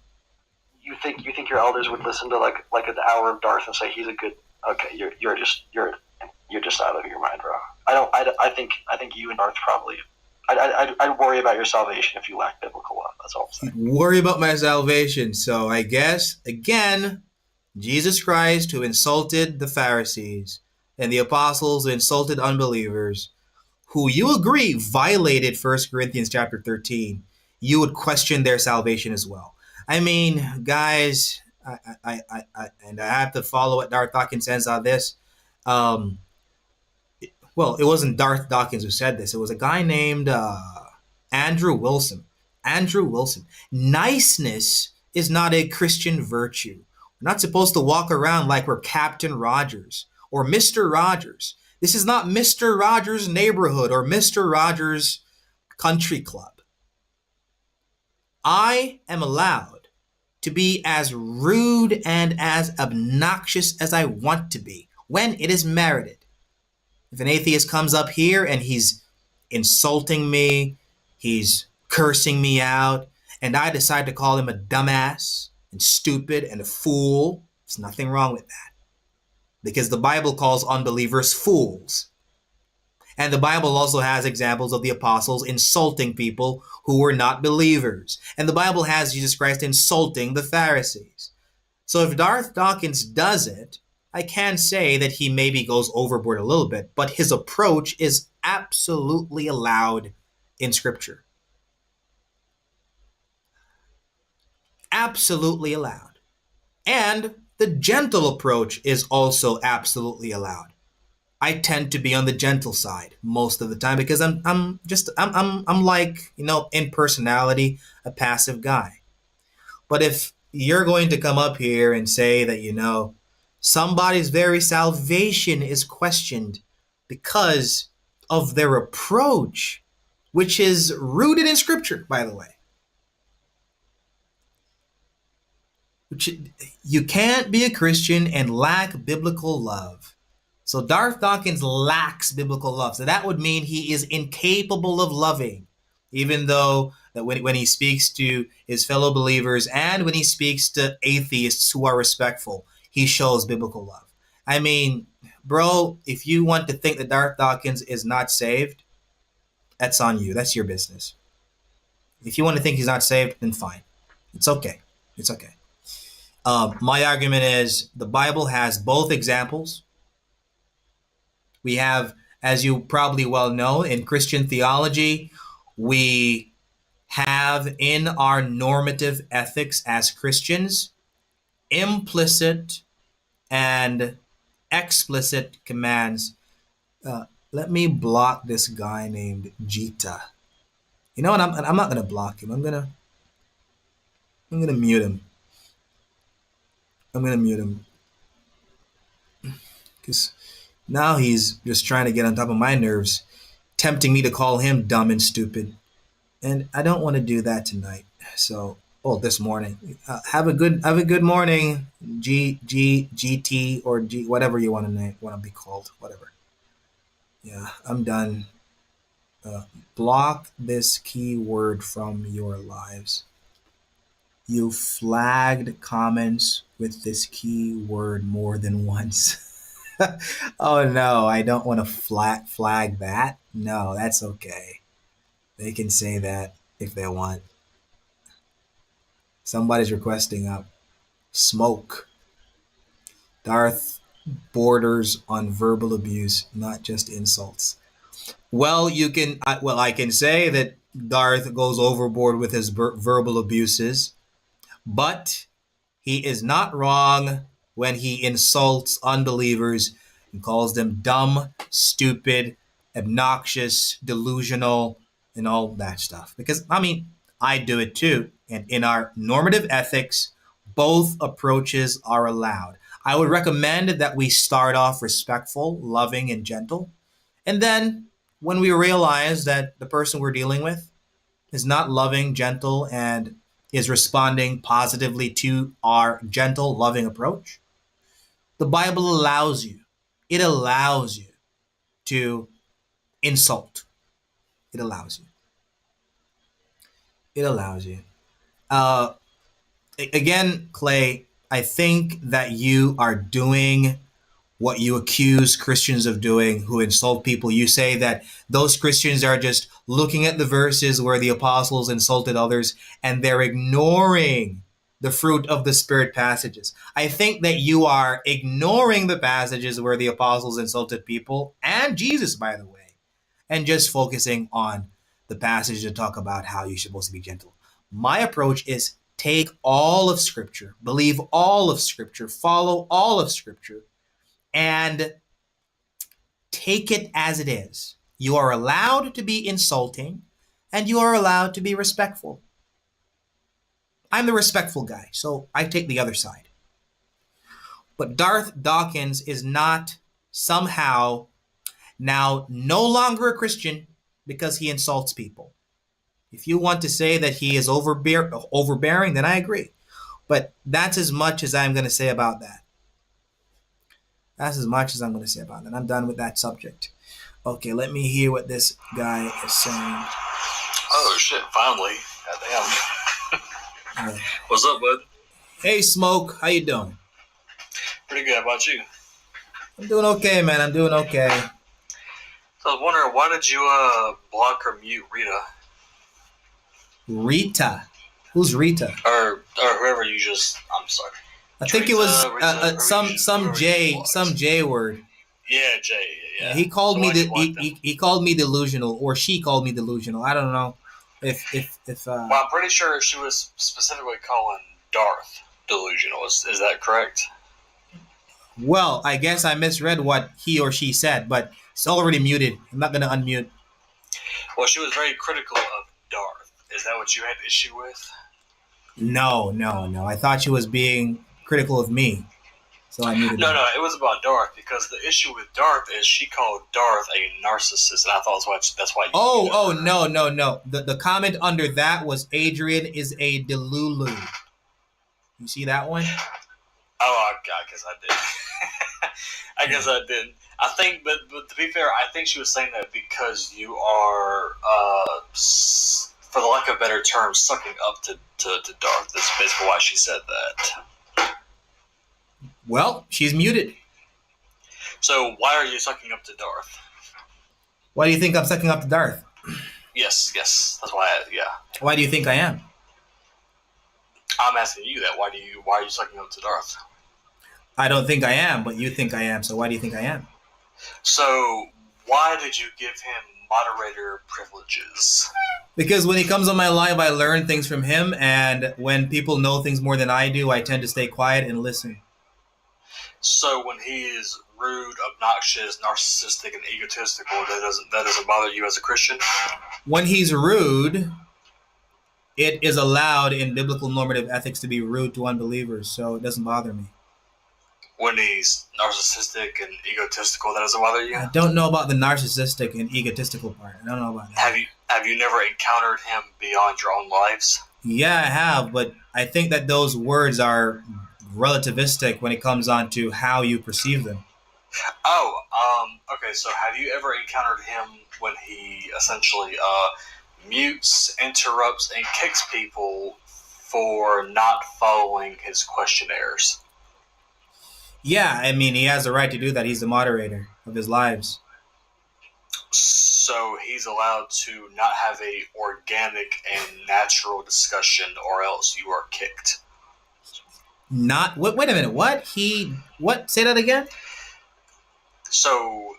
Speaker 15: You think your elders would listen to like an hour of Darth and say he's a good? Okay, you're just out of your mind, bro. I think you and Darth probably. I'd worry about your salvation if you lack biblical love. That's all I'm saying.
Speaker 2: Worry about my salvation. So I guess, again, Jesus Christ, who insulted the Pharisees and the apostles who insulted unbelievers, who you agree violated 1 Corinthians chapter 13, you would question their salvation as well. I mean, guys, I have to follow what Darth Dawkins says on this. Well, it wasn't Darth Dawkins who said this. It was a guy named Andrew Wilson. Andrew Wilson. Niceness is not a Christian virtue. We're not supposed to walk around like we're Captain Rogers or Mr. Rogers. This is not Mr. Rogers' neighborhood or Mr. Rogers' country club. I am allowed to be as rude and as obnoxious as I want to be when it is merited. If an atheist comes up here and he's insulting me, he's cursing me out, and I decide to call him a dumbass and stupid and a fool, there's nothing wrong with that. Because the Bible calls unbelievers fools. And the Bible also has examples of the apostles insulting people who were not believers. And the Bible has Jesus Christ insulting the Pharisees. So if Darth Dawkins does it, I can say that he maybe goes overboard a little bit, but his approach is absolutely allowed in Scripture. Absolutely allowed. And the gentle approach is also absolutely allowed. I tend to be on the gentle side most of the time because I'm like, in personality, a passive guy. But if you're going to come up here and say that, somebody's very salvation is questioned because of their approach, which is rooted in Scripture, by the way. You can't be a Christian and lack biblical love. So Darth Dawkins lacks biblical love. So that would mean he is incapable of loving, even though that when he speaks to his fellow believers and when he speaks to atheists who are respectful, he shows biblical love. I mean, bro, if you want to think that Darth Dawkins is not saved, that's on you. That's your business. If you want to think he's not saved, then fine. It's okay. It's okay. My argument is the Bible has both examples. We have, as you probably well know, in Christian theology, we have in our normative ethics as Christians implicit and explicit commands. Let me block this guy named Jita. You know what? I'm not gonna block him. I'm gonna mute him. I'm gonna mute him because now he's just trying to get on top of my nerves, tempting me to call him dumb and stupid, and I don't want to do that tonight. So, this morning. Have a good morning, GT or G, whatever you want to be called, whatever. Yeah, I'm done. Block this keyword from your lives. You flagged comments with this keyword more than once. Oh no, I don't want to flag that. No, that's okay. They can say that if they want. Somebody's requesting up smoke. Darth borders on verbal abuse, not just insults. Well, I can say that Darth goes overboard with his verbal abuses, but he is not wrong when he insults unbelievers and calls them dumb, stupid, obnoxious, delusional, and all that stuff. Because, I do it too. And in our normative ethics, both approaches are allowed. I would recommend that we start off respectful, loving, and gentle. And then when we realize that the person we're dealing with is not loving, gentle, and is responding positively to our gentle, loving approach, the Bible allows you. It allows you to insult. It allows you. It allows you. Again, Clay, I think that you are doing what you accuse Christians of doing who insult people. You say that those Christians are just looking at the verses where the apostles insulted others and they're ignoring the fruit of the Spirit passages. I think that you are ignoring the passages where the apostles insulted people and Jesus, by the way, and just focusing on the passage to talk about how you're supposed to be gentle. My approach is take all of Scripture, believe all of Scripture, follow all of Scripture, and take it as it is. You are allowed to be insulting, and you are allowed to be respectful. I'm the respectful guy, so I take the other side. But Darth Dawkins is not somehow now no longer a Christian because he insults people. If you want to say that he is overbearing, then I agree. But that's as much as I'm going to say about that. That's as much as I'm going to say about that. I'm done with that subject. Okay, let me hear what this guy is saying.
Speaker 16: Oh, shit, finally. Goddamn. What's up, bud?
Speaker 2: Hey, Smoke. How you doing?
Speaker 16: Pretty good. How about you?
Speaker 2: I'm doing okay, man. I'm doing okay.
Speaker 16: So I was wondering, why did you block or mute Rita?
Speaker 2: Rita? Who's Rita?
Speaker 16: Or whoever you just... I'm sorry.
Speaker 2: I think it was some J word.
Speaker 16: Yeah, J. Yeah.
Speaker 2: He called me he called me delusional, or she called me delusional. I don't know if
Speaker 16: Well, I'm pretty sure she was specifically calling Darth delusional. Is that correct?
Speaker 2: Well, I guess I misread what he or she said, but it's already muted. I'm not gonna unmute.
Speaker 16: Well, she was very critical of Darth. Is that what you had issue with?
Speaker 2: No. I thought she was being critical of me, so I muted.
Speaker 16: No, it was about Darth, because the issue with Darth is she called Darth a narcissist, and I thought that's why.
Speaker 2: No. The comment under that was Adrian is a delulu. You see that one?
Speaker 16: Oh, I guess I did. I guess I didn't. I think, but to be fair, I think she was saying that because you are, for the lack of a better term, sucking up to Darth. That's basically why she said that.
Speaker 2: Well, she's muted.
Speaker 16: So why are you sucking up to Darth?
Speaker 2: Why do you think I'm sucking up to Darth?
Speaker 16: Yes. That's why.
Speaker 2: Why do you think I am?
Speaker 16: I'm asking you that. Why are you sucking up to Darth?
Speaker 2: I don't think I am, but you think I am. So why do you think I am?
Speaker 16: So why did you give him moderator privileges?
Speaker 2: Because when he comes on my live, I learn things from him, and when people know things more than I do, I tend to stay quiet and listen.
Speaker 16: So when he is rude, obnoxious, narcissistic, and egotistical, that doesn't bother you as a Christian?
Speaker 2: When he's rude, it is allowed in biblical normative ethics to be rude to unbelievers, so it doesn't bother me.
Speaker 16: When he's narcissistic and egotistical, that doesn't bother you?
Speaker 2: I don't know about the narcissistic and egotistical part. I don't know about that.
Speaker 16: Have you never encountered him beyond your own lives?
Speaker 2: Yeah, I have, but I think that those words are relativistic when it comes on to how you perceive them.
Speaker 16: Okay, so have you ever encountered him when he essentially mutes, interrupts, and kicks people for not following his questionnaires?
Speaker 2: Yeah, I mean, he has the right to do that. He's the moderator of his lives.
Speaker 16: So he's allowed to not have a organic and natural discussion, or else you are kicked.
Speaker 2: Wait a minute. What? Say that again?
Speaker 16: So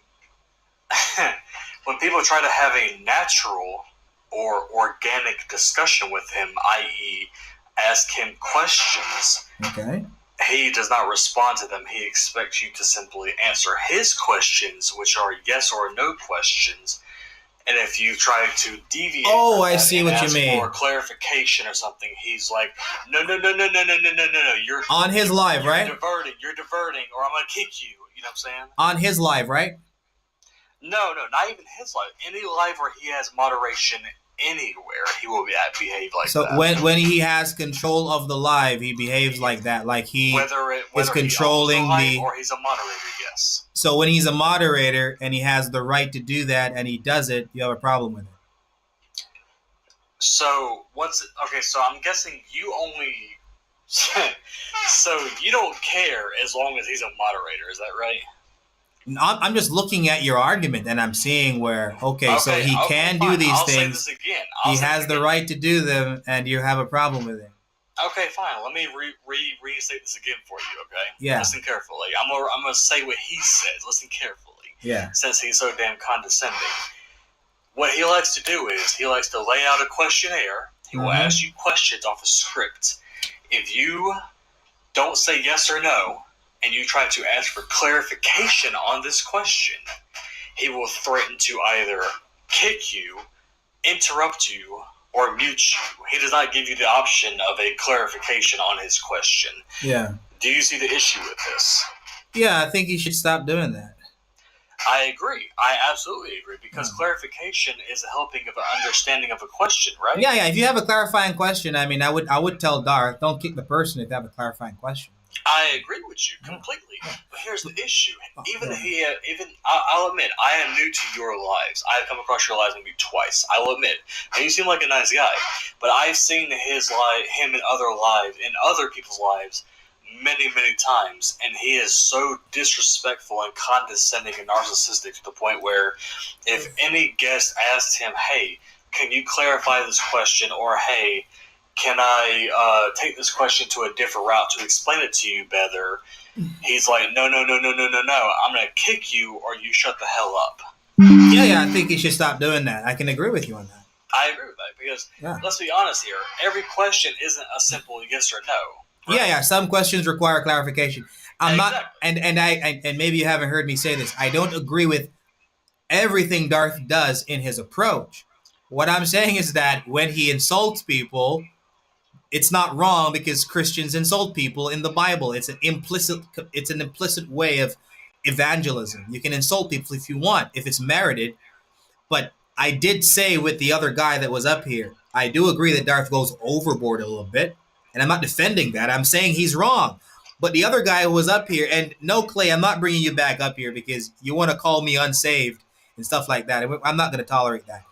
Speaker 16: when people try to have a natural or organic discussion with him, i.e. ask him questions,
Speaker 2: okay,
Speaker 16: he does not respond to them. He expects you to simply answer his questions, which are yes or no questions, And if you try to deviate,
Speaker 2: I see what you mean.
Speaker 16: For clarification or something, he's like, no. You're
Speaker 2: on his live, right?
Speaker 16: You're diverting, or I'm gonna kick you. You know what I'm saying?
Speaker 2: On his live, right?
Speaker 16: No, not even his live. Any live where he has moderation anywhere, he will behave like that.
Speaker 2: So when he has control of the live, he behaves like that, like he is controlling the.
Speaker 16: Or he's a moderator. Yes.
Speaker 2: So when he's a moderator and he has the right to do that and he does it, you have a problem with it.
Speaker 16: So so I'm guessing you only. So you don't care as long as he's a moderator. Is that right?
Speaker 2: I'm just looking at your argument and I'm seeing where so he can do these things.
Speaker 16: Say this again.
Speaker 2: He has the right to do them, and you have a problem with it.
Speaker 16: Okay, fine. Let me restate this again for you. Okay.
Speaker 2: Yeah.
Speaker 16: Listen carefully. I'm gonna say what he says. Listen carefully.
Speaker 2: Yeah.
Speaker 16: Since he's so damn condescending, what he likes to do is he likes to lay out a questionnaire. He will ask you questions off a script. If you don't say yes or no, and you try to ask for clarification on this question, he will threaten to either kick you, interrupt you, or mute you. He does not give you the option of a clarification on his question.
Speaker 2: Yeah.
Speaker 16: Do you see the issue with this?
Speaker 2: Yeah, I think he should stop doing that.
Speaker 16: I agree. I absolutely agree, because clarification is a helping of an understanding of a question, right?
Speaker 2: Yeah. If you have a clarifying question, I mean, I would tell Darth, don't kick the person if they have a clarifying question.
Speaker 16: I agree with you completely, but here's the issue. I'll admit, I am new to your lives. I've come across your lives maybe twice. I will admit, and you seem like a nice guy, but I've seen him in other people's lives many, many times, and he is so disrespectful and condescending and narcissistic to the point where if any guest asked him, hey, can you clarify this question, or hey, can I take this question to a different route to explain it to you better, he's like, no, I'm going to kick you or you shut the hell up.
Speaker 2: Yeah, I think he should stop doing that. I can agree with you on that.
Speaker 16: I agree with that, because let's be honest here, every question isn't a simple yes or no.
Speaker 2: Right? Yeah, some questions require clarification. I'm not, and maybe you haven't heard me say this, I don't agree with everything Darth does in his approach. What I'm saying is that when he insults people, it's not wrong, because Christians insult people in the Bible. It's an implicit way of evangelism. You can insult people if you want, if it's merited. But I did say with the other guy that was up here, I do agree that Darth goes overboard a little bit, and I'm not defending that. I'm saying he's wrong. But the other guy who was up here, and no, Clay, I'm not bringing you back up here because you want to call me unsaved and stuff like that. I'm not going to tolerate that.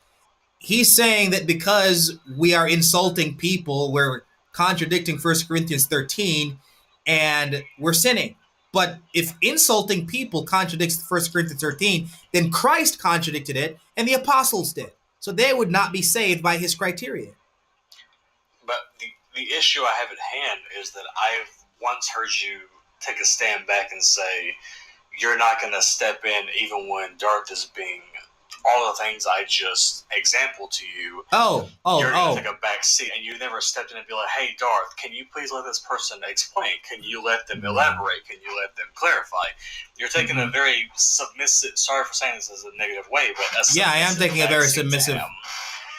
Speaker 2: He's saying that because we are insulting people, we're contradicting 1 Corinthians 13, and we're sinning. But if insulting people contradicts 1 Corinthians 13, then Christ contradicted it, and the apostles did. So they would not be saved by his criteria.
Speaker 16: But the issue I have at hand is that I've once heard you take a stand back and say, you're not going to step in even when Darth is being all the things I just exampled to you. You're going to take a back seat, and you never stepped in and be like, hey, Darth, can you please let this person explain? Can you let them elaborate? Can you let them clarify? You're taking a very submissive, sorry for saying this as a negative way, but
Speaker 2: I am taking a very submissive.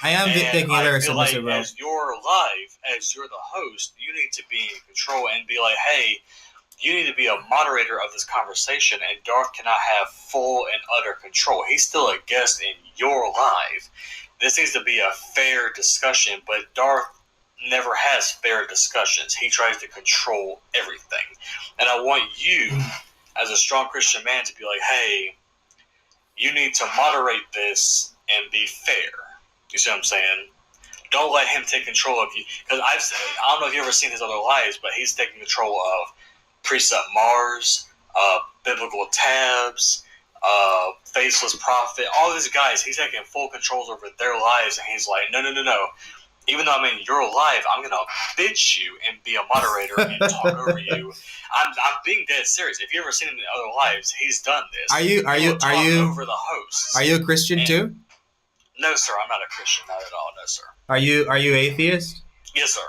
Speaker 2: I am taking a very submissive role.
Speaker 16: As you're live, as you're the host, you need to be in control and be like, hey, you need to be a moderator of this conversation, and Darth cannot have full and utter control. He's still a guest in your live. This needs to be a fair discussion, but Darth never has fair discussions. He tries to control everything. And I want you, as a strong Christian man, to be like, hey, you need to moderate this and be fair. You see what I'm saying? Don't let him take control of you. Because I don't know if you've ever seen his other lives, but he's taking control of Precept Mars, Biblical Tabs, Faceless Prophet, all these guys. He's taking full control over their lives, and he's like, no. Even though I'm in your life, I'm gonna bitch you and be a moderator and talk over you. I'm being dead serious. If you've ever seen him in other lives, he's done this.
Speaker 2: Are you
Speaker 16: over the hosts?
Speaker 2: Are you a Christian too?
Speaker 16: No, sir. I'm not a Christian. Not at all. No, sir.
Speaker 2: Are you atheist?
Speaker 16: Yes, sir.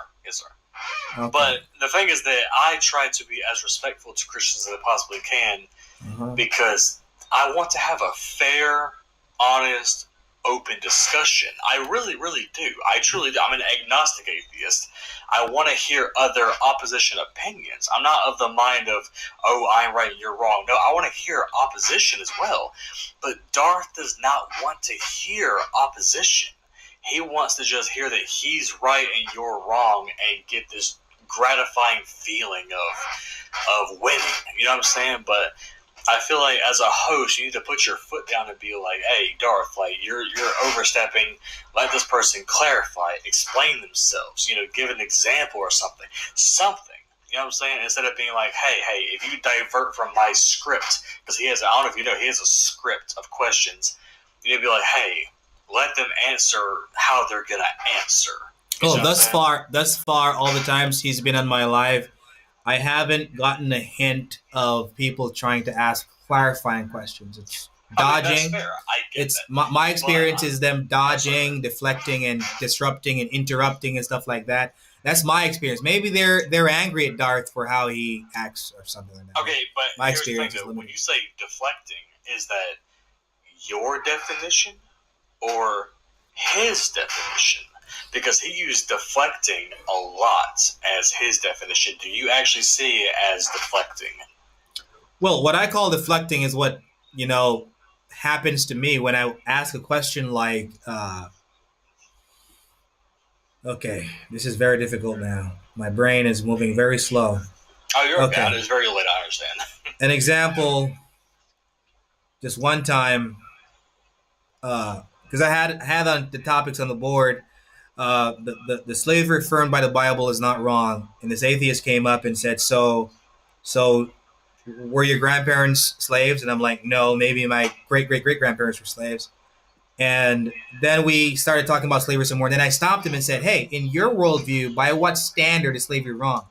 Speaker 2: Okay.
Speaker 16: But the thing is that I try to be as respectful to Christians as I possibly can, because I want to have a fair, honest, open discussion. I really, really do. I truly do. I'm an agnostic atheist. I want to hear other opposition opinions. I'm not of the mind of, oh, I'm right and you're wrong. No, I want to hear opposition as well. But Darth does not want to hear opposition. He wants to just hear that he's right and you're wrong and get this gratifying feeling of winning. You know what I'm saying? But I feel like as a host, you need to put your foot down and be like, hey, Darth, like you're overstepping. Let this person clarify, explain themselves, give an example or something. Something. You know what I'm saying? Instead of being like, hey, if you divert from my script, because I don't know if you know, he has a script of questions. You need to be like, hey, let them answer how they're going to answer.
Speaker 2: Thus far, all the times he's been on my live, I haven't gotten a hint of people trying to ask clarifying questions. It's dodging.
Speaker 16: That's fair. I get
Speaker 2: it's
Speaker 16: that.
Speaker 2: my experience is them dodging, deflecting, and disrupting and interrupting and stuff like that. That's my experience. Maybe they're angry at Darth for how he acts or something like that.
Speaker 16: Okay, but
Speaker 2: my
Speaker 16: here's the
Speaker 2: experience
Speaker 16: thing,
Speaker 2: is
Speaker 16: though.
Speaker 2: limited.
Speaker 16: When you say deflecting, is that your definition or his definition? Because he used deflecting a lot as his definition. Do you actually see it as deflecting?
Speaker 2: Well, what I call deflecting is what, happens to me when I ask a question like, okay, this is very difficult now. My brain is moving very slow.
Speaker 16: Oh, you're okay. It's very late, I understand.
Speaker 2: An example, just one time, because I had on the topics on the board, the slavery affirmed by the Bible is not wrong. And this atheist came up and said, so were your grandparents slaves? And I'm like, no, maybe my great-great-great-grandparents were slaves. And then we started talking about slavery some more. And then I stopped him and said, hey, in your worldview, by what standard is slavery wrong?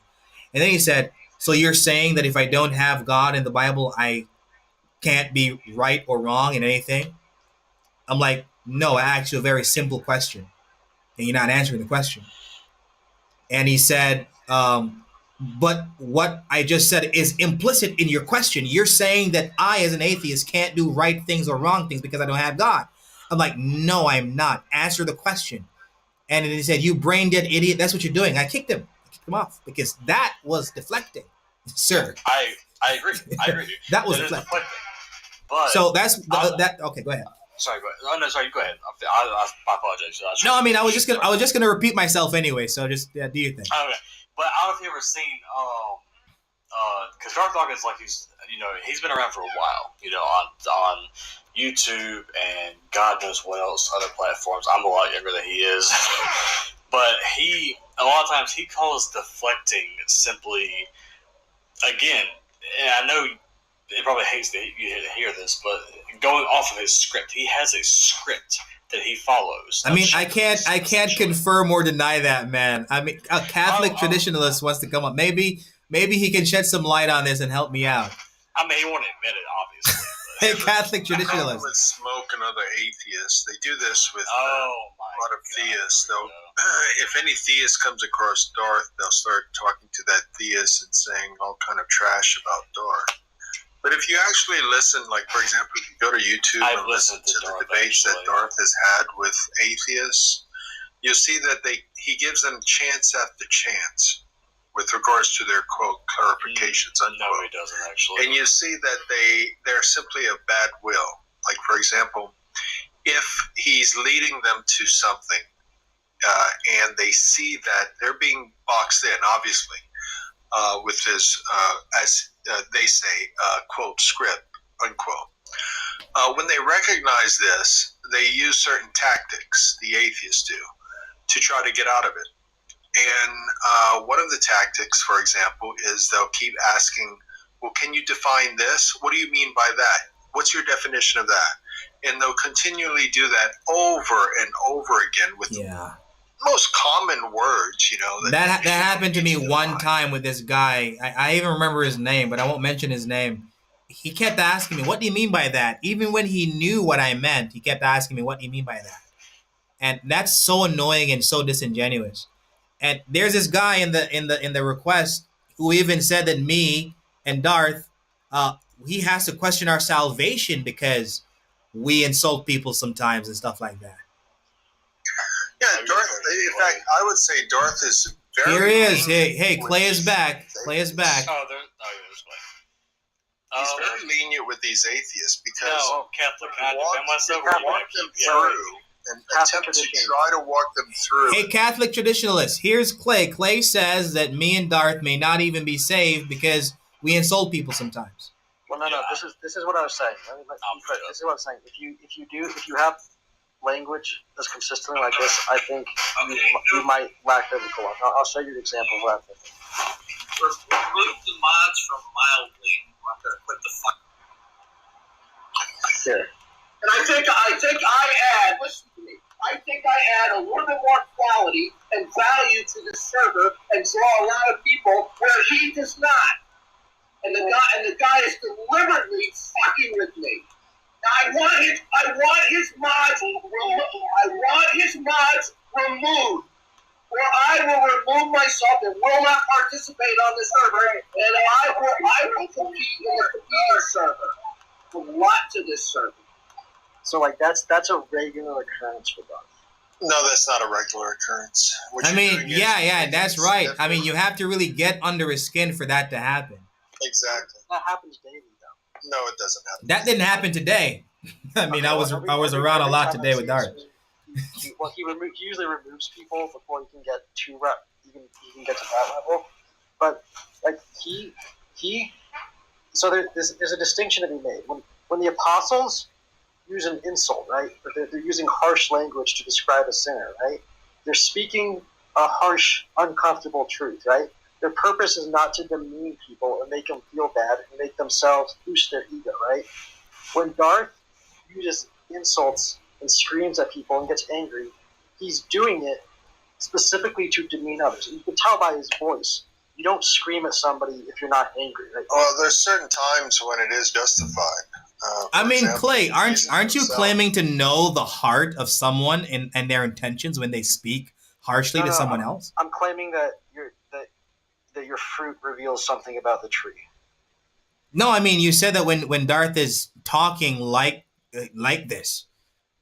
Speaker 2: And then he said, so you're saying that if I don't have God in the Bible, I can't be right or wrong in anything? I'm like, no, I asked you a very simple question, and you're not answering the question. And he said, but what I just said is implicit in your question. You're saying that I, as an atheist, can't do right things or wrong things because I don't have God. I'm like, no, I'm not. Answer the question. And then he said, you brain dead idiot. That's what you're doing. I kicked him off because that was deflecting, sir.
Speaker 16: I agree.
Speaker 2: That was deflecting.
Speaker 16: But
Speaker 2: so that's that. Okay, go ahead.
Speaker 16: Sorry, go ahead. Oh, no, sorry, go ahead. I apologize.
Speaker 2: No, I mean, I was just gonna repeat myself anyway. So just do your thing.
Speaker 16: Okay, but I don't know if you ever seen, because Darth Dawkins, like he's been around for a while, on YouTube and God knows what else, other platforms. I'm a lot younger than he is, but a lot of times he calls deflecting simply, again, and I know it probably hates to hear this, but going off of his script, he has a script that he follows.
Speaker 2: I mean, I can't confirm or deny that, man. I mean, a Catholic traditionalist wants to come up. Maybe he can shed some light on this and help me out.
Speaker 16: I mean, he won't admit it, obviously.
Speaker 2: Hey, Catholic traditionalist.
Speaker 17: With smoke and other atheists, they do this with a lot of theists. If any theist comes across Darth, they'll start talking to that theist and saying all kind of trash about Darth. But if you actually listen, like, for example, if you go to YouTube and listen to the debates that Darth has had with atheists, you'll see that he gives them chance after chance with regards to their, quote, clarifications, unquote.
Speaker 16: No, he doesn't, actually.
Speaker 17: And you see that they're simply of bad will. Like, for example, if he's leading them to something and they see that they're being boxed in, obviously, with his, as they say, quote, script, unquote. When they recognize this, they use certain tactics, the atheists do, to try to get out of it. And one of the tactics, for example, is they'll keep asking, well, can you define this? What do you mean by that? What's your definition of that? And they'll continually do that over and over again with most common words,
Speaker 2: That happened to me one time with this guy. I even remember his name, but I won't mention his name. He kept asking me, what do you mean by that? Even when he knew what I meant, he kept asking me, what do you mean by that? And that's so annoying and so disingenuous. And there's this guy in the request who even said that me and Darth, he has to question our salvation because we insult people sometimes and stuff like that.
Speaker 17: Yeah, Darth. In fact, I would say Darth is very.
Speaker 2: Here he is. Hey, Clay is back. Clay is back.
Speaker 16: There's Clay.
Speaker 17: He's very lenient with these atheists because
Speaker 16: Catholic.
Speaker 17: walk them through and attempt to try to walk them through.
Speaker 2: Hey, Catholic traditionalists, here's Clay. Clay says that me and Darth may not even be saved because we insult people sometimes.
Speaker 15: Well, no. This is what I was saying. This is what I'm saying. If you have language that's consistently like this, I think you might lack biblical law. I'll show you an example of what I'm thinking.
Speaker 9: Remove the mods from mildly. I'm gonna quit the fuck.
Speaker 15: Here.
Speaker 9: And I think I add. Listen to me. I think I add a little bit more quality and value to this server and draw a lot of people where he does not. And the guy is deliberately fucking with me. I want his mods removed, or I will remove myself and will not participate on this server, and I will compete in the competing server. A lot to this server.
Speaker 15: So that's a regular occurrence for Darth.
Speaker 17: No, that's not a regular occurrence.
Speaker 2: That's right. I mean, you have to really get under his skin for that to happen.
Speaker 17: Exactly.
Speaker 15: That happens daily, though.
Speaker 17: No, it doesn't happen.
Speaker 2: That didn't happen today. I mean, I was around a lot today with Darth.
Speaker 15: He usually removes people before he can get he can get to that level. But like so there's a distinction to be made when the apostles use an insult, right? They're using harsh language to describe a sinner, right? They're speaking a harsh, uncomfortable truth, right? Their purpose is not to demean people and make them feel bad and make themselves boost their ego, right? When Darth uses insults and screams at people and gets angry, he's doing it specifically to demean others. You can tell by his voice. You don't scream at somebody if you're not angry, right?
Speaker 17: Well, there's certain times when it is justified.
Speaker 2: Clay, aren't you claiming to know the heart of someone and their intentions when they speak harshly to someone else?
Speaker 15: I'm claiming that your fruit reveals something about the tree.
Speaker 2: No, I mean, you said that when Darth is talking like this,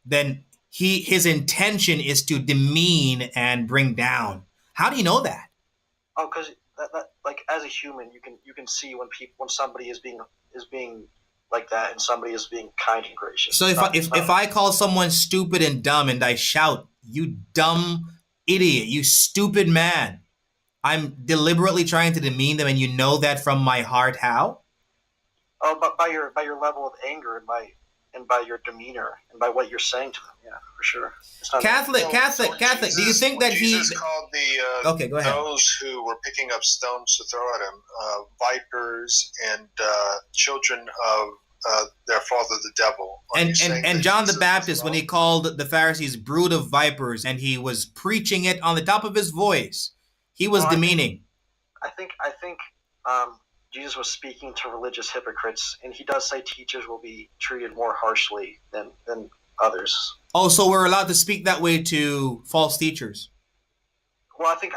Speaker 2: then his intention is to demean and bring down. How do you know that?
Speaker 15: Oh, because that like as a human, you can see when somebody is being like that and somebody is being kind and gracious.
Speaker 2: So if I call someone stupid and dumb and I shout, "You dumb idiot, you stupid man," I'm deliberately trying to demean them, and you know that from my heart. How?
Speaker 15: Oh, but by your level of anger and by your demeanor and by what you're saying to them, yeah, for sure.
Speaker 2: Catholic. Do you think that
Speaker 17: Jesus called
Speaker 2: okay, go ahead.
Speaker 17: those who were picking up stones to throw at him vipers and children of their father the devil?
Speaker 2: And John the Baptist, when he called the Pharisees brood of vipers, and he was preaching it on the top of his voice, he was demeaning.
Speaker 15: I think Jesus was speaking to religious hypocrites, and he does say teachers will be treated more harshly than others.
Speaker 2: Oh, so we're allowed to speak that way to false teachers?
Speaker 15: Well, I think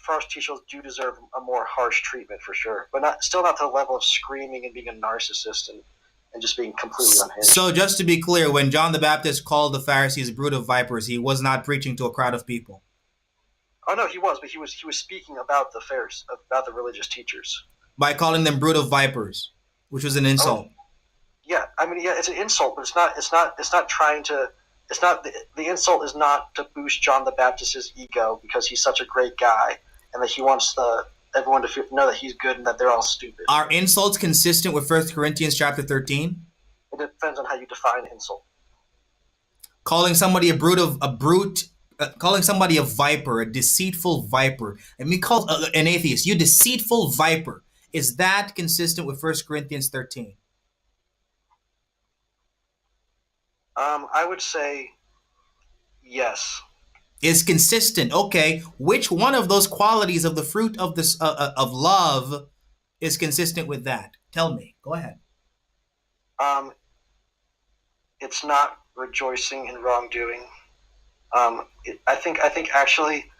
Speaker 15: false teachers do deserve a more harsh treatment for sure, but still not to the level of screaming and being a narcissist and just being completely unhinged.
Speaker 2: So just to be clear, when John the Baptist called the Pharisees brood of vipers, he was not preaching to a crowd of people.
Speaker 15: Oh no, he was, but he was speaking about the Pharisees, about the religious teachers.
Speaker 2: By calling them brood of vipers, which was an insult.
Speaker 15: Oh, yeah, I mean, yeah, it's an insult, but it's not trying to. It's not the insult is not to boost John the Baptist's ego because he's such a great guy and that he wants everyone to know that he's good and that they're all stupid.
Speaker 2: Are insults consistent with 1 Corinthians chapter 13?
Speaker 15: It depends on how you define insult.
Speaker 2: Calling somebody calling somebody a viper, a deceitful viper. I mean, call an atheist, you deceitful viper. Is that consistent with 1 Corinthians 13?
Speaker 15: I would say yes.
Speaker 2: Is consistent. Okay. Which one of those qualities of the fruit of this of love is consistent with that? Tell me. Go ahead.
Speaker 15: It's not rejoicing in wrongdoing. I think actually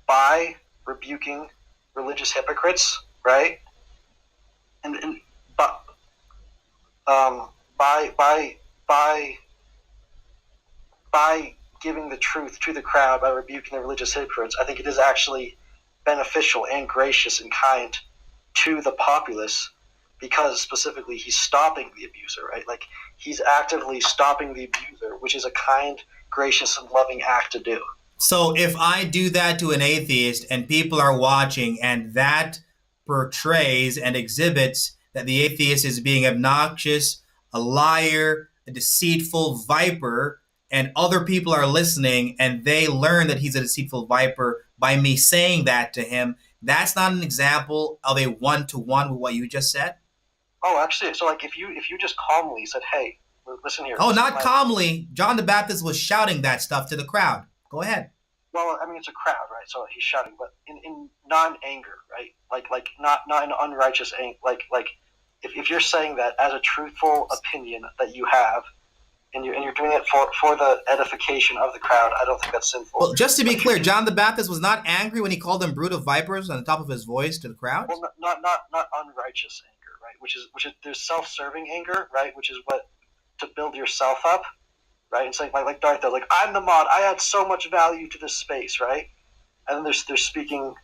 Speaker 15: by rebuking religious hypocrites, right? And by by giving the truth to the crowd, by rebuking the religious hypocrites, I think it is actually beneficial and gracious and kind to the populace, because specifically he's stopping the abuser, right? Like, he's actively stopping the abuser, which is a kind, gracious, and loving act to do.
Speaker 2: So if I do that to an atheist and people are watching, and that portrays and exhibits that the atheist is being obnoxious, a liar, a deceitful viper, and other people are listening and they learn that he's a deceitful viper by me saying that to him, that's not an example of a one-to-one with what you just said?
Speaker 15: Oh, actually, so like if you just calmly said, "Hey, listen here."
Speaker 2: Oh, not calmly. John the Baptist was shouting that stuff to the crowd. Go ahead.
Speaker 15: Well, I mean, it's a crowd, right? So he's shouting, but in non-anger, right? Like not in unrighteous anger. Like if you're saying that as a truthful opinion that you have, and you're doing it for the edification of the crowd, I don't think that's sinful.
Speaker 2: Well, just to be clear, John the Baptist was not angry when he called them brood of vipers on the top of his voice to the crowd?
Speaker 15: Well, not unrighteous anger, right? Which is there's self-serving anger, right? Which is what, to build yourself up, right? It's like Darth, like, I'm the mod, I add so much value to this space, right? And then they're speaking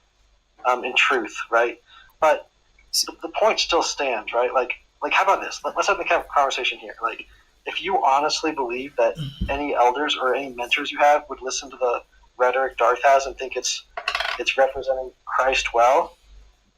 Speaker 15: in truth, right? But the point still stands, right? Like how about this? Let's have the kind of conversation here. Like, if you honestly believe that any elders or any mentors you have would listen to the rhetoric Darth has and think it's representing Christ well,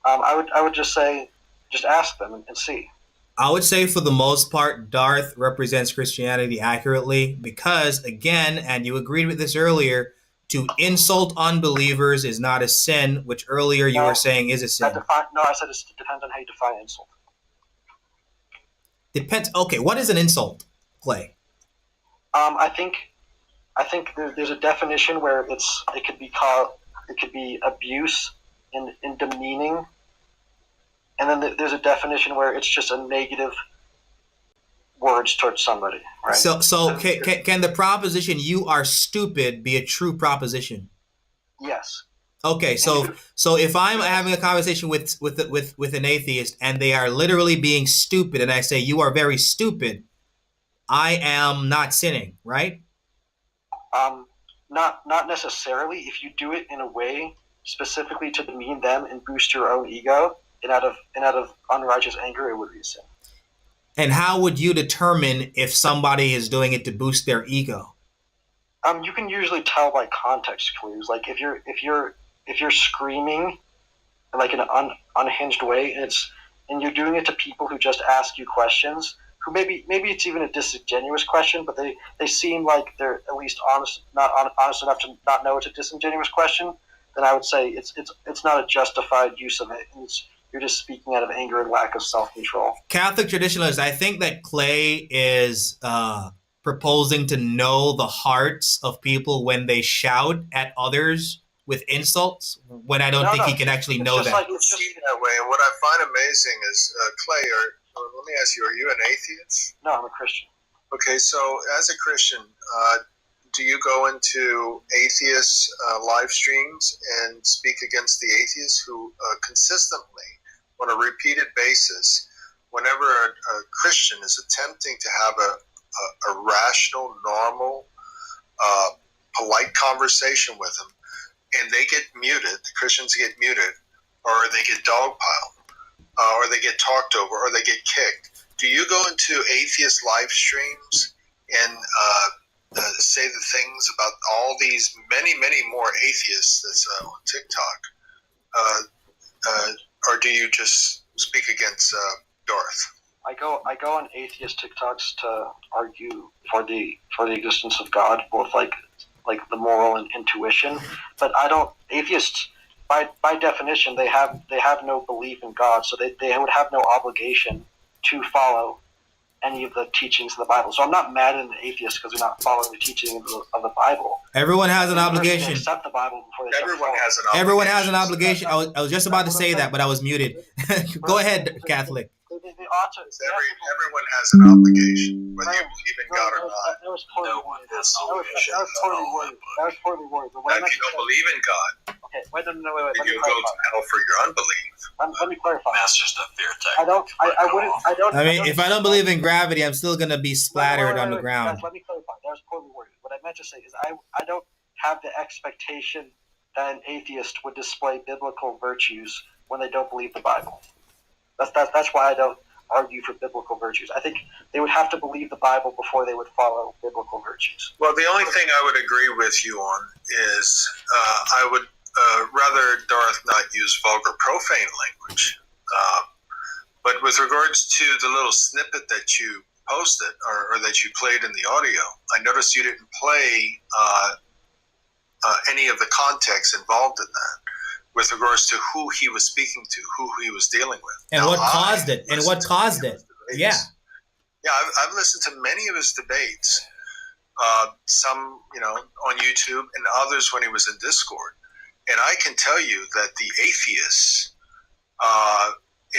Speaker 15: I would just say, just ask them and see.
Speaker 2: I would say for the most part, Darth represents Christianity accurately because, again, and you agreed with this earlier, to insult unbelievers is not a sin, which earlier you were saying is a sin.
Speaker 15: I said it depends on how you define insult.
Speaker 2: Depends. Okay, what is an insult, Clay?
Speaker 15: I think there's a definition where it could be abuse in demeaning, and then there's a definition where it's just a negative words towards somebody, right?
Speaker 2: So can the proposition "you are stupid" be a true proposition?
Speaker 15: Yes.
Speaker 2: Okay, so if I'm having a conversation with an atheist and they are literally being stupid, and I say you are very stupid, I am not sinning, right?
Speaker 15: Not necessarily. If you do it in a way specifically to demean them and boost your own ego, and out of unrighteous anger, it would be a sin.
Speaker 2: And how would you determine if somebody is doing it to boost their ego?
Speaker 15: You can usually tell by context clues. Like if you're screaming like in an unhinged way, and you're doing it to people who just ask you questions, who maybe it's even a disingenuous question, but they seem like they're at least honest enough to not know it's a disingenuous question, then I would say it's not a justified use of it. You're just speaking out of anger and lack of self-control.
Speaker 2: Catholic traditionalists, I think that Clay is proposing to know the hearts of people when they shout at others with insults, when I don't think he can actually know that.
Speaker 17: It's just that way. And what I find amazing is, Clay, let me ask you, are you an atheist?
Speaker 15: No, I'm a Christian.
Speaker 17: Okay, so as a Christian, do you go into atheist live streams and speak against the atheists who consistently, on a repeated basis, whenever a Christian is attempting to have a rational, normal, polite conversation with them, and they get muted, the Christians get muted, or they get dogpiled, or they get talked over, or they get kicked? Do you go into atheist live streams and say the things about all these many more atheists that's on TikTok, or do you just speak against Darth?
Speaker 15: I go on atheist TikToks to argue for the existence of God, both like the moral and intuition. But I don't. Atheists, by definition, they have no belief in God, so they would have no obligation to follow any of the teachings of the Bible. So I'm not mad at an atheist because they're not following the teaching of the Bible.
Speaker 2: Everyone has an obligation.
Speaker 15: Accept the Bible before they
Speaker 17: Everyone has an obligation.
Speaker 2: Everyone has an obligation. I was just about to say that, but I was muted. Go ahead, Catholic.
Speaker 17: Everyone has an obligation, whether you believe in God or not.
Speaker 15: That was poorly worded. That was poorly worded.
Speaker 17: If you don't believe in God,
Speaker 15: okay, wait.
Speaker 17: then you go to hell for your unbelief.
Speaker 15: Let me clarify.
Speaker 9: Masters of fear tech.
Speaker 2: I mean, if I don't believe in gravity, I'm still going to be splattered on the ground.
Speaker 15: Guys, let me clarify. That was poorly worded. What I meant to say is I don't have the expectation that an atheist would display biblical virtues when they don't believe the Bible. That's why I don't argue for biblical virtues. I think they would have to believe the Bible before they would follow biblical virtues.
Speaker 17: Well, the only thing I would agree with you on is I would rather Darth not use vulgar, profane language. But with regards to the little snippet that you posted or that you played in the audio, I noticed you didn't play any of the context involved in that with regards to who he was speaking to, who he was dealing with.
Speaker 2: And what caused it. Yeah.
Speaker 17: Yeah, I've listened to many of his debates, some, on YouTube and others when he was in Discord. And I can tell you that the atheists,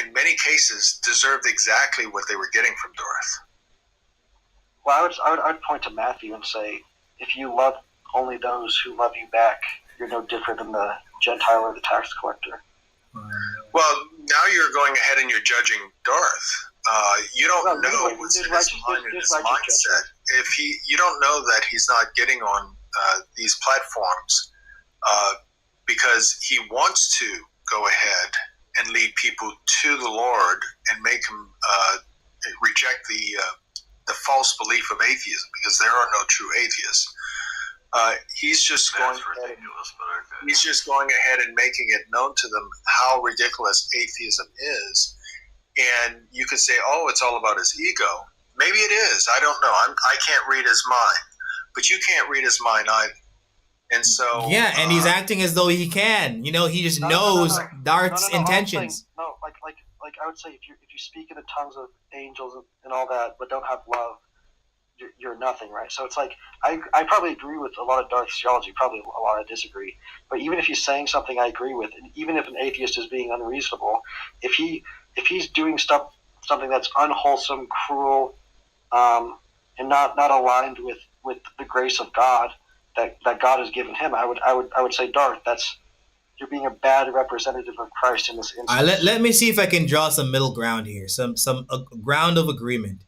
Speaker 17: in many cases, deserved exactly what they were getting from Darth.
Speaker 15: Well, I would point to Matthew and say, if you love only those who love you back, you're no different than the Gentile or the tax collector.
Speaker 17: Well, now you're going ahead and you're judging Darth. You don't know what's in his mind and his mindset. You don't know that he's not getting on these platforms because he wants to go ahead and lead people to the Lord and make them reject the false belief of atheism, because there are no true atheists. He's just going ahead and making it known to them how ridiculous atheism is. And you could say, oh, it's all about his ego. Maybe it is. I don't know. I can't read his mind. But you can't read his mind either. And so...
Speaker 2: Yeah, and he's acting as though he can. He just knows Darth's intentions.
Speaker 15: Like I would say, if you speak in the tongues of angels and all that, but don't have love, you're nothing, right? So it's like, I probably agree with a lot of Darth's theology, probably a lot I disagree. But even if he's saying something I agree with, and even if an atheist is being unreasonable, if he's doing something that's unwholesome, cruel, and not aligned with the grace of God that God has given him, I would say, Darth, you're being a bad representative of Christ in this instance.
Speaker 2: Let me see if I can draw some middle ground here, some ground of agreement.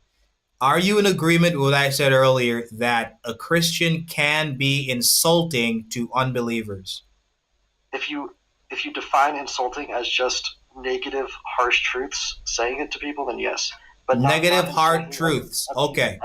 Speaker 2: Are you in agreement with what I said earlier, that a Christian can be insulting to unbelievers?
Speaker 15: If you define insulting as just negative, harsh truths, saying it to people, then yes. But
Speaker 2: negative, hard truths. Okay.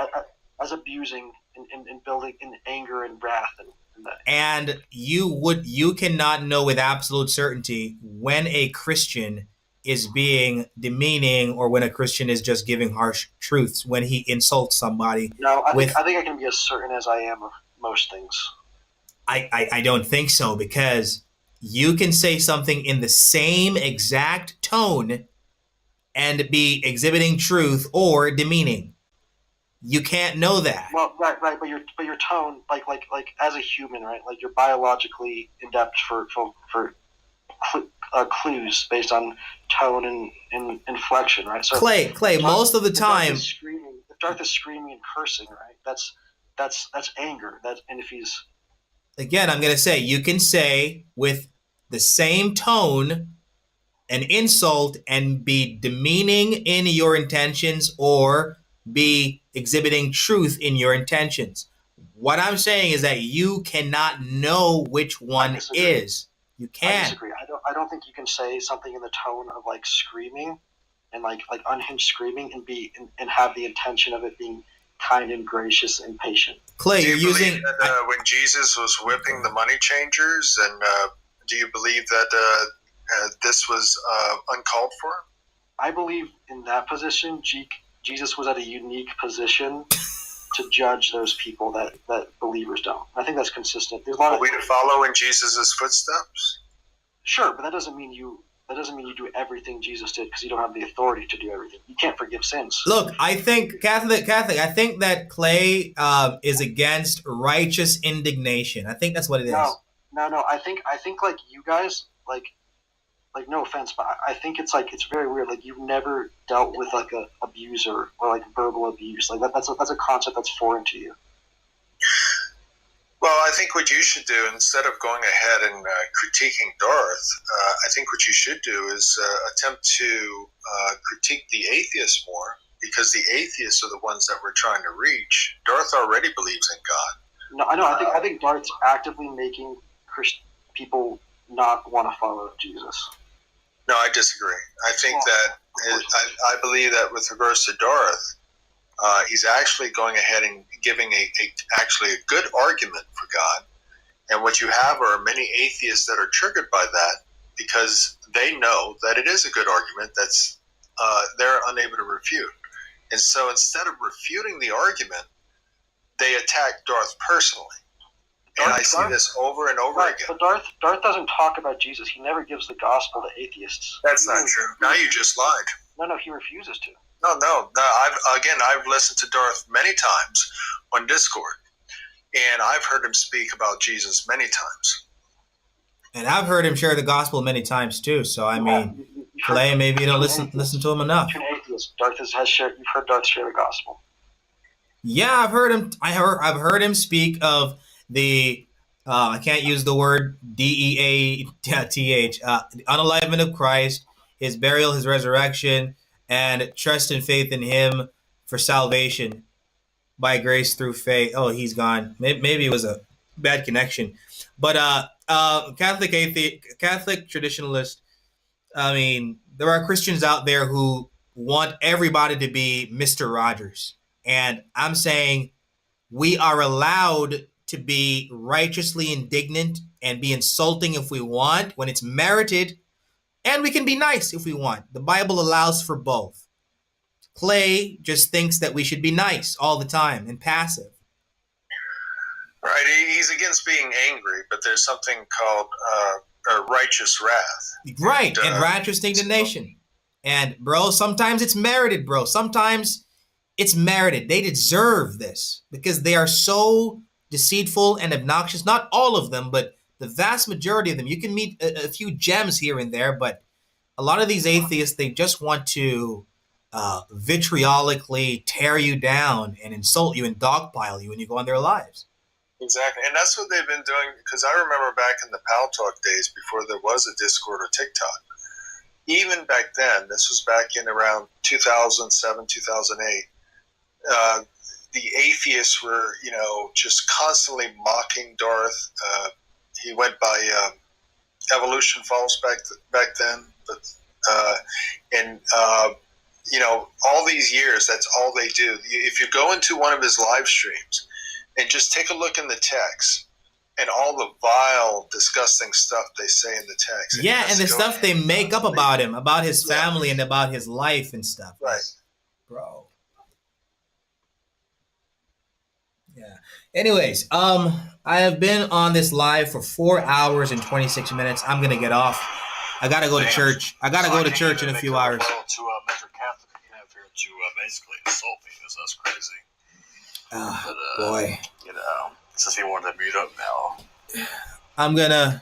Speaker 15: As abusing and building in anger and wrath and that.
Speaker 2: And you cannot know with absolute certainty when a Christian is being demeaning or when a Christian is just giving harsh truths when he insults somebody.
Speaker 15: No, I think I can be as certain as I am of most things.
Speaker 2: I don't think so, because you can say something in the same exact tone and be exhibiting truth or demeaning. You can't know that.
Speaker 15: Well, right, but your tone, like as a human, right? Like you're biologically in depth for clues based on tone and inflection, right? So
Speaker 2: Clay, most of the time,
Speaker 15: if Darth is screaming and cursing, right? That's anger. And if he's,
Speaker 2: again, I'm going to say, you can say with the same tone an insult and be demeaning in your intentions or be exhibiting truth in your intentions. What I'm saying is that you cannot know which one is. You can't.
Speaker 15: I disagree. I don't think you can say something in the tone of like screaming and like unhinged screaming and have the intention of it being kind and gracious and patient.
Speaker 2: Clay,
Speaker 17: do you believe that when Jesus was whipping the money changers, and do you believe that this was uncalled for?
Speaker 15: I believe in that position, Jesus was at a unique position to judge those people that believers don't. I think that's consistent. There's a lot
Speaker 17: Are we to follow in Jesus' footsteps?
Speaker 15: Sure, but that doesn't mean you do everything Jesus did, because you don't have the authority to do everything. You can't forgive sins.
Speaker 2: Look, I think Catholic. I think that Clay is against righteous indignation. I think that's what it is.
Speaker 15: No. I think like you guys, like no offense, but I think it's very weird. Like you've never dealt with like a abuser or like verbal abuse. Like that's a concept that's foreign to you.
Speaker 17: Well, I think what you should do, instead of going ahead and critiquing Darth, I think what you should do is attempt to critique the atheists more, because the atheists are the ones that we're trying to reach. Darth already believes in God.
Speaker 15: No, I know. I think Darth's actively making people not want to follow Jesus.
Speaker 17: No, I disagree. I think I believe that with regards to Darth, he's actually going ahead and giving actually a good argument for God. And what you have are many atheists that are triggered by that because they know that it is a good argument that's they're unable to refute. And so instead of refuting the argument, they attack Darth personally. And I see this over and over again.
Speaker 15: But Darth doesn't talk about Jesus. He never gives the gospel to atheists.
Speaker 17: That's not true. Now you just lied.
Speaker 15: No, he refuses to.
Speaker 17: No. I've listened to Darth many times on Discord, and I've heard him speak about Jesus many times.
Speaker 2: And I've heard him share the gospel many times too. So I mean, Clay, maybe you don't listen to him enough.
Speaker 15: You've heard Darth share the gospel.
Speaker 2: Yeah, I've heard him. I've heard him speak of the. I can't use the word DEATH. The unalignment of Christ, his burial, his resurrection, and trust and faith in Him for salvation by grace through faith. Oh, he's gone. Maybe it was a bad connection, but Catholic traditionalist. I mean, there are Christians out there who want everybody to be Mr. Rogers. And I'm saying we are allowed to be righteously indignant and be insulting if we want, when it's merited, and we can be nice if we want. The Bible allows for both. Clay just thinks that we should be nice all the time and passive.
Speaker 17: Right, he's against being angry, but there's something called righteous wrath.
Speaker 2: Right, and righteous indignation. And, bro, sometimes it's merited, bro. Sometimes it's merited. They deserve this because they are so deceitful and obnoxious. Not all of them, but the vast majority of them. You can meet a few gems here and there, but a lot of these atheists, they just want to vitriolically tear you down and insult you and dogpile you when you go on their lives.
Speaker 17: Exactly, and that's what they've been doing, because I remember back in the Pal Talk days before there was a Discord or TikTok. Even back then, this was back in around 2007, 2008, the atheists were, just constantly mocking Darth. He went by Evolution False back then, but all these years, that's all they do. If you go into one of his live streams and just take a look in the text and all the vile, disgusting stuff they say in the text.
Speaker 2: Yeah, and the stuff they make up about him, about his family and about his life and stuff.
Speaker 17: Right.
Speaker 2: Bro. Yeah. Anyways, I have been on this live for 4 hours and 26 minutes. I'm going to get off. I got to go to church. I got to go to church in a few hours.
Speaker 16: To Mr. Catholic have here to basically insult me, because that's crazy.
Speaker 2: Boy.
Speaker 16: Since he wanted to mute up now.
Speaker 2: I'm going to...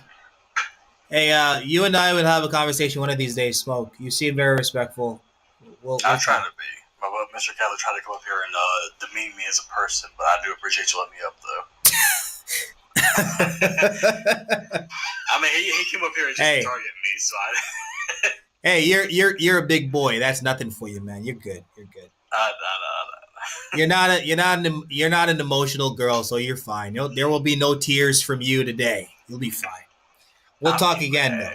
Speaker 2: Hey, you and I would have a conversation one of these days, Smoke. You seem very respectful. We'll
Speaker 16: I try to be. But Mr. Catholic tried to come up here and demean me as a person, but I do appreciate you letting me up, though. I mean, he came up here and just target me, so I...
Speaker 2: Hey, you're a big boy. That's nothing for you, man. You're good. You're good.
Speaker 16: No.
Speaker 2: You're not an emotional girl, so you're fine. There will be no tears from you today. You'll be fine. We'll talk again, though.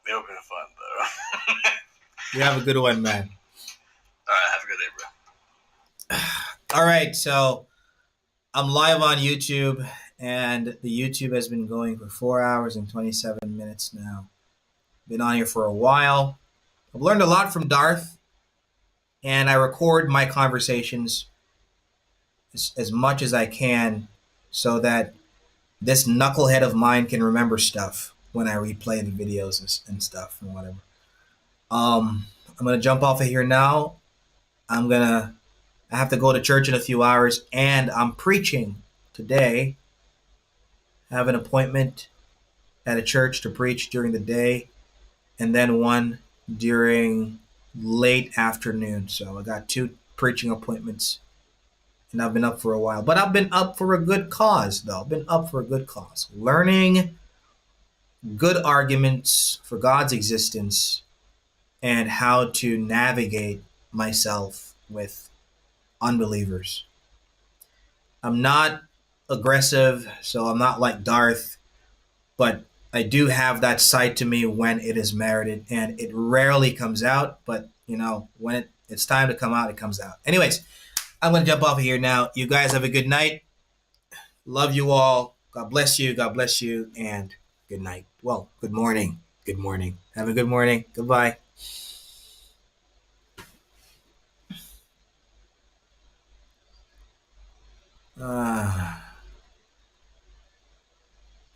Speaker 16: It'll be fun, though.
Speaker 2: You have a good one, man.
Speaker 16: All right, have a good day, bro.
Speaker 2: All right, so I'm live on YouTube, and the YouTube has been going for 4 hours and 27 minutes now. Been on here for a while. I've learned a lot from Darth, and I record my conversations as much as I can so that this knucklehead of mine can remember stuff when I replay the videos and stuff and whatever. I'm going to jump off of here now. I have to go to church in a few hours, and I'm preaching today. I have an appointment at a church to preach during the day, and then one during late afternoon. So I got 2 preaching appointments, and I've been up for a while. But I've been up for a good cause, though. I've been up for a good cause. Learning good arguments for God's existence and how to navigate myself with unbelievers. I'm not aggressive, so I'm not like Darth, but I do have that side to me when it is merited, and it rarely comes out, but when it's time to come out, it comes out. Anyways, I'm going to jump off of here now. You guys have a good night. Love you all. God bless you. God bless you. And good night. Well, good morning. Good morning. Have a good morning. Goodbye. Uh,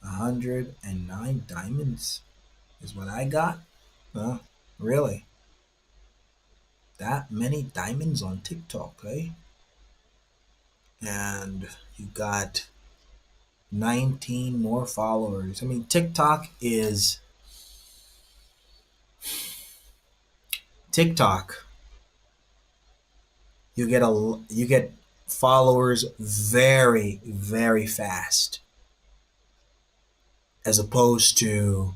Speaker 2: 109 diamonds is what I got? Really? That many diamonds on TikTok, eh? And you got 19 more followers. I mean, TikTok, you get followers very, very fast, as opposed to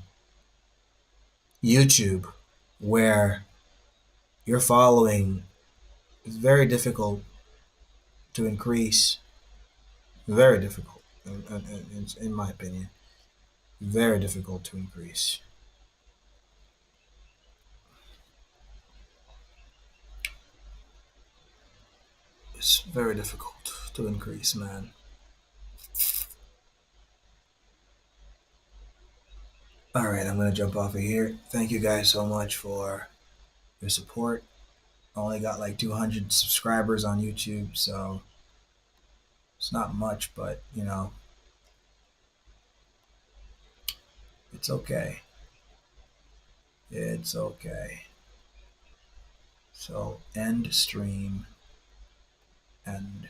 Speaker 2: YouTube, where your following is very difficult to increase. Very difficult, in my opinion. Very difficult to increase. It's very difficult to increase, man. All right, I'm going to jump off of here. Thank you guys so much for your support. I only got like 200 subscribers on YouTube, so it's not much, but it's okay. It's okay. So end stream. End.